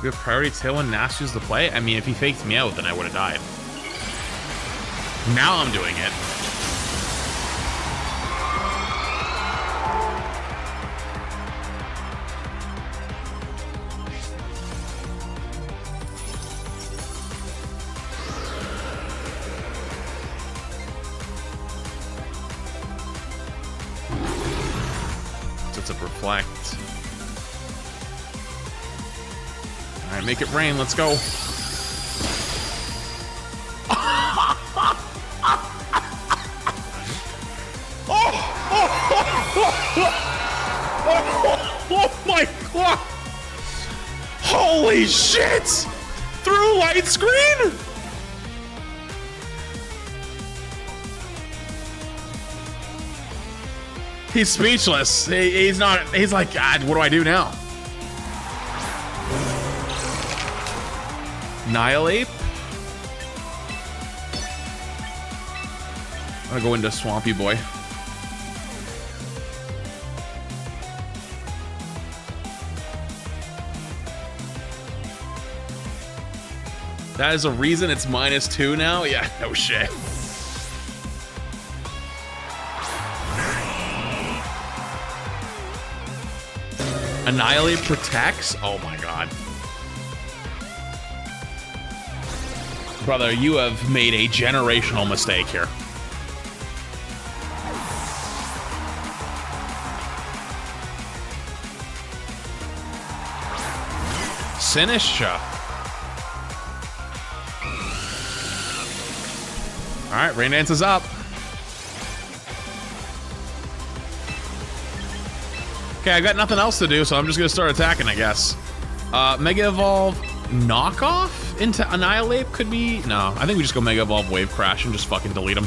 [SPEAKER 1] We have priority tail when Nash used the play? I mean, if he faked me out, then I would have died. Now I'm doing it. It's a reflect. All right, make it rain. Let's go. Oh my god! Holy shit! Through light screen? He's speechless. He's not. He's like, God, what do I do now? Annihilate. I'm gonna go into Swampy Boy. That is a reason it's -2 now? Yeah, no shit. Annihilate protects? Oh my god. Brother, you have made a generational mistake here. Sinistra. All right, Rain Dance is up. Okay, I got nothing else to do, so I'm just gonna start attacking, I guess. Mega Evolve knockoff into Annihilate could be... No, I think we just go Mega Evolve Wave Crash and just fucking delete him.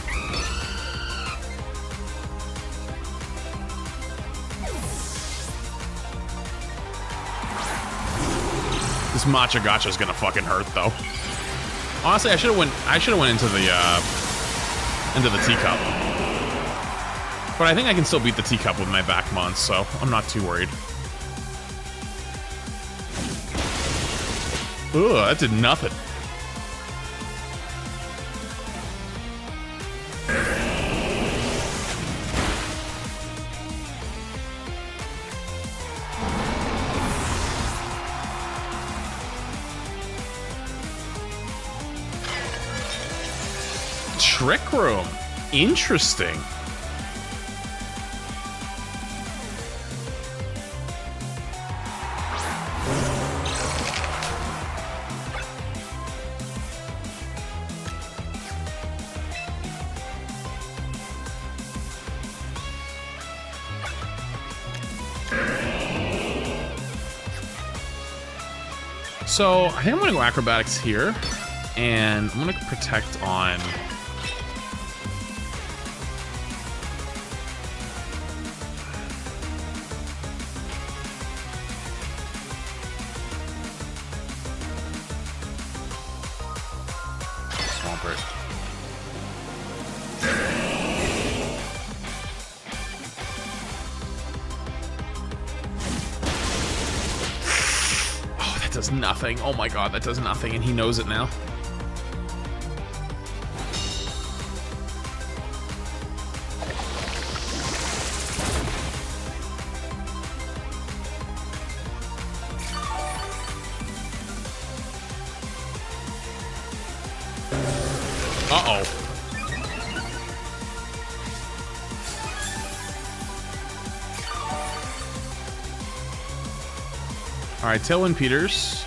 [SPEAKER 1] This Matcha Gotcha is gonna fucking hurt, though. Honestly, I should have went into the teacup. But I think I can still beat the teacup with my back mons, so I'm not too worried. Ugh, that did nothing. Trick Room. Interesting. So I think I'm gonna go acrobatics here, and I'm gonna protect on. Swampert. Does nothing. Oh my god, that does nothing, and he knows it now. Uh-oh. All right, Tailwind Peters.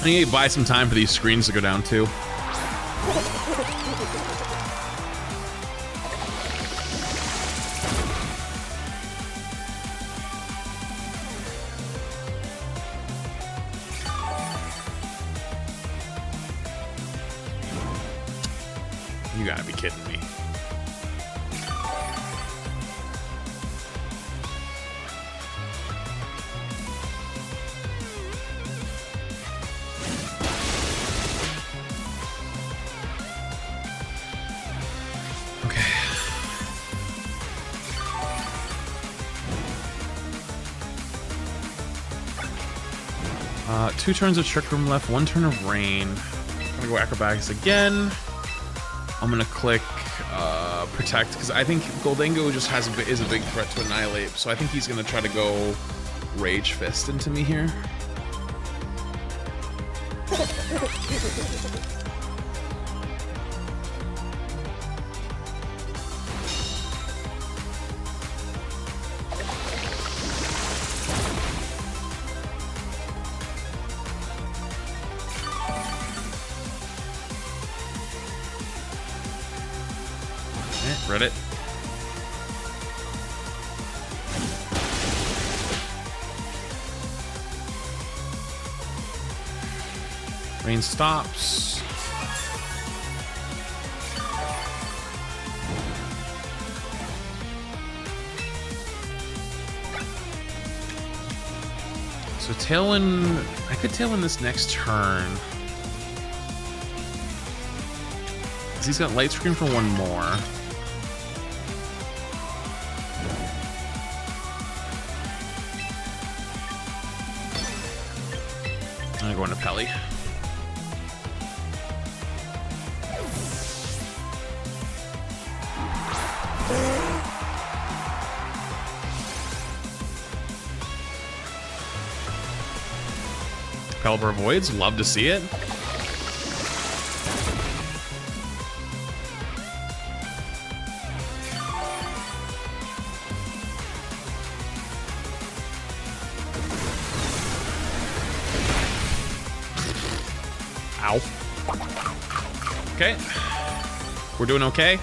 [SPEAKER 1] I need to buy some time for these screens to go down too. You gotta be kidding me. Two turns of Trick Room left, one turn of Rain. I'm gonna go Acrobatics again. I'm gonna click Protect, because I think Goldango just is a big threat to Annihilate, so I think he's gonna try to go Rage Fist into me here. Read it. Rain stops. So Tailwind, I could Tailwind this next turn. Because he's got Light Screen for one more. I'm gonna go into Pelly. Pelipper avoids, love to see it. Ow. Okay. We're doing okay.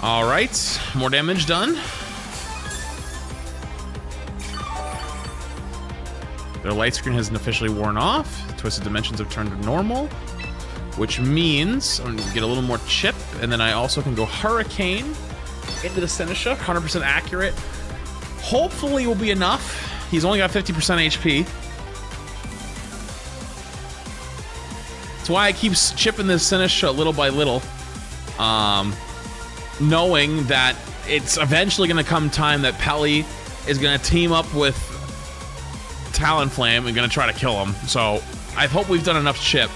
[SPEAKER 1] All right, more damage done. Their light screen hasn't officially worn off. Twisted Dimensions have turned to normal, which means I'm gonna get a little more chip, and then I also can go Hurricane into the Senesha, 100% accurate. Hopefully will be enough. He's only got 50% HP. That's why I keep chipping this Senesha little by little. Knowing that it's eventually going to come time that Pelly is going to team up with Talonflame and going to try to kill him. So I hope we've done enough chip.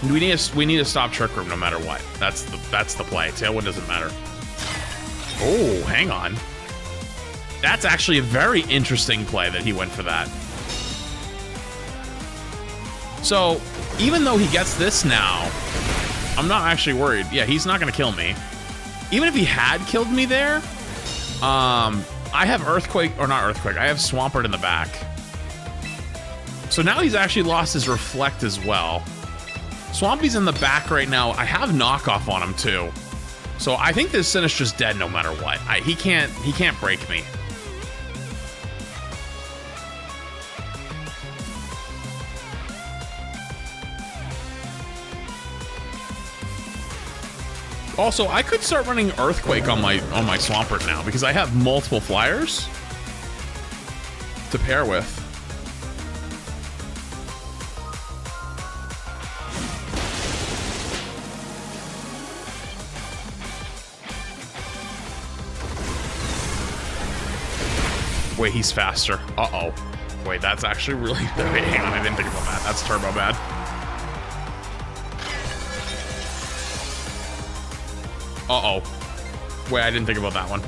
[SPEAKER 1] We need to stop Trick Room no matter what. That's the play. Tailwind doesn't matter. Oh, hang on. That's actually a very interesting play that he went for that. So, even though he gets this now, I'm not actually worried. Yeah, he's not going to kill me. Even if he had killed me there, I have Earthquake, or not Earthquake, I have Swampert in the back. So now he's actually lost his Reflect as well. Swampy's in the back right now. I have Knockoff on him too. So I think this Sinistra's dead no matter what. He can't break me. Also, I could start running Earthquake on my Swampert now because I have multiple flyers to pair with. Wait, he's faster. Uh-oh. Wait, that's actually really... Wait, hang on, I didn't think about that. That's turbo bad. Uh-oh. Wait, I didn't think about that one.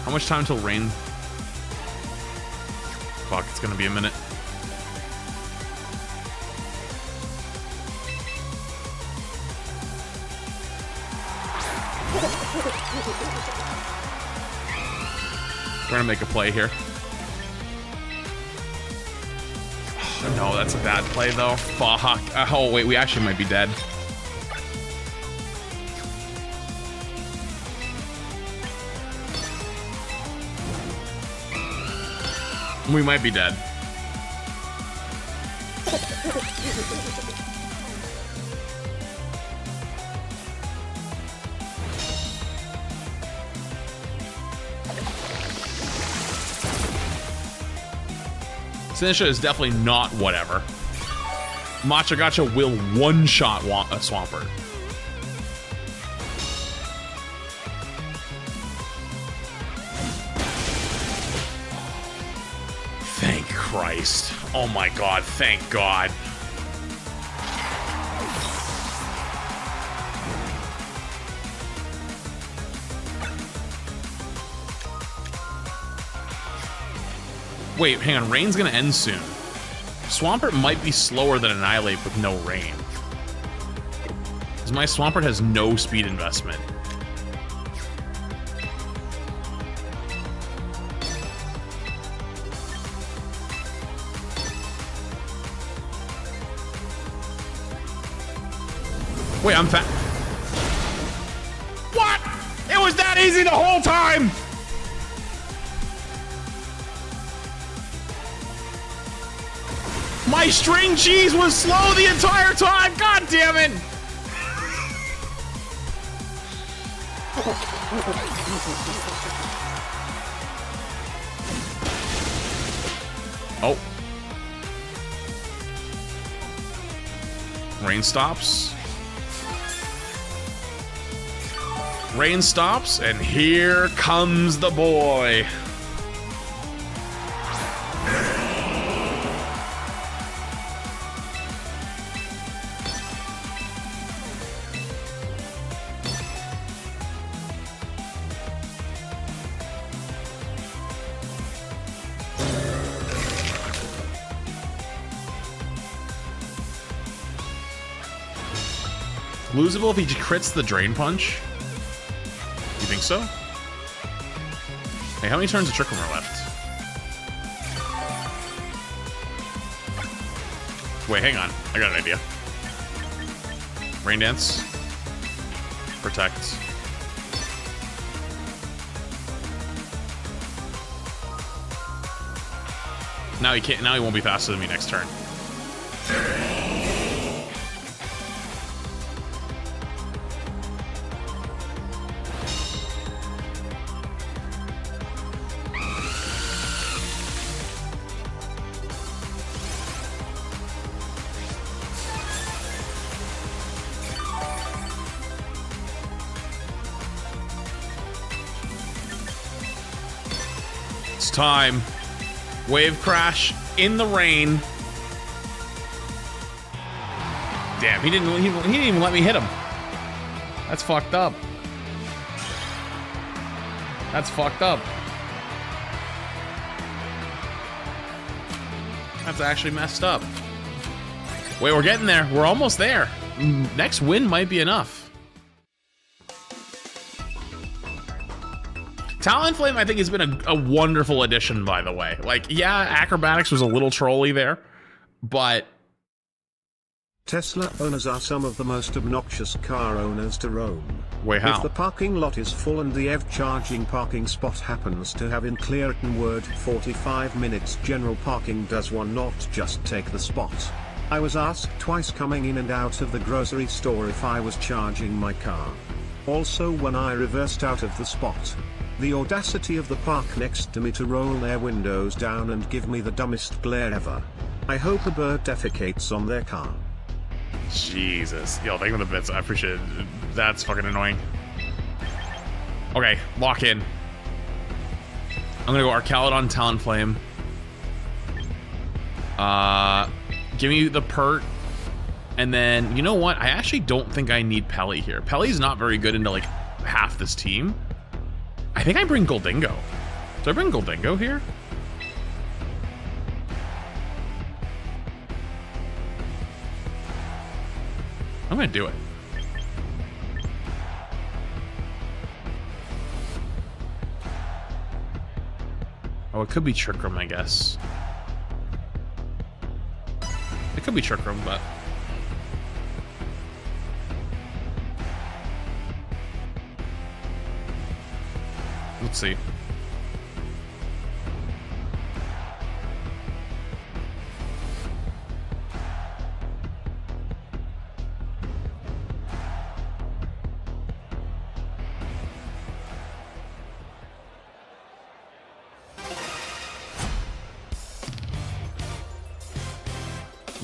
[SPEAKER 1] How much time till rain? Fuck, it's gonna be a minute. We're gonna make a play here. No, that's a bad play though. Fuck. Oh wait, we actually might be dead. We might be dead. Sinisha is definitely not whatever. Matcha Gotcha will one-shot a Swampert. Thank Christ. Oh my god, thank God. Wait, hang on. Rain's gonna end soon. Swampert might be slower than Annihilate with no rain. Because my Swampert has no speed investment. Wait, I'm fat. What? It was that easy the whole time! My string cheese was slow the entire time! God damn it! Oh. Rain stops. Rain stops, and here comes the boy. Losable if he crits the Drain Punch? You think so? Hey, how many turns of Trick Room are left? Wait, hang on. I got an idea. Rain Dance. Protect. Now he can't. Now he won't be faster than me next turn. It's time. Wave Crash in the rain. Damn, he didn't even let me hit him. That's fucked up. That's fucked up. That's actually messed up. Wait, we're getting there. We're almost there. Next win might be enough. Talonflame, I think, has been a wonderful addition, by the way. Like, yeah, Acrobatics was a little trolly there, but...
[SPEAKER 2] Tesla owners are some of the most obnoxious car owners to roam.
[SPEAKER 1] Wait, how?
[SPEAKER 2] If the parking lot is full and the EV charging parking spot happens to have in clear written word 45 minutes general parking, does one not just take the spot? I was asked twice coming in and out of the grocery store if I was charging my car. Also when I reversed out of the spot. The audacity of the park next to me to roll their windows down and give me the dumbest glare ever. I hope a bird defecates on their car.
[SPEAKER 1] Jesus. Yo, thank you for the bits. I appreciate it. That's fucking annoying. Okay, lock in. I'm gonna go Archaludon, Talonflame. Give me the Pert. And then, you know what? I actually don't think I need Pelly here. Pelly's not very good into, like, half this team. I think I bring Goldingo. Do I bring Goldingo here? I'm gonna do it. Oh, it could be Trick Room, I guess. It could be Trick Room, but... let's see.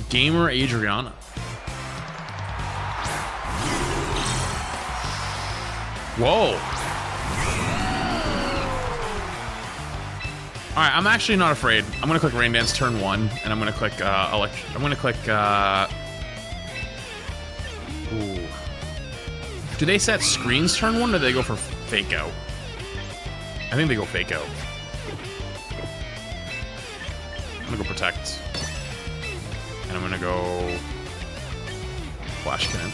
[SPEAKER 1] Gamer Adriana. Whoa. All right, I'm actually not afraid. I'm gonna click Rain Dance turn 1, and I'm gonna click I'm gonna click ooh. Do they set screens turn 1, or do they go for Fake Out? I think they go Fake Out. I'm gonna go Protect. And I'm gonna go Flash Cannon.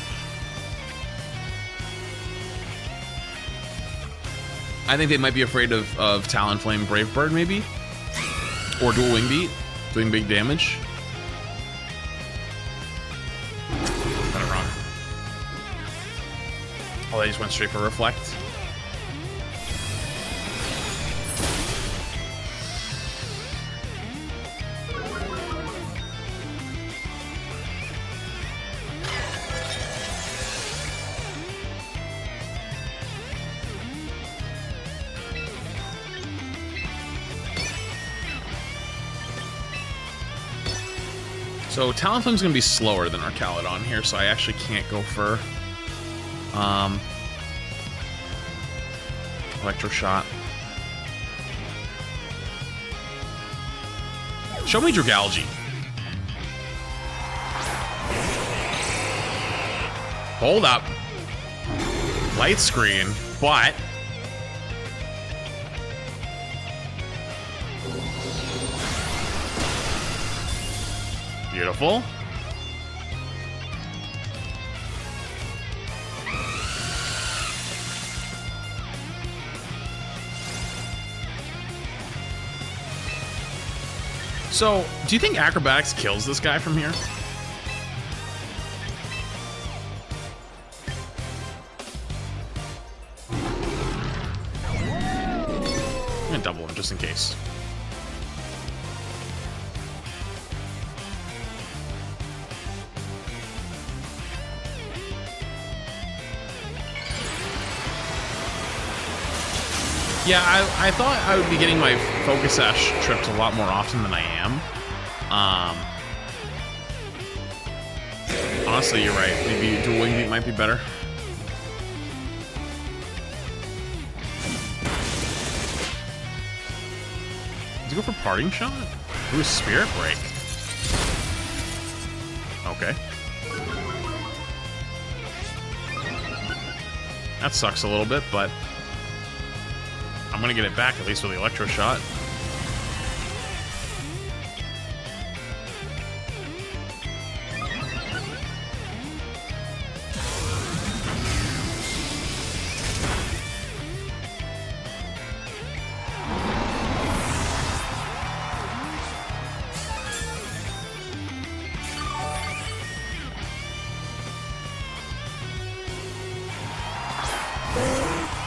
[SPEAKER 1] I think they might be afraid of Talonflame Brave Bird, maybe? Or Dual Wing Beat, doing big damage. Got it wrong. Oh, they just went straight for Reflect. So Talonflame's gonna be slower than Archaludon here, so I actually can't go for Electro Shot. Show me Dragalge. Hold up. Light screen, but beautiful. So, do you think Acrobatics kills this guy from here? I'm gonna double him just in case. Yeah, I thought I would be getting my Focus Sash tripped a lot more often than I am. Honestly, you're right. Maybe Dual Wing Beat might be better. Does he go for Parting Shot? Ooh, Spirit Break. Okay. That sucks a little bit, but I'm gonna get it back, at least with the Electro Shot.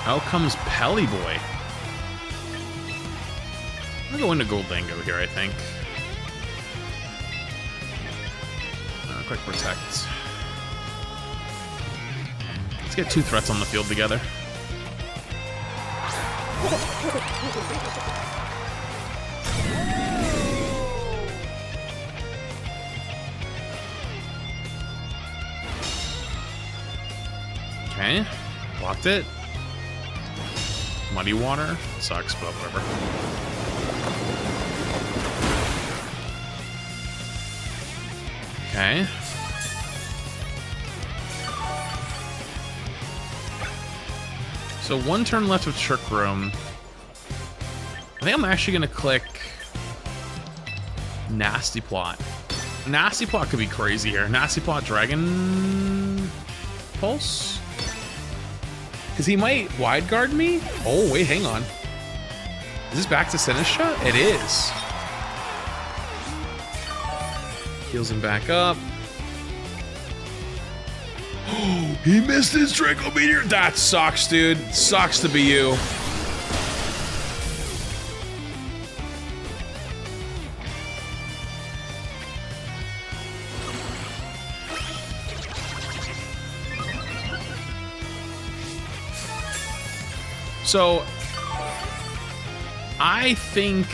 [SPEAKER 1] Out comes Pelly Boy. I'm gonna go into Goldingo here, I think. Quick Protect. Let's get 2 threats on the field together. Okay. Blocked it. Muddy water. Sucks, but whatever. Okay. So 1 turn left of Trick Room. I think I'm actually gonna click Nasty Plot. Nasty Plot could be crazy here. Nasty Plot Dragon Pulse? Because he might wide guard me? Oh, wait, hang on. Is this back to Sinistra? It is. Heals him back up. Oh, he missed his Draco Meteor. That sucks, dude. Sucks to be you. So, I think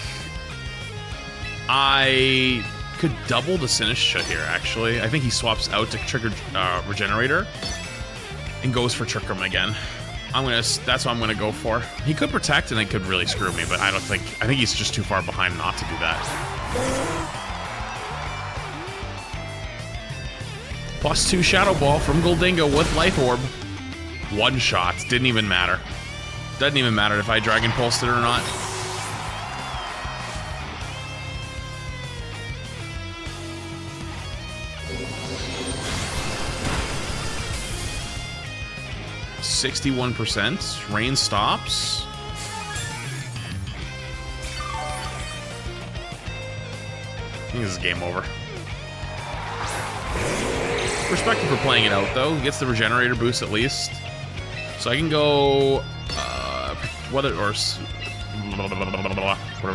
[SPEAKER 1] I could double the Sinistra here, actually. I think he swaps out to Trigger Regenerator and goes for Trick Room again. That's what I'm gonna go for. He could protect and it could really screw me, but I think he's just too far behind not to do that. +2 Shadow Ball from Goldingo with Life Orb. 1 shot, didn't even matter. Doesn't even matter if I Dragon Pulsed it or not. %. Rain stops. I think this is game over. Respect him for playing it out, though. He gets the Regenerator boost at least. So I can go... whatever it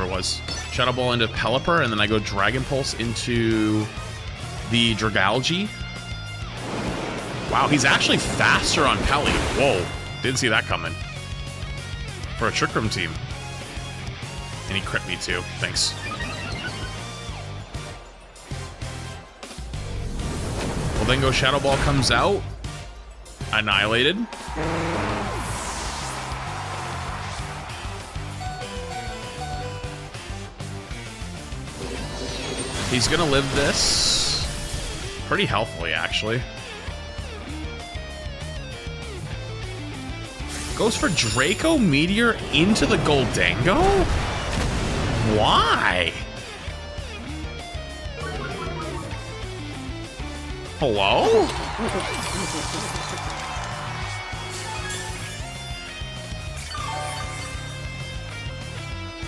[SPEAKER 1] was. Shadow Ball into Pelipper, and then I go Dragon Pulse into the Dragalge. Wow, he's actually faster on Pelly. Whoa, didn't see that coming. For a Trick Room team. And he crit me too, thanks. Well, then go Shadow Ball comes out. Annihilated. He's gonna live this pretty healthily, actually. Goes for Draco Meteor into the Goldango? Why? Hello?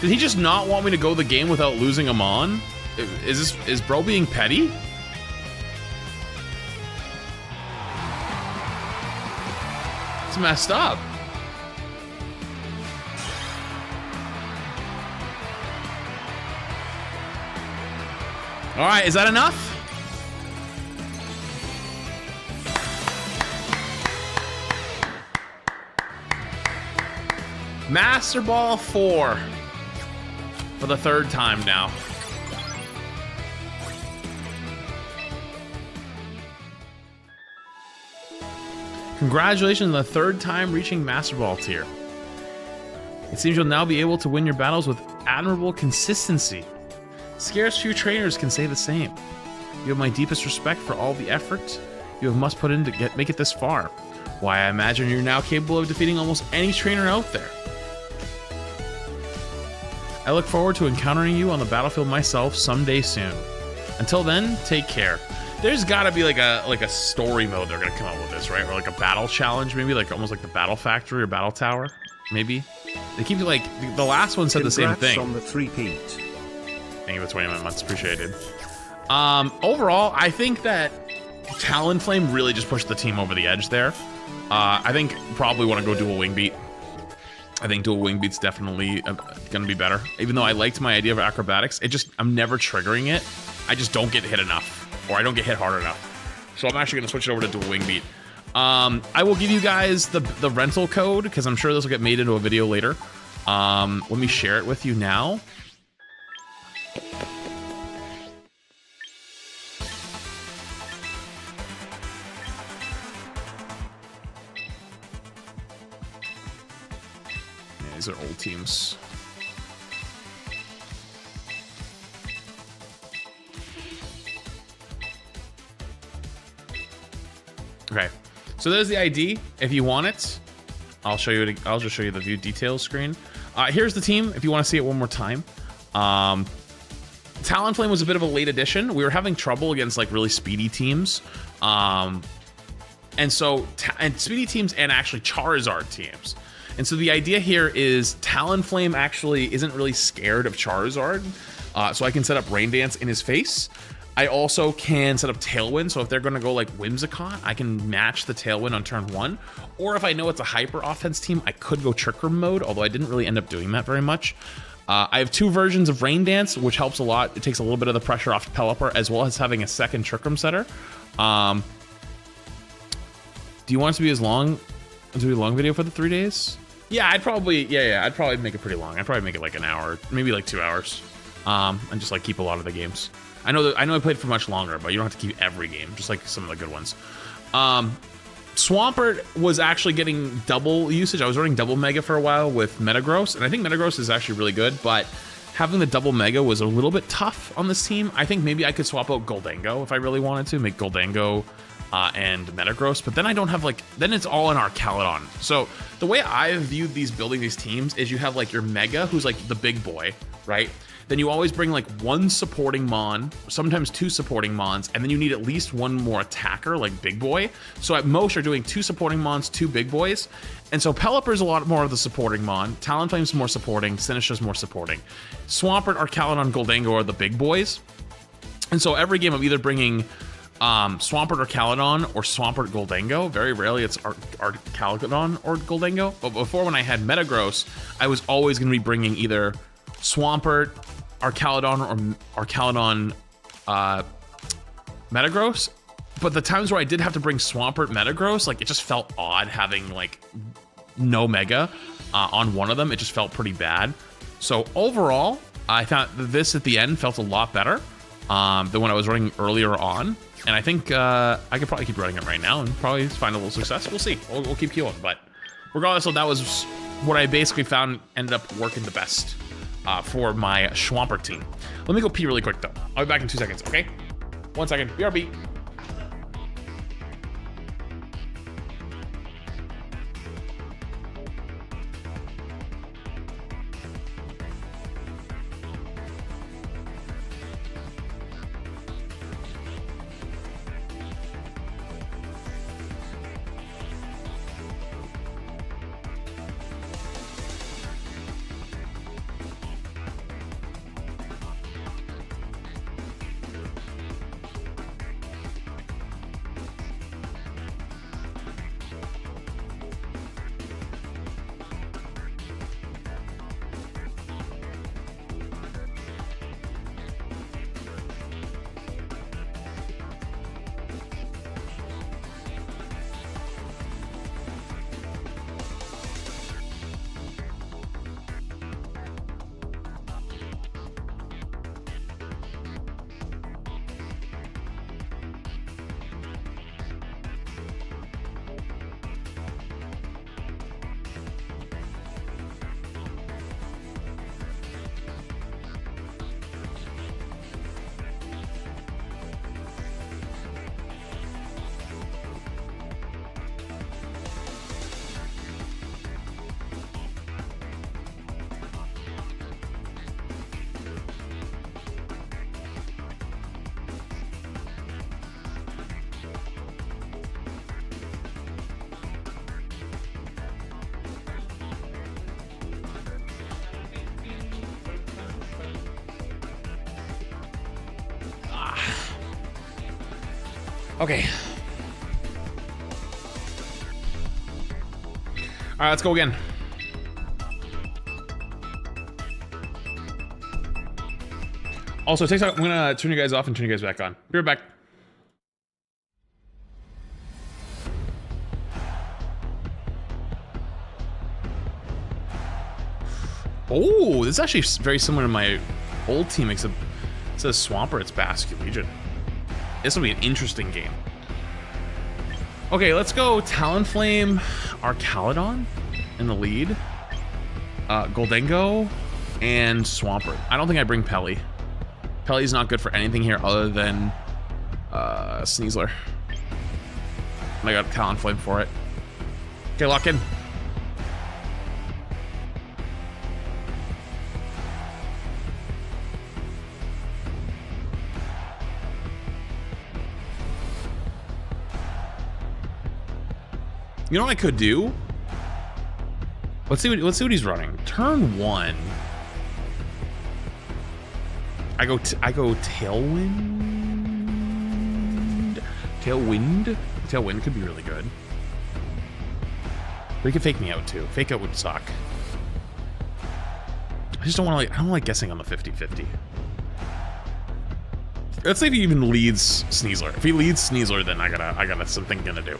[SPEAKER 1] Did he just not want me to go the game without losing him on? Is bro being petty? It's messed up. All right, is that enough? Master Ball 4 for the 3rd time now. Congratulations on the 3rd time reaching Master Ball tier. It seems you'll now be able to win your battles with admirable consistency. Scarce few trainers can say the same. You have my deepest respect for all the effort you must put in to make it this far. Why, I imagine you're now capable of defeating almost any trainer out there. I look forward to encountering you on the battlefield myself someday soon. Until then, take care. There's gotta be like a story mode they're gonna come up with this, right? Or like a battle challenge, maybe like almost like the Battle Factory or Battle Tower, maybe. They keep like the last one said the same thing.
[SPEAKER 2] On the 3-peat.
[SPEAKER 1] Thank you for 21 months, appreciated. Overall, I think that Talonflame really just pushed the team over the edge there. I think probably want to go dual wing beat. I think dual wing beat's definitely gonna be better. Even though I liked my idea of acrobatics, I'm never triggering it. I just don't get hit enough. Or I don't get hit hard enough. So I'm actually going to switch it over to dual wing beat. I will give you guys the rental code, because I'm sure this will get made into a video later. Let me share it with you now. These are old teams. Okay, so there's the ID. If you want it, I'll show you. I'll just show you the view details screen. Here's the team. If you want to see it one more time, Talonflame was a bit of a late addition. We were having trouble against like really speedy teams, and speedy teams and actually Charizard teams. And so the idea here is Talonflame actually isn't really scared of Charizard, so I can set up Rain Dance in his face. I also can set up Tailwind, so if they're going to go like Whimsicott, I can match the Tailwind on turn 1. Or if I know it's a hyper offense team, I could go Trick Room mode, although I didn't really end up doing that very much. I have 2 versions of Rain Dance, which helps a lot. It takes a little bit of the pressure off Pelipper, as well as having a second Trick Room setter. Do you want it to be as long? Do a long video for the 3 days? Yeah, I'd probably make it pretty long. I'd probably make it like an hour, maybe like 2 hours, and just like keep a lot of the games. I know I played for much longer, but you don't have to keep every game, just like some of the good ones. Swampert was actually getting double usage. I was running double Mega for a while with Metagross, and I think Metagross is actually really good, but having the double Mega was a little bit tough on this team. I think maybe I could swap out Goldango if I really wanted to, make Goldango and Metagross, but then I don't have then it's all in our Caledon. So the way I've viewed building these teams is you have like your Mega, who's like the big boy, right? Then you always bring like 1 supporting Mon, sometimes 2 supporting Mons, and then you need at least 1 more attacker, like Big Boy. So at most you're doing 2 supporting Mons, 2 Big Boys. And so Pelipper's a lot more of the supporting Mon, Talonflame's more supporting, Sinistcha's more supporting. Swampert, Arcaludon, Goldango are the big boys. And so every game I'm either bringing Swampert or Caledon or Swampert Goldango. Very rarely it's Arcaludon or Goldango. But before, when I had Metagross, I was always going to be bringing either Swampert, Arcaludon, or Arcaludon Metagross. But the times where I did have to bring Swampert Metagross, like it just felt odd having like no Mega on one of them. It just felt pretty bad. So overall, I thought this at the end felt a lot better than when I was running earlier on. And I think I could probably keep running it right now and probably find a little success. We'll see. We'll keep queuing. But regardless, so that was what I basically found ended up working the best for my Swampert team. Let me go pee really quick, though. I'll be back in 2 seconds, okay? 1 second. BRB. Okay. All right, let's go again. Also, TikTok, I'm gonna turn you guys off and turn you guys back on. Be right back. Oh, this is actually very similar to my old team, except it says Swampert, it's Basket Legion. This will be an interesting game. Okay, let's go Talonflame Arcaludon in the lead. Goldengo and Swampert. I don't think I bring Pelly. Pelly's not good for anything here other than Sneasler. And I got Talonflame for it. Okay, lock in. You know what I could do? Let's see what he's running. Turn 1. I go Tailwind. Tailwind could be really good. But he could fake me out too. Fake out would suck. I just don't want to I don't like guessing on the 50-50. Let's say if he even leads Sneasler. If he leads Sneasler, then I gotta something gonna do.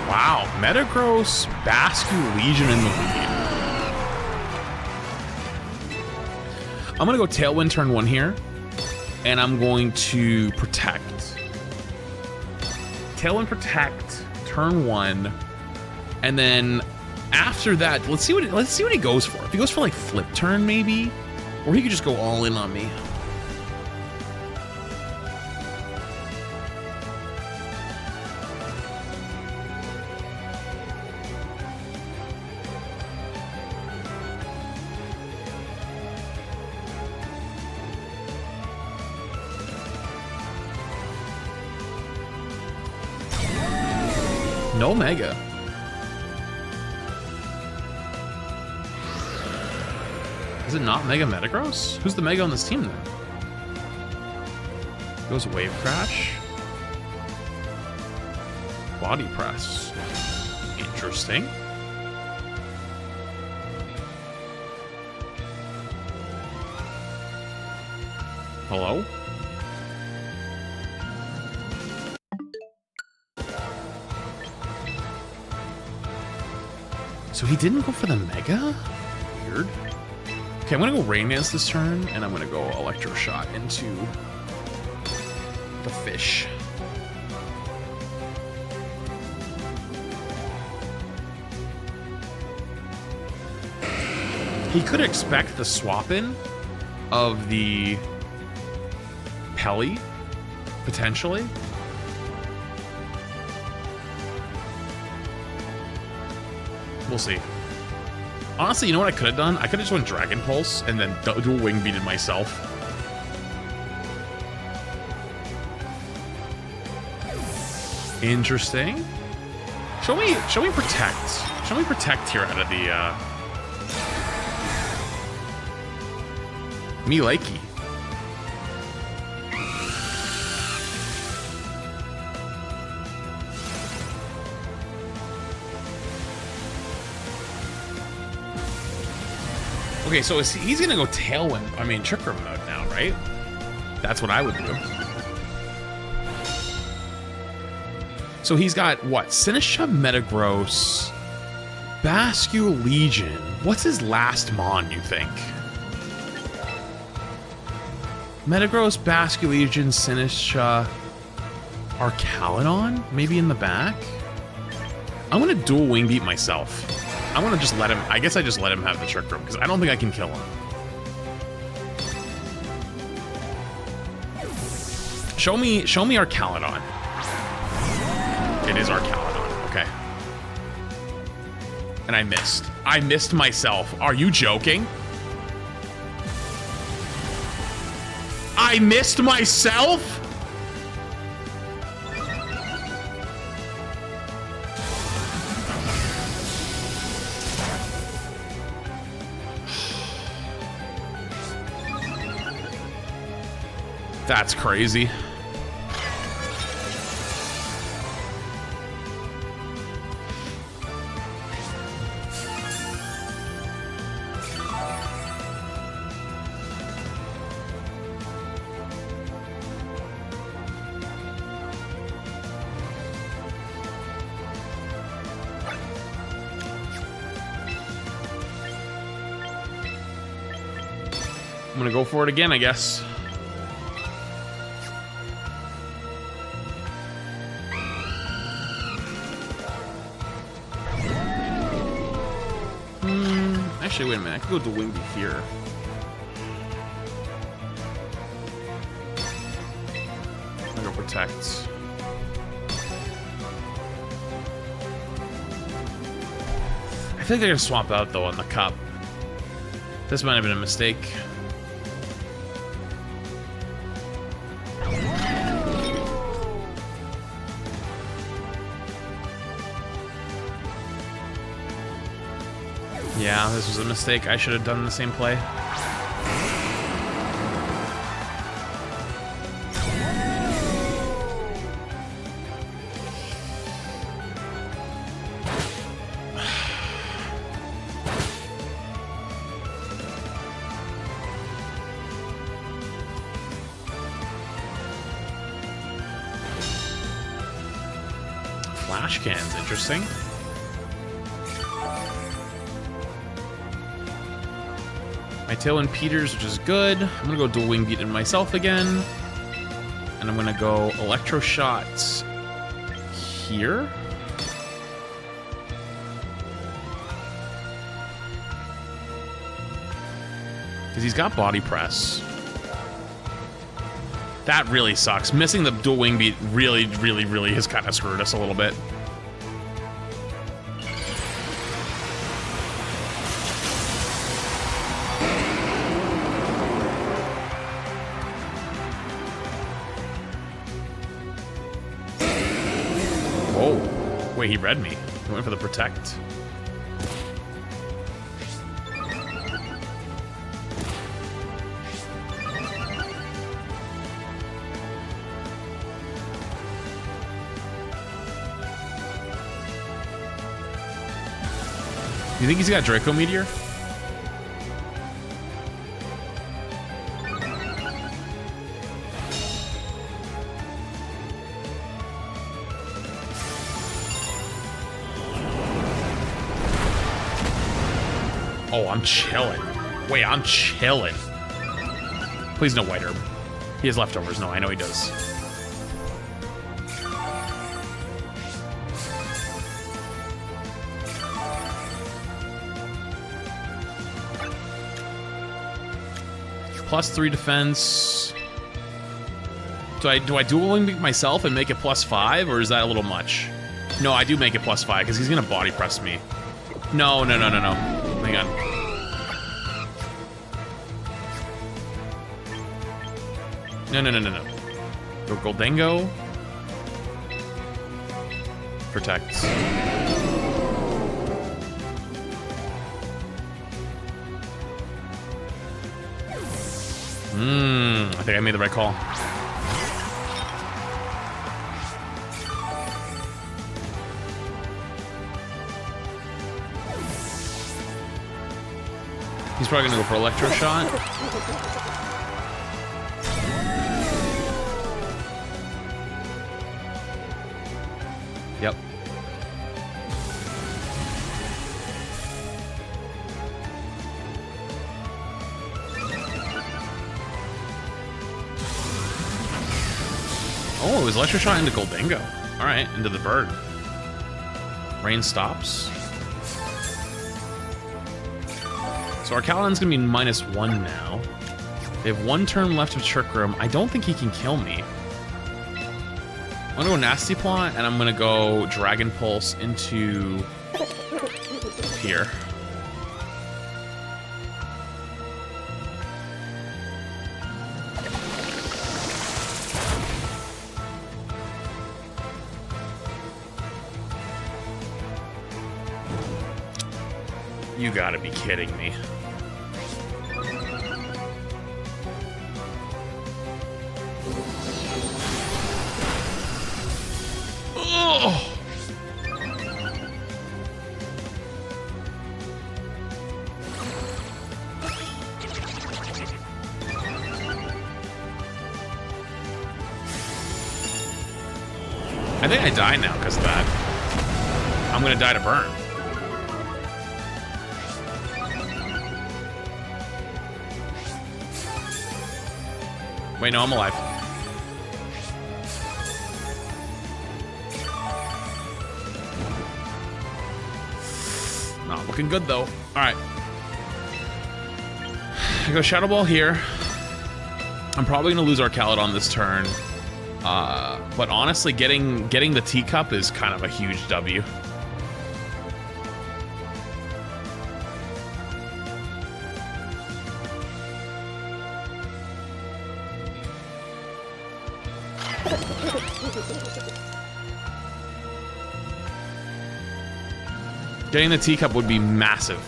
[SPEAKER 1] Wow, Metagross, Bascu, Legion in the lead. I'm gonna go Tailwind turn 1 here, and I'm going to Protect. Tailwind Protect turn 1, and then after that, let's see what he goes for. If he goes for like Flip Turn maybe, or he could just go all in on me. No Mega. Is it not Mega Metagross? Who's the Mega on this team then? Goes Wave Crash. Body Press. Interesting. Hello? So he didn't go for the Mega? Weird. Okay, I'm gonna go Rain Dance this turn, and I'm gonna go Electro Shot into the fish. He could expect the swap in of the Pelly, potentially. We'll see. Honestly, you know what I could have done? I could have just went Dragon Pulse and then dual Wing Beated myself. Interesting. Show me Protect. Show me Protect here out of the Me likey. Okay, so he's gonna go Tailwind. I mean, Trick Room mode now, right? That's what I would do. So he's got what? Sinistra, Metagross, Bascu, Legion. What's his last Mon, you think? Metagross, Bascu, Legion, Sinistra, Arcaludon? Maybe in the back? I'm gonna dual Wing Beat myself. I want to just let him, I guess I just let him have the Trick Room, because I don't think I can kill him. Show me Arcaludon. It is Arcaludon, okay. And I missed. I missed myself. Are you joking? I missed myself? That's crazy. I'm gonna go for it again, I guess. Actually, wait a minute. I could go to Wingby here. I'm gonna go protect. I think they're gonna swap out though on the cup. This might have been a mistake. Yeah, this was a mistake. I should have done the same play. Flash cans, interesting. My Tailwind Peters, which is good. I'm gonna go dual wing beat in myself again. And I'm gonna go Electro Shots here. Because he's got body press. That really sucks. Missing the dual wing beat really has kind of screwed us a little bit. Oh, wait, he read me. He went for the protect. You think he's got Draco Meteor? Oh, I'm chilling. Wait, I'm chilling. Please no White Herb. He has leftovers. No, I know he does. +3 defense. Do I dual wing myself and make it +5, or is that a little much? No, I do make it +5 because he's gonna body press me. No. Hang on. No. Go Goldango. Protect. I think I made the right call. He's probably gonna go for Electro Shot. Yep. Oh, it was Electro Shot into Goldango. Alright, into the bird. Rain stops. So our Kaladin's gonna be -1 now. They have 1 turn left of Trick Room. I don't think he can kill me. I'm gonna go Nasty Plot, and I'm gonna go Dragon Pulse into here. You gotta be kidding me. Oh! I think I die now because of that. I'm gonna die to burn. Wait, no, I'm alive. Not looking good, though. All right. I go Shadow Ball here. I'm probably going to lose our Caledon this turn. But honestly, getting the teacup is kind of a huge W. Getting the teacup would be massive.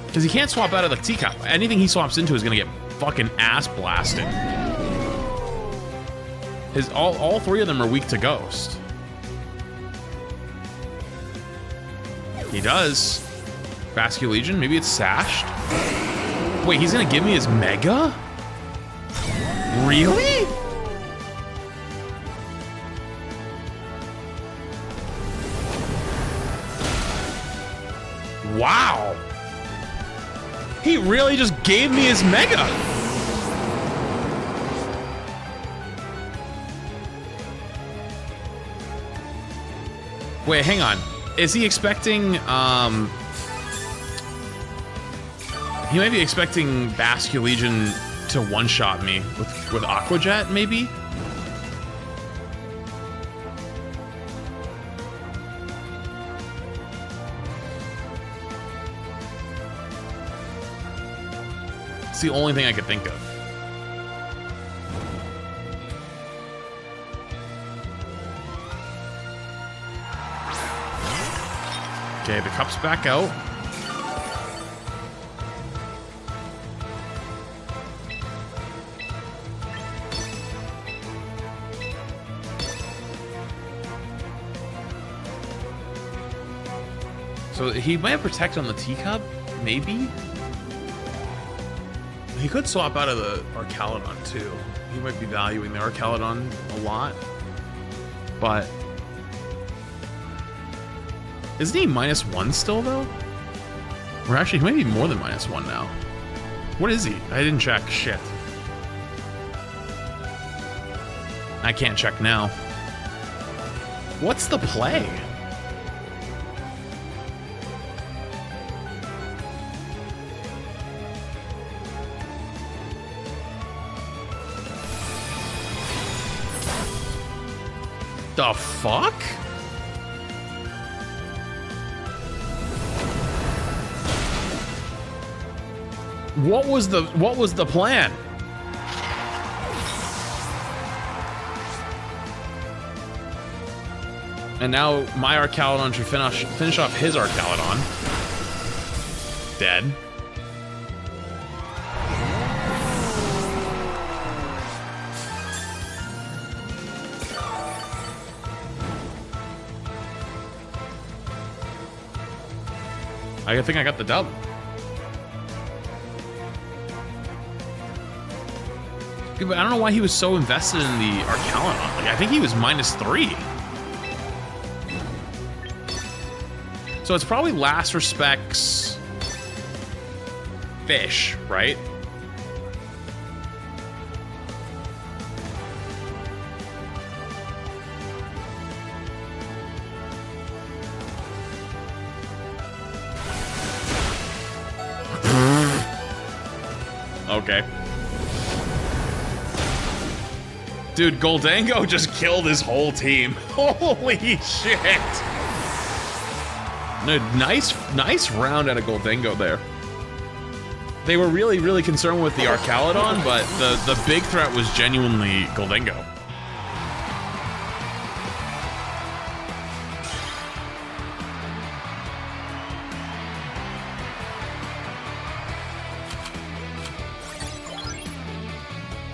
[SPEAKER 1] Because he can't swap out of the teacup. Anything he swaps into is gonna get fucking ass blasted. All three of them are weak to Ghost. He does. Vascular Legion, maybe it's sashed? Wait, he's gonna give me his Mega? Really? Wow. He really just gave me his Mega. Wait, hang on. Is he expecting, he might be expecting Vascular Legion to one-shot me with Aqua Jet, maybe? It's the only thing I could think of. Okay, the cup's back out. So he might have Protect on the teacup, maybe? He could swap out of the Arcalodon too. He might be valuing the Arcalodon a lot. But isn't he -1 still though? Or actually he might be more than -1 now. What is he? I didn't check. Shit. I can't check now. What's the play? The fuck? What was the plan? And now my Arcalodon should finish off his Arcalodon. Dead. I think I got the dub. But I don't know why he was so invested in the Arcalodon. Like, I think he was -3. So it's probably Last Respects Fish, right? Okay. Dude, Goldango just killed his whole team. Holy shit. No, nice round out of Goldango there. They were really concerned with the Arcalodon, but the big threat was genuinely Goldango.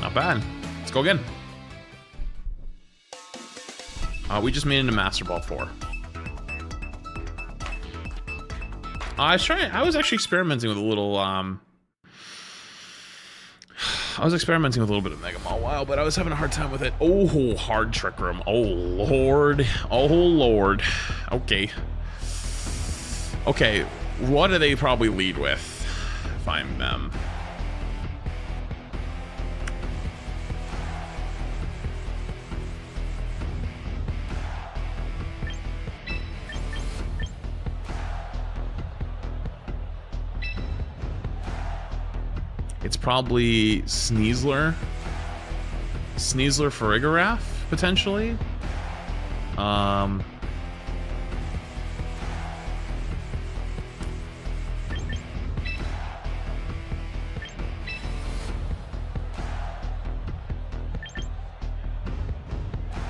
[SPEAKER 1] Not bad. Let's go again. We just made it into Master Ball 4. I was actually experimenting with a little, I was experimenting with a little bit of Mega Mall a while, but I was having a hard time with it. Oh, hard Trick Room. Oh, Lord. Oh, Lord. Okay. Okay, what do they probably lead with if I'm them? It's probably Sneasler. Sneasler Farigarath, potentially.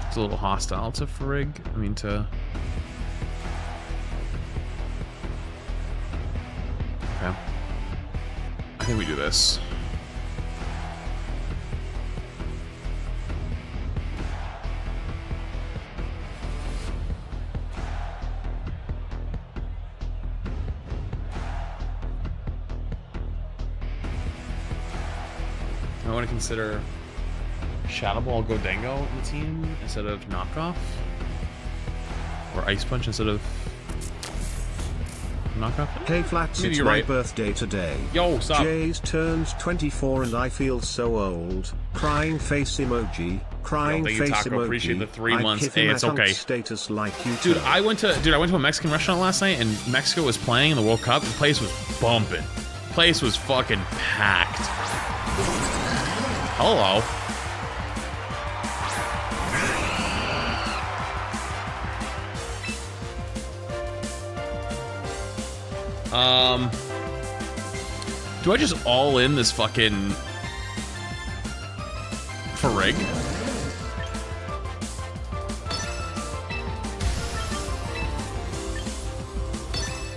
[SPEAKER 1] It's a little hostile to Farig. I mean, to... Okay. I think we do this. I want to consider Shadow Ball Go Dango in the team instead of Knockoff, or Ice Punch instead of Knockoff.
[SPEAKER 2] Hey Flats,
[SPEAKER 1] Maybe
[SPEAKER 2] it's
[SPEAKER 1] you're
[SPEAKER 2] my
[SPEAKER 1] right.
[SPEAKER 2] birthday today.
[SPEAKER 1] Yo, stop.
[SPEAKER 2] Jay's turns 24 and I feel so old. Crying face emoji. Crying
[SPEAKER 1] thank you,
[SPEAKER 2] face
[SPEAKER 1] Taco.
[SPEAKER 2] emoji.
[SPEAKER 1] Appreciate the 3
[SPEAKER 2] I
[SPEAKER 1] months.
[SPEAKER 2] kith
[SPEAKER 1] Hey,
[SPEAKER 2] him
[SPEAKER 1] it's
[SPEAKER 2] at
[SPEAKER 1] okay.
[SPEAKER 2] Status like you.
[SPEAKER 1] Dude, I went to a Mexican restaurant last night, and Mexico was playing in the World Cup. The place was bumping. The place was fucking packed. Hello. Do I just all in this fucking Farig?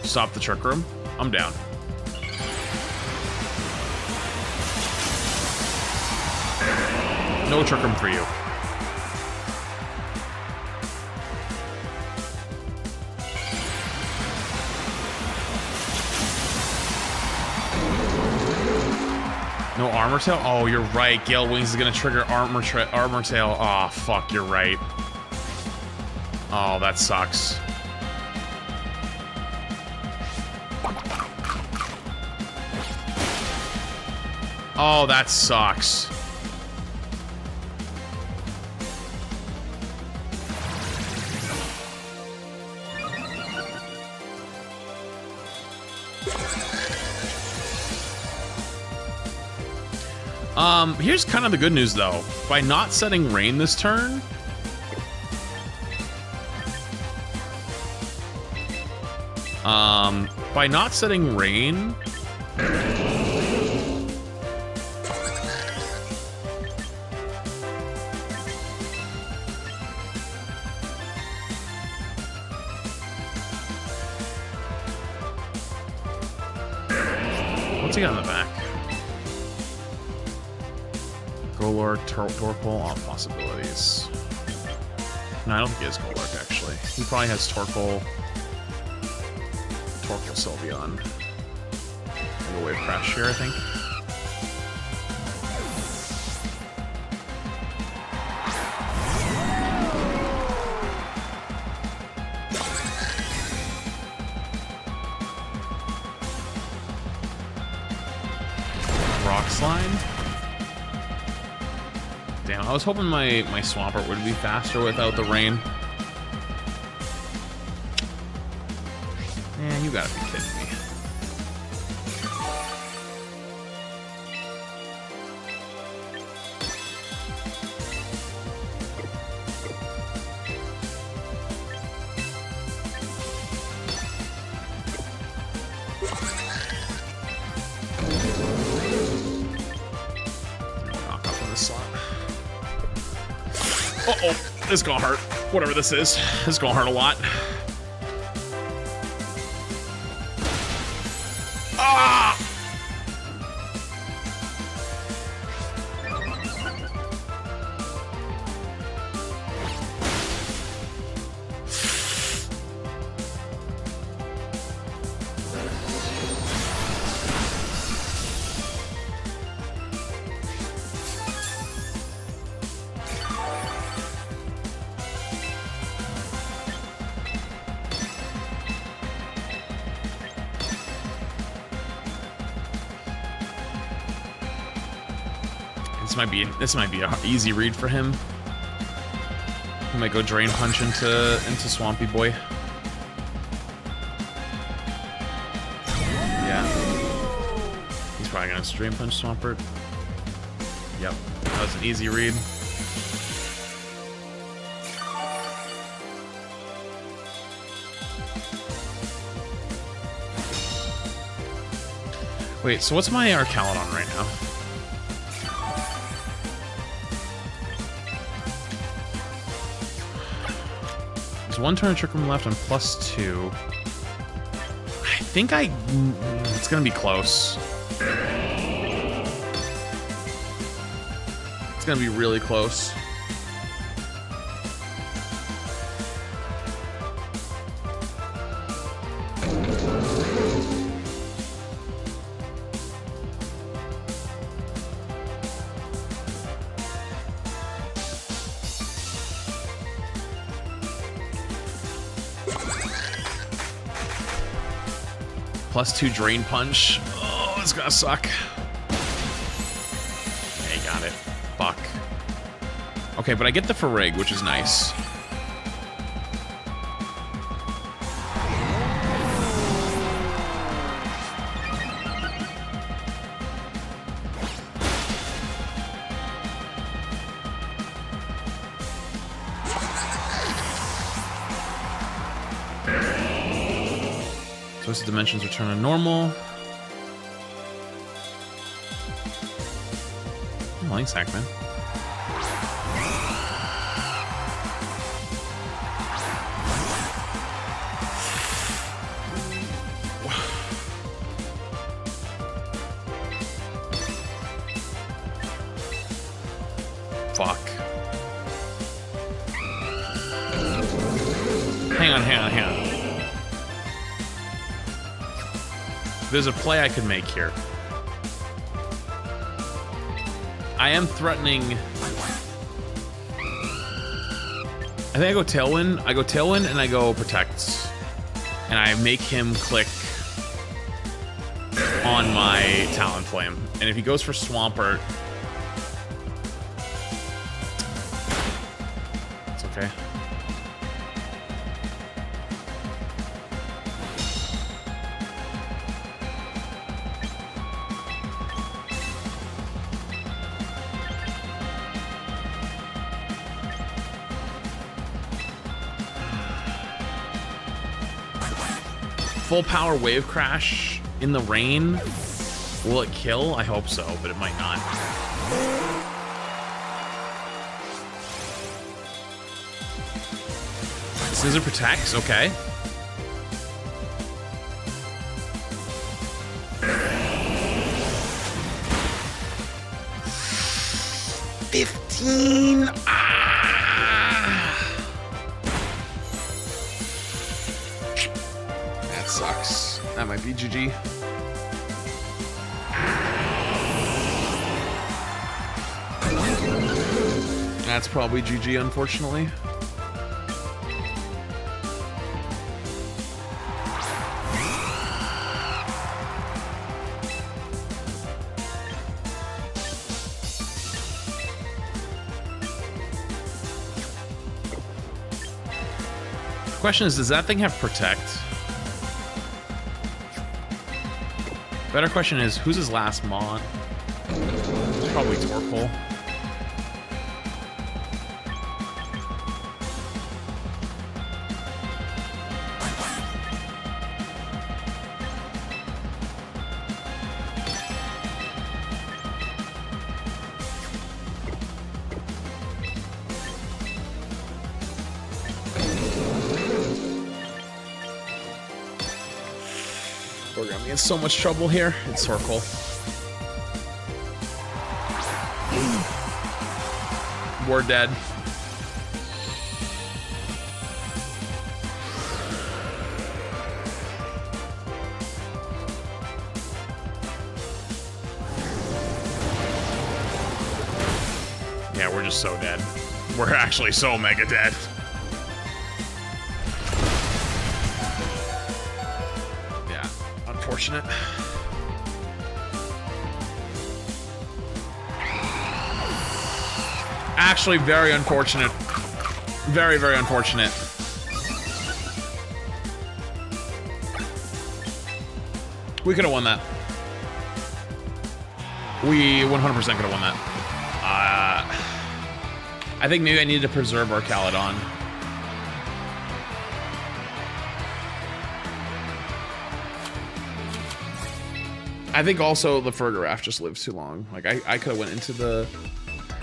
[SPEAKER 1] Stop the trick room? I'm down. No trick room for you. No armor tail? Oh, you're right. Gale Wings is gonna trigger armor tail. Oh, fuck, you're right. Oh, that sucks. Oh, that sucks. Here's kind of the good news, though. By not setting rain this turn... by not setting rain... What's he got in the back? Golork, Torkoal, all possibilities. No, I don't think he has Golork, actually. He probably has Torkoal Sylveon. And a Wave Crash here, I think. Rock Slide. Damn, I was hoping my Swampert would be faster without the rain. Man, you gotta be kidding me. Knock up in this slot. Uh-oh, this is gonna hurt. Whatever this is gonna hurt a lot. Ah! might be an easy read for him. He might go Drain Punch into Swampy Boy. Yeah. He's probably gonna Drain Punch Swampert. Yep, that was an easy read. Wait, so what's my Arcalodon right now? There's one turn of Trick Room left on +2. I think it's gonna be close. It's gonna be really close. +2 Drain Punch. Oh, it's gonna suck. Hey, got it. Fuck. Okay, but I get the Farrig, which is nice. Twisted Dimensions return to normal. Oh, thanks, Hackman. Fuck. Hang on. There's a play I could make here. I am threatening. I think I go Tailwind. I go Tailwind and I go Protect. And I make him click on my Talonflame. And if he goes for Swampert, it's okay. Full power Wave Crash in the rain. Will it kill? I hope so, but it might not. Scissor protects, okay. Sucks. That might be GG. That's probably GG, unfortunately. The question is, does that thing have Protect? Better question is, who's his last mon? It's probably Torkoal. We're gonna be in so much trouble here. It's Torkoal. We're dead. Yeah, we're just so dead. We're actually so mega dead. Yeah, unfortunate. actually very unfortunate. Very, very unfortunate. We could have won that. We 100% could have won that. I think maybe I needed to preserve our Caledon. I think also the Fergaraf just lives too long. Like, I could have went into the...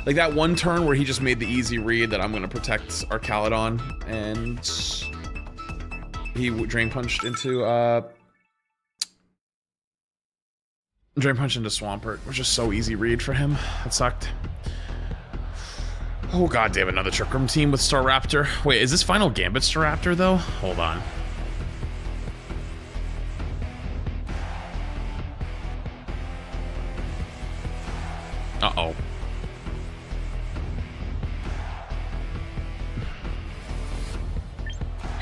[SPEAKER 1] Like, that one turn where he just made the easy read that I'm going to protect our Caledon, and he Drain Punched into, Drain Punch into Swampert, which is so easy read for him. That sucked. Oh god damn, another Trick Room team with Staraptor. Wait, is this final Gambit Staraptor though? Hold on. Uh-oh.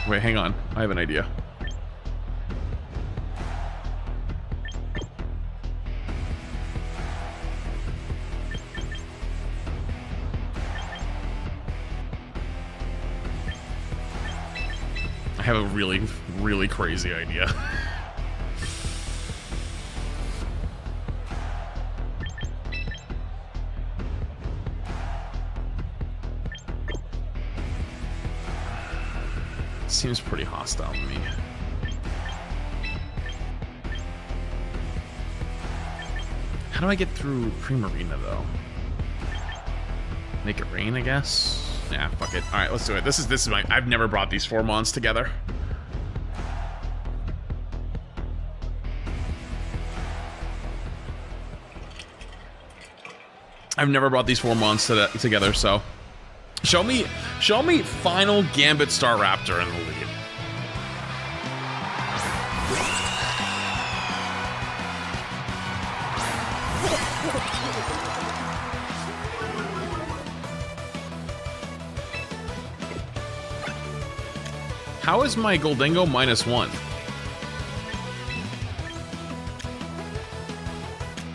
[SPEAKER 1] Wait, hang on. I have an idea. I have a really, really crazy idea. Seems pretty hostile to me. How do I get through Primarina though? Make it rain, I guess. Yeah, fuck it. All right, let's do it. This is my. I've never brought these 4 mons together. I've never brought these 4 mons together, so show me final Gambit Staraptor in the lead. How is my Goldengo -1?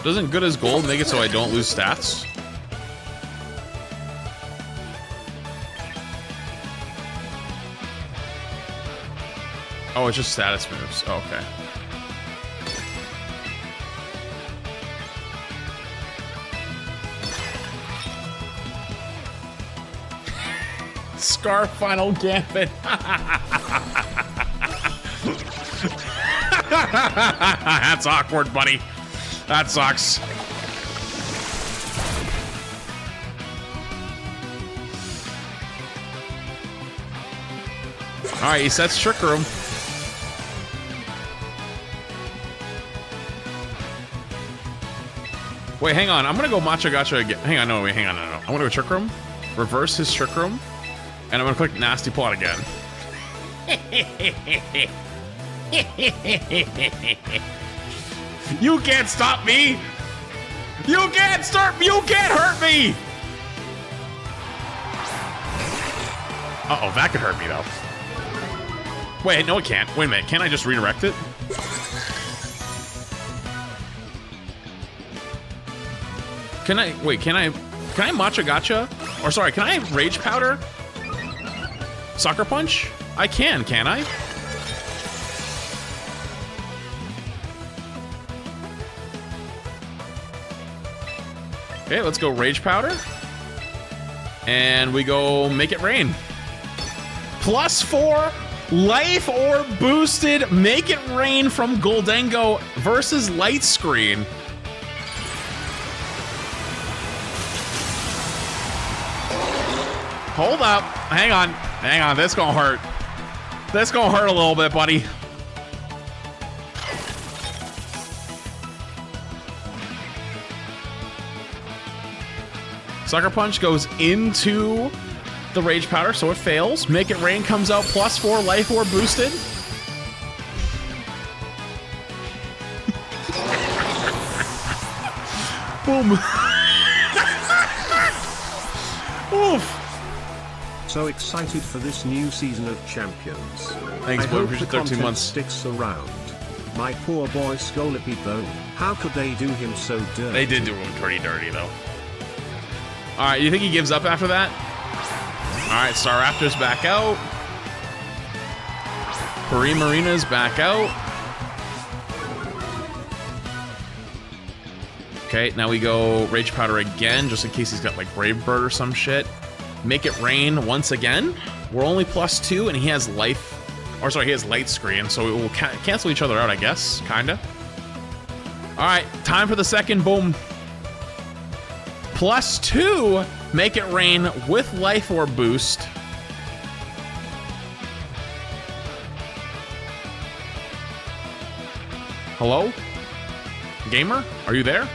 [SPEAKER 1] Doesn't good as gold make it so I don't lose stats? Oh, it's just status moves. Oh, okay. Scar final Gambit. That's awkward, buddy. That sucks. All right, he sets Trick Room. Wait, hang on. I'm gonna go Macho Gacha again. Hang on, no, wait, hang on, no. I'm gonna go Trick Room, reverse his Trick Room, and I'm gonna click Nasty Plot again. You can't stop me! You can't hurt me! Uh-oh, that could hurt me, though. Wait, no it can't. Wait a minute, can't I just redirect it? Can I Macho Gacha? Or sorry, can I Rage Powder? Sucker Punch? I can I? Okay, let's go Rage Powder. And we go Make It Rain. +4 life or boosted Make It Rain from Goldengo versus Light Screen. Hold up. Hang on. This gonna hurt. This gonna hurt a little bit, buddy. Sucker Punch goes into the Rage Powder, so it fails. Make It Rain comes out +4 life orb boosted. Boom. Oof.
[SPEAKER 2] So excited for this new season of Champions.
[SPEAKER 1] Thanks,
[SPEAKER 2] I
[SPEAKER 1] boy.
[SPEAKER 2] hope
[SPEAKER 1] Appreciate
[SPEAKER 2] the
[SPEAKER 1] 13
[SPEAKER 2] content
[SPEAKER 1] months.
[SPEAKER 2] sticks around. My poor boy Scolipy Bone. How could they do him so dirty?
[SPEAKER 1] They did do him pretty dirty, though. All right, you think he gives up after that? All right, Star Raptor's back out. Marina's back out. Okay, now we go Rage Powder again, just in case he's got like Brave Bird or some shit. Make it rain once again. We're only +2, and he has life, or sorry, he has light screen, so it will cancel each other out, I guess, kinda. All right, time for the second boom. +2, make it rain with life orb boost. Hello? Gamer? Are you there?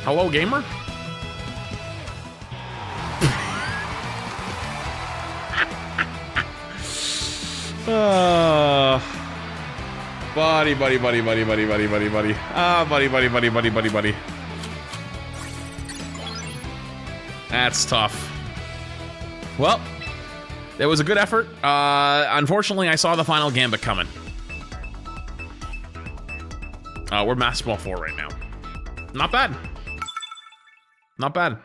[SPEAKER 1] Hello, gamer? Buddy. Ah, buddy. That's tough. Well, it was a good effort. Unfortunately, I saw the final gambit coming. We're Master Ball 4 right now. Not bad. Not bad.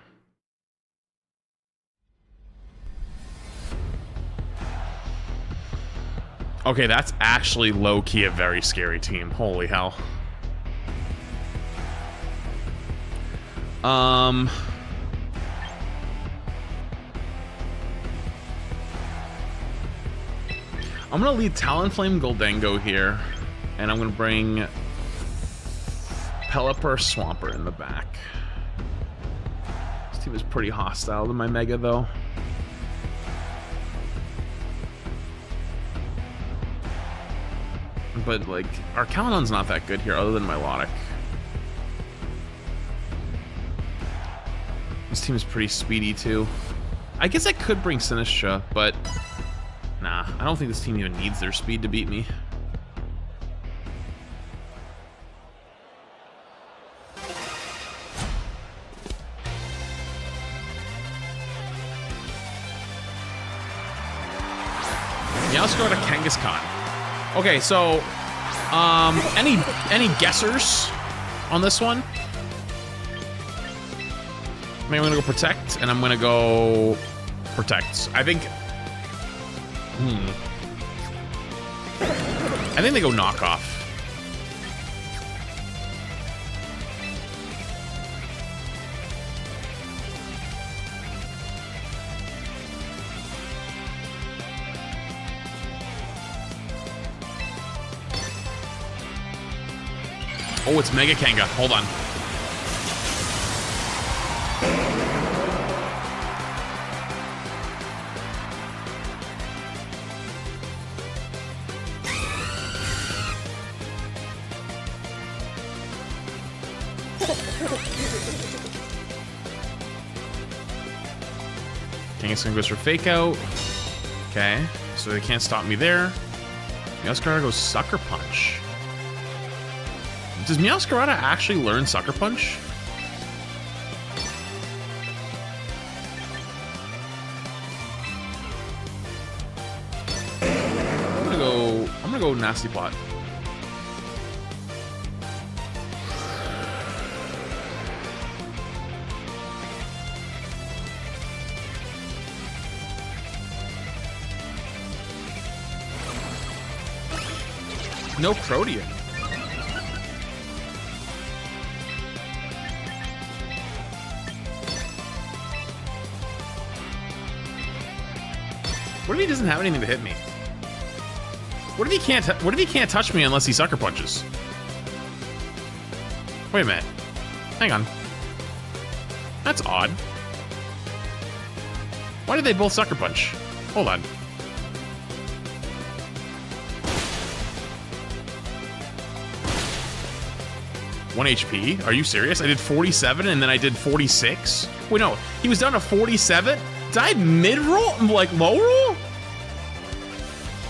[SPEAKER 1] Okay, that's actually low-key a very scary team. Holy hell. I'm gonna lead Talonflame Goldango here, and I'm gonna bring Pelipper Swampert in the back. This team is pretty hostile to my Mega, though. But, like, our Caledon's not that good here, other than Milotic. This team is pretty speedy, too. I guess I could bring Sinistra, but... Nah, I don't think this team even needs their speed to beat me. Yeah, let's go to Kangaskhan. Okay, so, any guessers on this one? Maybe I'm gonna go Protect, and I'm gonna go Protect. I think they go Knockoff. Oh, it's Mega Kanga. Hold on. Kangaskhan goes for Fake Out. Okay, so they can't stop me there. Meowscarada goes Sucker Punch. Does Meowscarada actually learn Sucker Punch? I'm gonna go Nasty Plot. No Protean. What if he doesn't have anything to hit me? What if he can't touch me unless he Sucker Punches? Wait a minute. Hang on. That's odd. Why did they both Sucker Punch? Hold on. One HP? Are you serious? I did 47 and then I did 46? Wait, no. He was down to 47? Did I mid-roll? Like, low-roll?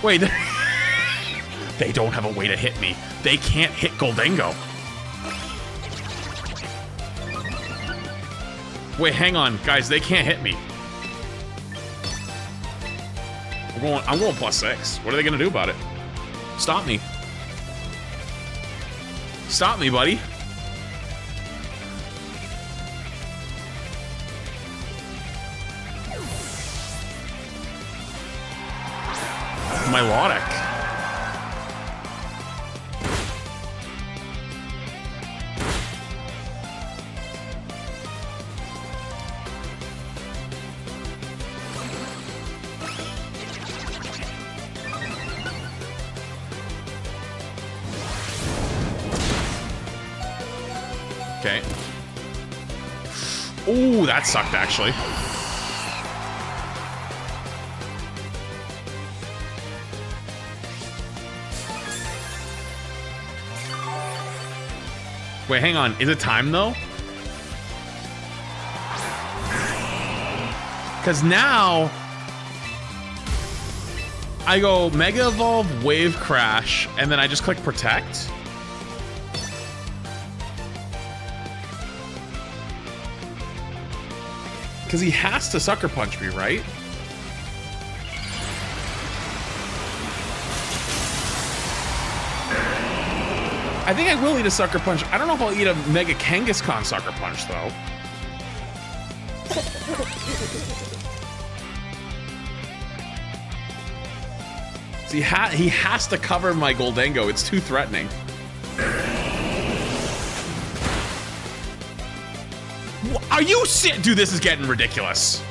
[SPEAKER 1] Wait. They don't have a way to hit me. They can't hit Goldango. Wait, hang on. Guys, they can't hit me. I'm going +6. What are they going to do about it? Stop me. Stop me, buddy. Milotic. Okay. Ooh, that sucked, actually. Wait, hang on. Is it time, though? Because now... I go Mega Evolve, Wave Crash, and then I just click Protect. Because he has to Sucker Punch me, right? I think I will eat a Sucker Punch. I don't know if I'll eat a Mega Kangaskhan Sucker Punch, though. See, he has to cover my Goldango. It's too threatening. Are you sick? Dude, this is getting ridiculous.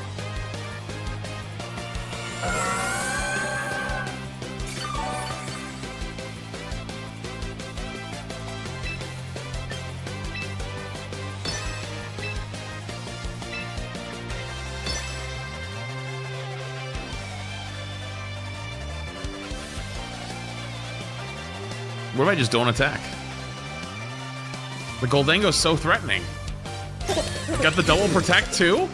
[SPEAKER 1] What if I just don't attack? The Goldango's so threatening. Got the double protect too?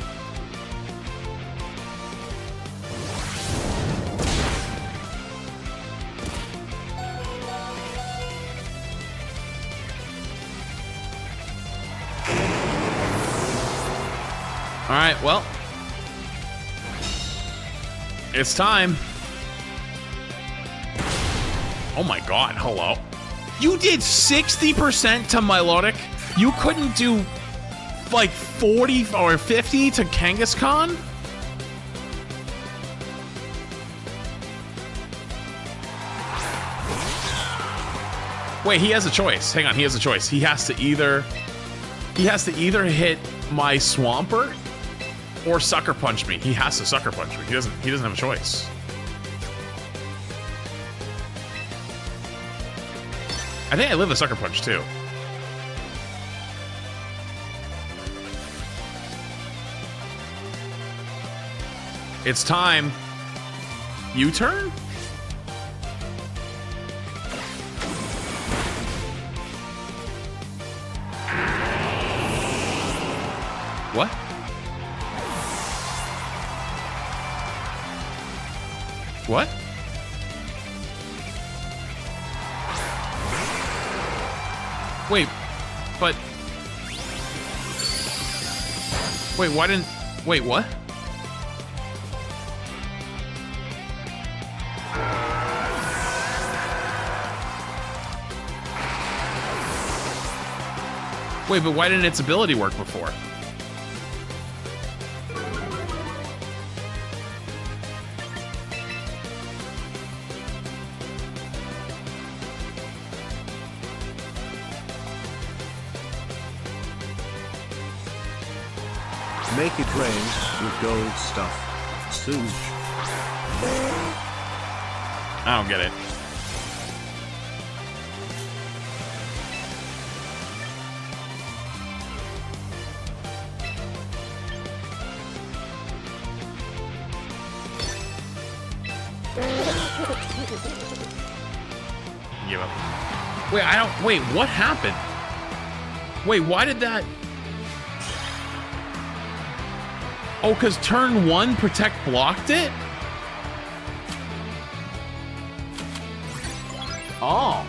[SPEAKER 1] Alright, well. It's time. Oh my god, hello. You did 60% to Milotic? You couldn't do like 40 or 50 to Kangaskhan? Wait, he has a choice. Hang on, he has a choice. He has to either hit my Swampert or Sucker Punch me. He has to Sucker Punch me. He doesn't have a choice. I think I live a Sucker Punch too. It's time. U-turn? What? What? Wait, but... Wait, why didn't... Wait, what? Wait, but why didn't its ability work before?
[SPEAKER 2] Make it rain with gold stuff. Sooj.
[SPEAKER 1] I don't get it. Give up. Wait, I don't... Wait, what happened? Wait, why did that... Oh, because turn 1 Protect blocked it? Oh.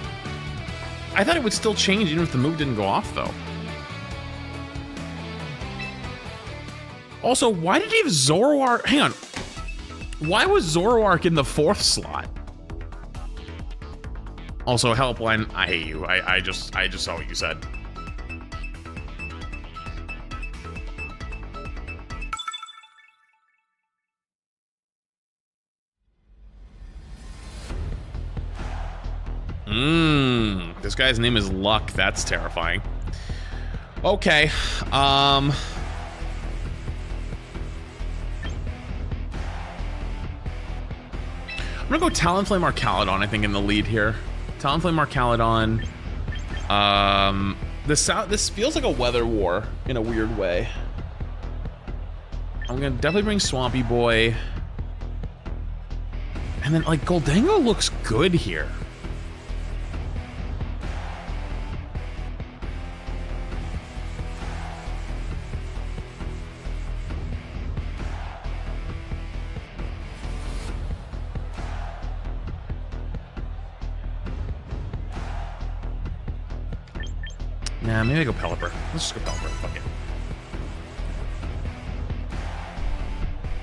[SPEAKER 1] I thought it would still change even if the move didn't go off, though. Also, why did he have Zoroark? Hang on. Why was Zoroark in the 4th slot? Also, Helpline, I hate you. I just saw what you said. This guy's name is Luck. That's terrifying. Okay. I'm gonna go Talonflame Archaludon, I think, in the lead here. Talonflame Archaludon. This feels like a weather war in a weird way. I'm gonna definitely bring Swampy Boy. And then, like, Goldango looks good here. Nah, maybe I go Pelipper. Let's just go Pelipper. Fuck it.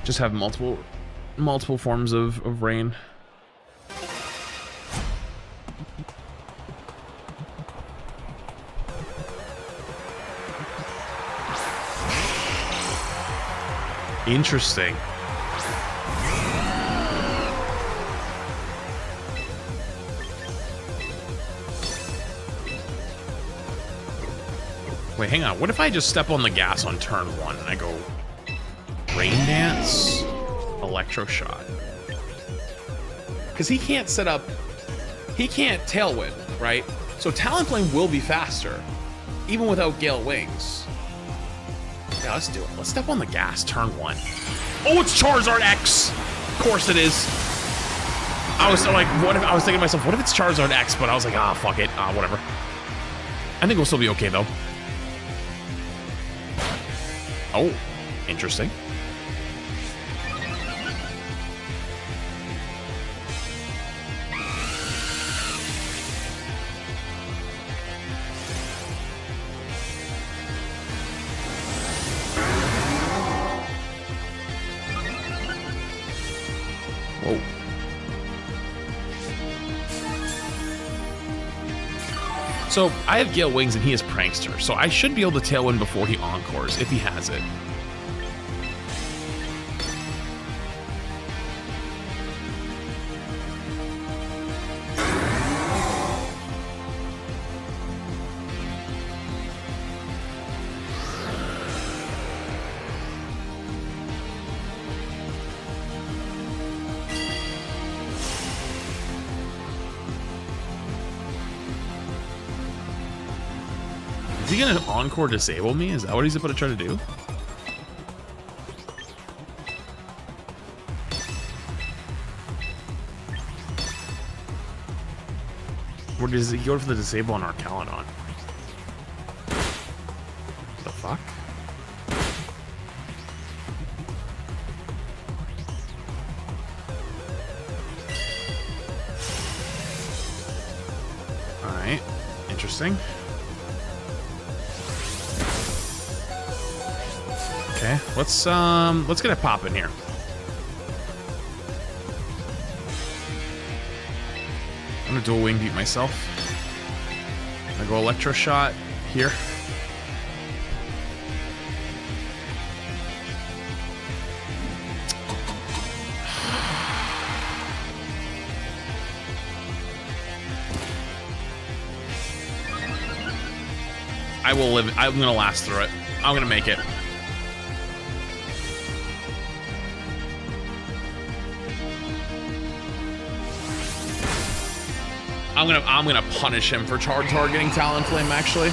[SPEAKER 1] Just have multiple forms of rain. Interesting. Wait, hang on. What if I just step on the gas on turn 1 and I go Rain Dance, Electro Shot? Because he can't set up... He can't Tailwind, right? So Talonflame will be faster, even without Gale Wings. Yeah, let's do it. Let's step on the gas, turn 1. Oh, it's Charizard X! Of course it is. I was like, what if... I was thinking to myself, what if it's Charizard X? But I was like, ah, fuck it. Whatever. I think we'll still be okay, though. Oh, interesting. Whoa. So I have Gale Wings and he has Prankster, so I should be able to Tailwind before he Encores if he has it. Is he gonna Encore disable me? Is that what he's about to try to do? Or does he go for the disable on Archaludon? The fuck? Alright. Interesting. Okay, let's get a pop in here. I'm gonna dual wing beat myself. I'm gonna go Electro Shot here. I will live. I'm gonna last through it. I'm gonna make it. I'm gonna punish him for targeting Talonflame, actually.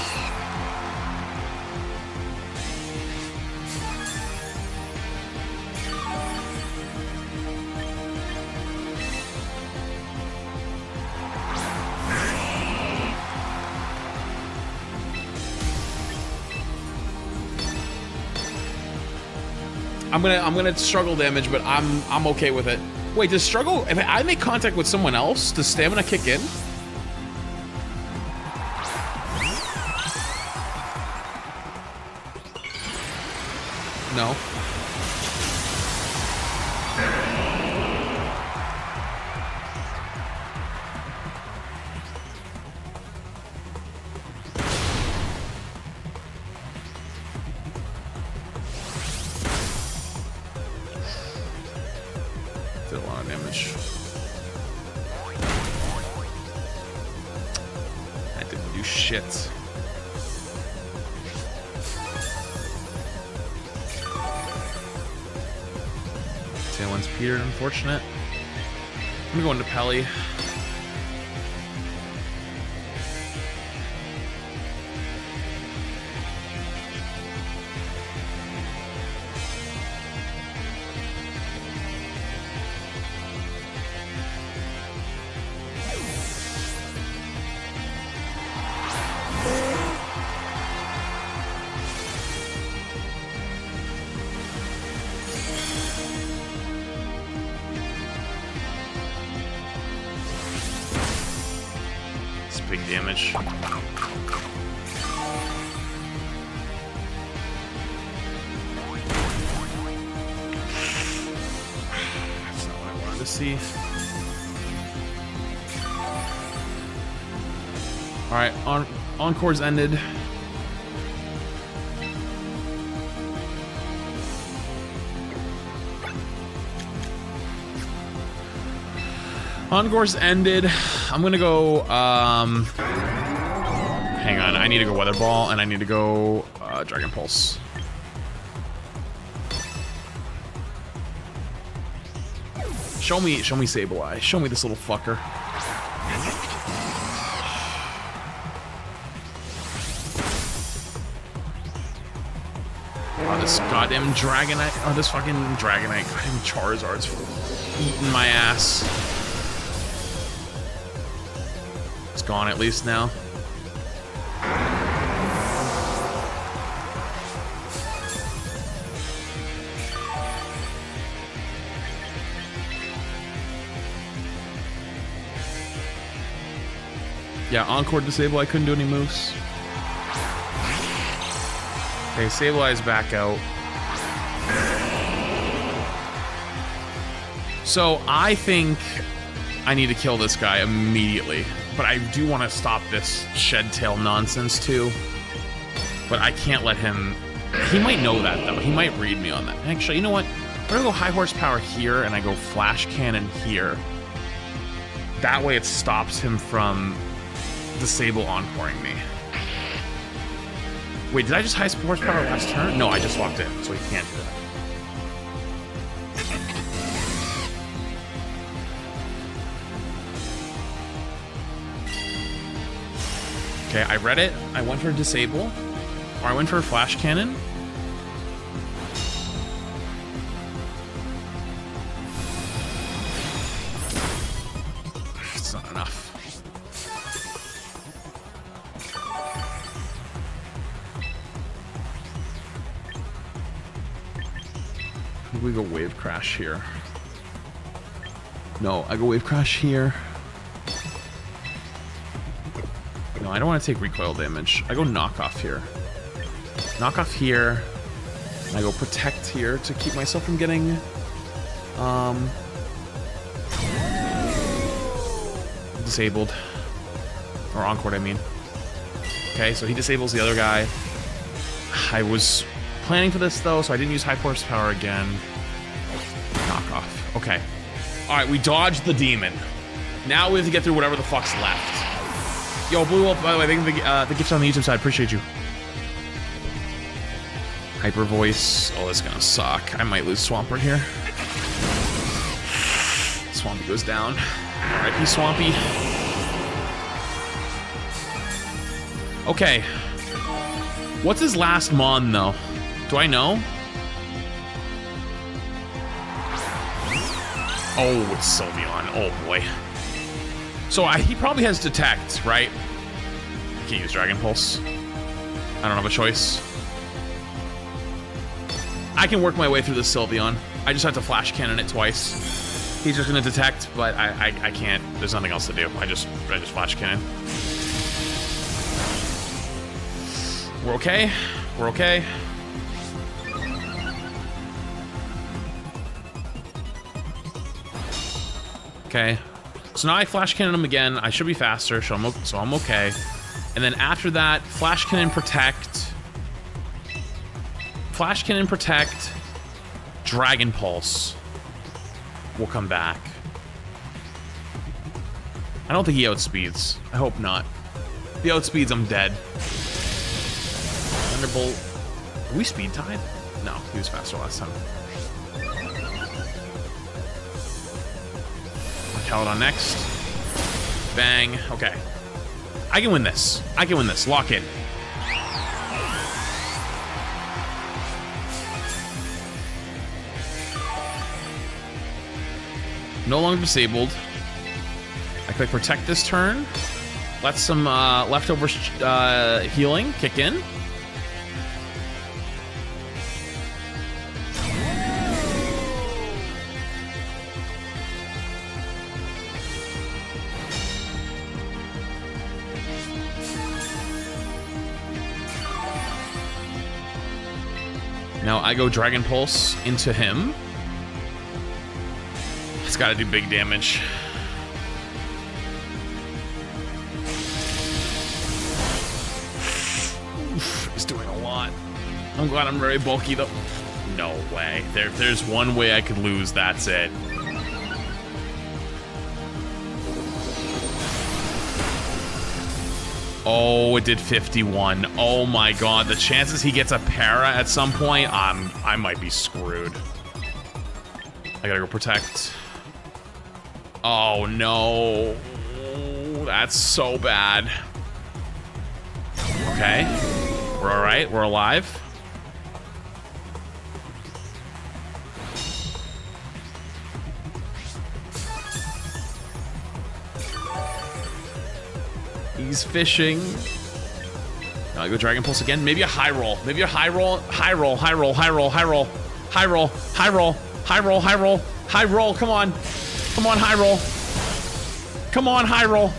[SPEAKER 1] I'm gonna struggle damage, but I'm okay with it. Wait, does struggle? If I make contact with someone else, does stamina kick in? No. Did a lot of damage. shit. Tailwind's petered, unfortunate. I'm gonna go into Pelly. Big damage. That's not what I wanted to see. Alright, Encore's ended. Encore's ended. I'm gonna go, hang on, I need to go Weather Ball, and I need to go, Dragon Pulse. Show me Sableye. Show me this little fucker. Oh, this goddamn Dragonite. Oh, this fucking Dragonite. Goddamn Charizard's eating my ass. It's gone at least now. Yeah, Encore disable. I couldn't do any moves. Okay, Sableye's back out. So I think I need to kill this guy immediately. But I do want to stop this shed tail nonsense too. But I can't let him... He might know that though. He might read me on that. Actually, you know what? I'm gonna go high horsepower here and I go flash cannon here. That way it stops him from disable encoring me. Wait, did I just high horsepower last turn? No, I just walked in, so he can't do that. Okay, I read it. I went for disable. Or I went for a flash cannon. It's not enough. I think we go wave crash here. No, I go wave crash here. No, I don't want to take recoil damage. I go knock off here. Knock off here. And I go protect here to keep myself from getting disabled. Or encored, I mean. Okay, so he disables the other guy. I was planning for this though, so I didn't use high horsepower again. Knock off. Okay. Alright, we dodged the demon. Now we have to get through whatever the fuck's left. Yo, Blue Wolf, by the way, thank you for the gifts on the YouTube side. Appreciate you. Hyper Voice. Oh, that's gonna suck. I might lose Swampert here. Swampy goes down. R.I.P. Swampy. Okay. What's his last mon, though? Do I know? Oh, it's Sylveon. Oh, boy. So he probably has Detect, right? I can't use Dragon Pulse. I don't have a choice. I can work my way through this Sylveon. I just have to Flash Cannon it twice. He's just gonna Detect, but I can't. There's nothing else to do. I just Flash Cannon. We're okay. We're okay. Okay. So now I Flash Cannon him again. I should be faster, so I'm okay. And then after that, Flash Cannon Protect. Flash Cannon Protect. Dragon Pulse. We'll come back. I don't think he outspeeds. I hope not. the outspeeds, I'm dead. Thunderbolt. Are we speed tied? No, he was faster last time. Caledon next. Bang. Okay. I can win this. I can win this. Lock in. No longer disabled. I click protect this turn. Let some leftover healing kick in. Now I go Dragon Pulse into him. It's got to do big damage. Oof, he's doing a lot. I'm glad I'm very bulky though. No way. If there's one way I could lose, that's it. Oh, it did 51. Oh my god, the chances he gets a para at some point, I might be screwed. I gotta go protect. Oh no. That's so bad. Okay. We're alright, we're alive. He's fishing. I'll go Dragon Pulse again. Maybe a high roll. Maybe a high roll. High roll. High roll. High roll. High roll. High roll. High roll. High roll. High roll. High roll. Come on. Come on, high roll. Come on, high roll.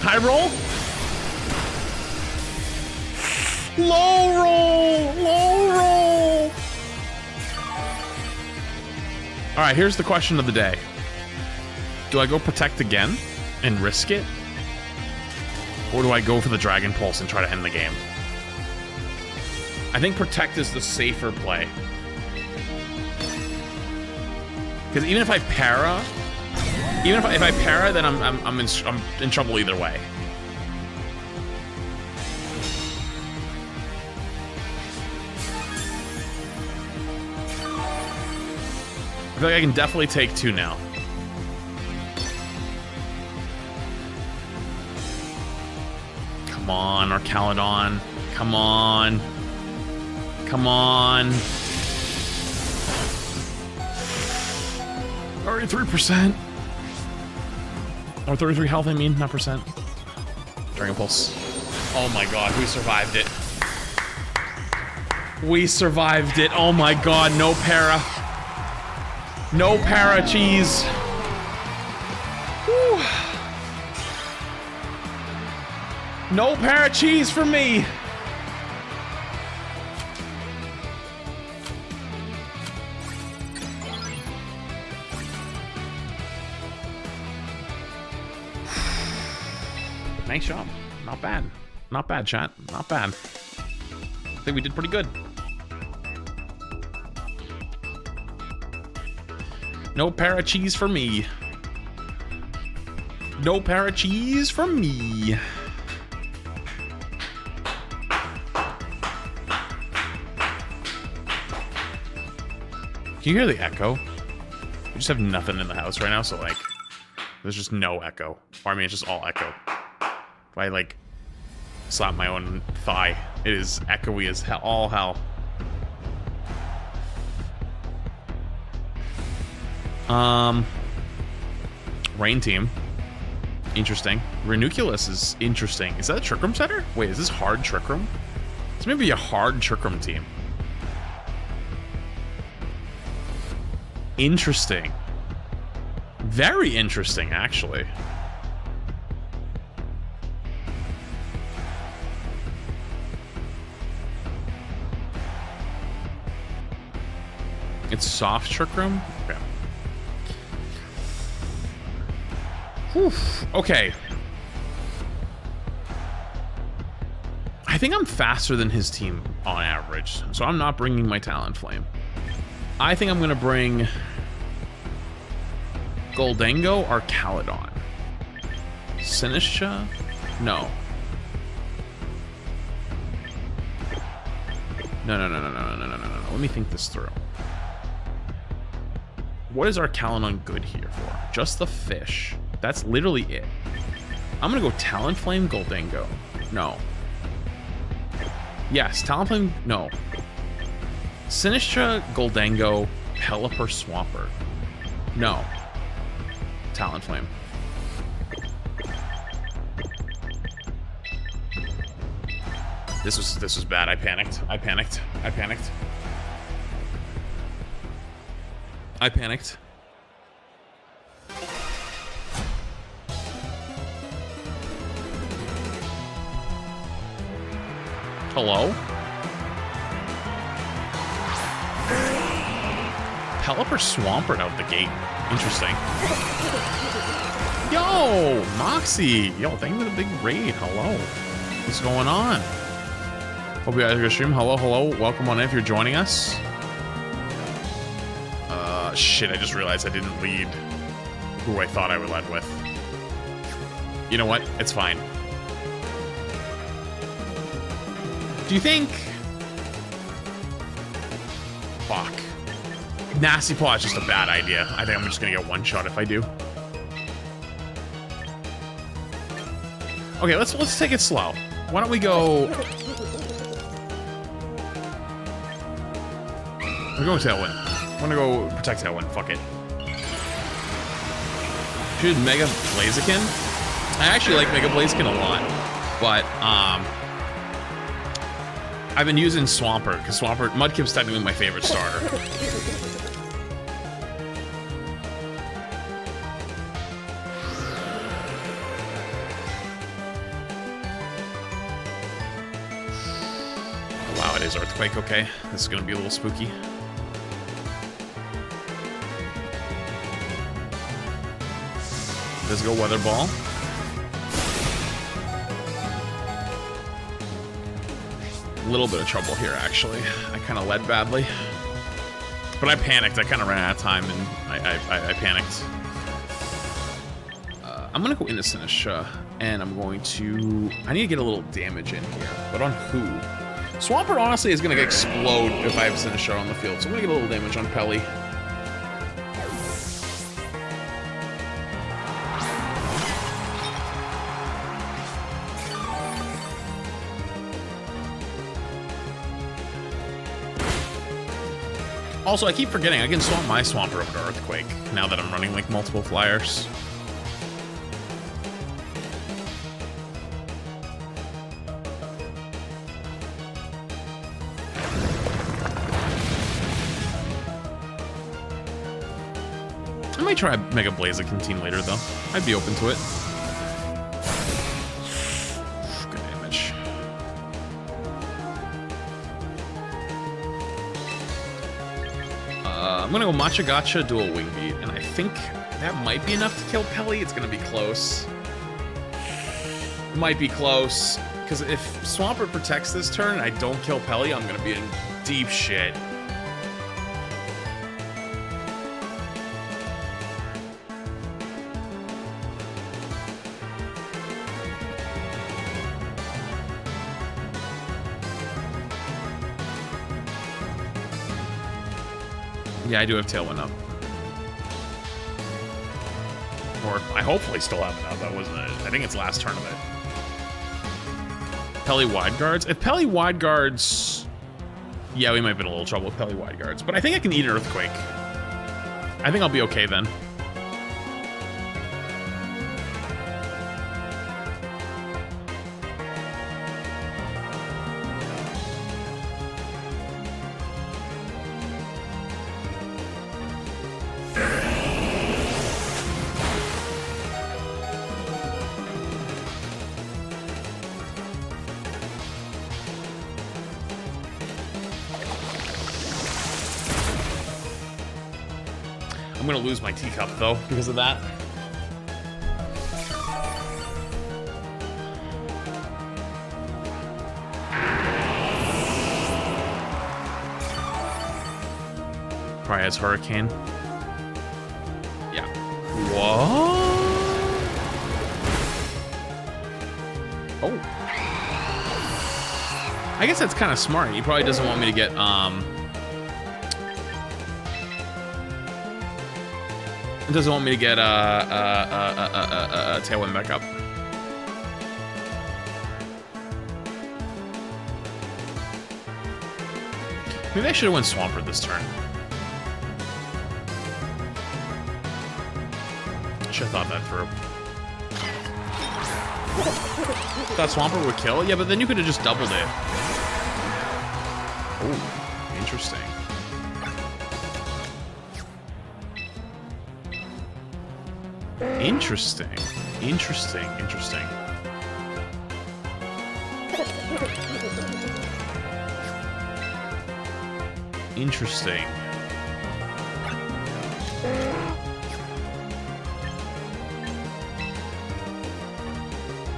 [SPEAKER 1] High roll. Low roll. Low roll. All right, here's the question of the day. Do I go protect again and risk it? Or do I go for the Dragon Pulse and try to end the game? I think protect is the safer play. Because even if I para, if I para, then I'm in trouble either way. I feel like I can definitely take two now. Come on, Arcaladon. Come on. Come on. Already 3%. Or 33 health, I mean, not percent. Dragon Pulse. Oh my god, we survived it. We survived it. Oh my god, no para. No para cheese. Whew. No para cheese for me. Nice job. Not bad. Not bad, chat. Not bad. I think we did pretty good. No para cheese for me. No para cheese for me. Can you hear the echo? We just have nothing in the house right now, so like, there's just no echo. Or I mean, it's just all echo. If I like slap my own thigh, it is echoey as hell, all hell. Rain team. Interesting. Ranunculus is interesting. Is that a Trick Room setter? Wait, is this hard Trick Room? This may be a hard Trick Room team. Interesting. Very interesting, actually. It's soft Trick Room? Okay. Whew. Okay. I think I'm faster than his team on average, so I'm not bringing my Talon Flame. I think I'm gonna bring... Goldango or Caledon? Sinistra? No. No. Let me think this through. What is our Caledon good here for? Just the fish. That's literally it. I'm gonna go Talonflame, Goldango. No. Yes, Talonflame, no. Sinistra, Goldango, Pelipper, Swampert. No. Talonflame. This was bad. I panicked. Hello? Pelipper Swampert out the gate. Interesting. Yo, Moxie. Yo, thank you for the big raid. Hello. What's going on? Hope you guys are gonna stream. Hello. Welcome on in if you're joining us. Shit, I just realized I didn't lead who I thought I would lead with. You know what? It's fine. Do you think... Fuck. Nasty Paw is just a bad idea. I think I'm just gonna get one shot if I do. Okay, let's take it slow. Why don't we go... We're going Tailwind. I'm gonna go protect Tailwind. Fuck it. Should Mega Blaziken? I actually like Mega Blaziken a lot, but I've been using Swampert because Mudkip's technically my favorite starter. Wow, it is Earthquake. Okay, this is gonna be a little spooky. Let's go Weather Ball. A little bit of trouble here, actually. I kind of led badly. But I panicked. I kind of ran out of time, and I panicked. I'm going to go into Sinistra, and I'm going to... I need to get a little damage in here. But on who? Swampert, honestly, is going to explode if I have Sinistra on the field. So I'm going to get a little damage on Pelly. Also, I keep forgetting I can swap my Swampert over to Earthquake now that I'm running like multiple flyers. I might try Mega Blaziken team later though. I'd be open to it. Good damage. I'm gonna go Matcha Gotcha, dual Wing Beat, and I think that might be enough to kill Pelly. It's gonna be close. Might be close, because if Swampert protects this turn and I don't kill Pelly, I'm gonna be in deep shit. Yeah, I do have Tailwind up. Or I hopefully still have it up. That wasn't it. I think it's last turn of it. Pelly wide guards. If Pelly wide guards... Yeah, we might be in a little trouble with Pelly wide guards. But I think I can eat an Earthquake. I think I'll be okay then. I'm gonna lose my teacup though because of that. Probably has Hurricane. Yeah. What? Oh. I guess that's kind of smart. He probably doesn't want me to get, It doesn't want me to get Tailwind back up. Maybe I should have went Swampert this turn. Should have thought that through. Thought Swampert would kill? Yeah, but then you could have just doubled it. Oh, interesting. Interesting. Interesting. Interesting. Interesting.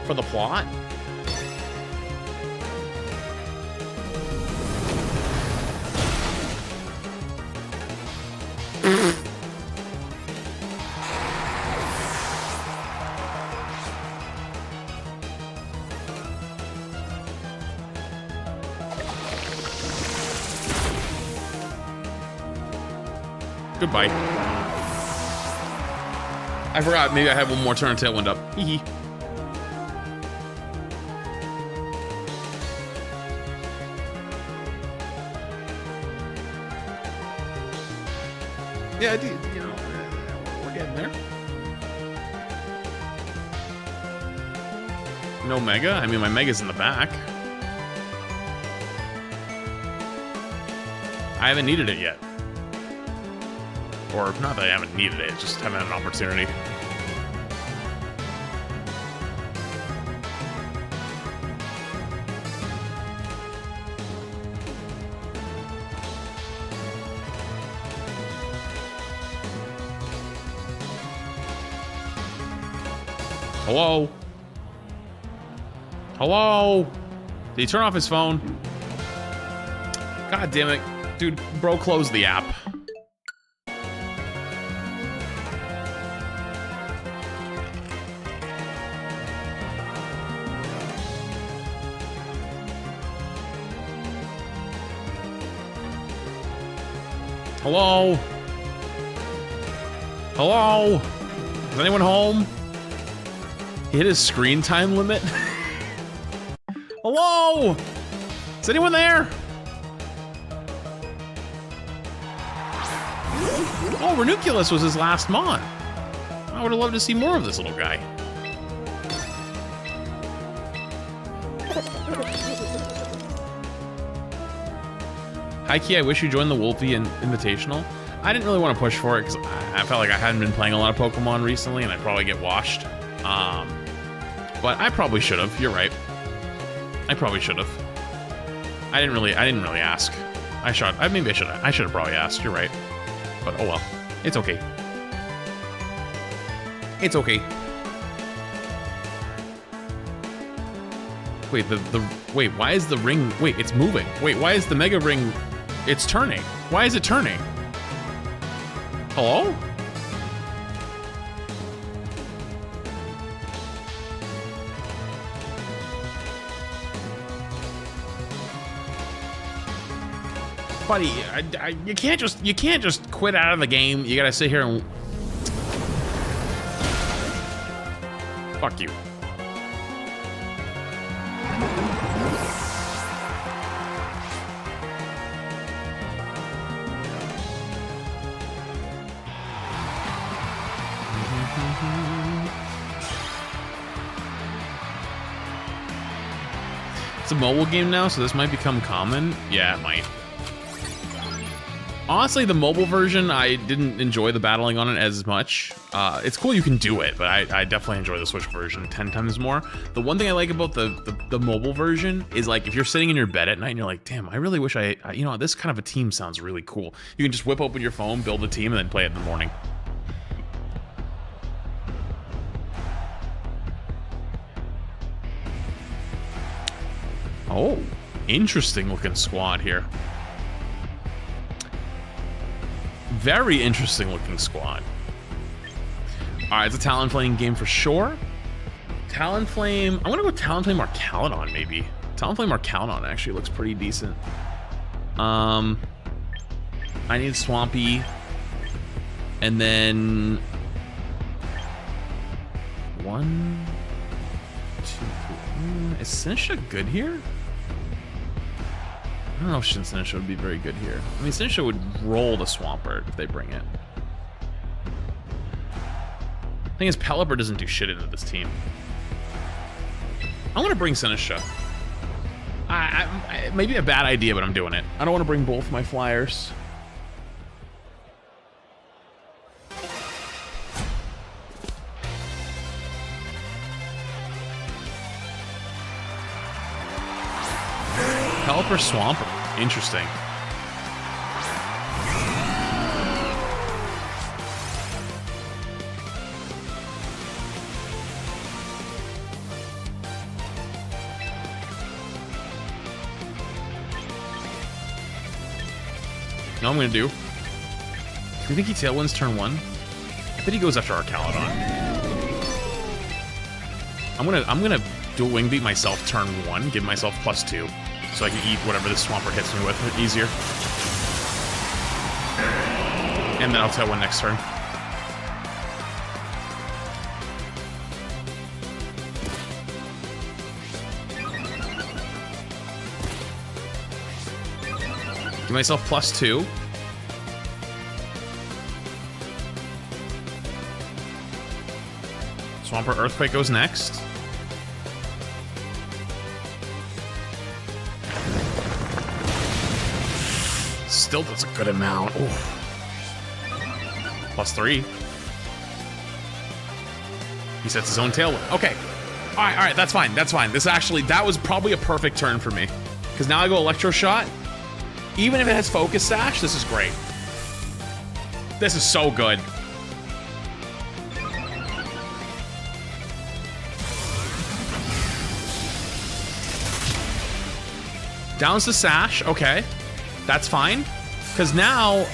[SPEAKER 1] For the plot? Goodbye. I forgot, maybe I had one more turn of Tailwind up. Hee hee. Yeah, you know, we're getting there. No Mega? I mean, my Mega's in the back. I haven't needed it yet. Or, not that I haven't needed it, just haven't had an opportunity. Hello? Hello? Did he turn off his phone? God damn it. Dude, bro, close the app. Hello? Hello? Is anyone home? He hit his screen time limit? Hello? Is anyone there? Oh, Ranunculus was his last mon. I would have loved to see more of this little guy. High key, I wish you joined the Wolfie Invitational. I didn't really want to push for it because I felt like I hadn't been playing a lot of Pokemon recently and I'd probably get washed. But I probably should have. You're right. I probably should have. I didn't really ask. Maybe I should have. I should have probably asked. You're right. But oh well. It's okay. It's okay. Wait, wait, why is the ring, wait, it's moving. Wait, why is the Mega Ring, it's turning. Why is it turning? Hello? Buddy, you can't just quit out of the game. You gotta sit here and... Fuck you. It's a mobile game now, so this might become common. Yeah, it might. Honestly, the mobile version, I didn't enjoy the battling on it as much. It's cool you can do it, but I definitely enjoy the Switch version 10 times more. The one thing I like about the mobile version is, like, if you're sitting in your bed at night and you're like, damn, I really wish you know, this kind of a team sounds really cool. You can just whip open your phone, build a team, and then play it in the morning. Oh, interesting looking squad here. Very interesting looking squad. All right, it's a Talonflame game for sure. Talonflame, I'm gonna go Talonflame or Calydon maybe. Talonflame or Calydon actually looks pretty decent. I need Swampy. And then 1, 2, 3. Is Sinisha good here? I don't know if Sinisha would be very good here. I mean, Sinisha would roll the Swampert if they bring it. Thing is, Pelipper doesn't do shit into this team. I'm gonna bring Sinisha. Maybe a bad idea, but I'm doing it. I don't want to bring both my flyers. Pelipper Swampert. Interesting. You know what I'm gonna do? Do you think he Tailwinds turn 1? I bet he goes after our Calydon. I'm gonna dual Wing Beat myself turn 1, give myself +2, so I can eat whatever this Swampert hits me with easier. And then I'll Tailwind next turn. Give myself +2. Swampert Earthquake goes next. Still does a good amount. Ooh. +3. He sets his own Tailwind. Okay. All right, that's fine. That's fine. That was probably a perfect turn for me. Because now I go Electro Shot. Even if it has Focus Sash, this is great. This is so good. Downs the Sash, okay. That's fine. Because now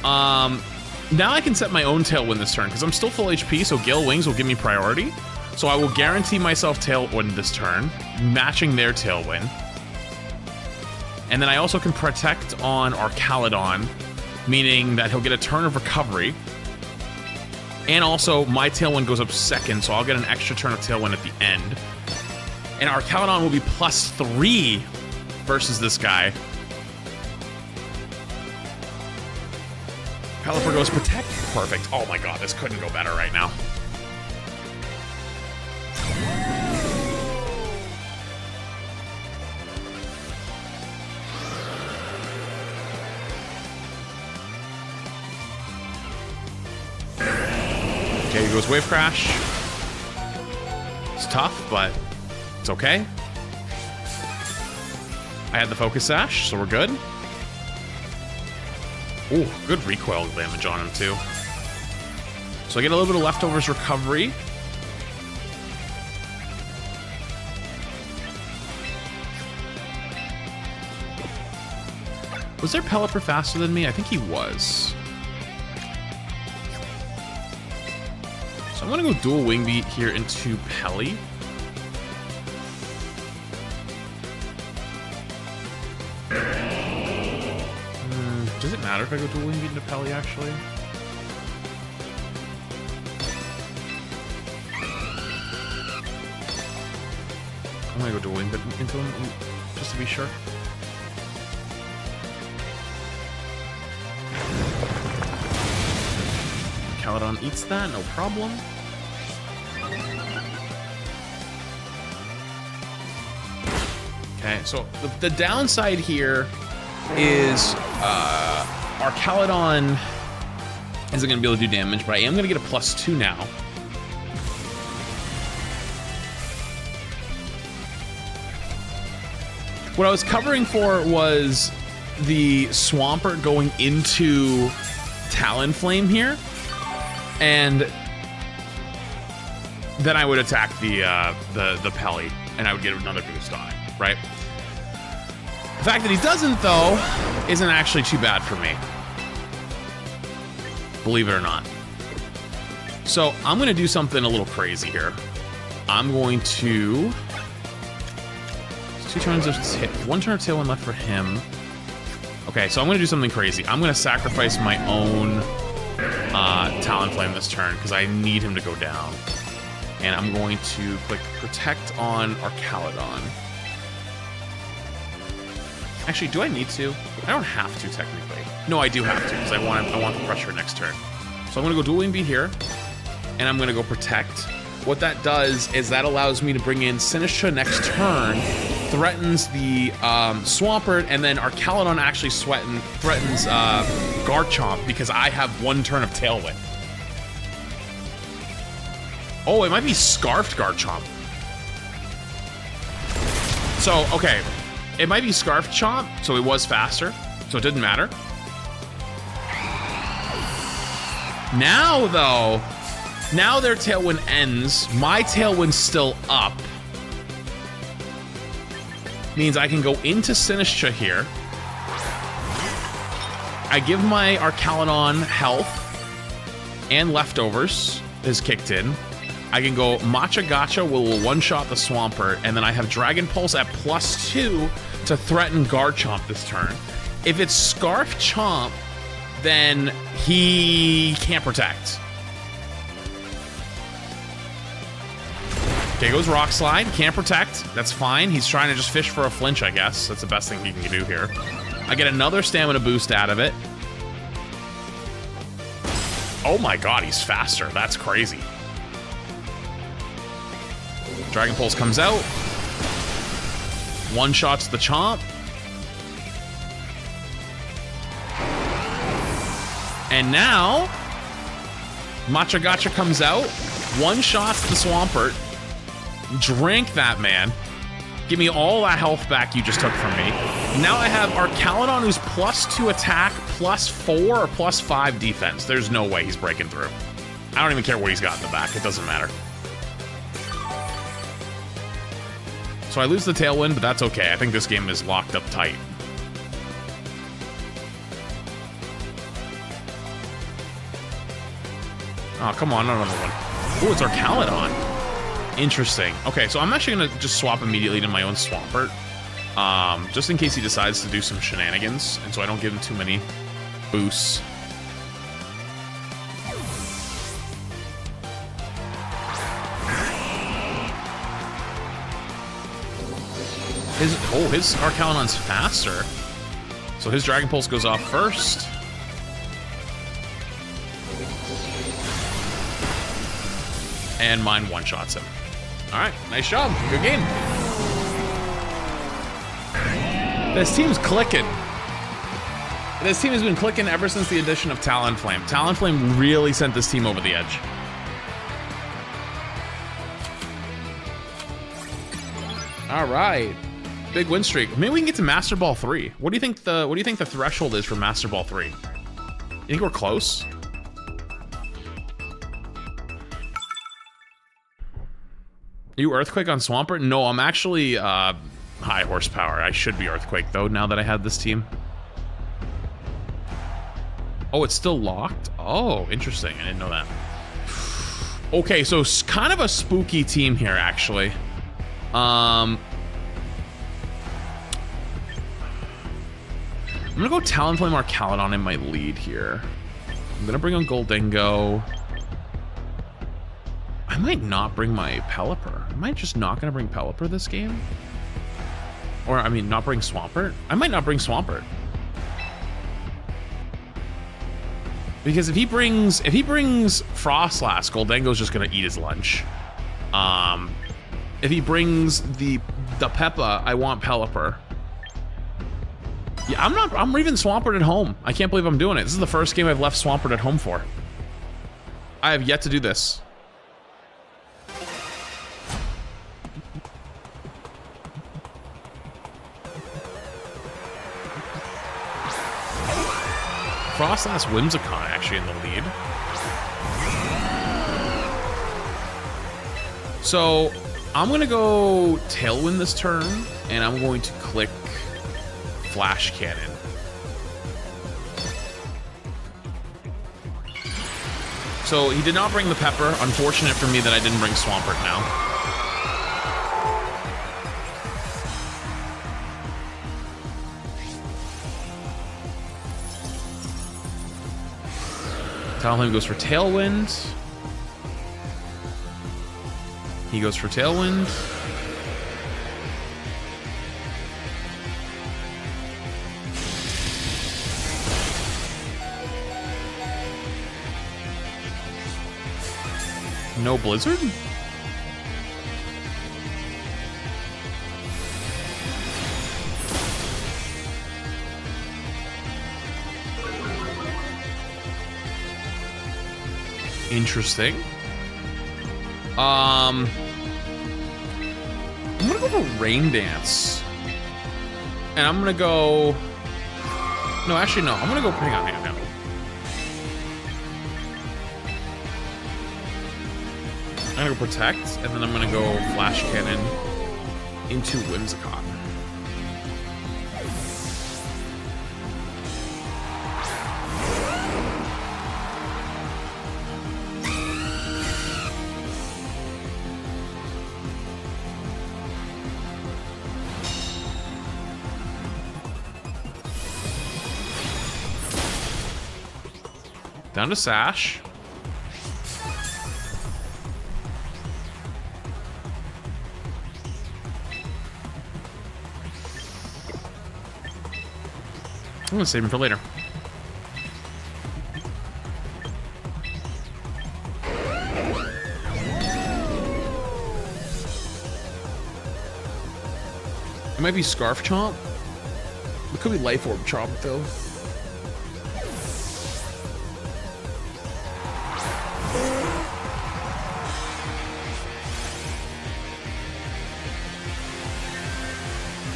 [SPEAKER 1] I can set my own Tailwind this turn, because I'm still full HP, so Gale Wings will give me priority. So I will guarantee myself Tailwind this turn, matching their Tailwind. And then I also can protect on our Calydon, meaning that he'll get a turn of recovery. And also, my Tailwind goes up second, so I'll get an extra turn of Tailwind at the end. And our Calydon will be +3 versus this guy. Pelipper goes Protect. Perfect. Oh my god, this couldn't go better right now. Okay, he goes Wave Crash. It's tough, but it's okay. I had the Focus Sash, so we're good. Ooh, good recoil damage on him, too. So I get a little bit of Leftovers recovery. Was there Pelipper faster than me? I think he was. So I'm gonna go dual Wing Beat here into Pelly. Does it matter if I go dual Wing Beat into Pelly, actually? I'm gonna go dual Wing Beat into him, just to be sure. Calydon eats that, no problem. Okay, so the downside here is our Calydon isn't going to be able to do damage, but I am going to get a +2 now. What I was covering for was the Swampert going into Talonflame here, and then I would attack the Pelly, and I would get another boost on it, right? The fact that he doesn't, though, isn't actually too bad for me. Believe it or not. So I'm going to do something a little crazy here. I'm going to... 2 turns of... 1 turn of Tailwind left for him. Okay, so I'm going to do something crazy. I'm going to sacrifice my own Talonflame this turn because I need him to go down. And I'm going to click Protect on Archaludon. Actually, do I need to? I don't have to, technically. No, I do have to, because I want the pressure next turn. So I'm going to go Dueling Beat here, and I'm going to go Protect. What that does is that allows me to bring in Sinistcha next turn, threatens the Swampert, and then Archaludon actually threatens Garchomp, because I have 1 turn of Tailwind. Oh, it might be Scarfed Garchomp. So, okay. It might be Scarfed Chomp, so it was faster, so it didn't matter. Now, though, now their Tailwind ends. My Tailwind's still up. Means I can go into Sinistcha here. I give my Archaludon health and leftovers is kicked in. I can go Matcha Gotcha will one-shot the Swampert, and then I have Dragon Pulse at +2 to threaten Garchomp this turn. If it's Scarf Chomp, then he can't protect. Okay, goes Rock Slide, can't protect. That's fine. He's trying to just fish for a flinch, I guess. That's the best thing he can do here. I get another stamina boost out of it. Oh my god, he's faster. That's crazy. Dragon Pulse comes out. One-shots the Chomp. And now, Matcha Gotcha comes out. One-shots the Swampert. Drink that, man. Give me all that health back you just took from me. Now I have Archaludon, who's +2 attack, +4 or +5 defense. There's no way he's breaking through. I don't even care what he's got in the back. It doesn't matter. So I lose the Tailwind, but that's okay. I think this game is locked up tight. Oh, come on, another one. Oh, it's Archaludon. Interesting. Okay, so I'm actually going to just swap immediately to my own Swampert. Just in case he decides to do some shenanigans, and so I don't give him too many boosts. His Archaludon's faster. So his Dragon Pulse goes off first. And mine one-shots him. Alright, nice job. Good game. This team's clicking. This team has been clicking ever since the addition of Talonflame. Talonflame really sent this team over the edge. Alright. Big win streak. Maybe we can get to Master Ball 3. What do you think the threshold is for Master Ball 3? You think we're close? You Earthquake on Swampert? No, I'm actually high horsepower. I should be Earthquake though, now that I have this team. Oh, it's still locked? Oh, interesting. I didn't know that. Okay, so kind of a spooky team here, actually. I'm gonna go Talonflame Archaludon in my lead here. I'm gonna bring on Goldingo. I might not bring my Pelipper. Am I just not gonna bring Pelipper this game? Or, I mean, not bring Swampert? I might not bring Swampert. Because if he brings Frostlass, Goldingo's just gonna eat his lunch. If he brings the Peppa, I want Pelipper. Yeah, I'm leaving Swampert at home. I can't believe I'm doing it. This is the first game I've left Swampert at home for. I have yet to do this. Frostlass Whimsicott actually in the lead. So I'm gonna go Tailwind this turn, and I'm going to click Flash Cannon. So he did not bring the pepper. Unfortunate for me that I didn't bring Swampert now. Talonflame goes for Tailwind. He goes for Tailwind. No Blizzard? Interesting. I'm gonna go for Rain Dance. And I'm gonna go... No, actually, no. I'm gonna go Hang on. I'm gonna go Protect, and then I'm gonna go Flash Cannon into Whimsicott. Down to Sash. I'm gonna save him for later. It might be Scarf Chomp. It could be Life Orb Chomp though.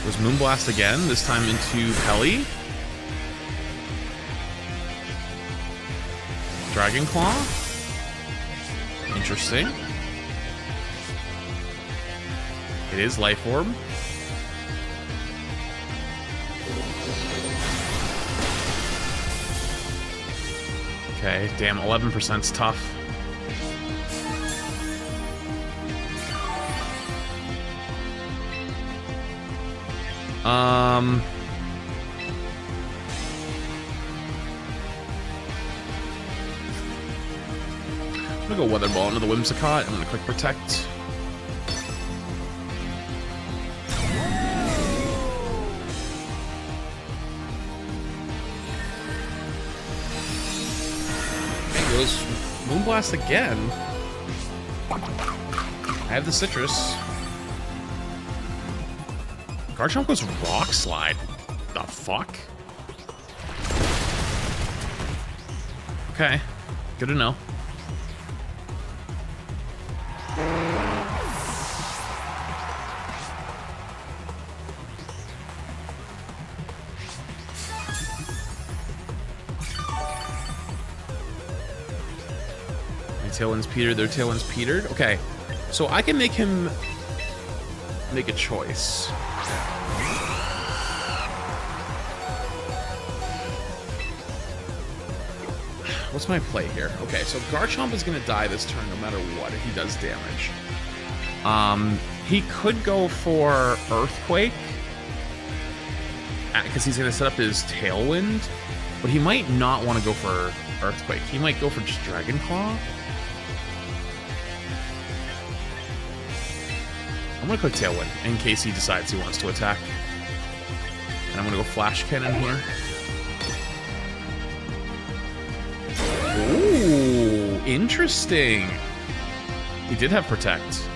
[SPEAKER 1] Goes Moonblast again, this time into Pelly. Dragon Claw. Interesting. It is Life Orb. Okay, damn, 11%'s tough. I'm gonna go Weather Ball into the Whimsicott. I'm gonna click Protect. There goes Moonblast again. I have the Citrus. Garchomp goes Rock Slide. The fuck? Okay, good to know. My Tailwind's petered, their Tailwind's petered. Okay, so I can make him make a choice. What's my play here? Okay, so Garchomp is gonna die this turn no matter what if he does damage. He could go for Earthquake because he's gonna set up his Tailwind, but he might not want to go for Earthquake. He might go for just Dragon Claw. I'm gonna click Tailwind in case he decides he wants to attack. And I'm gonna go Flash Cannon here. Ooh, interesting. He did have Protect.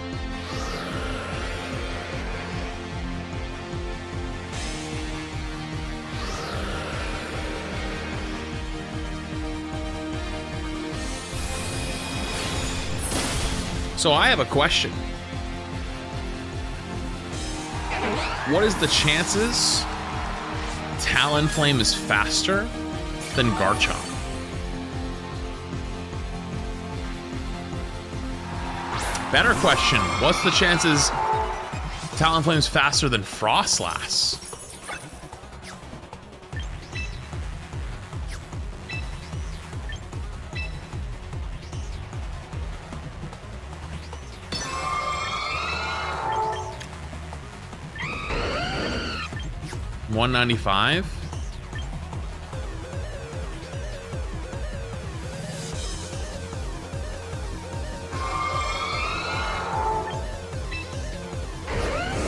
[SPEAKER 1] So I have a question. What is the chances Talonflame is faster than Garchomp? Better question. What's the chances Talonflame's faster than Frostlass? 195.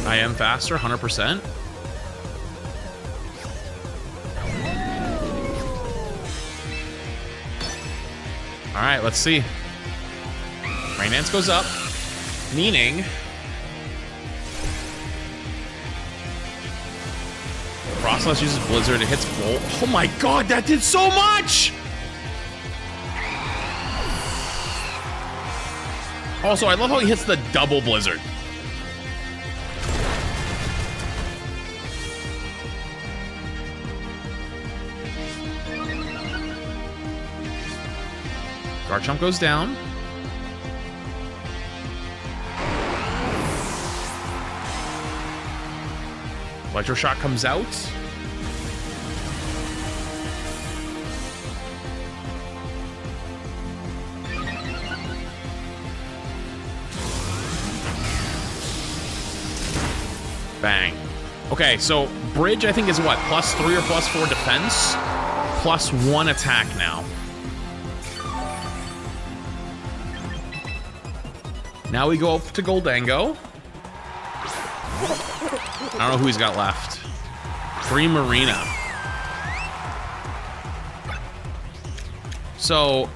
[SPEAKER 1] I am faster, 100%. All right, let's see. Rain Dance goes up, meaning Frostless uses Blizzard, it hits Volt. Oh my god, that did so much! Also, I love how he hits the double Blizzard. Garchomp goes down. Electroshock comes out. Bang. Okay, so Bridge I think is what, +3 or +4 defense? +1 attack now. Now we go up to Goldango. I don't know who he's got left. Free Marina. So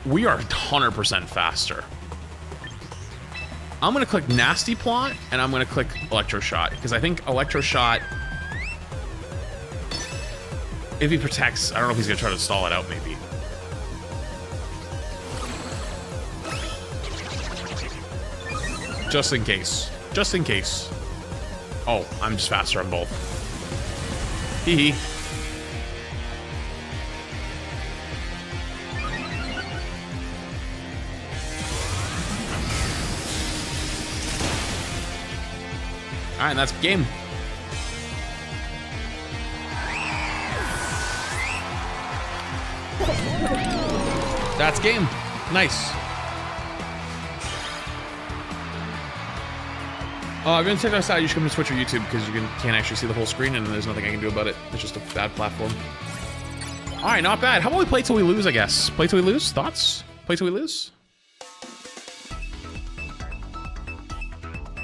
[SPEAKER 1] we are 100% faster. I'm gonna click Nasty Plot and I'm gonna click Electroshot because I think Electroshot, if he protects, I don't know if he's gonna try to stall it out maybe. Just in case. Just in case. Oh, I'm just faster on both. Hee hee. Alright, that's game. That's game. Nice. If you're gonna check us out, you should come to Twitch or YouTube because you can't actually see the whole screen and there's nothing I can do about it. It's just a bad platform. All right, not bad. How about we play till we lose, I guess? Play till we lose? Thoughts? Play till we lose?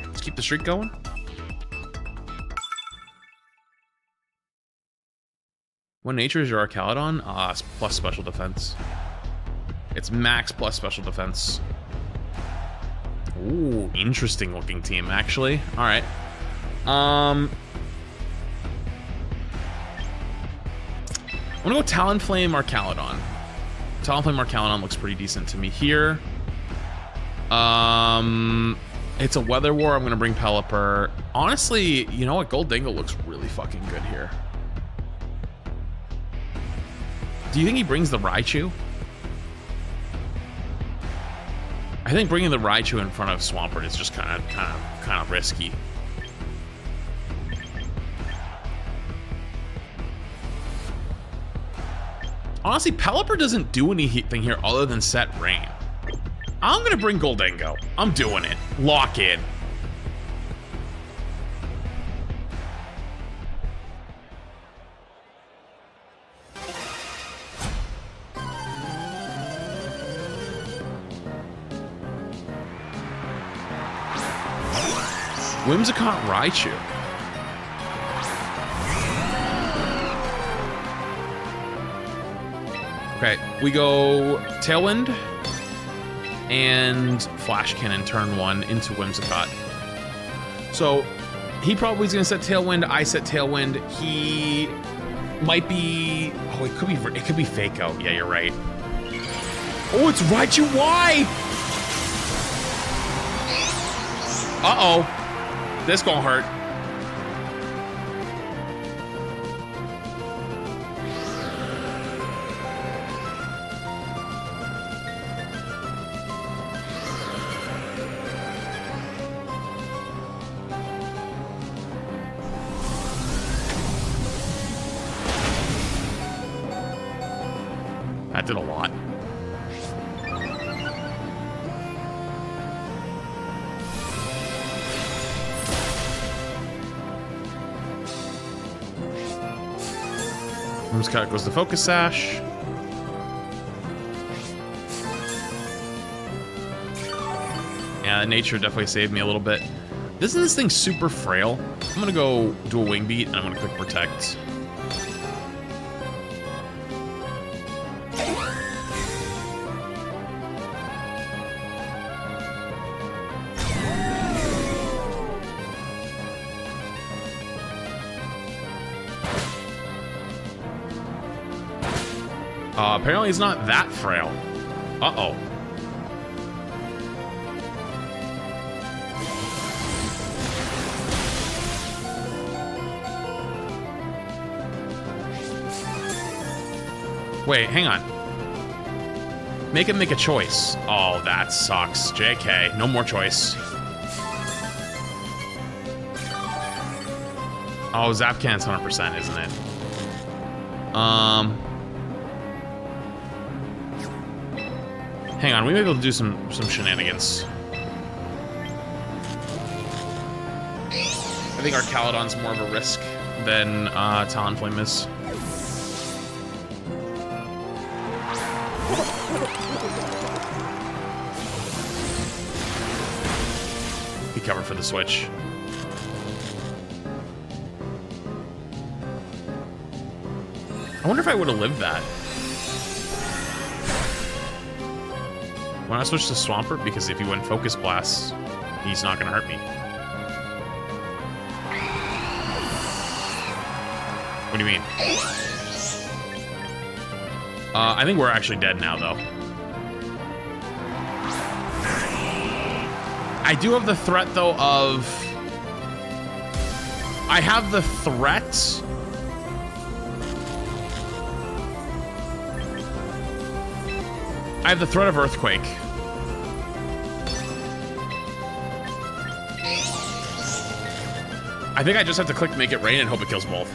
[SPEAKER 1] Let's keep the streak going. What nature is your Arcalodon? It's plus special defense. It's max plus special defense. Ooh, interesting looking team, actually. All right. I'm gonna go Talonflame Arcalodon. Talonflame Arcalodon looks pretty decent to me here. It's a Weather War. I'm gonna bring Pelipper. Honestly, you know what? Goldango looks really fucking good here. Do you think he brings the Raichu? I think bringing the Raichu in front of Swampert is just kind of risky. Honestly, Pelipper doesn't do anything here other than set rain. I'm gonna bring Goldango. I'm doing it. Lock in. Whimsicott Raichu. Okay, we go Tailwind and Flash Cannon turn 1 into Whimsicott. So he probably is gonna set Tailwind. I set Tailwind. He might be. Oh, it could be Fake Out. Yeah, you're right. Oh, it's Raichu Y. Uh-oh. This gonna hurt. That did a lot. Cut goes the focus sash. Yeah, nature definitely saved me a little bit. Isn't this thing super frail? I'm gonna go do a wing beat and I'm gonna click protect. Apparently it's not that frail. Uh-oh. Wait, hang on. Make him make a choice. Oh, that sucks. JK, no more choice. Oh, Zapcan's 100%, isn't it? Hang on, we may be able to do some shenanigans. I think our Caledon's more of a risk than Talonflame is. He covered for the switch. I wonder if I would have lived that. When I switch to Swampert, because if he went Focus Blast, he's not gonna hurt me. What do you mean? I think we're actually dead now, though. I do have the threat, though, of... I have the threat... I have the threat of Earthquake. I think I just have to click Make It Rain and hope it kills both.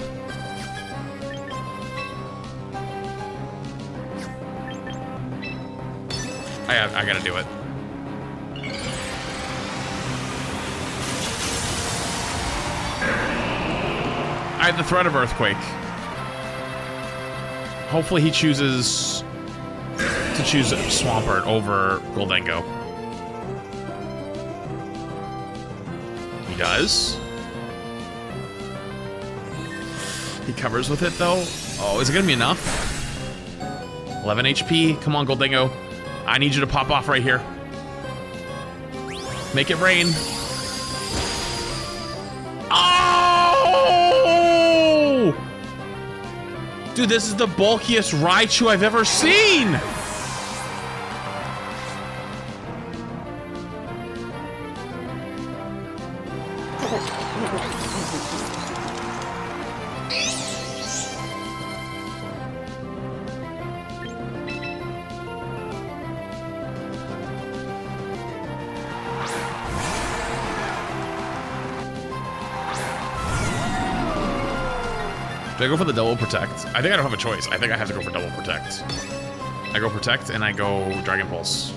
[SPEAKER 1] I gotta do it. I have the threat of Earthquake. Hopefully he chooses to choose Swampert over Goldengo. He does. He covers with it, though. Oh, is it gonna be enough? 11 HP. Come on, Goldengo. I need you to pop off right here. Make it rain. Oh! Dude, this is the bulkiest Raichu I've ever seen! Do I go for the double protect? I think I don't have a choice. I think I have to go for double protect. I go protect and I go Dragon Pulse.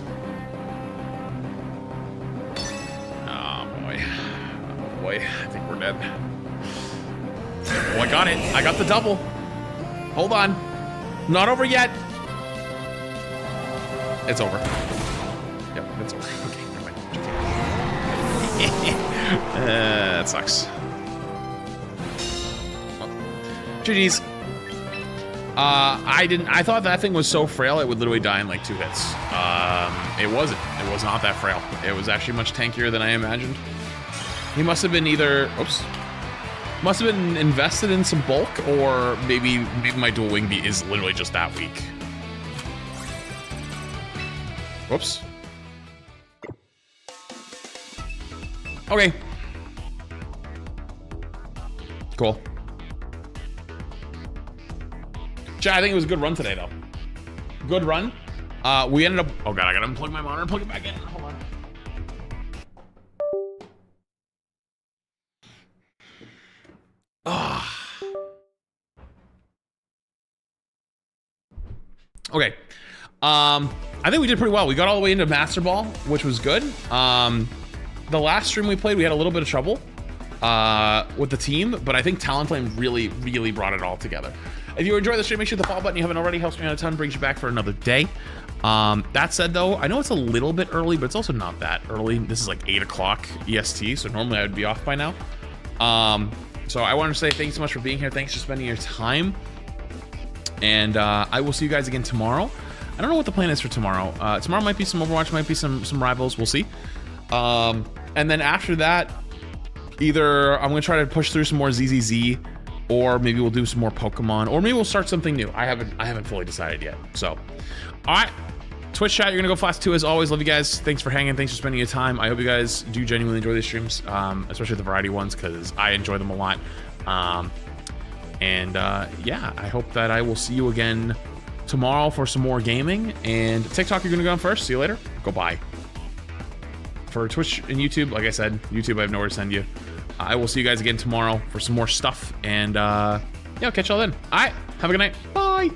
[SPEAKER 1] Oh boy. Oh boy. I think we're dead. Oh, I got it. I got the double. Hold on. Not over yet. It's over. Yep, it's over. Okay, never mind. That sucks. GG's. I thought that thing was so frail it would literally die in like 2 hits. It wasn't. It was not that frail. It was actually much tankier than I imagined. He must have been either, oops, must have been invested in some bulk, or maybe my dual wing beat is literally just that weak. Whoops. Okay. Cool. I think it was a good run today, though. Good run. We ended up... Oh, God, I gotta unplug my monitor and plug it back in. Hold on. Okay. I think we did pretty well. We got all the way into Master Ball, which was good. The last stream we played, we had a little bit of trouble with the team, but I think Talonflame really, really brought it all together. If you enjoy the stream, make sure the follow button you haven't already helps me out a ton, brings you back for another day. That said, though, I know it's a little bit early, but it's also not that early. This is like 8 o'clock EST, so normally I would be off by now. So I want to say thanks so much for being here. Thanks for spending your time. And I will see you guys again tomorrow. I don't know what the plan is for tomorrow. Tomorrow might be some Overwatch, might be some Rivals. We'll see. And then after that, either I'm going to try to push through some more ZZZ, or maybe we'll do some more Pokemon, or maybe we'll start something new. I haven't fully decided yet. So, all right. Twitch chat, you're gonna go Flash 2 as always. Love you guys. Thanks for hanging. Thanks for spending your time. I hope you guys do genuinely enjoy these streams, especially the variety ones, because I enjoy them a lot. Yeah, I hope that I will see you again tomorrow for some more gaming. And TikTok, you're gonna go on first. See you later. Go bye. For Twitch and YouTube, like I said, YouTube, I have nowhere to send you. I will see you guys again tomorrow for some more stuff. And yeah, I'll catch y'all then. All right, have a good night. Bye.